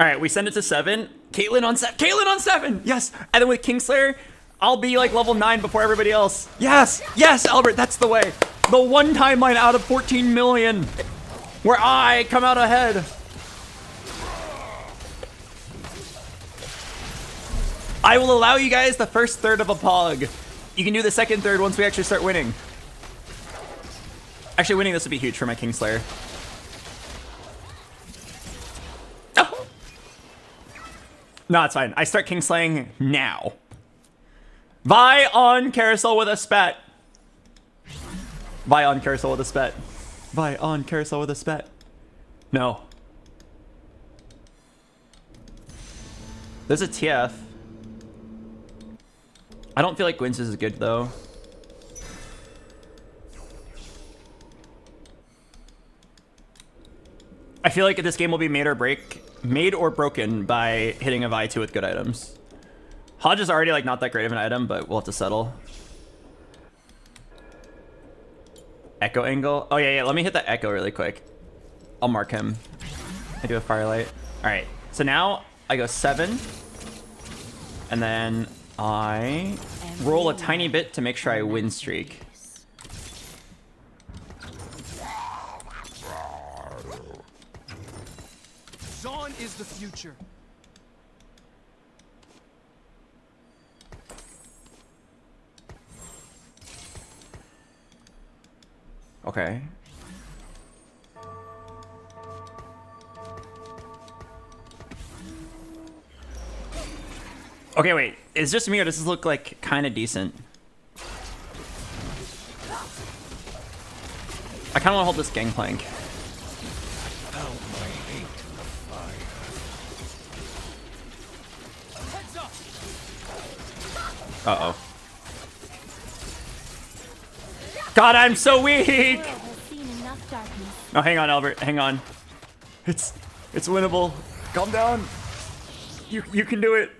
S2: All right, we send it to 7. Caitlyn on 7. Caitlyn on 7. Yes. And then with Kingslayer, I'll be like level 9 before everybody else. Yes. Yes, Albert, that's the way. The one timeline out of 14 million where I come out ahead. I will allow you guys the first third of a pog. You can do the second third once we actually start winning. Actually, winning this would be huge for my Kingslayer. Oh. No, it's fine. I start Kingslaying now. Vi on Carousel with a spat. Vi on Carousel with a spat. Vi on Carousel with a spat. No. There's a TF. I don't feel like Gwyn's is good though. I feel like this game will be made or broken by hitting a Vi 2 with good items. Hodge is already like not that great of an item, but we'll have to settle. Echo angle. Oh yeah. Let me hit that echo really quick. I'll mark him. I do a firelight. All right. So now I go 7, and then I roll a tiny bit to make sure I win streak.
S10: Zon is the future.
S2: Okay. Okay, wait. Is this me or does this look like kind of decent? I kind of want to hold this gangplank. Uh-oh. God, I'm so weak! No, hang on, Albert. Hang on. It's winnable. Calm down. You can do it.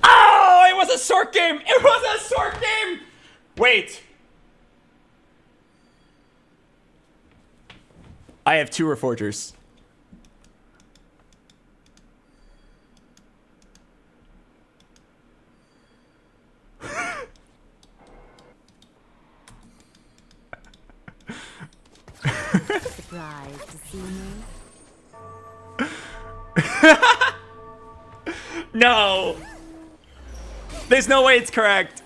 S2: Oh, it was a short game! It was a short game! Wait. I have 2 Reforgers.
S8: Surprised to see me?
S2: No. There's no way it's correct.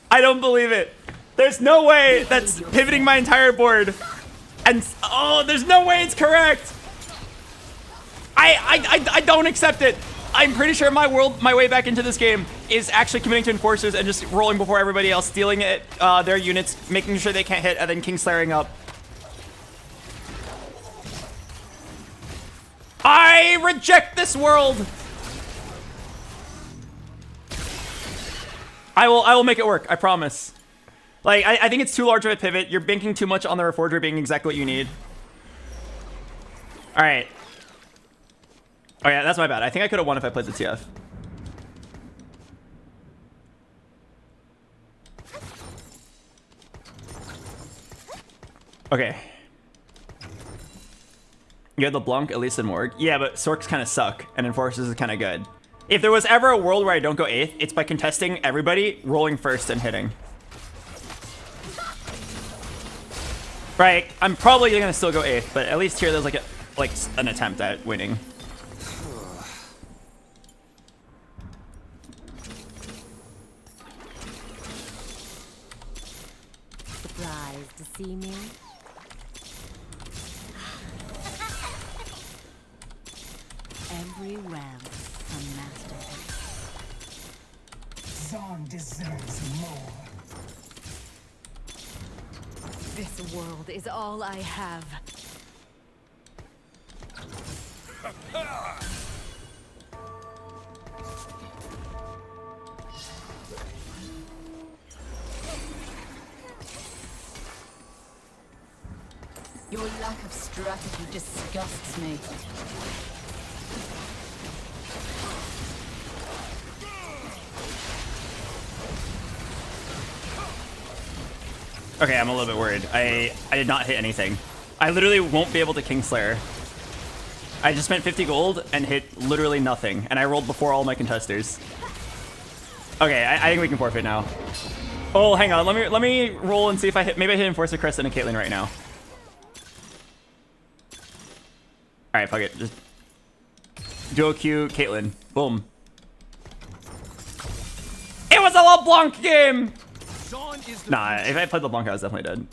S2: I don't believe it. There's no way that's pivoting my entire board. And oh, there's no way it's correct. I don't accept it. I'm pretty sure my way back into this game is actually committing to enforcers and just rolling before everybody else, stealing it, their units, making sure they can't hit, and then Kingslayering up. I reject this world. I will make it work. I promise. Like, I think it's too large of a pivot. You're banking too much on the Reforger being exactly what you need. All right. Oh yeah, that's my bad. I think I could have won if I played the TF. Okay. You had LeBlanc, Elise, and Morg. Yeah, but Sorks kind of suck, and Enforcers is kind of good. If there was ever a world where I don't go 8th, it's by contesting everybody, rolling first, and hitting. Right, I'm probably gonna still go 8th, but at least here there's like an attempt at winning.
S8: Surprised to see me? Every round, a masterpiece.
S5: Zon deserves more.
S1: This world is all I have. Your lack of strategy disgusts me.
S2: Okay, I'm a little bit worried. I did not hit anything. I literally won't be able to Kingslayer. I just spent 50 gold and hit literally nothing, and I rolled before all my contesters. Okay, I think we can forfeit now. Oh, hang on. Let me roll and see if I hit. Maybe I hit Enforcer Crest and a Caitlyn right now. All right, fuck it. Just duo Q, Caitlyn. Boom. It was a LeBlanc game. Nah, if I played LeBlanc, I was definitely dead.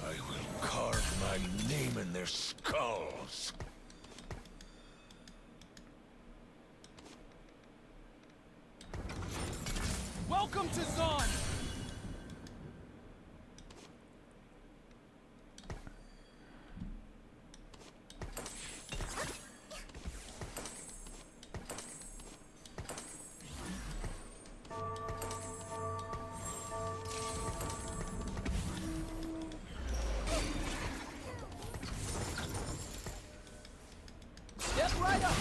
S9: I will carve my name in their skulls.
S5: Welcome to Zon. Step right up.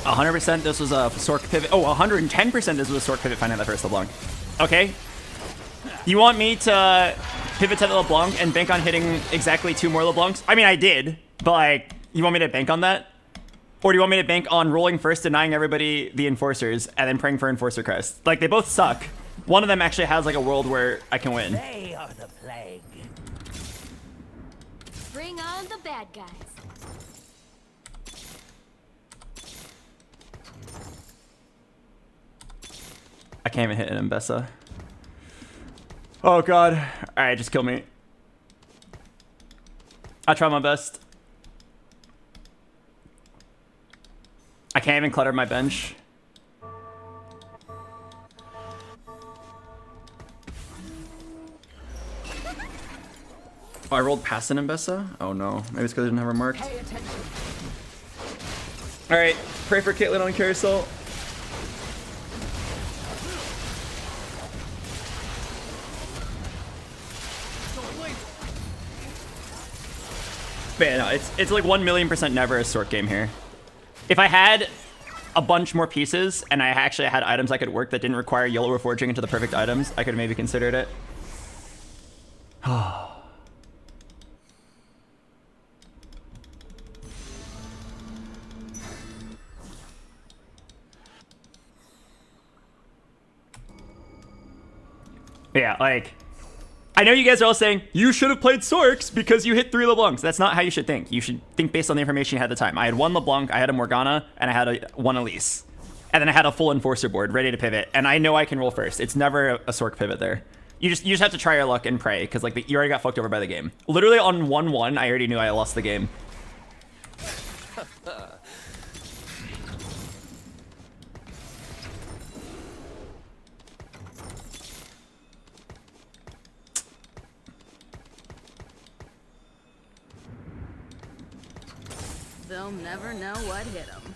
S2: 100% this was a Sork pivot. Oh, 110% this was a Sork pivot finding that first LeBlanc. Okay. You want me to pivot to the LeBlanc and bank on hitting exactly 2 more LeBlancs? I mean, I did, but like, you want me to bank on that? Or do you want me to bank on rolling first, denying everybody the Enforcers, and then praying for Enforcer Crest? Like, they both suck. One of them actually has like a world where I can win.
S5: They are the plague.
S8: Bring on the bad guys.
S2: I can't even hit an Mbessa. Oh god. Alright, just kill me. I try my best. I can't even clutter my bench. Oh, I rolled past an Mbessa? Oh no. Maybe it's because I didn't have her marked. Alright, pray for Caitlyn on carousel. But yeah, no, it's like 1,000,000% never a Sork game here. If I had a bunch more pieces and I actually had items I could work that didn't require yellow reforging into the perfect items, I could have maybe considered it. Yeah, like, I know you guys are all saying, you should have played Sorks because you hit 3 LeBlancs. That's not how you should think. You should think based on the information you had at the time. I had 1 LeBlanc, I had a Morgana, and I had 1 Elise. And then I had a full Enforcer board ready to pivot. And I know I can roll first. It's never a Sork pivot there. You just have to try your luck and pray, because like you already got fucked over by the game. Literally on 1-1, I already knew I lost the game.
S3: they'll never know what hit them.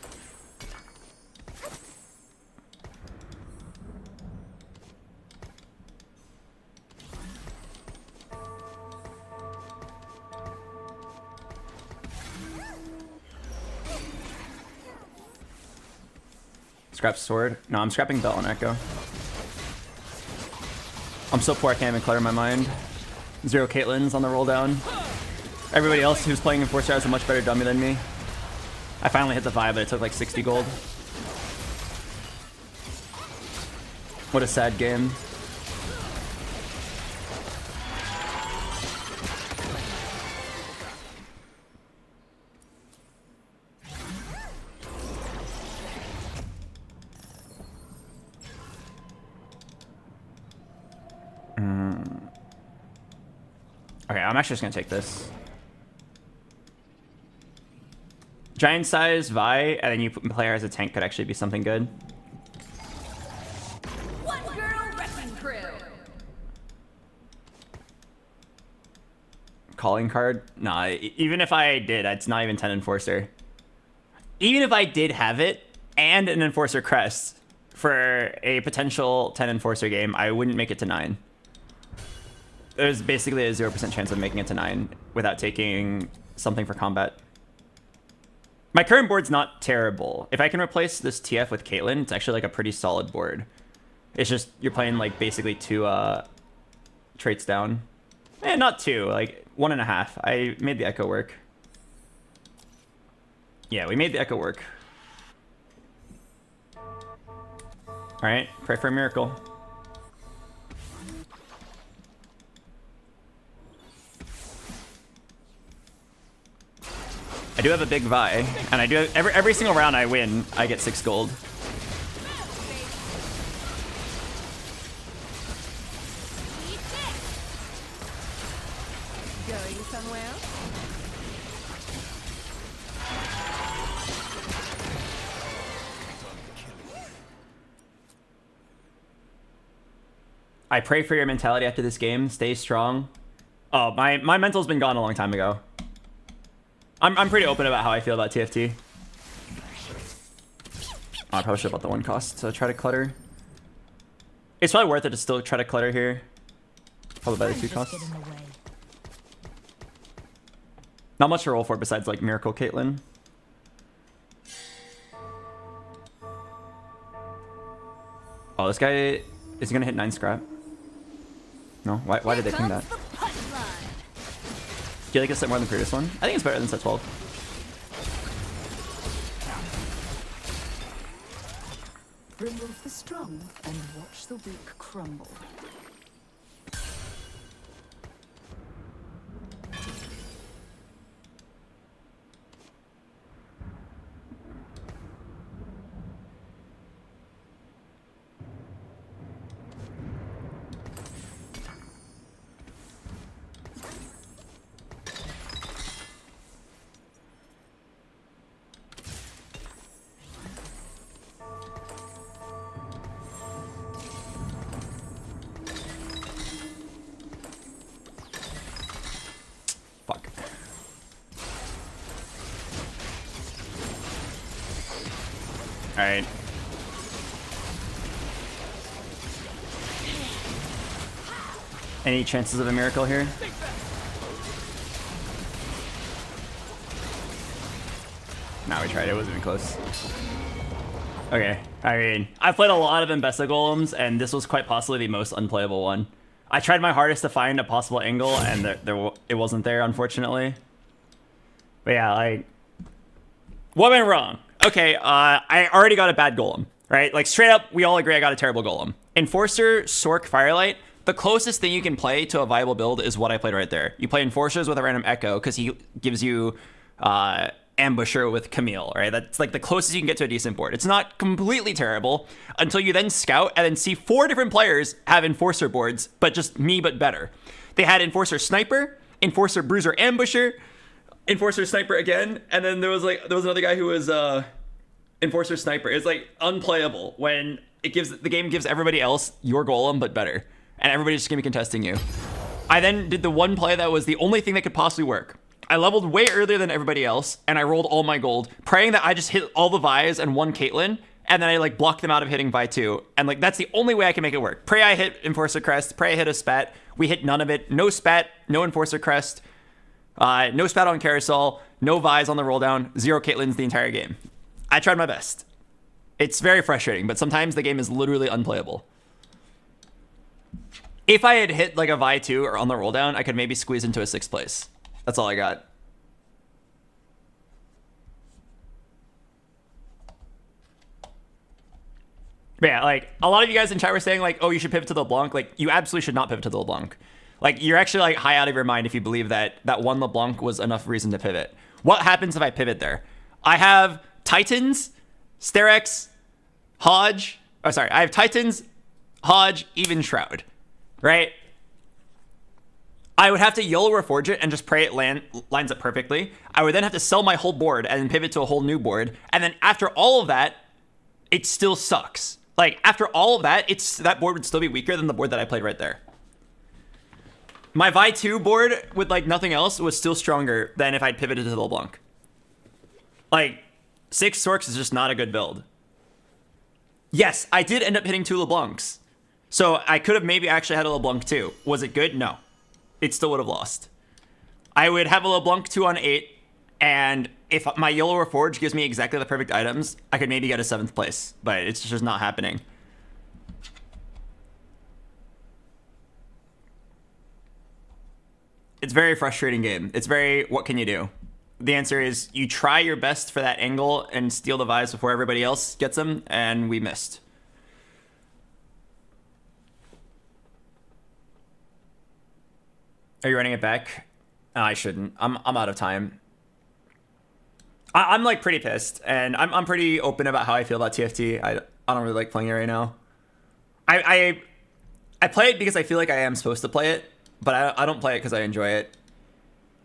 S2: Scrap sword. No, I'm scrapping belt on Echo. I'm so poor I can't even clutter my mind. 0 Caitlyn's on the roll down. Everybody else who's playing Enforcer has a much better dummy than me. I finally hit the 5, but it took like 60 gold. What a sad game. Okay, I'm actually just gonna take this. Giant size Vi, and then you play her as a tank could actually be something good.
S3: One girl wrecking crew.
S2: Calling card? Nah, even if I did, it's not even 10 Enforcer. Even if I did have it and an Enforcer crest for a potential 10 Enforcer game, I wouldn't make it to 9. There's basically a 0% chance of making it to 9 without taking something for combat. My current board's not terrible. If I can replace this TF with Caitlyn, it's actually like a pretty solid board. It's just you're playing like basically 2 traits down. Not 2, like 1.5. I made the Echo work. Yeah, we made the Echo work. All right, pray for a miracle. I do have a big Vi, and I do have, every single round I win, I get 6 gold.
S3: Going somewhere?
S2: I pray for your mentality after this game. Stay strong. Oh, my mental's been gone a long time ago. I'm pretty open about how I feel about TFT. Oh, I probably should have bought the 1 cost to try to clutter. It's probably worth it to still try to clutter here. Probably buy the 2 costs. Not much to roll for besides like Miracle Caitlyn. Oh, this guy is he gonna hit 9 scrap? No, why did they ping that? Do you like a set more than the previous one? I think it's better than set 12.
S1: Remove the strong and watch the weak crumble.
S2: Alright. Any chances of a miracle here? Nah, we tried. It wasn't even close. Okay. I mean, I've played a lot of Mbessa Golems, and this was quite possibly the most unplayable one. I tried my hardest to find a possible angle, and it wasn't there, unfortunately. But yeah, like... What went wrong? Okay, I already got a bad golem, right? Like, straight up, we all agree I got a terrible golem. Enforcer, Sork, Firelight, the closest thing you can play to a viable build is what I played right there. You play Enforcers with a random Echo, because he gives you Ambusher with Camille, right? That's like the closest you can get to a decent board. It's not completely terrible until you then scout and then see 4 different players have Enforcer boards, but just me, but better. They had Enforcer Sniper, Enforcer Bruiser Ambusher, Enforcer Sniper again, and then there was another guy who was Enforcer Sniper. It's like unplayable when the game gives everybody else your golem but better, and everybody's just gonna be contesting you. I then did the one play that was the only thing that could possibly work. I leveled way earlier than everybody else, and I rolled all my gold, praying that I just hit all the Vi's and one Caitlyn, and then I like blocked them out of hitting Vi 2. And like that's the only way I can make it work. Pray I hit Enforcer Crest, pray I hit a Spat. We hit none of it. No Spat, no Enforcer Crest, no Spat on Carousel, no Vi's on the roll down, 0 Caitlyns the entire game. I tried my best. It's very frustrating, but sometimes the game is literally unplayable. If I had hit like a Vi 2 or on the roll down, I could maybe squeeze into a 6th place. That's all I got. But yeah, like a lot of you guys in chat were saying like, oh, you should pivot to the LeBlanc. Like you absolutely should not pivot to the LeBlanc. Like you're actually like high out of your mind if you believe that that one LeBlanc was enough reason to pivot. What happens if I pivot there? I have Titans, Sterex, Hodge. Oh, sorry. I have Titans, Hodge, even Shroud, right? I would have to YOLO Reforge it and just pray it lines up perfectly. I would then have to sell my whole board and pivot to a whole new board. And then after all of that, it still sucks. Like after all of that, that board would still be weaker than the board that I played right there. My Vi 2 board with like nothing else was still stronger than if I'd pivoted to the LeBlanc. Like 6 Sorks is just not a good build. Yes, I did end up hitting 2 LeBlancs. So I could have maybe actually had a LeBlanc too. Was it good? No. It still would have lost. I would have a LeBlanc 2 on 8, and if my YOLO Reforge gives me exactly the perfect items, I could maybe get a 7th place, but it's just not happening. It's a very frustrating game. It's very, what can you do? The answer is you try your best for that angle and steal the Vi's before everybody else gets them, and we missed. Are you running it back? I shouldn't. I'm out of time. I'm like pretty pissed, and I'm pretty open about how I feel about TFT. I don't really like playing it right now. I play it because I feel like I am supposed to play it, but I don't play it because I enjoy it.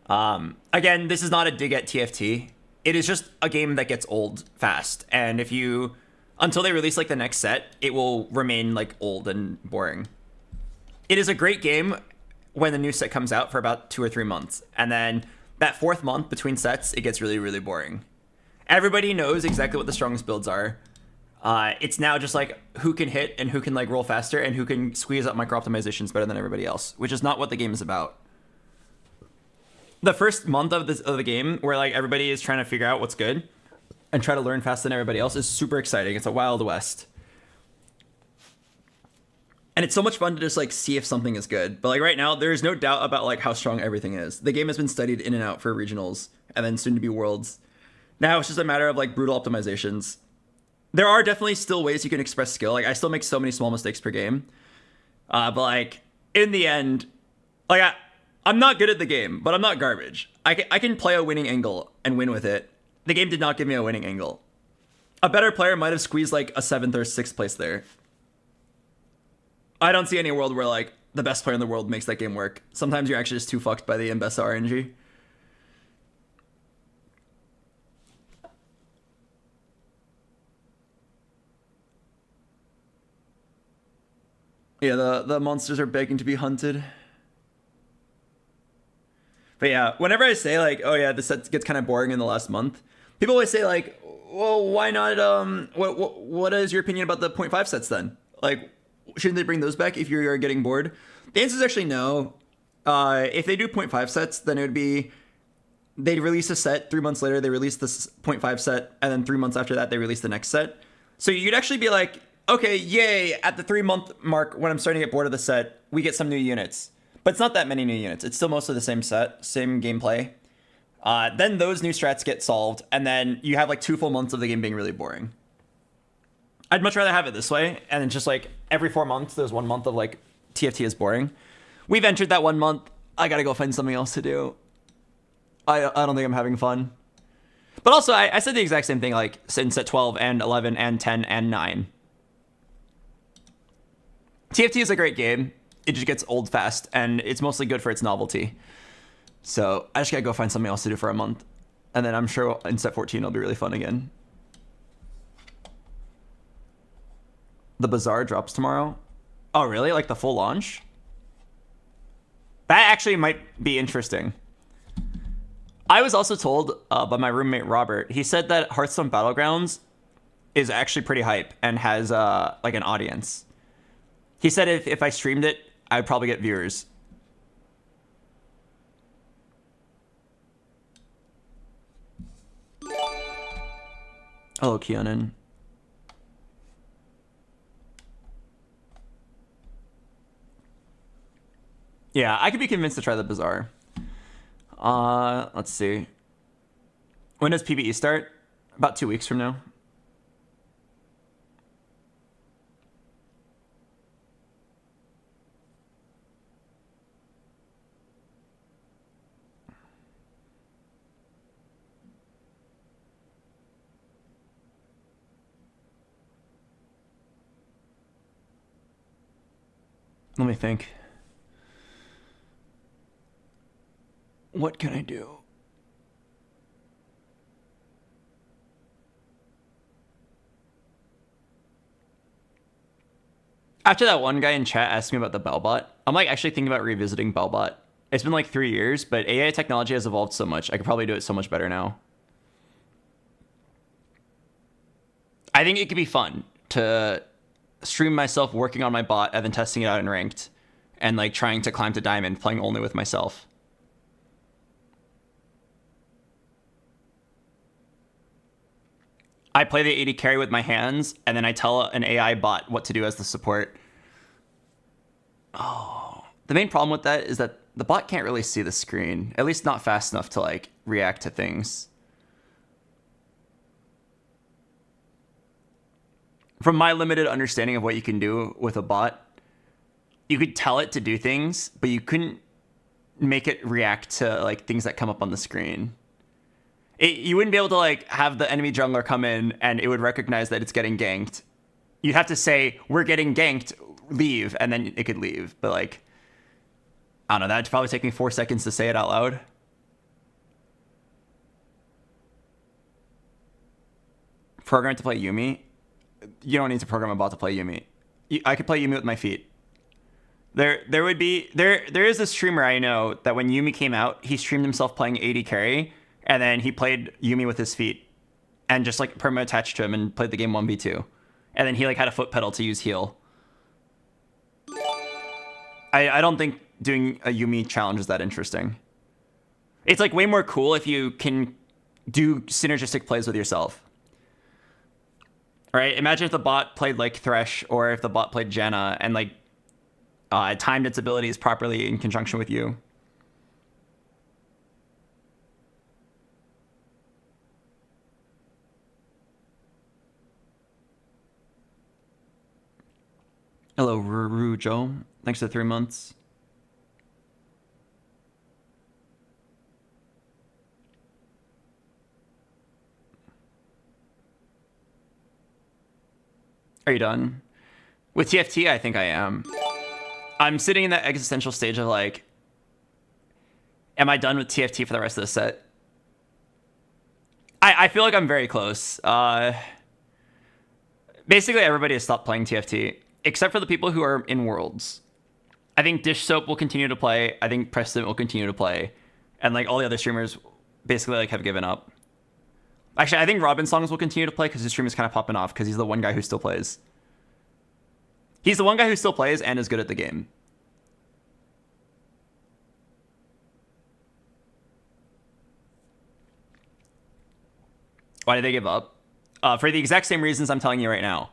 S2: Again, this is not a dig at TFT. It is just a game that gets old fast, and if you until they release like the next set, it will remain like old and boring. It is a great game when the new set comes out for about 2 or 3 months, and then that 4th month between sets, it gets really, really boring. Everybody knows exactly what the strongest builds are. It's now just like who can hit and who can like roll faster and who can squeeze out micro optimizations better than everybody else, which is not what the game is about. The first month of the game, where like everybody is trying to figure out what's good and try to learn faster than everybody else, is super exciting. It's a Wild West. And it's so much fun to just like see if something is good. But like right now, there is no doubt about like how strong everything is. The game has been studied in and out for regionals and then soon to be worlds. Now it's just a matter of like brutal optimizations. There are definitely still ways you can express skill. Like I still make so many small mistakes per game. But like in the end, like I'm not good at the game, but I'm not garbage. I can play a winning angle and win with it. The game did not give me a winning angle. A better player might have squeezed like a 7th or 6th place there. I don't see any world where like the best player in the world makes that game work. Sometimes you're actually just too fucked by the Mbessa RNG. Yeah, the monsters are begging to be hunted. But yeah, whenever I say like, oh yeah, the set gets kind of boring in the last month, people always say like, well, why not, what is your opinion about the 0.5 sets then? Like, shouldn't they bring those back if you're getting bored? The answer is actually no. If they do 0.5 sets, then it would be, they'd release a set, 3 months later, they release this 0.5 set, and then 3 months after that, they release the next set. So you'd actually be like, okay, yay, at the 3-month mark, when I'm starting to get bored of the set, we get some new units. But it's not that many new units. It's still mostly the same set, same gameplay. Then those new strats get solved, and then you have like 2 full months of the game being really boring. I'd much rather have it this way, and then just like every 4 months, there's 1 month of like TFT is boring. We've entered that 1 month. I gotta go find something else to do. I don't think I'm having fun. But also, I said the exact same thing like in set 12 and 11 and 10 and 9. TFT is a great game. It just gets old fast, and it's mostly good for its novelty. So I just gotta go find something else to do for a month. And then I'm sure in set 14 it'll be really fun again. The Bazaar drops tomorrow. Oh, really? Like the full launch? That actually might be interesting. I was also told by my roommate Robert. He said that Hearthstone Battlegrounds is actually pretty hype and has like an audience. He said if I streamed it, I'd probably get viewers. Hello, Keanan. Yeah, I could be convinced to try the Bazaar. Let's see. When does PvE start? About 2 weeks from now. Let me think. What can I do? After that one guy in chat asked me about the Bellbot, I'm like actually thinking about revisiting Bellbot. It's been like 3 years, but AI technology has evolved so much. I could probably do it so much better now. I think it could be fun to stream myself working on my bot and then testing it out in ranked and like trying to climb to diamond, playing only with myself. I play the AD carry with my hands, and then I tell an AI bot what to do as the support. Oh, the main problem with that is that the bot can't really see the screen, at least not fast enough to like react to things. From my limited understanding of what you can do with a bot, you could tell it to do things, but you couldn't make it react to like things that come up on the screen. You wouldn't be able to like have the enemy jungler come in and it would recognize that it's getting ganked. You'd have to say, we're getting ganked, leave, and then it could leave. But like, I don't know, that'd probably take me 4 seconds to say it out loud. Program to play Yuumi? You don't need to program a bot to play Yuumi. I could play Yuumi with my feet. There is a streamer I know that when Yuumi came out, he streamed himself playing AD carry, and then he played Yuumi with his feet and just like perma attached to him and played the game 1v2. And then he like had a foot pedal to use heal. I don't think doing a Yuumi challenge is that interesting. It's like way more cool if you can do synergistic plays with yourself. Right? Imagine if the bot played like Thresh or if the bot played Janna and like timed its abilities properly in conjunction with you. Hello, Ruru Joe. Thanks for 3 months. Are you done? With TFT, I think I am. I'm sitting in that existential stage of like, am I done with TFT for the rest of the set? I feel like I'm very close. Basically, everybody has stopped playing TFT. Except for the people who are in Worlds. I think Dish Soap will continue to play. I think Preston will continue to play. And like all the other streamers basically like have given up. Actually, I think Robin Songs will continue to play because his stream is kind of popping off because he's the one guy who still plays. He's the one guy who still plays and is good at the game. Why did they give up? For the exact same reasons I'm telling you right now.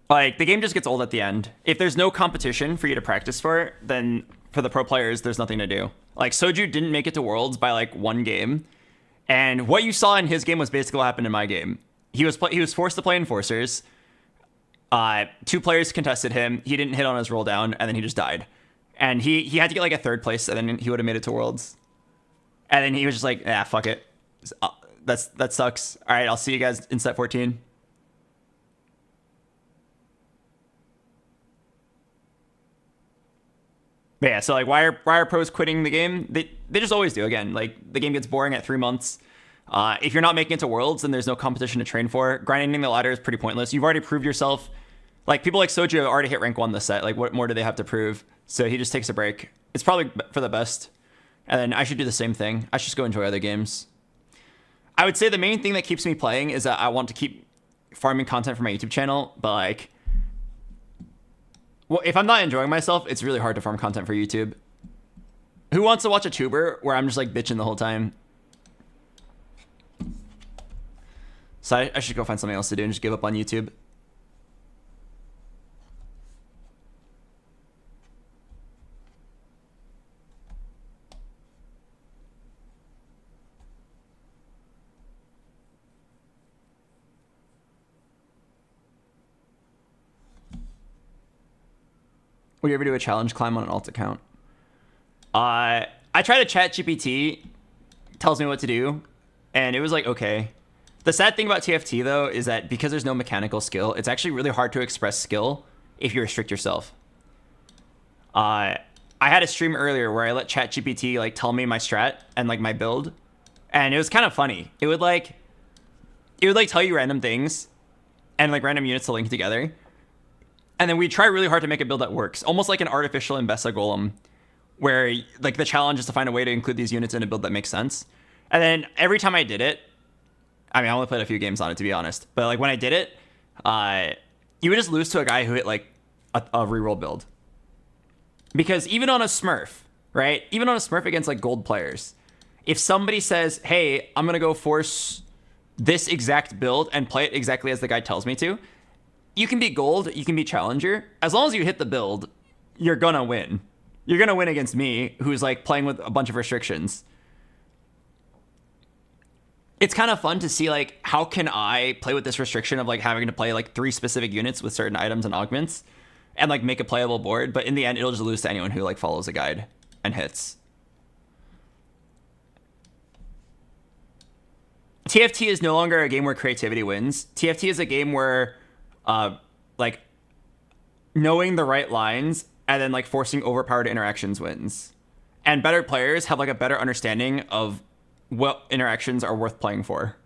S2: Like, the game just gets old at the end. If there's no competition for you to practice for, then for the pro players, there's nothing to do. Like, Soju didn't make it to Worlds by, like, one game. And what you saw in his game was basically what happened in my game. He was forced to play Enforcers. 2 players contested him. He didn't hit on his roll down, and then he just died. And he had to get, like, a 3rd place, and then he would have made it to Worlds. And then he was just like, fuck it. That sucks. All right, I'll see you guys in set 14. But yeah, so like, why are pros quitting the game? They just always do. Again, like the game gets boring at 3 months. If you're not making it to Worlds, then there's no competition to train for. Grinding the ladder is pretty pointless. You've already proved yourself. Like people like Soju have already hit rank 1 this set. Like what more do they have to prove? So he just takes a break. It's probably for the best. And then I should do the same thing. I should just go enjoy other games. I would say the main thing that keeps me playing is that I want to keep farming content for my YouTube channel, but like, well, if I'm not enjoying myself, it's really hard to farm content for YouTube. Who wants to watch a tuber where I'm just like bitching the whole time? So I should go find something else to do and just give up on YouTube. Would you ever do a challenge climb on an alt account? I tried to chat GPT, tells me what to do, and it was like, okay. The sad thing about TFT though is that because there's no mechanical skill, it's actually really hard to express skill if you restrict yourself. I had a stream earlier where I let chat GPT like tell me my strat and like my build, and it was kind of funny. It would like tell you random things and like random units to link together. And then we try really hard to make a build that works, almost like an artificial Mbessa golem, where like the challenge is to find a way to include these units in a build that makes sense. And then every time I did it, I mean, I only played a few games on it to be honest, but like when I did it, you would just lose to a guy who hit like a reroll build. Because even on a Smurf, right? Even on a Smurf against like gold players, if somebody says, hey, I'm gonna go force this exact build and play it exactly as the guy tells me to, you can be gold, you can be challenger. As long as you hit the build, you're gonna win. You're gonna win against me, who's like playing with a bunch of restrictions. It's kind of fun to see like, how can I play with this restriction of like having to play like 3 specific units with certain items and augments and like make a playable board. But in the end, it'll just lose to anyone who like follows a guide and hits. TFT is no longer a game where creativity wins. TFT is a game where like knowing the right lines and then like forcing overpowered interactions wins. And better players have like a better understanding of what interactions are worth playing for.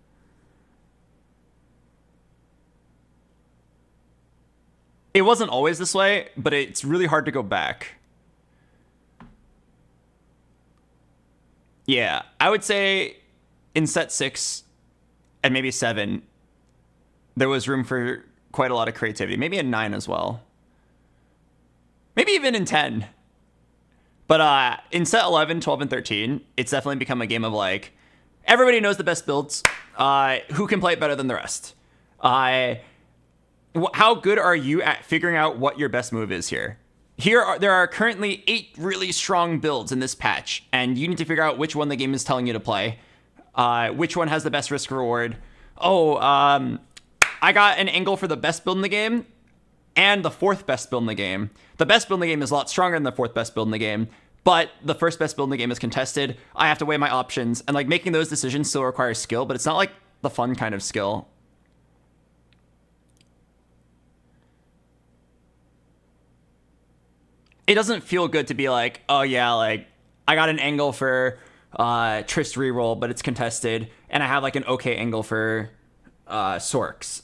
S2: It wasn't always this way, but it's really hard to go back. Yeah, I would say in set 6 and maybe 7, there was room for quite a lot of creativity. Maybe in 9 as well. Maybe even in 10. But in set 11, 12, and 13, it's definitely become a game of like, everybody knows the best builds. Who can play it better than the rest? How good are you at figuring out what your best move is here? There are currently 8 really strong builds in this patch, and you need to figure out which one the game is telling you to play. Which one has the best risk reward. I got an angle for the best build in the game and the 4th best build in the game. The best build in the game is a lot stronger than the 4th best build in the game, but the 1st best build in the game is contested. I have to weigh my options, and like making those decisions still requires skill, but it's not like the fun kind of skill. It doesn't feel good to be like, oh yeah, like I got an angle for Trist reroll, but it's contested, and I have like an okay angle for Sorks,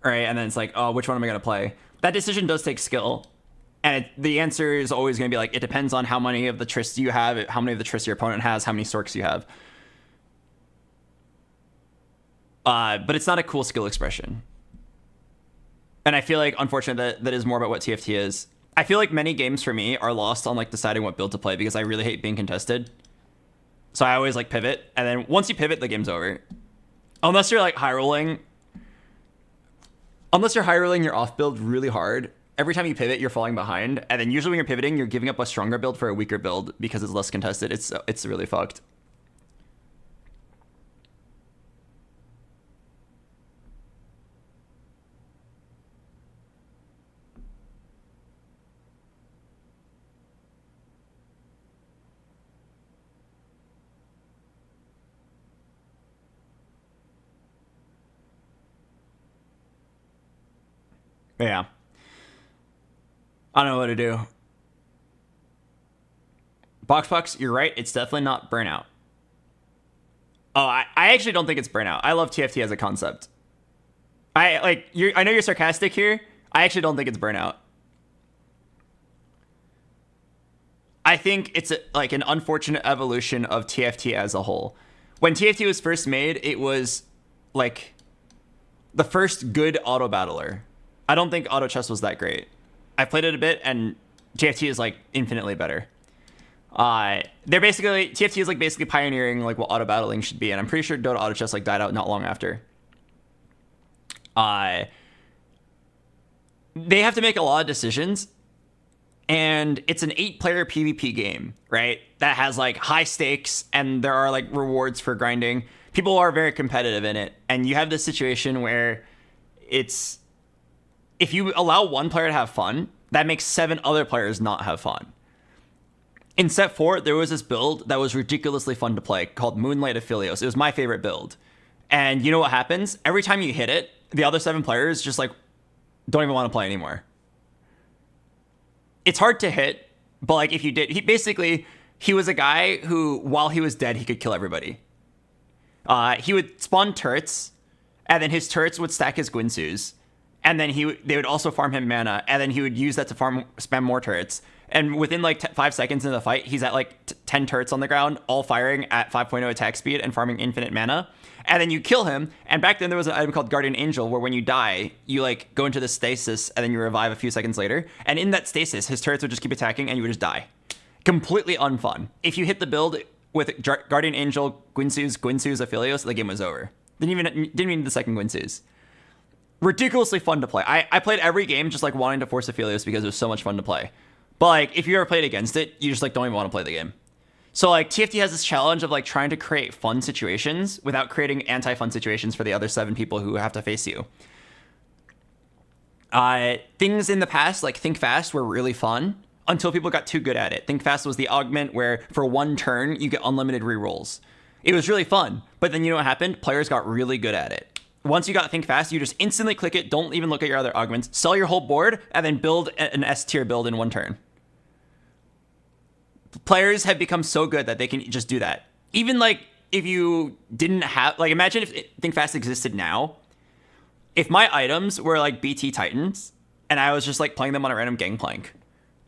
S2: right? And then it's like, oh, which one am I gonna play? That decision does take skill, and the answer is always gonna be like, it depends on how many of the Trists you have, how many of the Trists your opponent has, how many Sorks you have. But it's not a cool skill expression, and I feel like, unfortunately, that is more about what TFT is. I feel like many games for me are lost on like deciding what build to play because I really hate being contested. So I always like pivot, and then once you pivot, the game's over. Unless you're like high rolling. Unless you're high rolling your off build really hard, every time you pivot, you're falling behind. And then usually when you're pivoting, you're giving up a stronger build for a weaker build because it's less contested. It's really fucked. Yeah. I don't know what to do. BoxBox, you're right. It's definitely not burnout. Oh, I actually don't think it's burnout. I love TFT as a concept. I know you're sarcastic here. I actually don't think it's burnout. I think it's like an unfortunate evolution of TFT as a whole. When TFT was first made, it was like the first good auto battler. I don't think auto chess was that great. I played it a bit, and TFT is like infinitely better. TFT is like basically pioneering like what auto battling should be, and I'm pretty sure Dota auto chess like died out not long after. They have to make a lot of decisions, and it's an 8-player PvP game, right? That has like high stakes, and there are like rewards for grinding. People are very competitive in it, and you have this situation where it's, if you allow one player to have fun, that makes 7 other players not have fun. In set 4, there was this build that was ridiculously fun to play called Moonlight Aphelios. It was my favorite build. And you know what happens? Every time you hit it, the other 7 players just like don't even want to play anymore. It's hard to hit, but like if you did, he was a guy who, while he was dead, he could kill everybody. He would spawn turrets, and then his turrets would stack his Guinsus, and then they would also farm him mana, and then he would use that to spam more turrets. And within like 5 seconds into the fight, he's at like 10 turrets on the ground, all firing at 5.0 attack speed and farming infinite mana. And then you kill him. And back then there was an item called Guardian Angel, where when you die, you like go into the stasis and then you revive a few seconds later. And in that stasis, his turrets would just keep attacking and you would just die. Completely unfun. If you hit the build with Guardian Angel, Guinsus, Aphelios, the game was over. Didn't even need the second Guinsus. Ridiculously fun to play. I played every game just like wanting to force Aphelios because it was so much fun to play. But like if you ever played against it, you just like don't even want to play the game. So like TFT has this challenge of like trying to create fun situations without creating anti-fun situations for the other 7 people who have to face you. Things in the past like Think Fast were really fun until people got too good at it. Think Fast was the augment where for 1 turn you get unlimited rerolls. It was really fun, but then you know what happened? Players got really good at it. Once you got Think Fast, you just instantly click it, don't even look at your other augments, sell your whole board, and then build an S tier build in 1 turn. Players have become so good that they can just do that. Even like if you didn't have, like imagine if Think Fast existed now. If my items were like BT Titans and I was just like playing them on a random Gangplank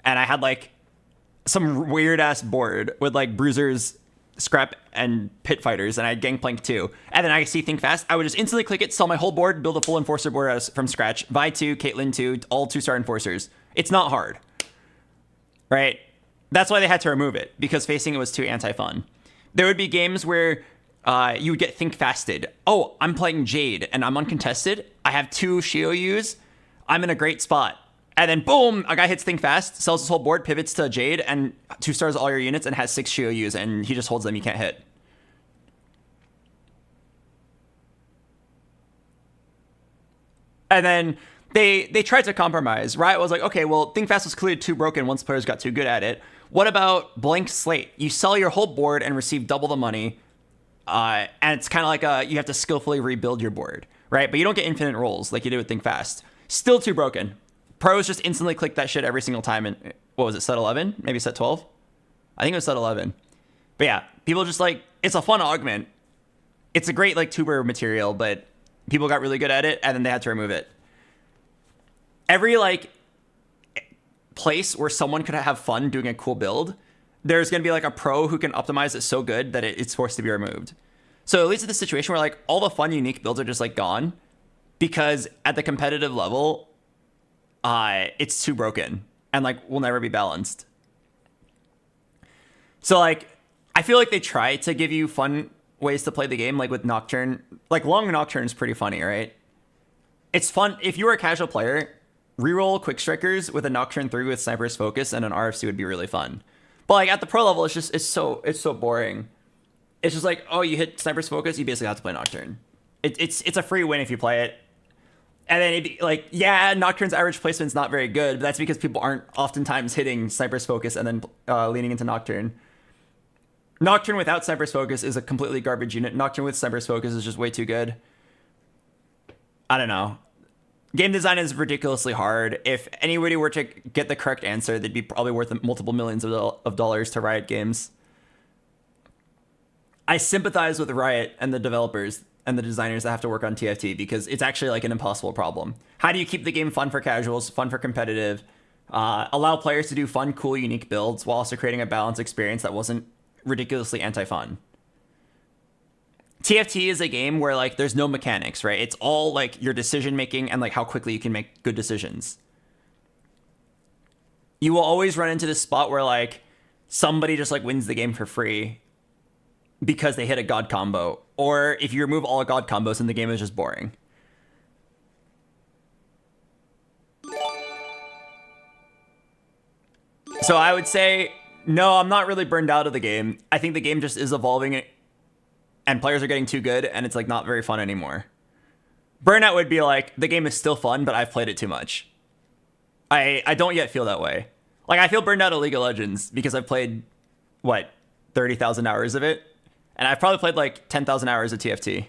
S2: and I had like some weird ass board with like Bruisers, Scrap, and Pit Fighters, and I had Gangplank too, and then I see Think Fast, I would just instantly click it, sell my whole board, build a full Enforcer board from scratch, Vi 2, Caitlyn 2, all 2-star Enforcers. It's not hard, right? That's why they had to remove it, because facing it was too anti-fun. There would be games where you would get Think Fasted. Oh, I'm playing Jade, and I'm uncontested. I have 2 Shionyus. I'm in a great spot. And then boom, a guy hits Think Fast, sells his whole board, pivots to Jade, and 2-stars all your units, and has 6 Shionyus, and he just holds them, you can't hit. And then they tried to compromise. Riot was like, okay, well, Think Fast was clearly too broken once players got too good at it. What about Blank Slate? You sell your whole board and receive double the money, and it's kind of like you have to skillfully rebuild your board, right? But you don't get infinite rolls like you do with Think Fast. Still too broken. Pros just instantly click that shit every single time. And what was it, set 11? Maybe set 12? I think it was set 11. But yeah, people just like, it's a fun augment. It's a great like tuber material, but people got really good at it and then they had to remove it. Every like place where someone could have fun doing a cool build, there's going to be like a pro who can optimize it so good that it's forced to be removed. So it leads to the situation where like all the fun, unique builds are just like gone because at the competitive level, it's too broken and like will never be balanced. So like, I feel like they try to give you fun ways to play the game, like with Nocturne. Like long Nocturne is pretty funny, right? It's fun. If you were a casual player, reroll Quick Strikers with a Nocturne 3 with Sniper's Focus and an RFC would be really fun. But like at the pro level, it's so boring. It's just like, oh, you hit Sniper's Focus, you basically have to play Nocturne. It's a free win if you play it. And then it'd be like, yeah, Nocturne's average placement's not very good, but that's because people aren't oftentimes hitting Sniper's Focus and then leaning into Nocturne. Nocturne without Sniper's Focus is a completely garbage unit. Nocturne with Sniper's Focus is just way too good. I don't know. Game design is ridiculously hard. If anybody were to get the correct answer, they'd be probably worth multiple millions of dollars to Riot Games. I sympathize with Riot and the developers and the designers that have to work on TFT because it's actually like an impossible problem. How do you keep the game fun for casuals, fun for competitive, allow players to do fun, cool, unique builds while also creating a balanced experience that wasn't ridiculously anti-fun. TFT is a game where like there's no mechanics, right? It's all like your decision making and like how quickly you can make good decisions. You will always run into this spot where like somebody just like wins the game for free because they hit a god combo, or if you remove all god combos and the game is just boring. So I would say, no, I'm not really burned out of the game. I think the game just is evolving and players are getting too good and it's like not very fun anymore. Burnout would be like, the game is still fun, but I've played it too much. I don't yet feel that way. Like I feel burned out of League of Legends because I've played, what, 30,000 hours of it? And I've probably played like 10,000 hours of TFT.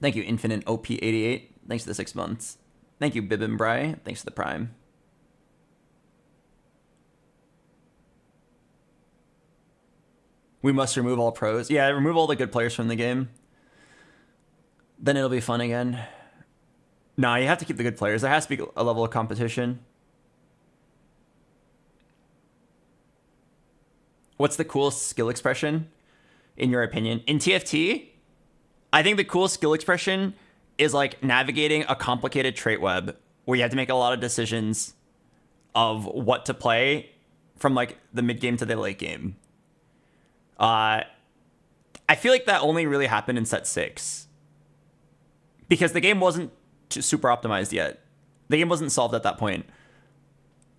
S2: Thank you, Infinite OP88. Thanks for the 6 months. Thank you, Bibimbri. Thanks for the Prime. We must remove all pros. Yeah, remove all the good players from the game. Then it'll be fun again. Nah, you have to keep the good players. There has to be a level of competition. What's the coolest skill expression, in your opinion? In TFT, I think the coolest skill expression is like navigating a complicated trait web where you have to make a lot of decisions of what to play from like the mid game to the late game. I feel like that only really happened in set 6 because the game wasn't super optimized yet. The game wasn't solved at that point.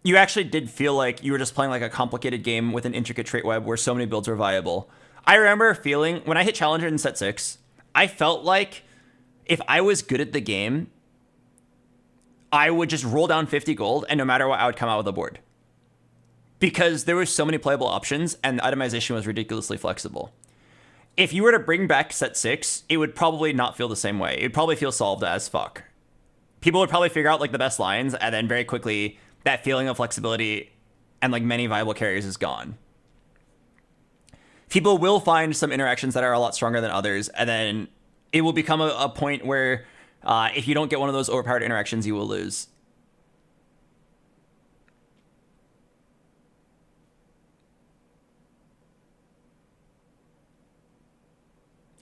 S2: You actually did feel like you were just playing like a complicated game with an intricate trait web where so many builds were viable. I remember feeling when I hit Challenger in set 6, I felt like if I was good at the game, I would just roll down 50 gold and no matter what, I would come out with a board. Because there were so many playable options and the itemization was ridiculously flexible. If you were to bring back set 6, it would probably not feel the same way. It would probably feel solved as fuck. People would probably figure out like the best lines and then very quickly that feeling of flexibility and like many viable carriers is gone. People will find some interactions that are a lot stronger than others, and then it will become a point where if you don't get one of those overpowered interactions, you will lose.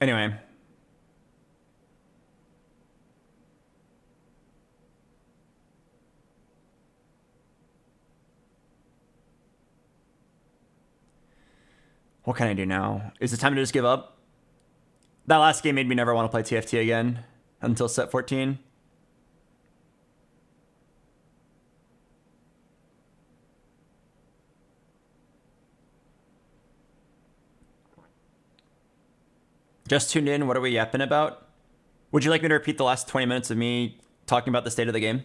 S2: Anyway. What can I do now? Is it time to just give up? That last game made me never want to play TFT again until set 14. Just tuned in. What are we yapping about? Would you like me to repeat the last 20 minutes of me talking about the state of the game?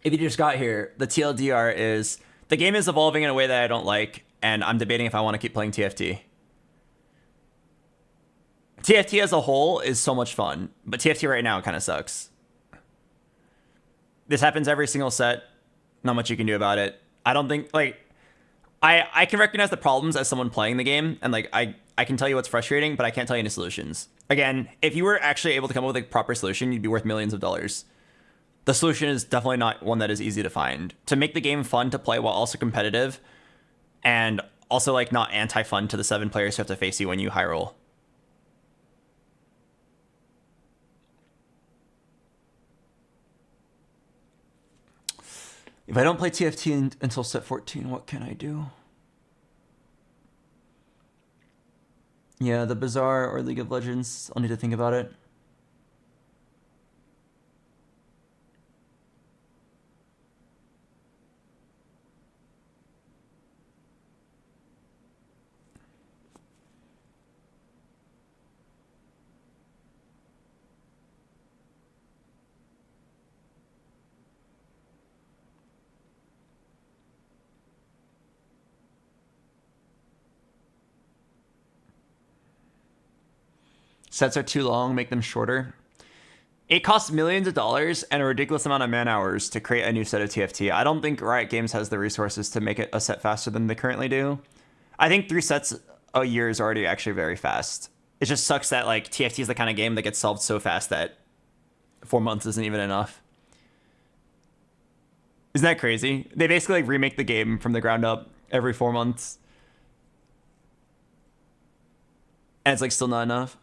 S2: If you just got here, the TLDR is the game is evolving in a way that I don't like, and I'm debating if I want to keep playing TFT. TFT as a whole is so much fun, but TFT right now kind of sucks. This happens every single set. Not much you can do about it. I don't think, like, I can recognize the problems as someone playing the game, and like I can tell you what's frustrating, but I can't tell you any solutions. Again, if you were actually able to come up with a proper solution, you'd be worth millions of dollars. The solution is definitely not one that is easy to find. To make the game fun to play while also competitive, and also like not anti-fun to the 7 players who have to face you when you high roll. If I don't play TFT until set 14, what can I do? Yeah, the Bazaar or League of Legends, I'll need to think about it. Sets are too long, make them shorter. It costs millions of dollars and a ridiculous amount of man hours to create a new set of TFT. I don't think Riot Games has the resources to make it a set faster than they currently do. I think 3 sets a year is already actually very fast. It just sucks that like TFT is the kind of game that gets solved so fast that 4 months isn't even enough. Isn't that crazy? They basically like remake the game from the ground up every 4 months. And it's like still not enough.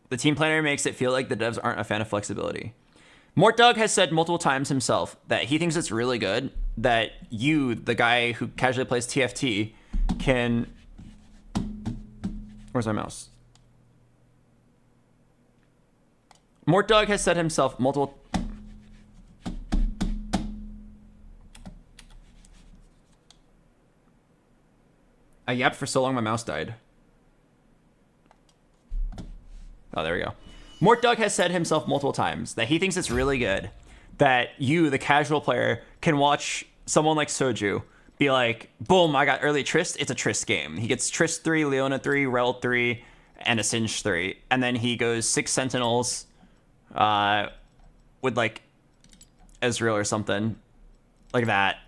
S2: The team planner makes it feel like the devs aren't a fan of flexibility. Mortdog has said multiple times himself that he thinks it's really good that you, the guy who casually plays TFT, can... Where's my mouse? Mortdog has said himself multiple... I yapped for so long my mouse died. Oh, there we go. Mortdog has said himself multiple times that he thinks it's really good that you, the casual player, can watch someone like Soju be like, boom, I got early Trist. It's a Trist game. He gets Trist 3, Leona 3, Rel 3, and a Singe 3. And then he goes 6 Sentinels with like Ezreal or something like that.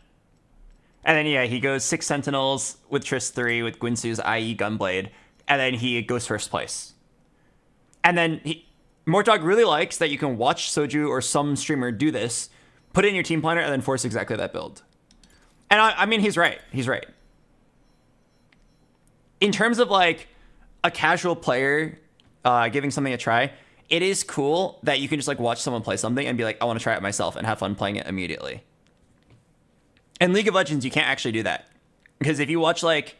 S2: And then, yeah, he goes 6 Sentinels with Trist 3 with Guinsoo's IE Gunblade. And then he goes first place. And then Mortdog really likes that you can watch Soju or some streamer do this, put it in your team planner, and then force exactly that build. And I mean, he's right. He's right. In terms of like a casual player giving something a try, it is cool that you can just like watch someone play something and be like, I want to try it myself and have fun playing it immediately. In League of Legends, you can't actually do that. Because if you watch like,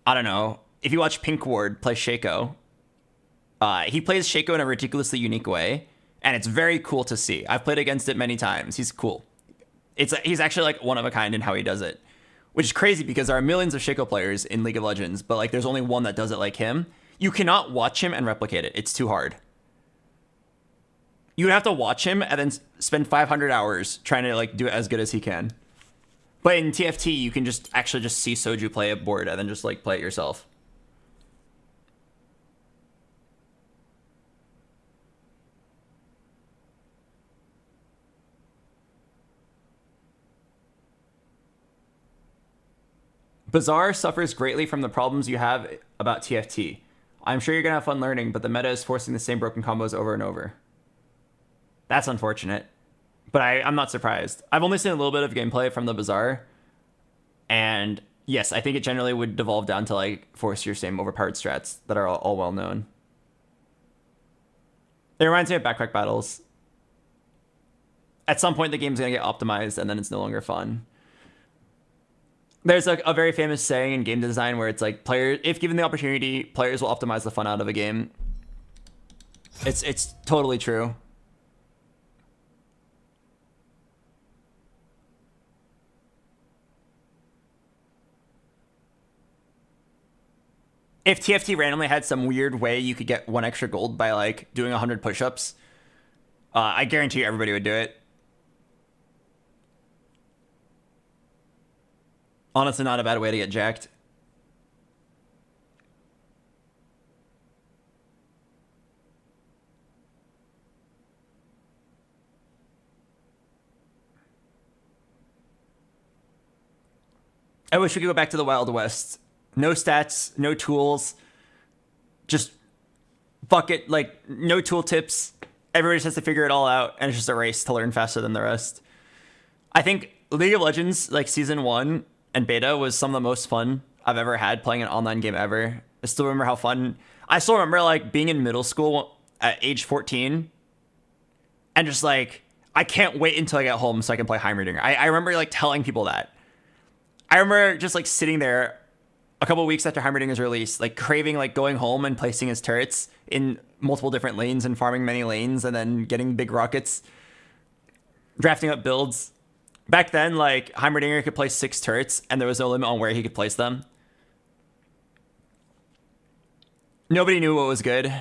S2: I don't know, if you watch Pink Ward play Shaco, he plays Shaco in a ridiculously unique way, and it's very cool to see. I've played against it many times. He's cool. He's actually like one of a kind in how he does it, which is crazy because there are millions of Shaco players in League of Legends, but like there's only one that does it like him. You cannot watch him and replicate it. It's too hard. You would have to watch him and then spend 500 hours trying to like do it as good as he can. But in TFT, you can just actually just see Soju play a board and then just like play it yourself. Bazaar suffers greatly from the problems you have about TFT. I'm sure you're going to have fun learning, but the meta is forcing the same broken combos over and over. That's unfortunate, but I'm not surprised. I've only seen a little bit of gameplay from the Bazaar, and yes, I think it generally would devolve down to like force your same overpowered strats that are all well known. It reminds me of backpack battles. At some point, the game's going to get optimized, and then it's no longer fun. There's like a very famous saying in game design where it's like if given the opportunity, players will optimize the fun out of a game. It's totally true. If TFT randomly had some weird way you could get 1 extra gold by like doing 100 push-ups, I guarantee you everybody would do it. Honestly, not a bad way to get jacked. I wish we could go back to the Wild West. No stats, no tools. Just bucket, like, no tool tips. Everybody just has to figure it all out, and it's just a race to learn faster than the rest. I think League of Legends, like, Season 1 and beta was some of the most fun I've ever had playing an online game ever. I still remember how fun. I still remember like being in middle school at age 14 and just like, I can't wait until I get home so I can play Heimerdinger. I remember like telling people that. I remember just like sitting there a couple of weeks after Heimerdinger's release, like craving like going home and placing his turrets in multiple different lanes and farming many lanes and then getting big rockets, drafting up builds. Back then, like, Heimerdinger could place 6 turrets, and there was no limit on where he could place them. Nobody knew what was good.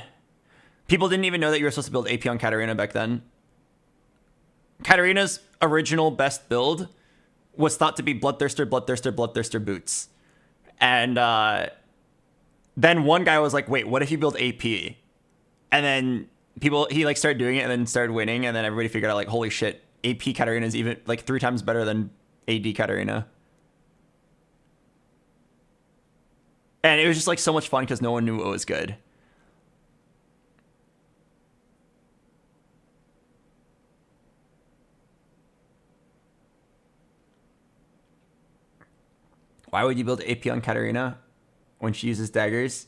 S2: People didn't even know that you were supposed to build AP on Katarina back then. Katarina's original best build was thought to be Bloodthirster, Bloodthirster, Bloodthirster boots. And then one guy was like, wait, what if you build AP? And then he like started doing it and then started winning, and then everybody figured out like, holy shit, AP Katarina is even like 3 times better than AD Katarina. And it was just like so much fun because no one knew what was good. Why would you build AP on Katarina when she uses daggers?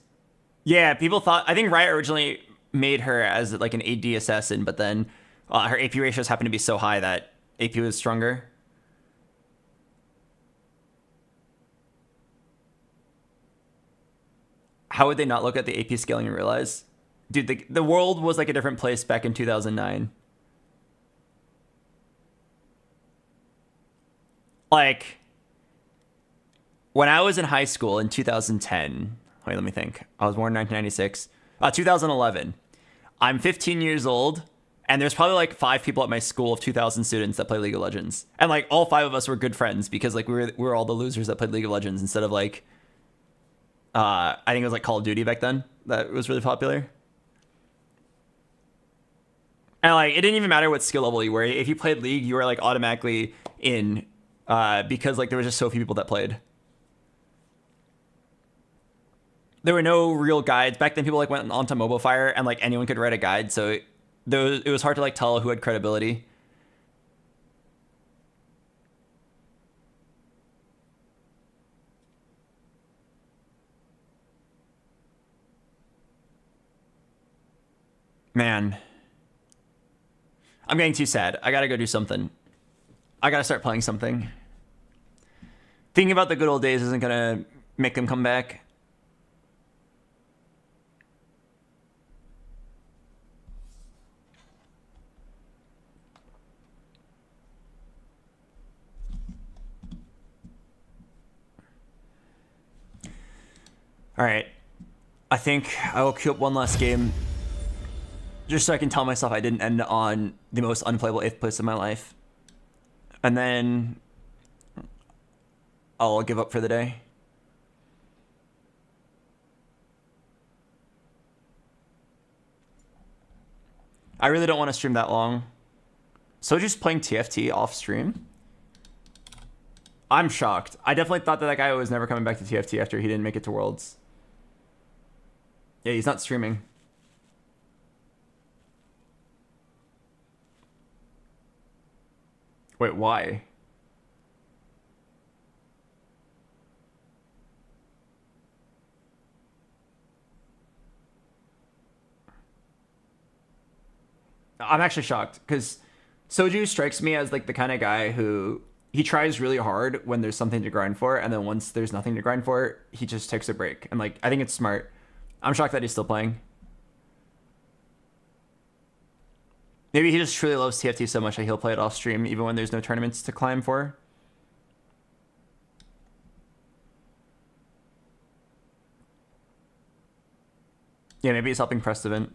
S2: Yeah, people thought, I think Riot originally made her as like an AD assassin, but then her AP ratios happened to be so high that AP was stronger. How would they not look at the AP scaling and realize? Dude, the world was like a different place back in 2009. Like, when I was in high school in 2010, wait, let me think. I was born in 1996. 2011. I'm 15 years old, and there's probably like 5 people at my school of 2,000 students that play League of Legends. And like all 5 of us were good friends because like we were all the losers that played League of Legends instead of like, I think it was like Call of Duty back then that was really popular. And like, it didn't even matter what skill level you were. If you played League, you were like automatically in because like there was just so few people that played. There were no real guides. Back then people like went onto Mobile Fire and like anyone could write a guide. So it was hard to like tell who had credibility. Man. I'm getting too sad. I gotta go do something. I gotta start playing something. Thinking about the good old days isn't gonna make them come back. All right, I think I will queue up one last game just so I can tell myself I didn't end on the most unplayable 8th place of my life. And then I'll give up for the day. I really don't want to stream that long. So just playing TFT off stream? I'm shocked. I definitely thought that guy was never coming back to TFT after he didn't make it to Worlds. Yeah, he's not streaming. Wait, why? I'm actually shocked because Soju strikes me as like the kind of guy who he tries really hard when there's something to grind for, and then once there's nothing to grind for, he just takes a break. And like, I think it's smart. I'm shocked that he's still playing. Maybe he just truly loves TFT so much that he'll play it off stream even when there's no tournaments to climb for. Yeah, maybe he's helping Press event.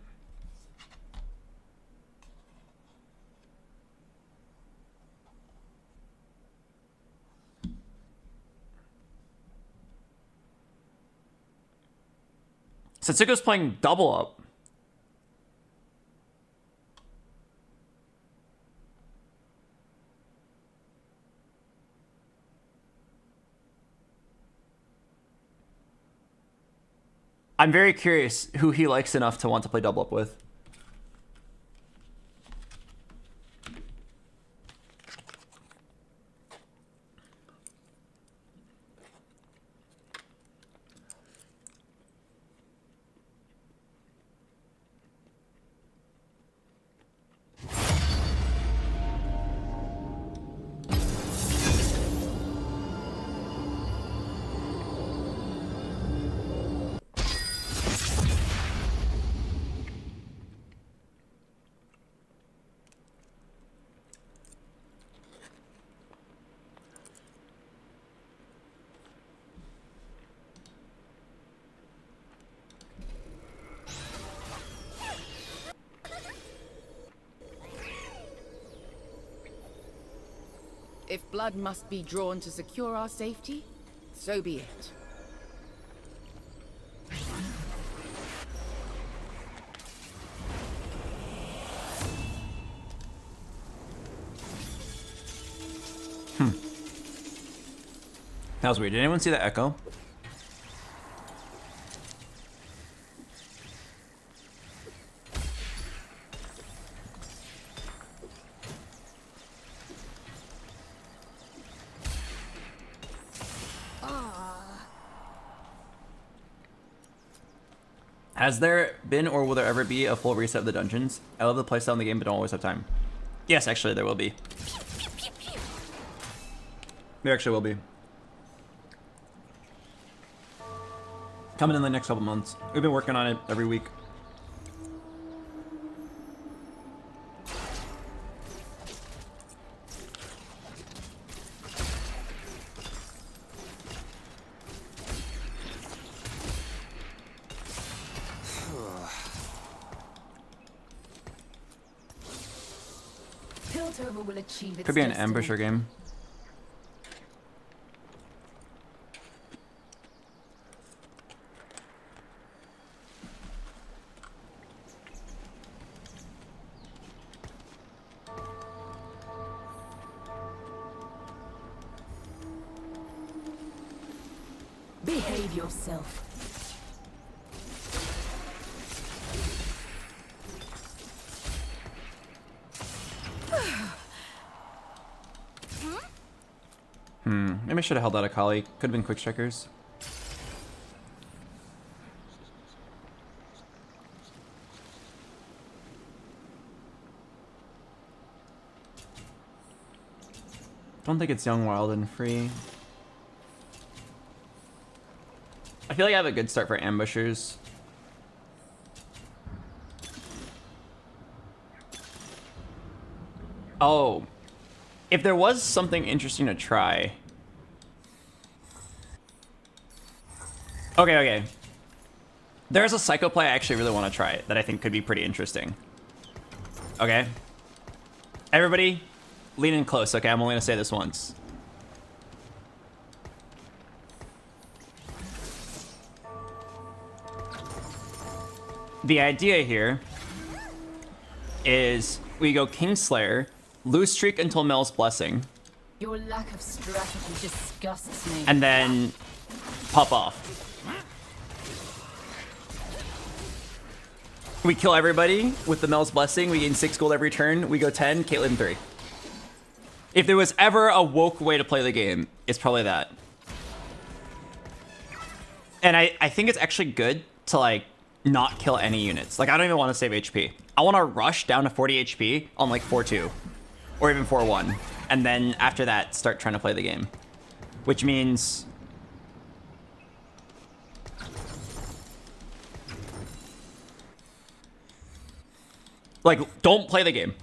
S2: Setsuko's playing double up. I'm very curious who he likes enough to want to play double up with.
S3: If blood must be drawn to secure our safety, so be it.
S2: That was weird. Did anyone see that echo? Has there been or will there ever be a full reset of the dungeons? I love the playstyle in the game, but don't always have time. Yes, actually, there will be. There actually will be. Coming in the next couple months. We've been working on it every week.
S1: Piltover will achieve its
S2: Could be an
S1: destiny.
S2: ambusher game.
S1: Behave yourself.
S2: Maybe I should have held out a Kali. Could have been quick strikers. Don't think it's young, wild, and free. I feel like I have a good start for ambushers. Oh. If there was something interesting to try. Okay. There's a psycho play I actually really want to try that I think could be pretty interesting. Okay. Everybody, lean in close, okay? I'm only gonna say this once. The idea here is we go Kingslayer, lose streak until Mel's Blessing,
S1: Your lack of strategy disgusts me.
S2: and then pop off. We kill everybody with the Mel's Blessing, we gain 6 gold every turn, we go 10, Caitlyn 3. If there was ever a woke way to play the game, it's probably that. And I think it's actually good to like not kill any units. Like I don't even want to save HP. I want to rush down to 40 HP on like 4-2 or even 4-1. And then after that, start trying to play the game. Which means like, don't play the game.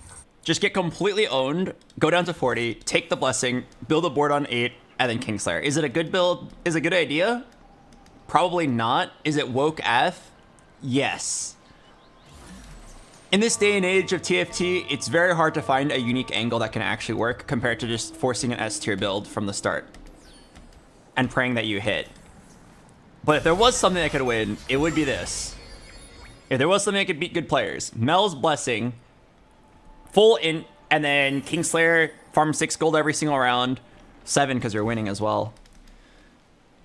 S2: Just get completely owned, go down to 40, take the Blessing, build a board on 8, and then Kingslayer. Is it a good build? Is it a good idea? Probably not. Is it woke AF? Yes. In this day and age of TFT, it's very hard to find a unique angle that can actually work compared to just forcing an S tier build from the start and praying that you hit. But if there was something that could win, it would be this. If there was something that could beat good players, Mel's Blessing, full int, and then Kingslayer, farm 6 gold every single round, 7 because you're winning as well,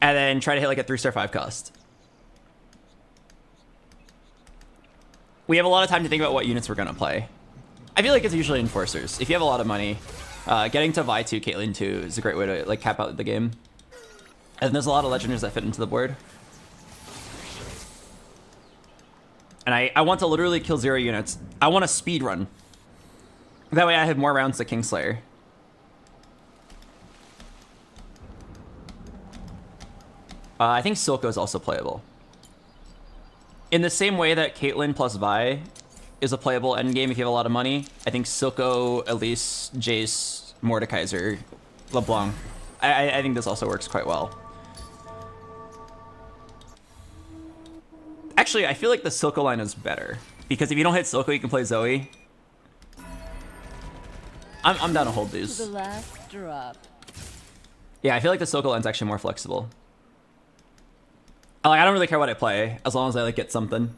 S2: and then try to hit like a 3-star 5 cost. We have a lot of time to think about what units we're gonna play. I feel like it's usually Enforcers. If you have a lot of money, getting to Vi 2, Caitlyn 2 is a great way to like cap out the game. And there's a lot of Legenders that fit into the board. And I want to literally kill 0 units. I want to speed run. That way I have more rounds to Kingslayer. I think Silco is also playable. In the same way that Caitlyn plus Vi is a playable endgame if you have a lot of money, I think Silco, Elise, Jace, Mordekaiser, LeBlanc. I think this also works quite well. Actually, I feel like the Silco line is better. Because if you don't hit Silco, you can play Zoe. I'm down to hold these.
S3: The last drop.
S2: Yeah, I feel like the Silco line's actually more flexible. I don't really care what I play, as long as I like get something.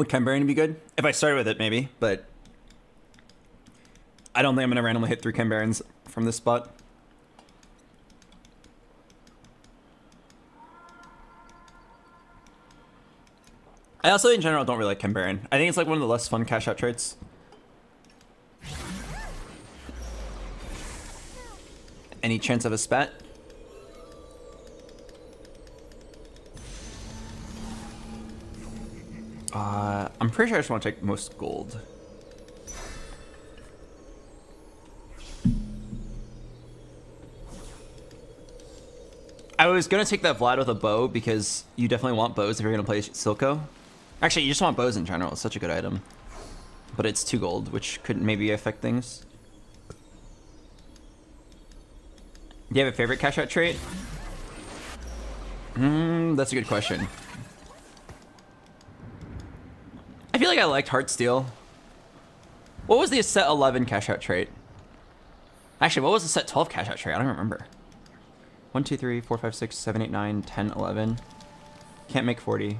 S2: Would Chimerian be good? If I started with it, maybe, but I don't think I'm gonna randomly hit 3 Chimerians from this spot. I also, in general, don't really like Chimerian. I think it's like one of the less fun cash out traits. Any chance of a spat? I'm pretty sure I just want to take most gold. I was gonna take that Vlad with a bow because you definitely want bows if you're gonna play Silco. Actually, you just want bows in general. It's such a good item. But it's 2 gold, which could maybe affect things. Do you have a favorite cash out trait? That's a good question. I feel like I liked Heartsteel. What was the set 11 cash out trait? Actually, what was the set 12 cash out trait? I don't remember. 1, 2, 3, 4, 5, 6, 7, 8, 9, 10, 11. Can't make 40.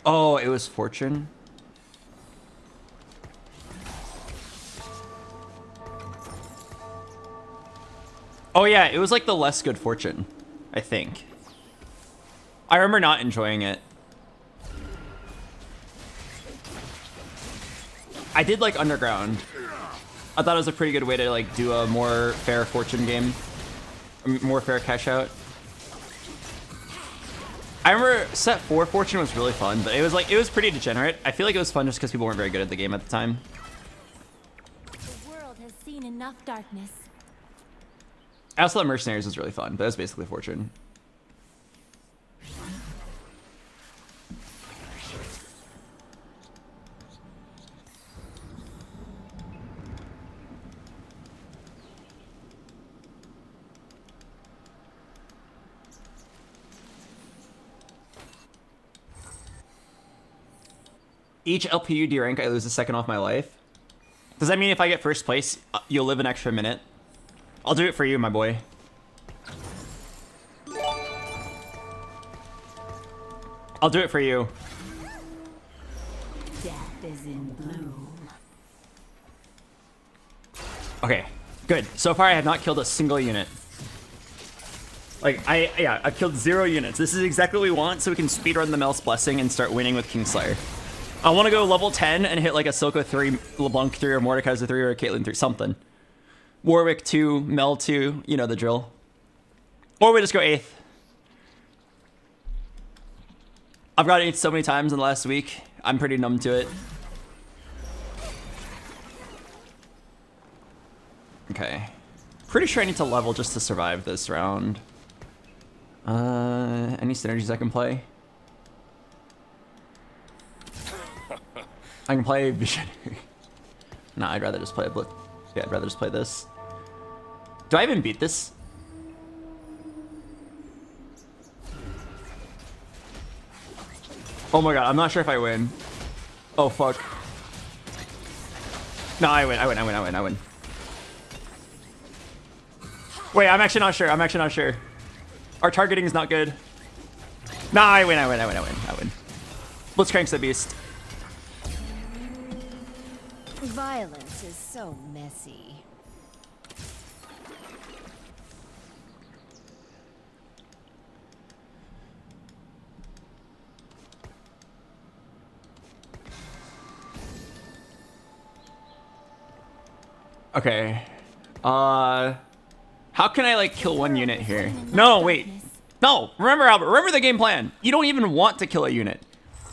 S2: Oh, it was Fortune. Oh yeah, it was like the less good Fortune, I think. I remember not enjoying it. I did like Underground. I thought it was a pretty good way to like do a more fair Fortune game. More fair cash out. I remember set 4 Fortune was really fun, but it was pretty degenerate. I feel like it was fun just because people weren't very good at the game at the time.
S8: The world has seen enough darkness.
S2: I also thought Mercenaries was really fun, but it was basically Fortune. Each LPU D rank, I lose a second off my life. Does that mean if I get first place, you'll live an extra minute? I'll do it for you, my boy. I'll do it for you.
S1: Death is in bloom.
S2: Okay, good. So far, I have not killed a single unit. Like, I've killed 0 units. This is exactly what we want, so we can speedrun the Mel's Blessing and start winning with Kingslayer. I want to go level 10 and hit like a Silco 3, LeBlanc 3, or Mordekaiser 3, or a Caitlyn 3, something. Warwick 2, Mel 2, you know the drill. Or we just go 8th. I've got 8th so many times in the last week. I'm pretty numb to it. Okay. Pretty sure I need to level just to survive this round. Any synergies I can play? I can play Visionary. Nah, I'd rather just play a Blitz. Yeah, I'd rather just play this. Do I even beat this? Oh my god, I'm not sure if I win. Oh fuck. No, I win. Wait, I'm actually not sure. Our targeting is not good. Nah, I win. Blitzcrank's the beast.
S3: Violence is so messy.
S2: Okay. How can I like kill 1 unit here? No, wait. No, remember Albert, remember the game plan. You don't even want to kill a unit.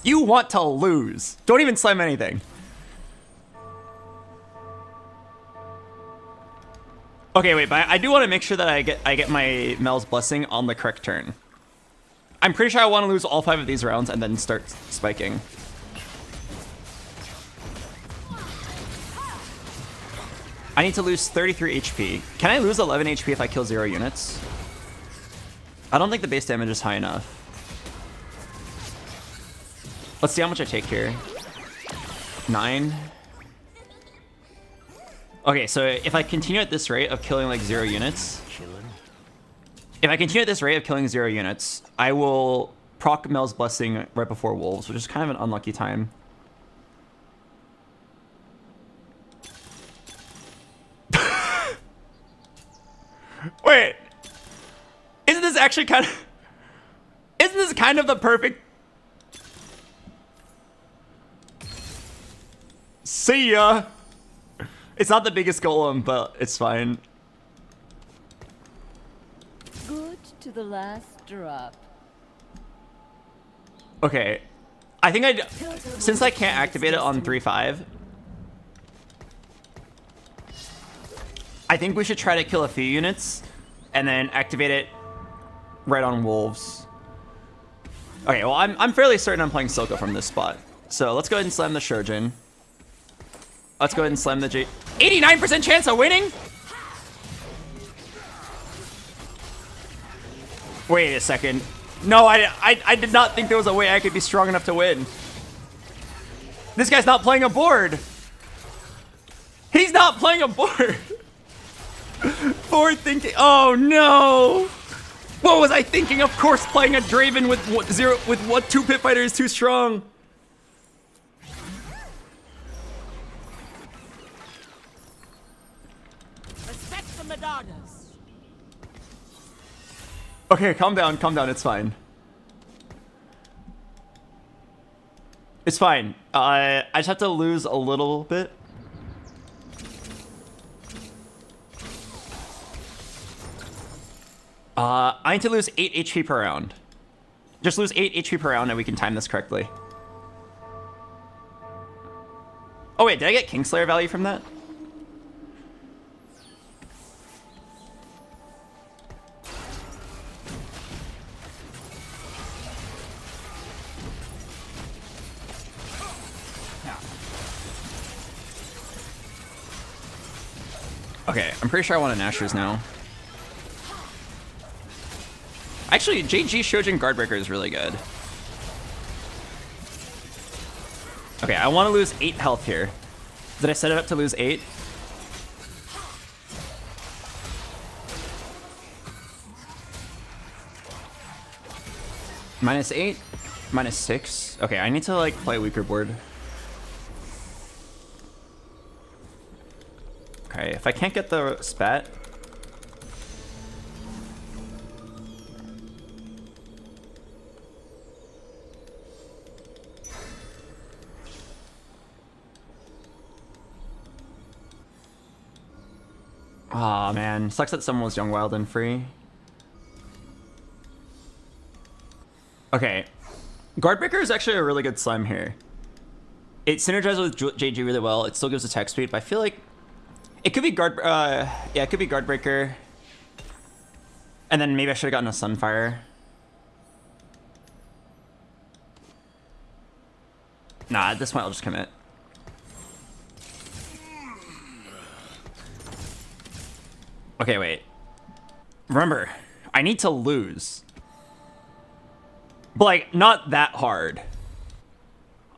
S2: You want to lose. Don't even slam anything. Okay, wait, but I do want to make sure that I get my Mel's Blessing on the correct turn. I'm pretty sure I want to lose all 5 of these rounds and then start spiking. I need to lose 33 HP. Can I lose 11 HP if I kill 0 units? I don't think the base damage is high enough. Let's see how much I take here. 9. Okay, so if I continue at this rate of killing like 0 units, I will proc Mel's Blessing right before Wolves, which is kind of an unlucky time. Wait, isn't this actually kind of... Isn't this kind of the perfect... See ya! It's not the biggest golem, but it's fine.
S3: Good to the last drop.
S2: Okay, I think since I can't activate it on 3-5, I think we should try to kill a few units and then activate it right on Wolves. Okay, well, I'm fairly certain I'm playing Silco from this spot. So let's go ahead and slam the Shurjin. Let's go ahead and slam the 89% chance of winning? Wait a second. No, I did not think there was a way I could be strong enough to win. This guy's not playing a board. He's not playing a board. Forward thinking. Oh no. What was I thinking? Of course, playing a Draven with two pit fighter is too strong.
S5: Respect the Madonnas.
S2: Okay, calm down, it's fine. It's fine. I just have to lose a little bit. I need to lose 8 HP per round. Just lose 8 HP per round and we can time this correctly. Oh wait, did I get Kingslayer value from that? Okay, I'm pretty sure I want a Nashor's now. Actually, JG Shojin Guardbreaker is really good. Okay, I want to lose 8 health here. Did I set it up to lose 8? -8, -6. Okay, I need to like play a weaker board. Okay, if I can't get the spat. Aw, man. Sucks that someone was young, wild, and free. Okay. Guardbreaker is actually a really good slime here. It synergizes with JG really well. It still gives attack speed, but I feel like it could be yeah, it could be Guardbreaker. And then maybe I should have gotten a Sunfire. Nah, at this point I'll just commit. Okay, wait. Remember, I need to lose. But, like, not that hard.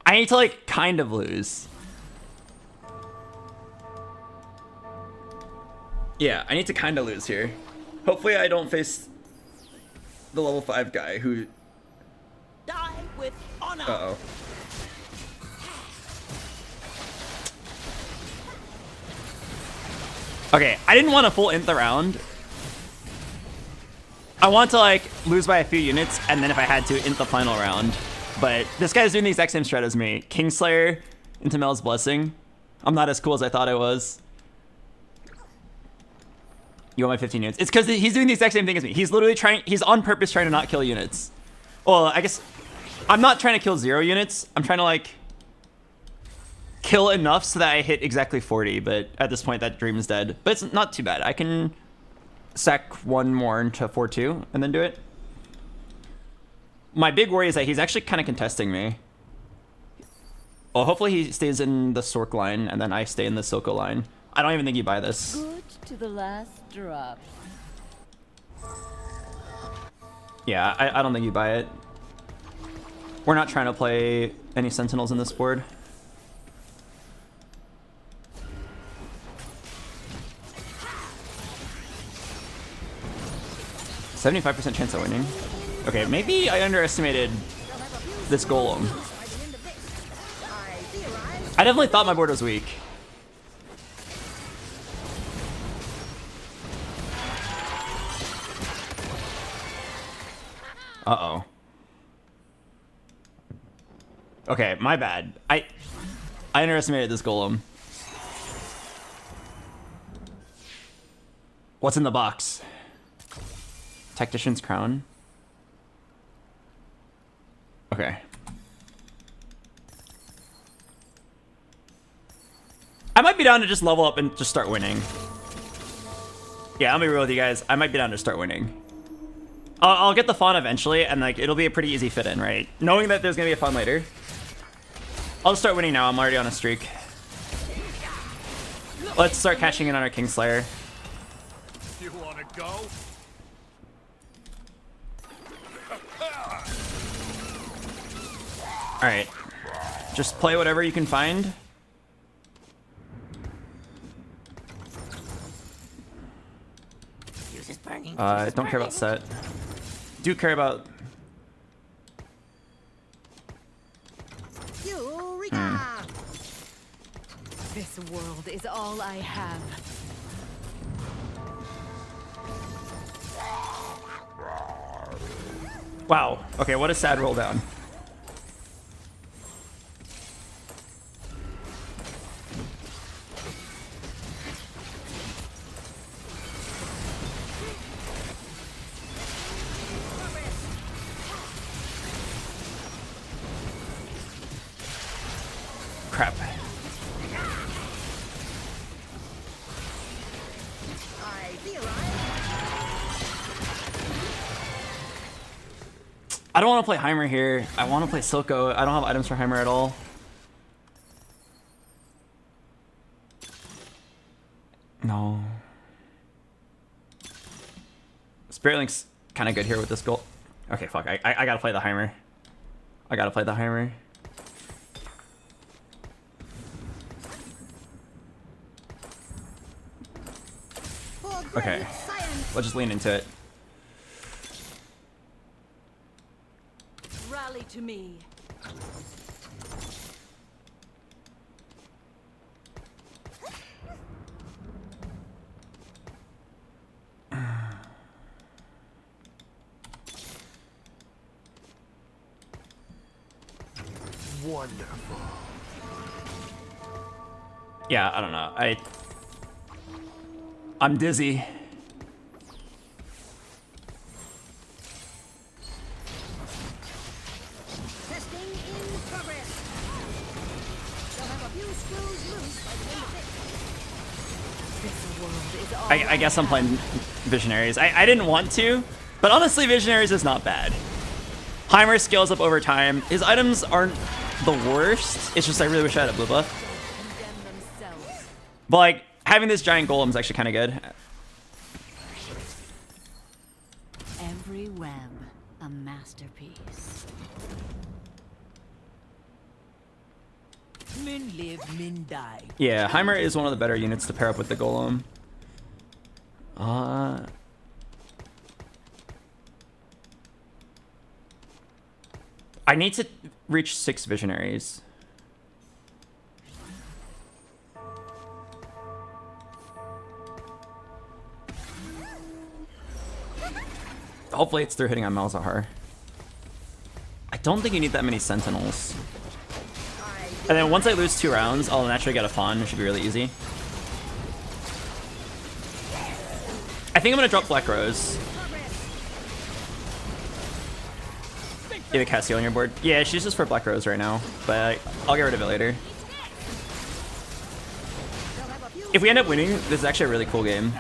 S2: I need to, like, kind of lose. Yeah, I need to kind of lose here. Hopefully I don't face the level 5 guy who...
S5: Die with honor.
S2: Uh-oh. Okay, I didn't want to full int the round. I want to like lose by a few units, and then if I had to, int the final round. But this guy's doing the exact same strat as me. Kingslayer into Mel's Blessing. I'm not as cool as I thought I was. You want my 15 units? It's because he's doing the exact same thing as me. He's literally he's on purpose trying to not kill units. Well, I guess I'm not trying to kill 0 units. I'm trying to like kill enough so that I hit exactly 40, but at this point that dream is dead. But it's not too bad. I can sack 1 more into 4-2 and then do it. My big worry is that he's actually kind of contesting me. Well, hopefully he stays in the Sork line and then I stay in the Silco line. I don't even think you buy this.
S3: Good to the last drop.
S2: Yeah, I don't think you buy it. We're not trying to play any Sentinels in this board. .75% chance of winning. Okay, maybe I underestimated this golem. I definitely thought my board was weak. Uh-oh. Okay, my bad. I underestimated this golem. What's in the box? Tactician's crown. Okay. I might be down to just level up and just start winning. Yeah, I'll be real with you guys. I might be down to start winning. I'll get the fawn eventually, and like it'll be a pretty easy fit in, right? Knowing that there's gonna be a fawn later. I'll just start winning now. I'm already on a streak. Let's start cashing in on our Kingslayer.
S9: You wanna go?
S2: Alright. Just play whatever you can find. Don't care about set. Do care about...
S1: This world is all I have.
S2: Wow. Okay, what a sad roll down. Crap. I don't want to play Heimer here. I want to play Silco. I don't have items for Heimer at all. No. Spirit Link's kind of good here with this goal. Okay, fuck. I gotta play the Heimer. I gotta play the Heimer. Okay. Let's just lean into it.
S3: Rally to me.
S9: Wonderful.
S2: Yeah, I don't know. I'm dizzy.
S3: Testing in progress. They'll have a few screws loose by the end of it.
S1: This world is all
S2: I guess I'm playing Visionaries. I didn't want to, but honestly, Visionaries is not bad. Heimer scales up over time. His items aren't the worst. It's just I really wish I had a blue buff. But like, having this giant golem is actually kind of good.
S1: every web a masterpiece.
S5: Men live, men die.
S2: Yeah, Heimer is one of the better units to pair up with the golem. I need to reach 6 Visionaries. Hopefully it's through hitting on Malzahar. I don't think you need that many Sentinels. And then once I lose 2 rounds, I'll naturally get a Fawn. It should be really easy. I think I'm gonna drop Black Rose. You have a Cassio on your board? Yeah, she's just for Black Rose right now, but I'll get rid of it later. If we end up winning, this is actually a really cool game.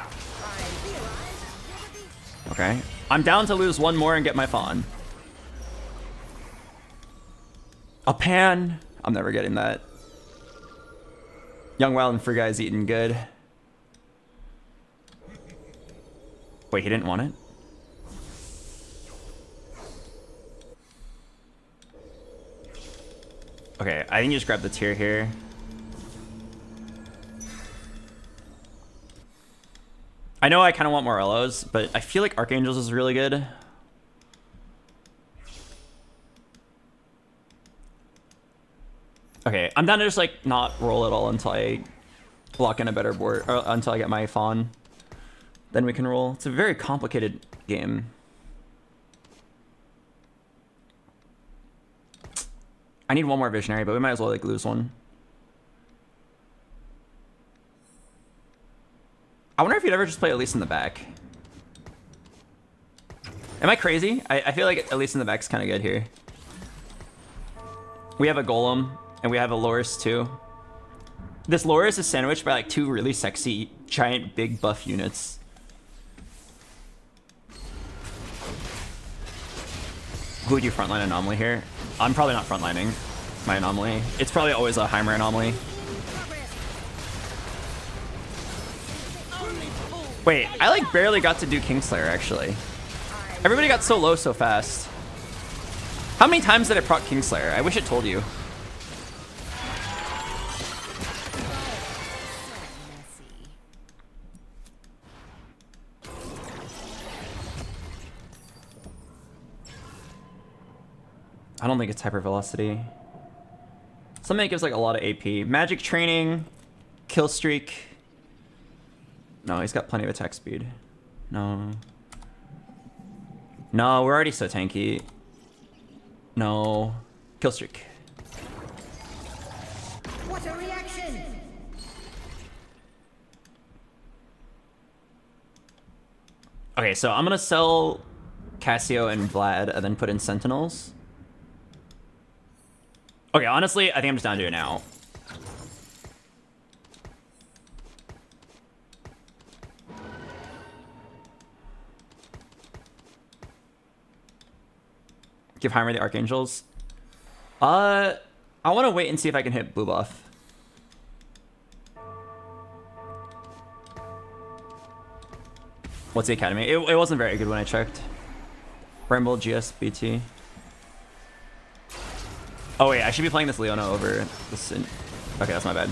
S2: Okay. I'm down to lose 1 more and get my Fawn. A Pan. I'm never getting that. Young, Wild, and Free Guy's eating good. Wait, he didn't want it? Okay, I think you just grab the tier here. I know I kind of want more Morellos, but I feel like Archangels is really good. Okay, I'm down to just like not roll at all until I lock in a better board, or until I get my fawn. Then we can roll. It's a very complicated game. I need one more visionary, but we might as well like lose one. I wonder if you'd ever just play at least in the back. Am I crazy? I feel like at least in the back's kind of good here. We have a golem and we have a Loris too. This Loris is sandwiched by like two really sexy, giant, big buff units. Who would you frontline anomaly here? I'm probably not frontlining my anomaly. It's probably always a Heimer anomaly. Wait, I like barely got to do Kingslayer actually. Everybody got so low so fast. How many times did I proc Kingslayer? I wish it told you. I don't think it's hyper velocity. Something that gives like a lot of AP. Magic training, kill streak. No, he's got plenty of attack speed. No. No, we're already so tanky. No. Kill streak.
S3: What a reaction!
S2: Okay, so I'm gonna sell Cassio and Vlad and then put in Sentinels. Okay, honestly, I think I'm just down to it now. Give Heimer the Archangels. I want to wait and see if I can hit blue buff. What's the academy? It wasn't very good when I checked. Bramble, GS, BT. Oh wait, I should be playing this Leona over this. Okay, that's my bad.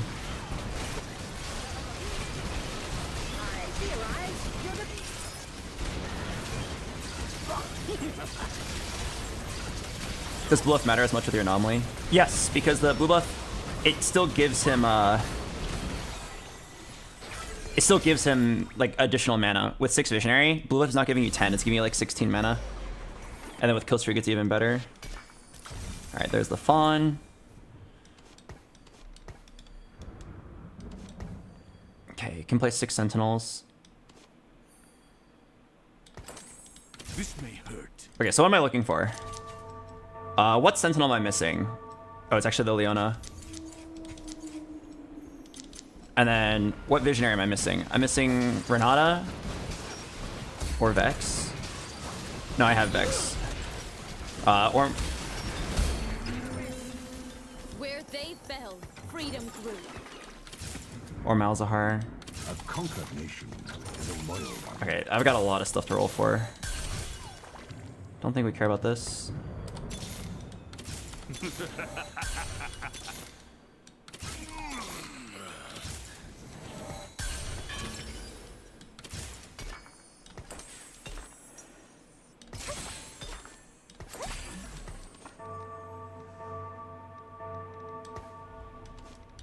S2: Does blue buff matter as much with your anomaly? Yes, because the blue buff, it still gives him like additional mana. With 6 visionary, blue buff is not giving you 10, it's giving you like 16 mana. And then with kill streak it's even better. Alright, there's the fawn. Okay, can play 6 sentinels.
S9: This may hurt.
S2: Okay, so what am I looking for? What sentinel am I missing? Oh, it's actually the Leona. And then, what visionary am I missing? I'm missing Renata or Vex. No, I have Vex. Or
S8: Where they fell, freedom grew.
S2: or Malzahar.
S4: A conquered nation is a loyal one.
S2: Okay, I've got a lot of stuff to roll for. Don't think we care about this.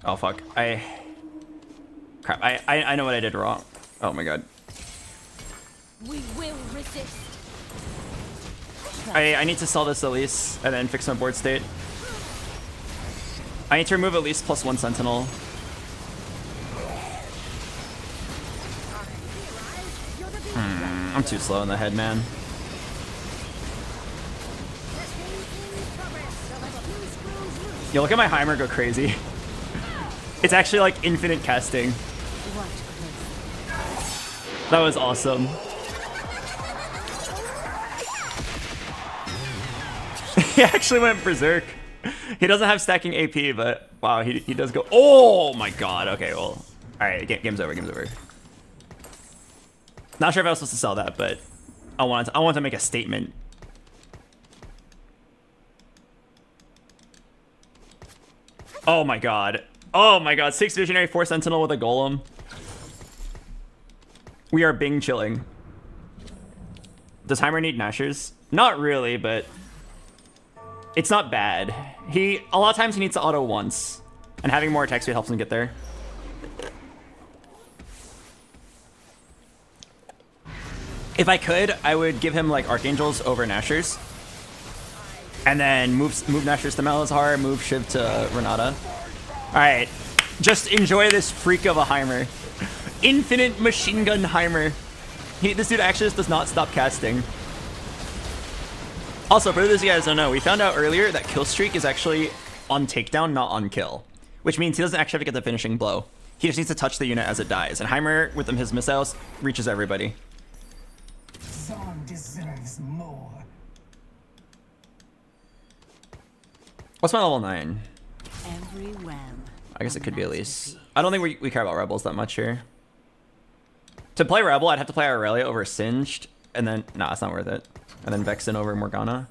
S2: Oh fuck, crap, I know what I did wrong. Oh my god.
S8: We will resist.
S2: I need to sell this Elise and then fix my board state. I need to remove Elise +1 Sentinel. I'm too slow in the head, man. Yo, look at my Heimer go crazy. It's actually like infinite casting. That was awesome. He actually went berserk. He doesn't have stacking AP, but wow, he does go. Oh my god. Okay, well, all right, game's over. Game's over. Not sure if I was supposed to sell that, but I want to make a statement. Oh my god. Oh my god. 6 visionary, 4 sentinel with a golem. We are Bing chilling. Does Heimer need Nashers? Not really, but it's not bad. A lot of times he needs to auto once. And having more attack speed helps him get there. If I could, I would give him like Archangels over Nashers. And then move Nashers to Malazar, move Shiv to Renata. Alright. Just enjoy this freak of a Heimer. Infinite machine gun Heimer. This dude actually just does not stop casting. Also, for those of you guys don't know, we found out earlier that kill streak is actually on takedown, not on kill. Which means he doesn't actually have to get the finishing blow. He just needs to touch the unit as it dies. And Heimer, with his missiles, reaches everybody.
S5: Zon deserves more.
S2: What's my level 9?
S1: Every ram.
S2: I guess it could be at least. I don't think we care about Rebels that much here. To play Rebel, I'd have to play Aurelia over Singed, and then... Nah, it's not worth it. And then Vexen over Morgana.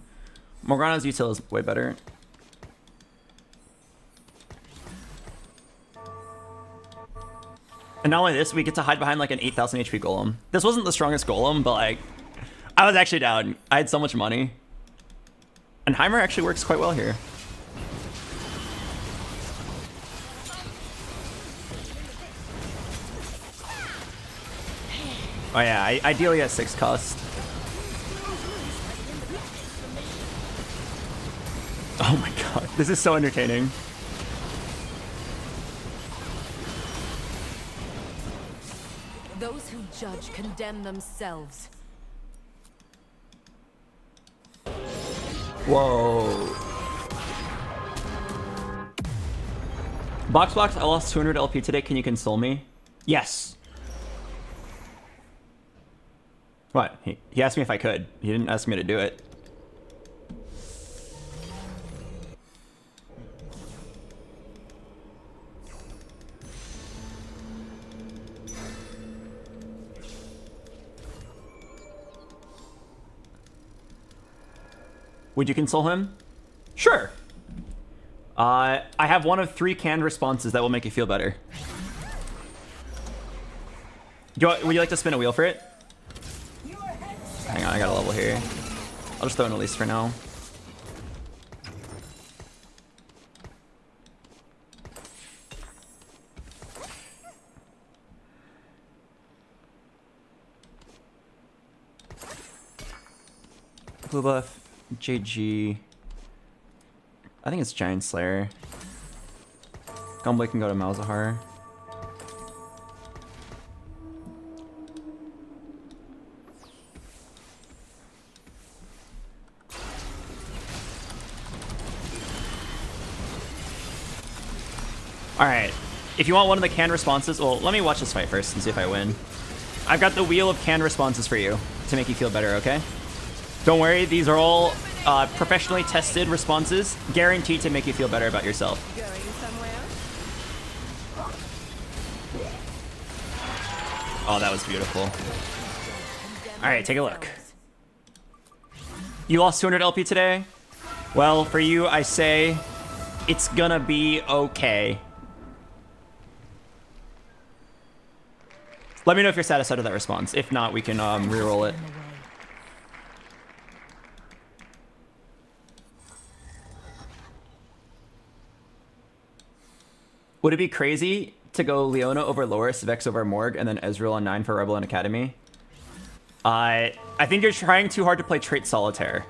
S2: Morgana's util is way better. And not only this, we get to hide behind like an 8,000 HP Golem. This wasn't the strongest Golem, but like... I was actually down. I had so much money. And Heimer actually works quite well here. Oh yeah, ideally at 6 cost. Oh my god, this is so entertaining.
S3: Those who judge condemn themselves.
S2: Whoa. BoxBox, I lost 200 LP today. Can you console me? Yes. What? He asked me if I could. He didn't ask me to do it. Would you console him? Sure. I have one of 3 canned responses that will make you feel better. Would you like to spin a wheel for it? Hang on, I got a level here. I'll just throw in Elise for now. Blue buff, JG. I think it's Giant Slayer. Gunblade can go to Malzahar. Alright, if you want one of the canned responses, well, let me watch this fight first and see if I win. I've got the wheel of canned responses for you to make you feel better, okay? Don't worry, these are all professionally tested responses, guaranteed to make you feel better about yourself. Oh, that was beautiful. Alright, take a look. You lost 200 LP today? Well, for you, I say, it's gonna be okay. Let me know if you're satisfied with that response. If not, we can reroll it. Would it be crazy to go Leona over Loris, Vex over Morg, and then Ezreal on 9 for Rebel and Academy? I think you're trying too hard to play trait solitaire.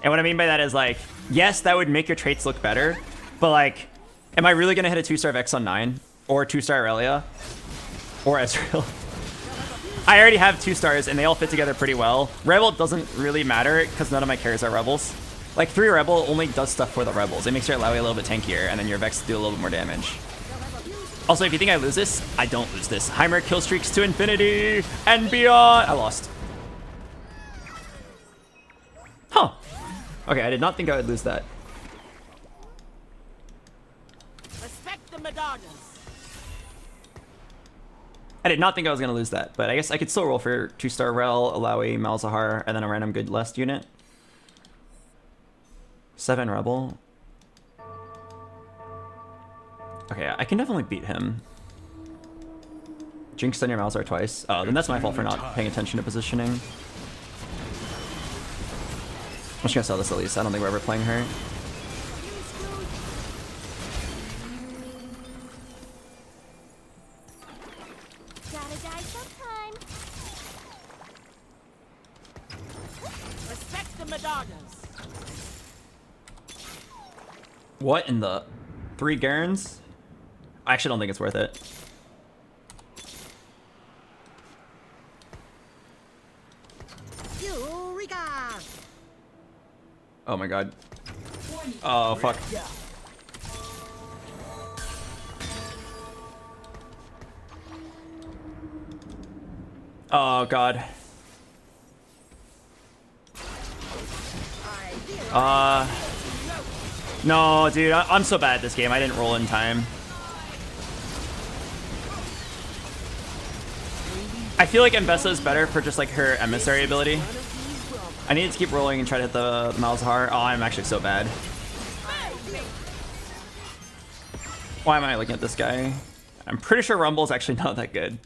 S2: And what I mean by that is like, yes, that would make your traits look better, but like, am I really gonna hit a 2-star Vex on 9? Or 2-star Aurelia? Or Ezreal? I already have 2 stars and they all fit together pretty well. Rebel doesn't really matter because none of my carries are Rebels. Like 3 Rebel only does stuff for the Rebels. It makes your Lowy a little bit tankier and then your Vex do a little bit more damage. Also, if you think I lose this, I don't lose this. Heimer kill streaks to infinity and beyond. I lost. Huh. Okay, I did not think I would lose that.
S5: Respect the Madonnas.
S2: I did not think I was going to lose that, but I guess I could still roll for 2-star Rel, Alawi, Malzahar, and then a random good last unit. 7 Rebel. Okay, I can definitely beat him. Jinx on your Malzahar twice. Oh, then that's my fault for not paying attention to positioning. I'm just gonna sell this Elise. I don't think we're ever playing her.
S5: daughters.
S2: What in the 3 Garens? I actually don't think it's worth it.
S5: Eureka!
S2: Oh my god. Oh fuck. Oh god. No, dude, I'm so bad at this game. I didn't roll in time. I feel like Mbessa is better for just like her emissary ability. I need to keep rolling and try to hit the Malzahar. Oh, I'm actually so bad. Why am I looking at this guy? I'm pretty sure Rumble's actually not that good.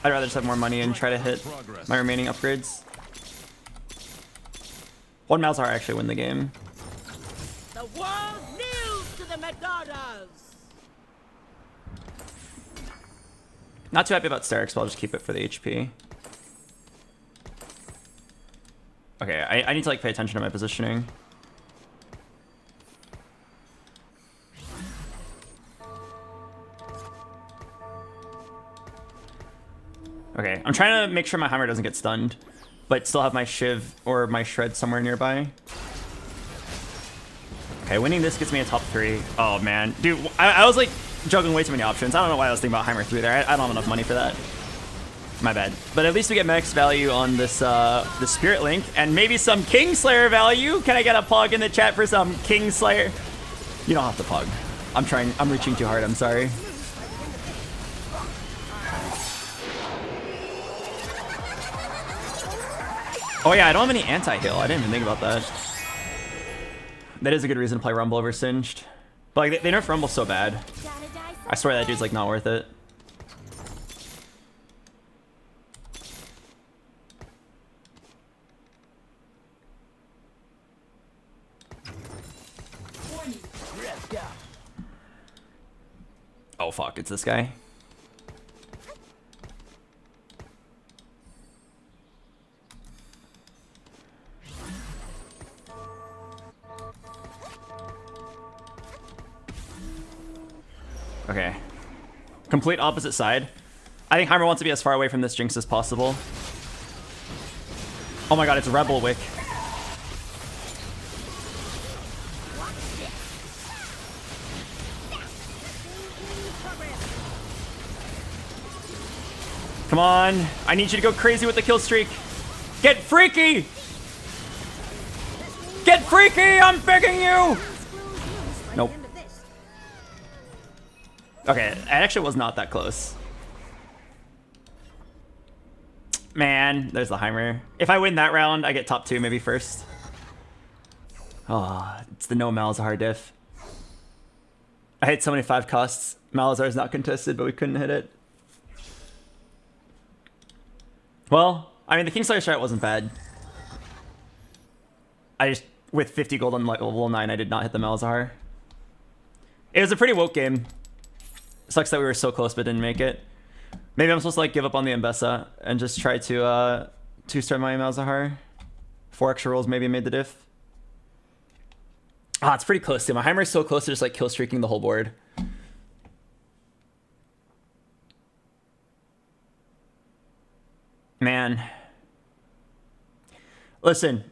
S2: I'd rather just have more money and try to hit my remaining upgrades. 1 Malzahar actually win the game.
S5: The world kneels to the Medadas.
S2: Not too happy about Sterix, but I'll just keep it for the HP. Okay, I need to like pay attention to my positioning. Okay, I'm trying to make sure my hammer doesn't get stunned, but still have my Shiv or my Shred somewhere nearby. Okay, winning this gets me a top 3. Oh man, dude, I was like juggling way too many options. I don't know why I was thinking about Heimer 3 there. I don't have enough money for that. My bad. But at least we get max value on this the Spirit Link and maybe some Kingslayer value. Can I get a pug in the chat for some Kingslayer? You don't have to pug. I'm reaching too hard, I'm sorry. Oh yeah, I don't have any anti-heal. I didn't even think about that. That is a good reason to play Rumble over Singed. But like, they nerf Rumble so bad. I swear that dude's like not worth it. Oh fuck, it's this guy. Okay. Complete opposite side. I think Heimer wants to be as far away from this Jinx as possible. Oh my god, it's Rebel Wick. Come on. I need you to go crazy with the kill streak. Get freaky! Get freaky! I'm begging you! Nope. Okay, it actually was not that close. Man, there's the Heimer. If I win that round, I get top 2 maybe first. Oh, it's the no Malzahar diff. I hit so many 5 costs. Malzar's not contested, but we couldn't hit it. Well, I mean, the Kingslayer strat wasn't bad. I just, with 50 gold on level 9, I did not hit the Malzahar. It was a pretty woke game. Sucks that we were so close but didn't make it. Maybe I'm supposed to like give up on the Mbessa and just try to 2-star my Malzahar. 4 extra rolls maybe made the diff. Ah, it's pretty close too. My Heimer's so close to just like kill streaking the whole board. Man. Listen,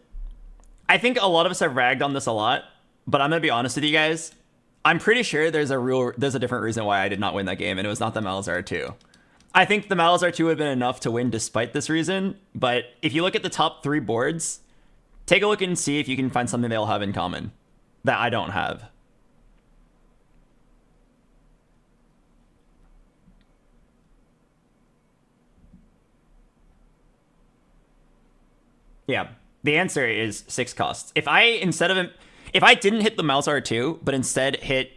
S2: I think a lot of us have ragged on this a lot, but I'm gonna be honest with you guys. I'm pretty sure there's a different reason why I did not win that game, and it was not the Malzahar 2. I think the Malzahar 2 would have been enough to win despite this reason, but if you look at the top 3 boards, take a look and see if you can find something they'll have in common that I don't have. Yeah, the answer is 6 costs. If I didn't hit the Malzahar 2, but instead hit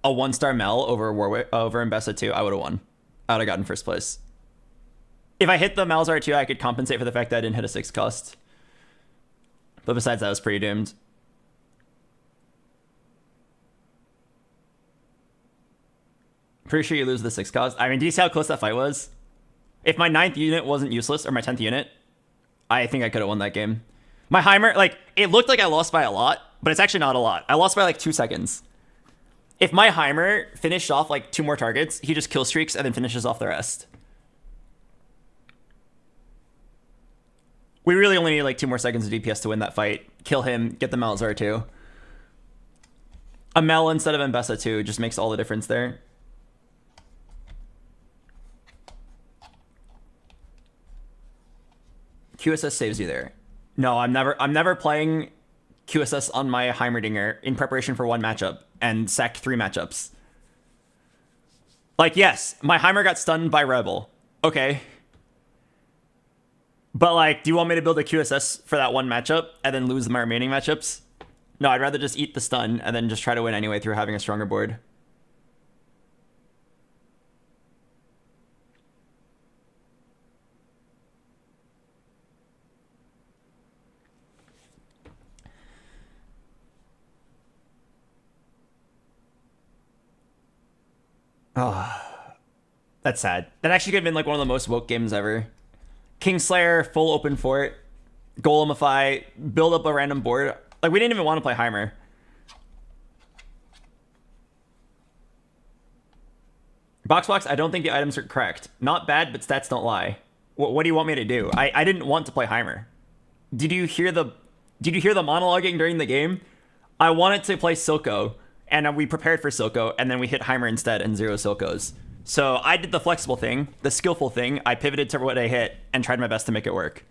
S2: a 1-star Mel over Mbessa 2, I would have won. I would have gotten first place. If I hit the Malzahar 2, I could compensate for the fact that I didn't hit a 6 cost. But besides that, I was pretty doomed. Pretty sure you lose the 6 cost. I mean, do you see how close that fight was? If my 9th unit wasn't useless, or my 10th unit, I think I could have won that game. My Heimer, like, it looked like I lost by a lot, but it's actually not a lot. I lost by like 2 seconds. If my Heimer finished off like 2 more targets, he just kill streaks and then finishes off the rest. We really only need like 2 more seconds of DPS to win that fight. Kill him, get the Malzar too. A Mel instead of Mbessa too just makes all the difference there. QSS saves you there. No, I'm never playing QSS on my Heimerdinger in preparation for 1 matchup and sack 3 matchups. Like, yes, my Heimer got stunned by Rebel. Okay. But like, do you want me to build a QSS for that 1 matchup and then lose my remaining matchups? No, I'd rather just eat the stun and then just try to win anyway through having a stronger board. Oh, that's sad. That actually could have been like one of the most woke games ever. Kingslayer, full open fort, Golemify, build up a random board. Like, we didn't even want to play Heimer. BoxBox, I don't think the items are correct. Not bad, but stats don't lie. What do you want me to do? I didn't want to play Heimer. Did you hear the monologuing during the game? I wanted to play Silco, and we prepared for Silco, and then we hit Heimer instead and 0 Silcos. So I did the flexible thing, the skillful thing. I pivoted to what I hit and tried my best to make it work.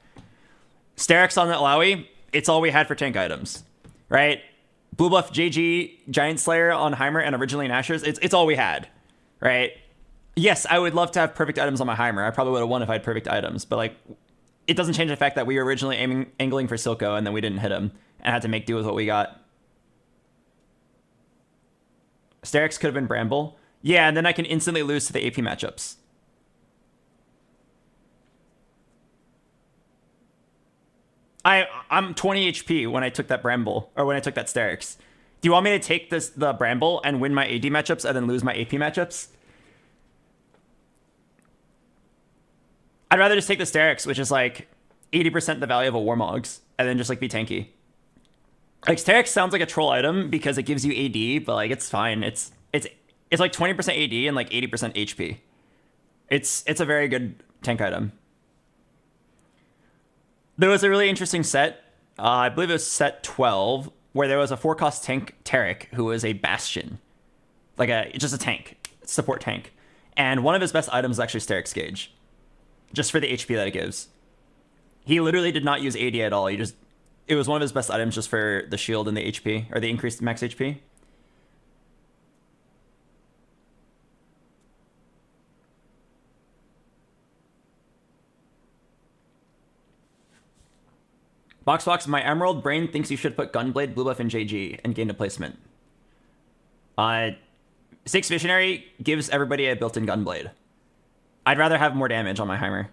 S2: Sterix on that Lowy, it's all we had for tank items, right? Blue buff JG, Giant Slayer on Heimer, and originally Nashers, it's all we had, right? Yes, I would love to have perfect items on my Heimer. I probably would have won if I had perfect items, but like, it doesn't change the fact that we were originally angling for Silco and then we didn't hit him and had to make do with what we got. Sterix could have been Bramble. Yeah, and then I can instantly lose to the AP matchups. I'm 20 HP when I took that Bramble, or when I took that Sterix. Do you want me to take the Bramble and win my AD matchups and then lose my AP matchups? I'd rather just take the Sterix, which is like 80% the value of a Warmogs, and then just like be tanky. Like, Sterix sounds like a troll item because it gives you AD, but like, it's fine. It's like 20% AD and like 80% HP. It's a very good tank item. There was a really interesting set, I believe it was set 12, where there was a 4-cost tank, Taric, who was a Bastion. Like just a tank, support tank. And one of his best items is actually Sterix Gauge, just for the HP that it gives. He literally did not use AD at all. It was one of his best items just for the shield and the HP, or the increased max HP. BoxBox, my Emerald brain thinks you should put Gunblade, Blue Buff, and JG and gain a placement. 6 Visionary gives everybody a built-in Gunblade. I'd rather have more damage on my Heimer.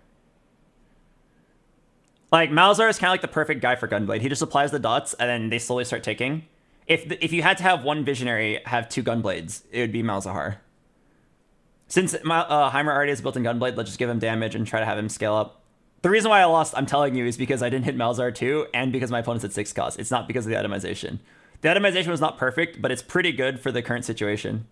S2: Like, Malzar is kind of like the perfect guy for Gunblade. He just applies the dots, and then they slowly start ticking. If you had to have 1 Visionary have 2 Gunblades, it would be Malzahar. Since Heimer already has built-in Gunblade, let's just give him damage and try to have him scale up. The reason why I lost, I'm telling you, is because I didn't hit Malzar too, and because my opponent's at 6 cost. It's not because of the itemization. The itemization was not perfect, but it's pretty good for the current situation.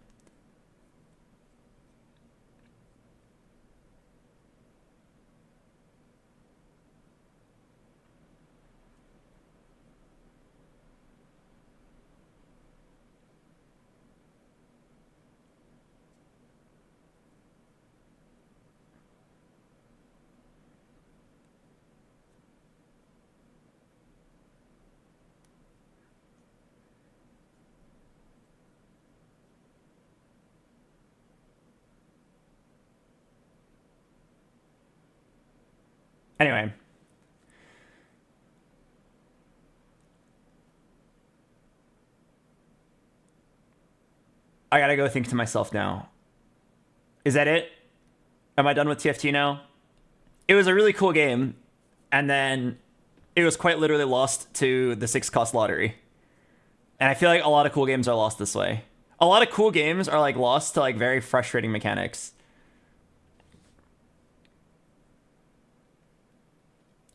S2: Anyway. I gotta go think to myself now. Is that it? Am I done with TFT now? It was a really cool game, and then it was quite literally lost to the 6-cost lottery. And I feel like a lot of cool games are lost this way. A lot of cool games are like lost to like very frustrating mechanics.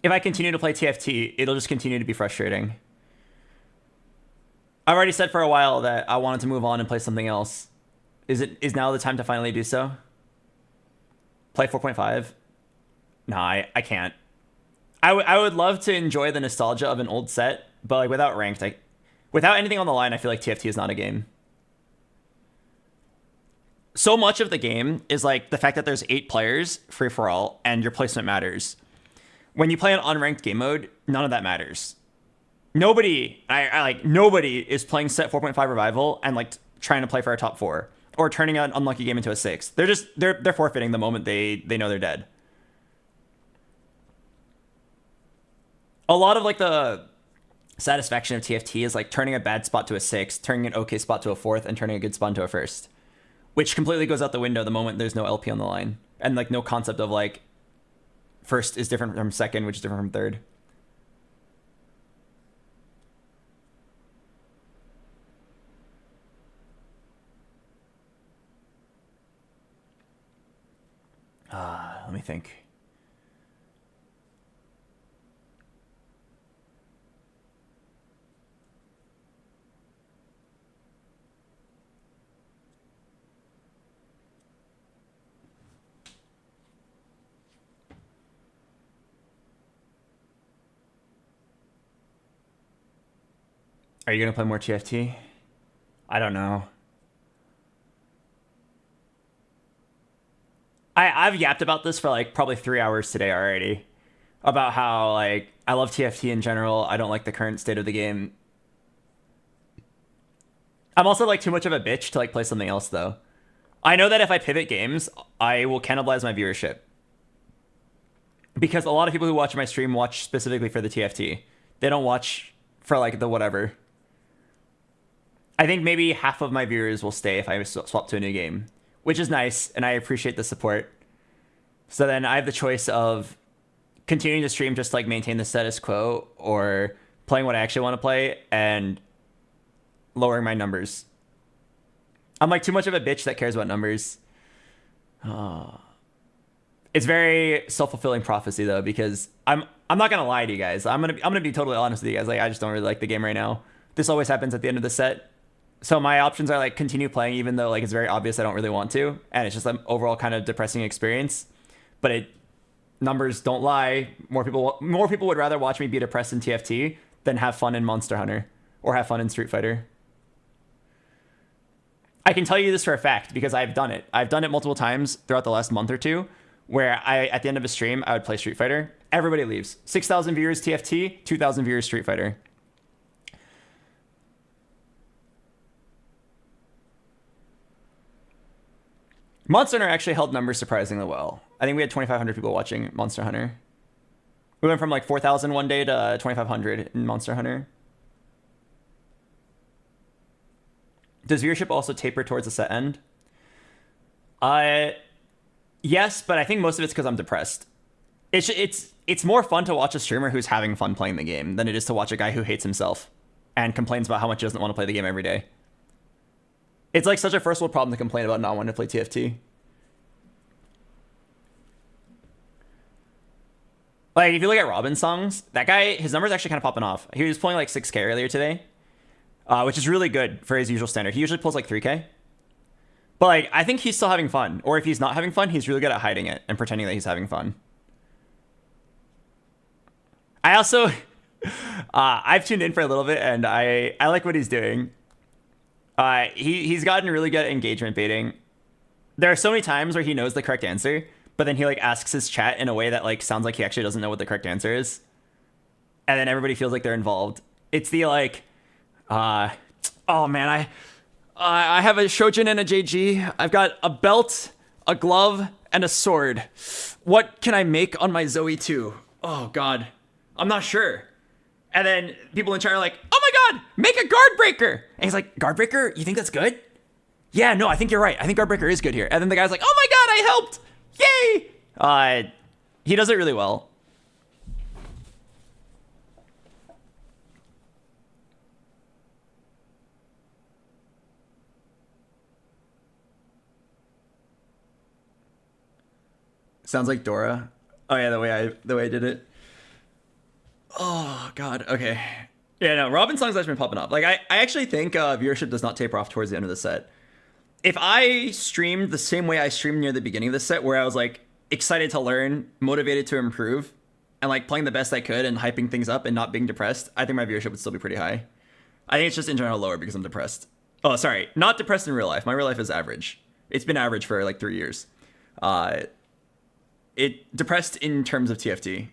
S2: if I continue to play TFT, it'll just continue to be frustrating. I've already said for a while that I wanted to move on and play something else. Is now the time to finally do so? Play 4.5? Nah, I can't. I would love to enjoy the nostalgia of an old set, but like without ranked, without anything on the line, I feel like TFT is not a game. So much of the game is like the fact that there's 8 players, free for all, and your placement matters. When you play an unranked game mode, none of that matters. Nobody is playing set 4.5 revival and like trying to play for a top 4 or turning an unlucky game into a 6. They're forfeiting the moment they know they're dead. A lot of like the satisfaction of TFT is like turning a bad spot to a 6, turning an okay spot to a 4th, and turning a good spot into a 1st, which completely goes out the window the moment there's no LP on the line and like no concept of like 1st is different from 2nd, which is different from 3rd. Let me think. Are you going to play more TFT? I don't know. I've yapped about this for like probably 3 hours today already. About how like I love TFT in general. I don't like the current state of the game. I'm also like too much of a bitch to like play something else though. I know that if I pivot games, I will cannibalize my viewership. Because a lot of people who watch my stream watch specifically for the TFT. They don't watch for like the whatever. I think maybe half of my viewers will stay if I swap to a new game, which is nice, and I appreciate the support. So then I have the choice of continuing to stream just to like maintain the status quo, or playing what I actually want to play and lowering my numbers. I'm like too much of a bitch that cares about numbers. It's very self-fulfilling prophecy though, because I'm not gonna lie to you guys. I'm gonna be totally honest with you guys. Like I just don't really like the game right now. This always happens at the end of the set. So my options are like continue playing even though like it's very obvious I don't really want to, and it's just an overall kind of depressing experience. But numbers don't lie. More people would rather watch me be depressed in TFT than have fun in Monster Hunter or have fun in Street Fighter. I can tell you this for a fact because I've done it. I've done it multiple times throughout the last month or two, where at the end of a stream I would play Street Fighter. Everybody leaves. 6,000 viewers TFT, 2,000 viewers Street Fighter. Monster Hunter actually held numbers surprisingly well. I think we had 2,500 people watching Monster Hunter. We went from like 4,000 one day to 2,500 in Monster Hunter. Does viewership also taper towards the set end? Yes, but I think most of it's because I'm depressed. It's more fun to watch a streamer who's having fun playing the game than it is to watch a guy who hates himself and complains about how much he doesn't want to play the game every day. It's like such a first world problem to complain about not wanting to play TFT. Like, if you look at Robin's songs, that guy, his numbers actually kind of popping off. He was pulling like 6K earlier today, which is really good for his usual standard. He usually pulls like 3K. But like, I think he's still having fun. Or if he's not having fun, he's really good at hiding it and pretending that he's having fun. I also, I've tuned in for a little bit and I like what he's doing. He's gotten really good at engagement baiting. There are so many times where he knows the correct answer, but then he like asks his chat in a way that like sounds like he actually doesn't know what the correct answer is. And then everybody feels like they're involved. It's the like, oh man, I have a Shojin and a JG. I've got a belt, a glove, and a sword. What can I make on my Zoe 2? Oh god, I'm not sure. And then people in chat are like, oh my god, make a guard breaker. And he's like, guard breaker? You think that's good? Yeah, no, I think you're right. I think guard breaker is good here. And then the guy's like, oh my god, I helped. Yay. He does it really well. Sounds like Dora. Oh yeah, the way I did it. Oh God. Okay. Yeah, no, Robin songs actually been popping up. Like, I actually think viewership does not taper off towards the end of the set. If I streamed the same way I streamed near the beginning of the set, where I was like excited to learn, motivated to improve, and like playing the best I could and hyping things up and not being depressed, I think my viewership would still be pretty high. I think it's just in general lower because I'm depressed. Oh, sorry, not depressed in real life. My real life is average. It's been average for like 3 years. It depressed in terms of TFT.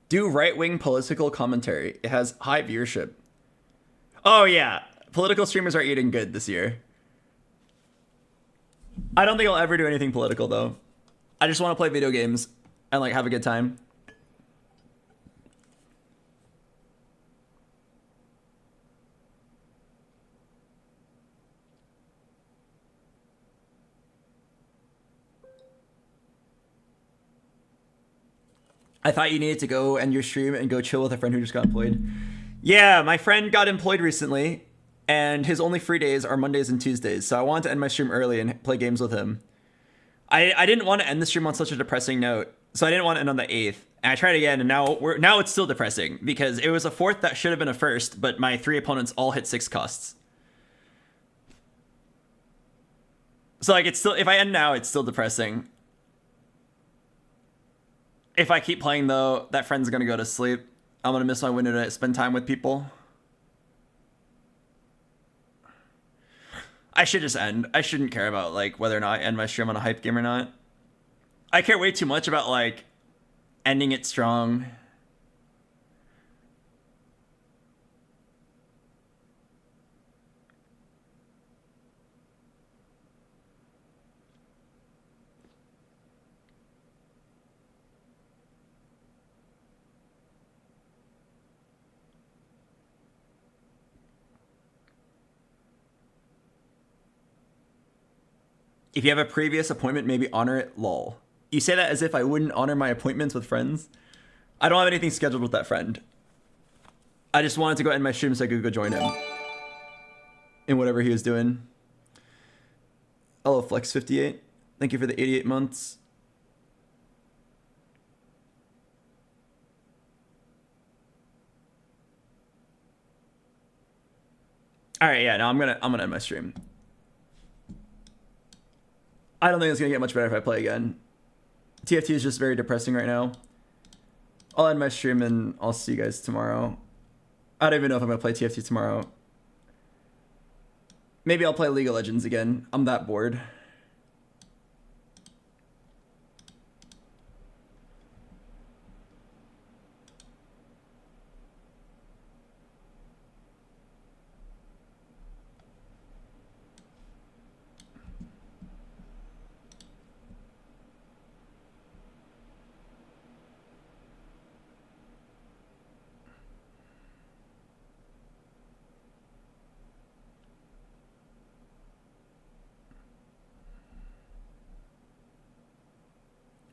S2: Do right-wing political commentary. It has high viewership. Oh yeah, political streamers are eating good this year. I don't think I'll ever do anything political though. I just want to play video games and like have a good time. I thought you needed to go end your stream and go chill with a friend who just got employed. Yeah, my friend got employed recently, and his only free days are Mondays and Tuesdays, so I wanted to end my stream early and play games with him. I didn't want to end the stream on such a depressing note, so I didn't want to end on the 8th. And I tried again, and now it's still depressing, because it was a 4th that should have been a 1st, but my 3 opponents all hit 6 costs. So like, it's still, if I end now, it's still depressing. If I keep playing though, that friend's gonna go to sleep. I'm gonna miss my window to spend time with people. I should just end. I shouldn't care about like whether or not I end my stream on a hype game or not. I care way too much about like ending it strong. If you have a previous appointment, maybe honor it, lol. You say that as if I wouldn't honor my appointments with friends. I don't have anything scheduled with that friend. I just wanted to go end my stream so I could go join him in whatever he was doing. Hello, Flex58. Thank you for the 88 months. All right, yeah, no, I'm gonna end my stream. I don't think it's gonna get much better if I play again. TFT is just very depressing right now. I'll end my stream and I'll see you guys tomorrow. I don't even know if I'm gonna play TFT tomorrow. Maybe I'll play League of Legends again. I'm that bored.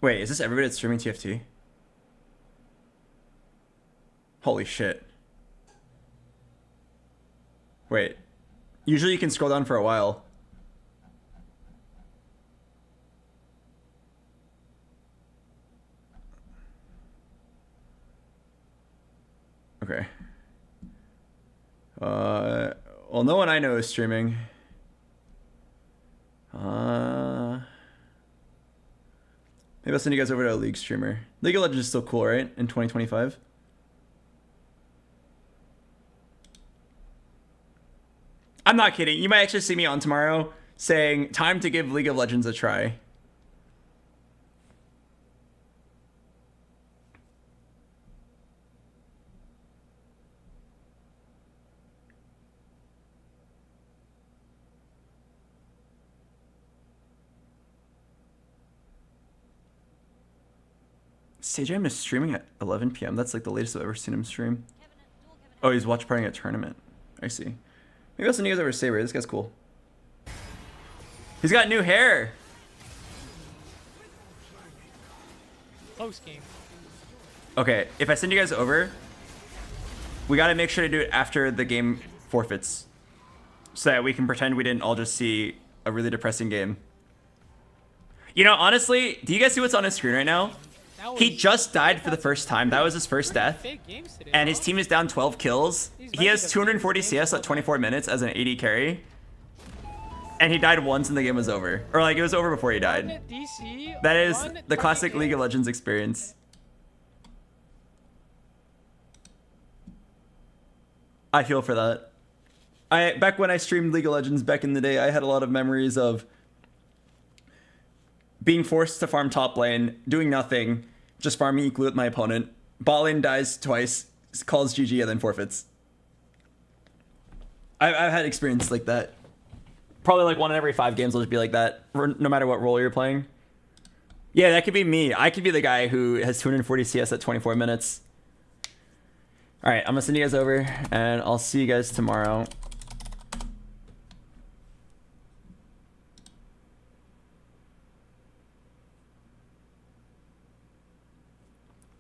S2: Wait, is this everybody that's streaming TFT? Holy shit. Wait. Usually you can scroll down for a while. Okay. Well, no one I know is streaming. Maybe I'll send you guys over to a League streamer. League of Legends is still cool, right? In 2025. I'm not kidding. You might actually see me on tomorrow saying, time to give League of Legends a try. Sajam is streaming at 11 p.m. That's like the latest I've ever seen him stream. Oh, he's watch partying at tournament. I see. Maybe I'll send you guys over to Saber. This guy's cool. He's got new hair.
S12: Close game.
S2: Okay, if I send you guys over, We gotta make sure to do it after the game forfeits, so that we can pretend we didn't all just see a really depressing game. You know, honestly, do you guys see what's on his screen right now? He just died for the first time. That was his first death. And his team is down 12 kills. He has 240 CS at 24 minutes as an AD carry. And he died once and the game was over. Or like, it was over before he died. That is the classic League of Legends experience. I feel for that. Back when I streamed League of Legends back in the day, I had a lot of memories of being forced to farm top lane, doing nothing, just farming equally with my opponent. Bot lane dies twice, calls GG, and then forfeits. I've had experience like that. Probably like 1 in every 5 games will just be like that, no matter what role you're playing. Yeah, that could be me. I could be the guy who has 240 CS at 24 minutes. All right, I'm gonna send you guys over, and I'll see you guys tomorrow.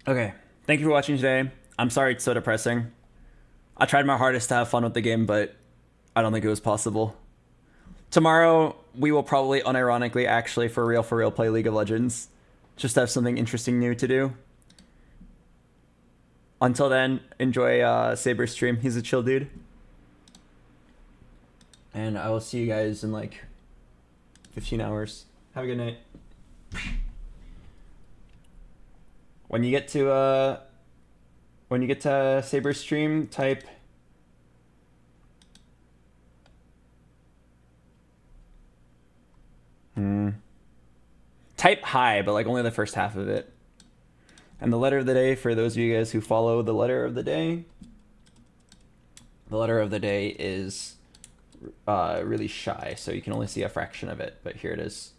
S2: Okay, thank you for watching today. I'm sorry it's so depressing. I tried my hardest to have fun with the game, but I don't think it was possible. Tomorrow, we will probably unironically actually for real play League of Legends. Just to have something interesting new to do. Until then, enjoy Saber's stream. He's a chill dude. And I will see you guys in like 15 hours. Have a good night. When you get to Saber's stream, type type hi, but like only the first half of it. And the letter of the day, for those of you guys who follow the letter of the day is really shy, so you can only see a fraction of it, but here it is.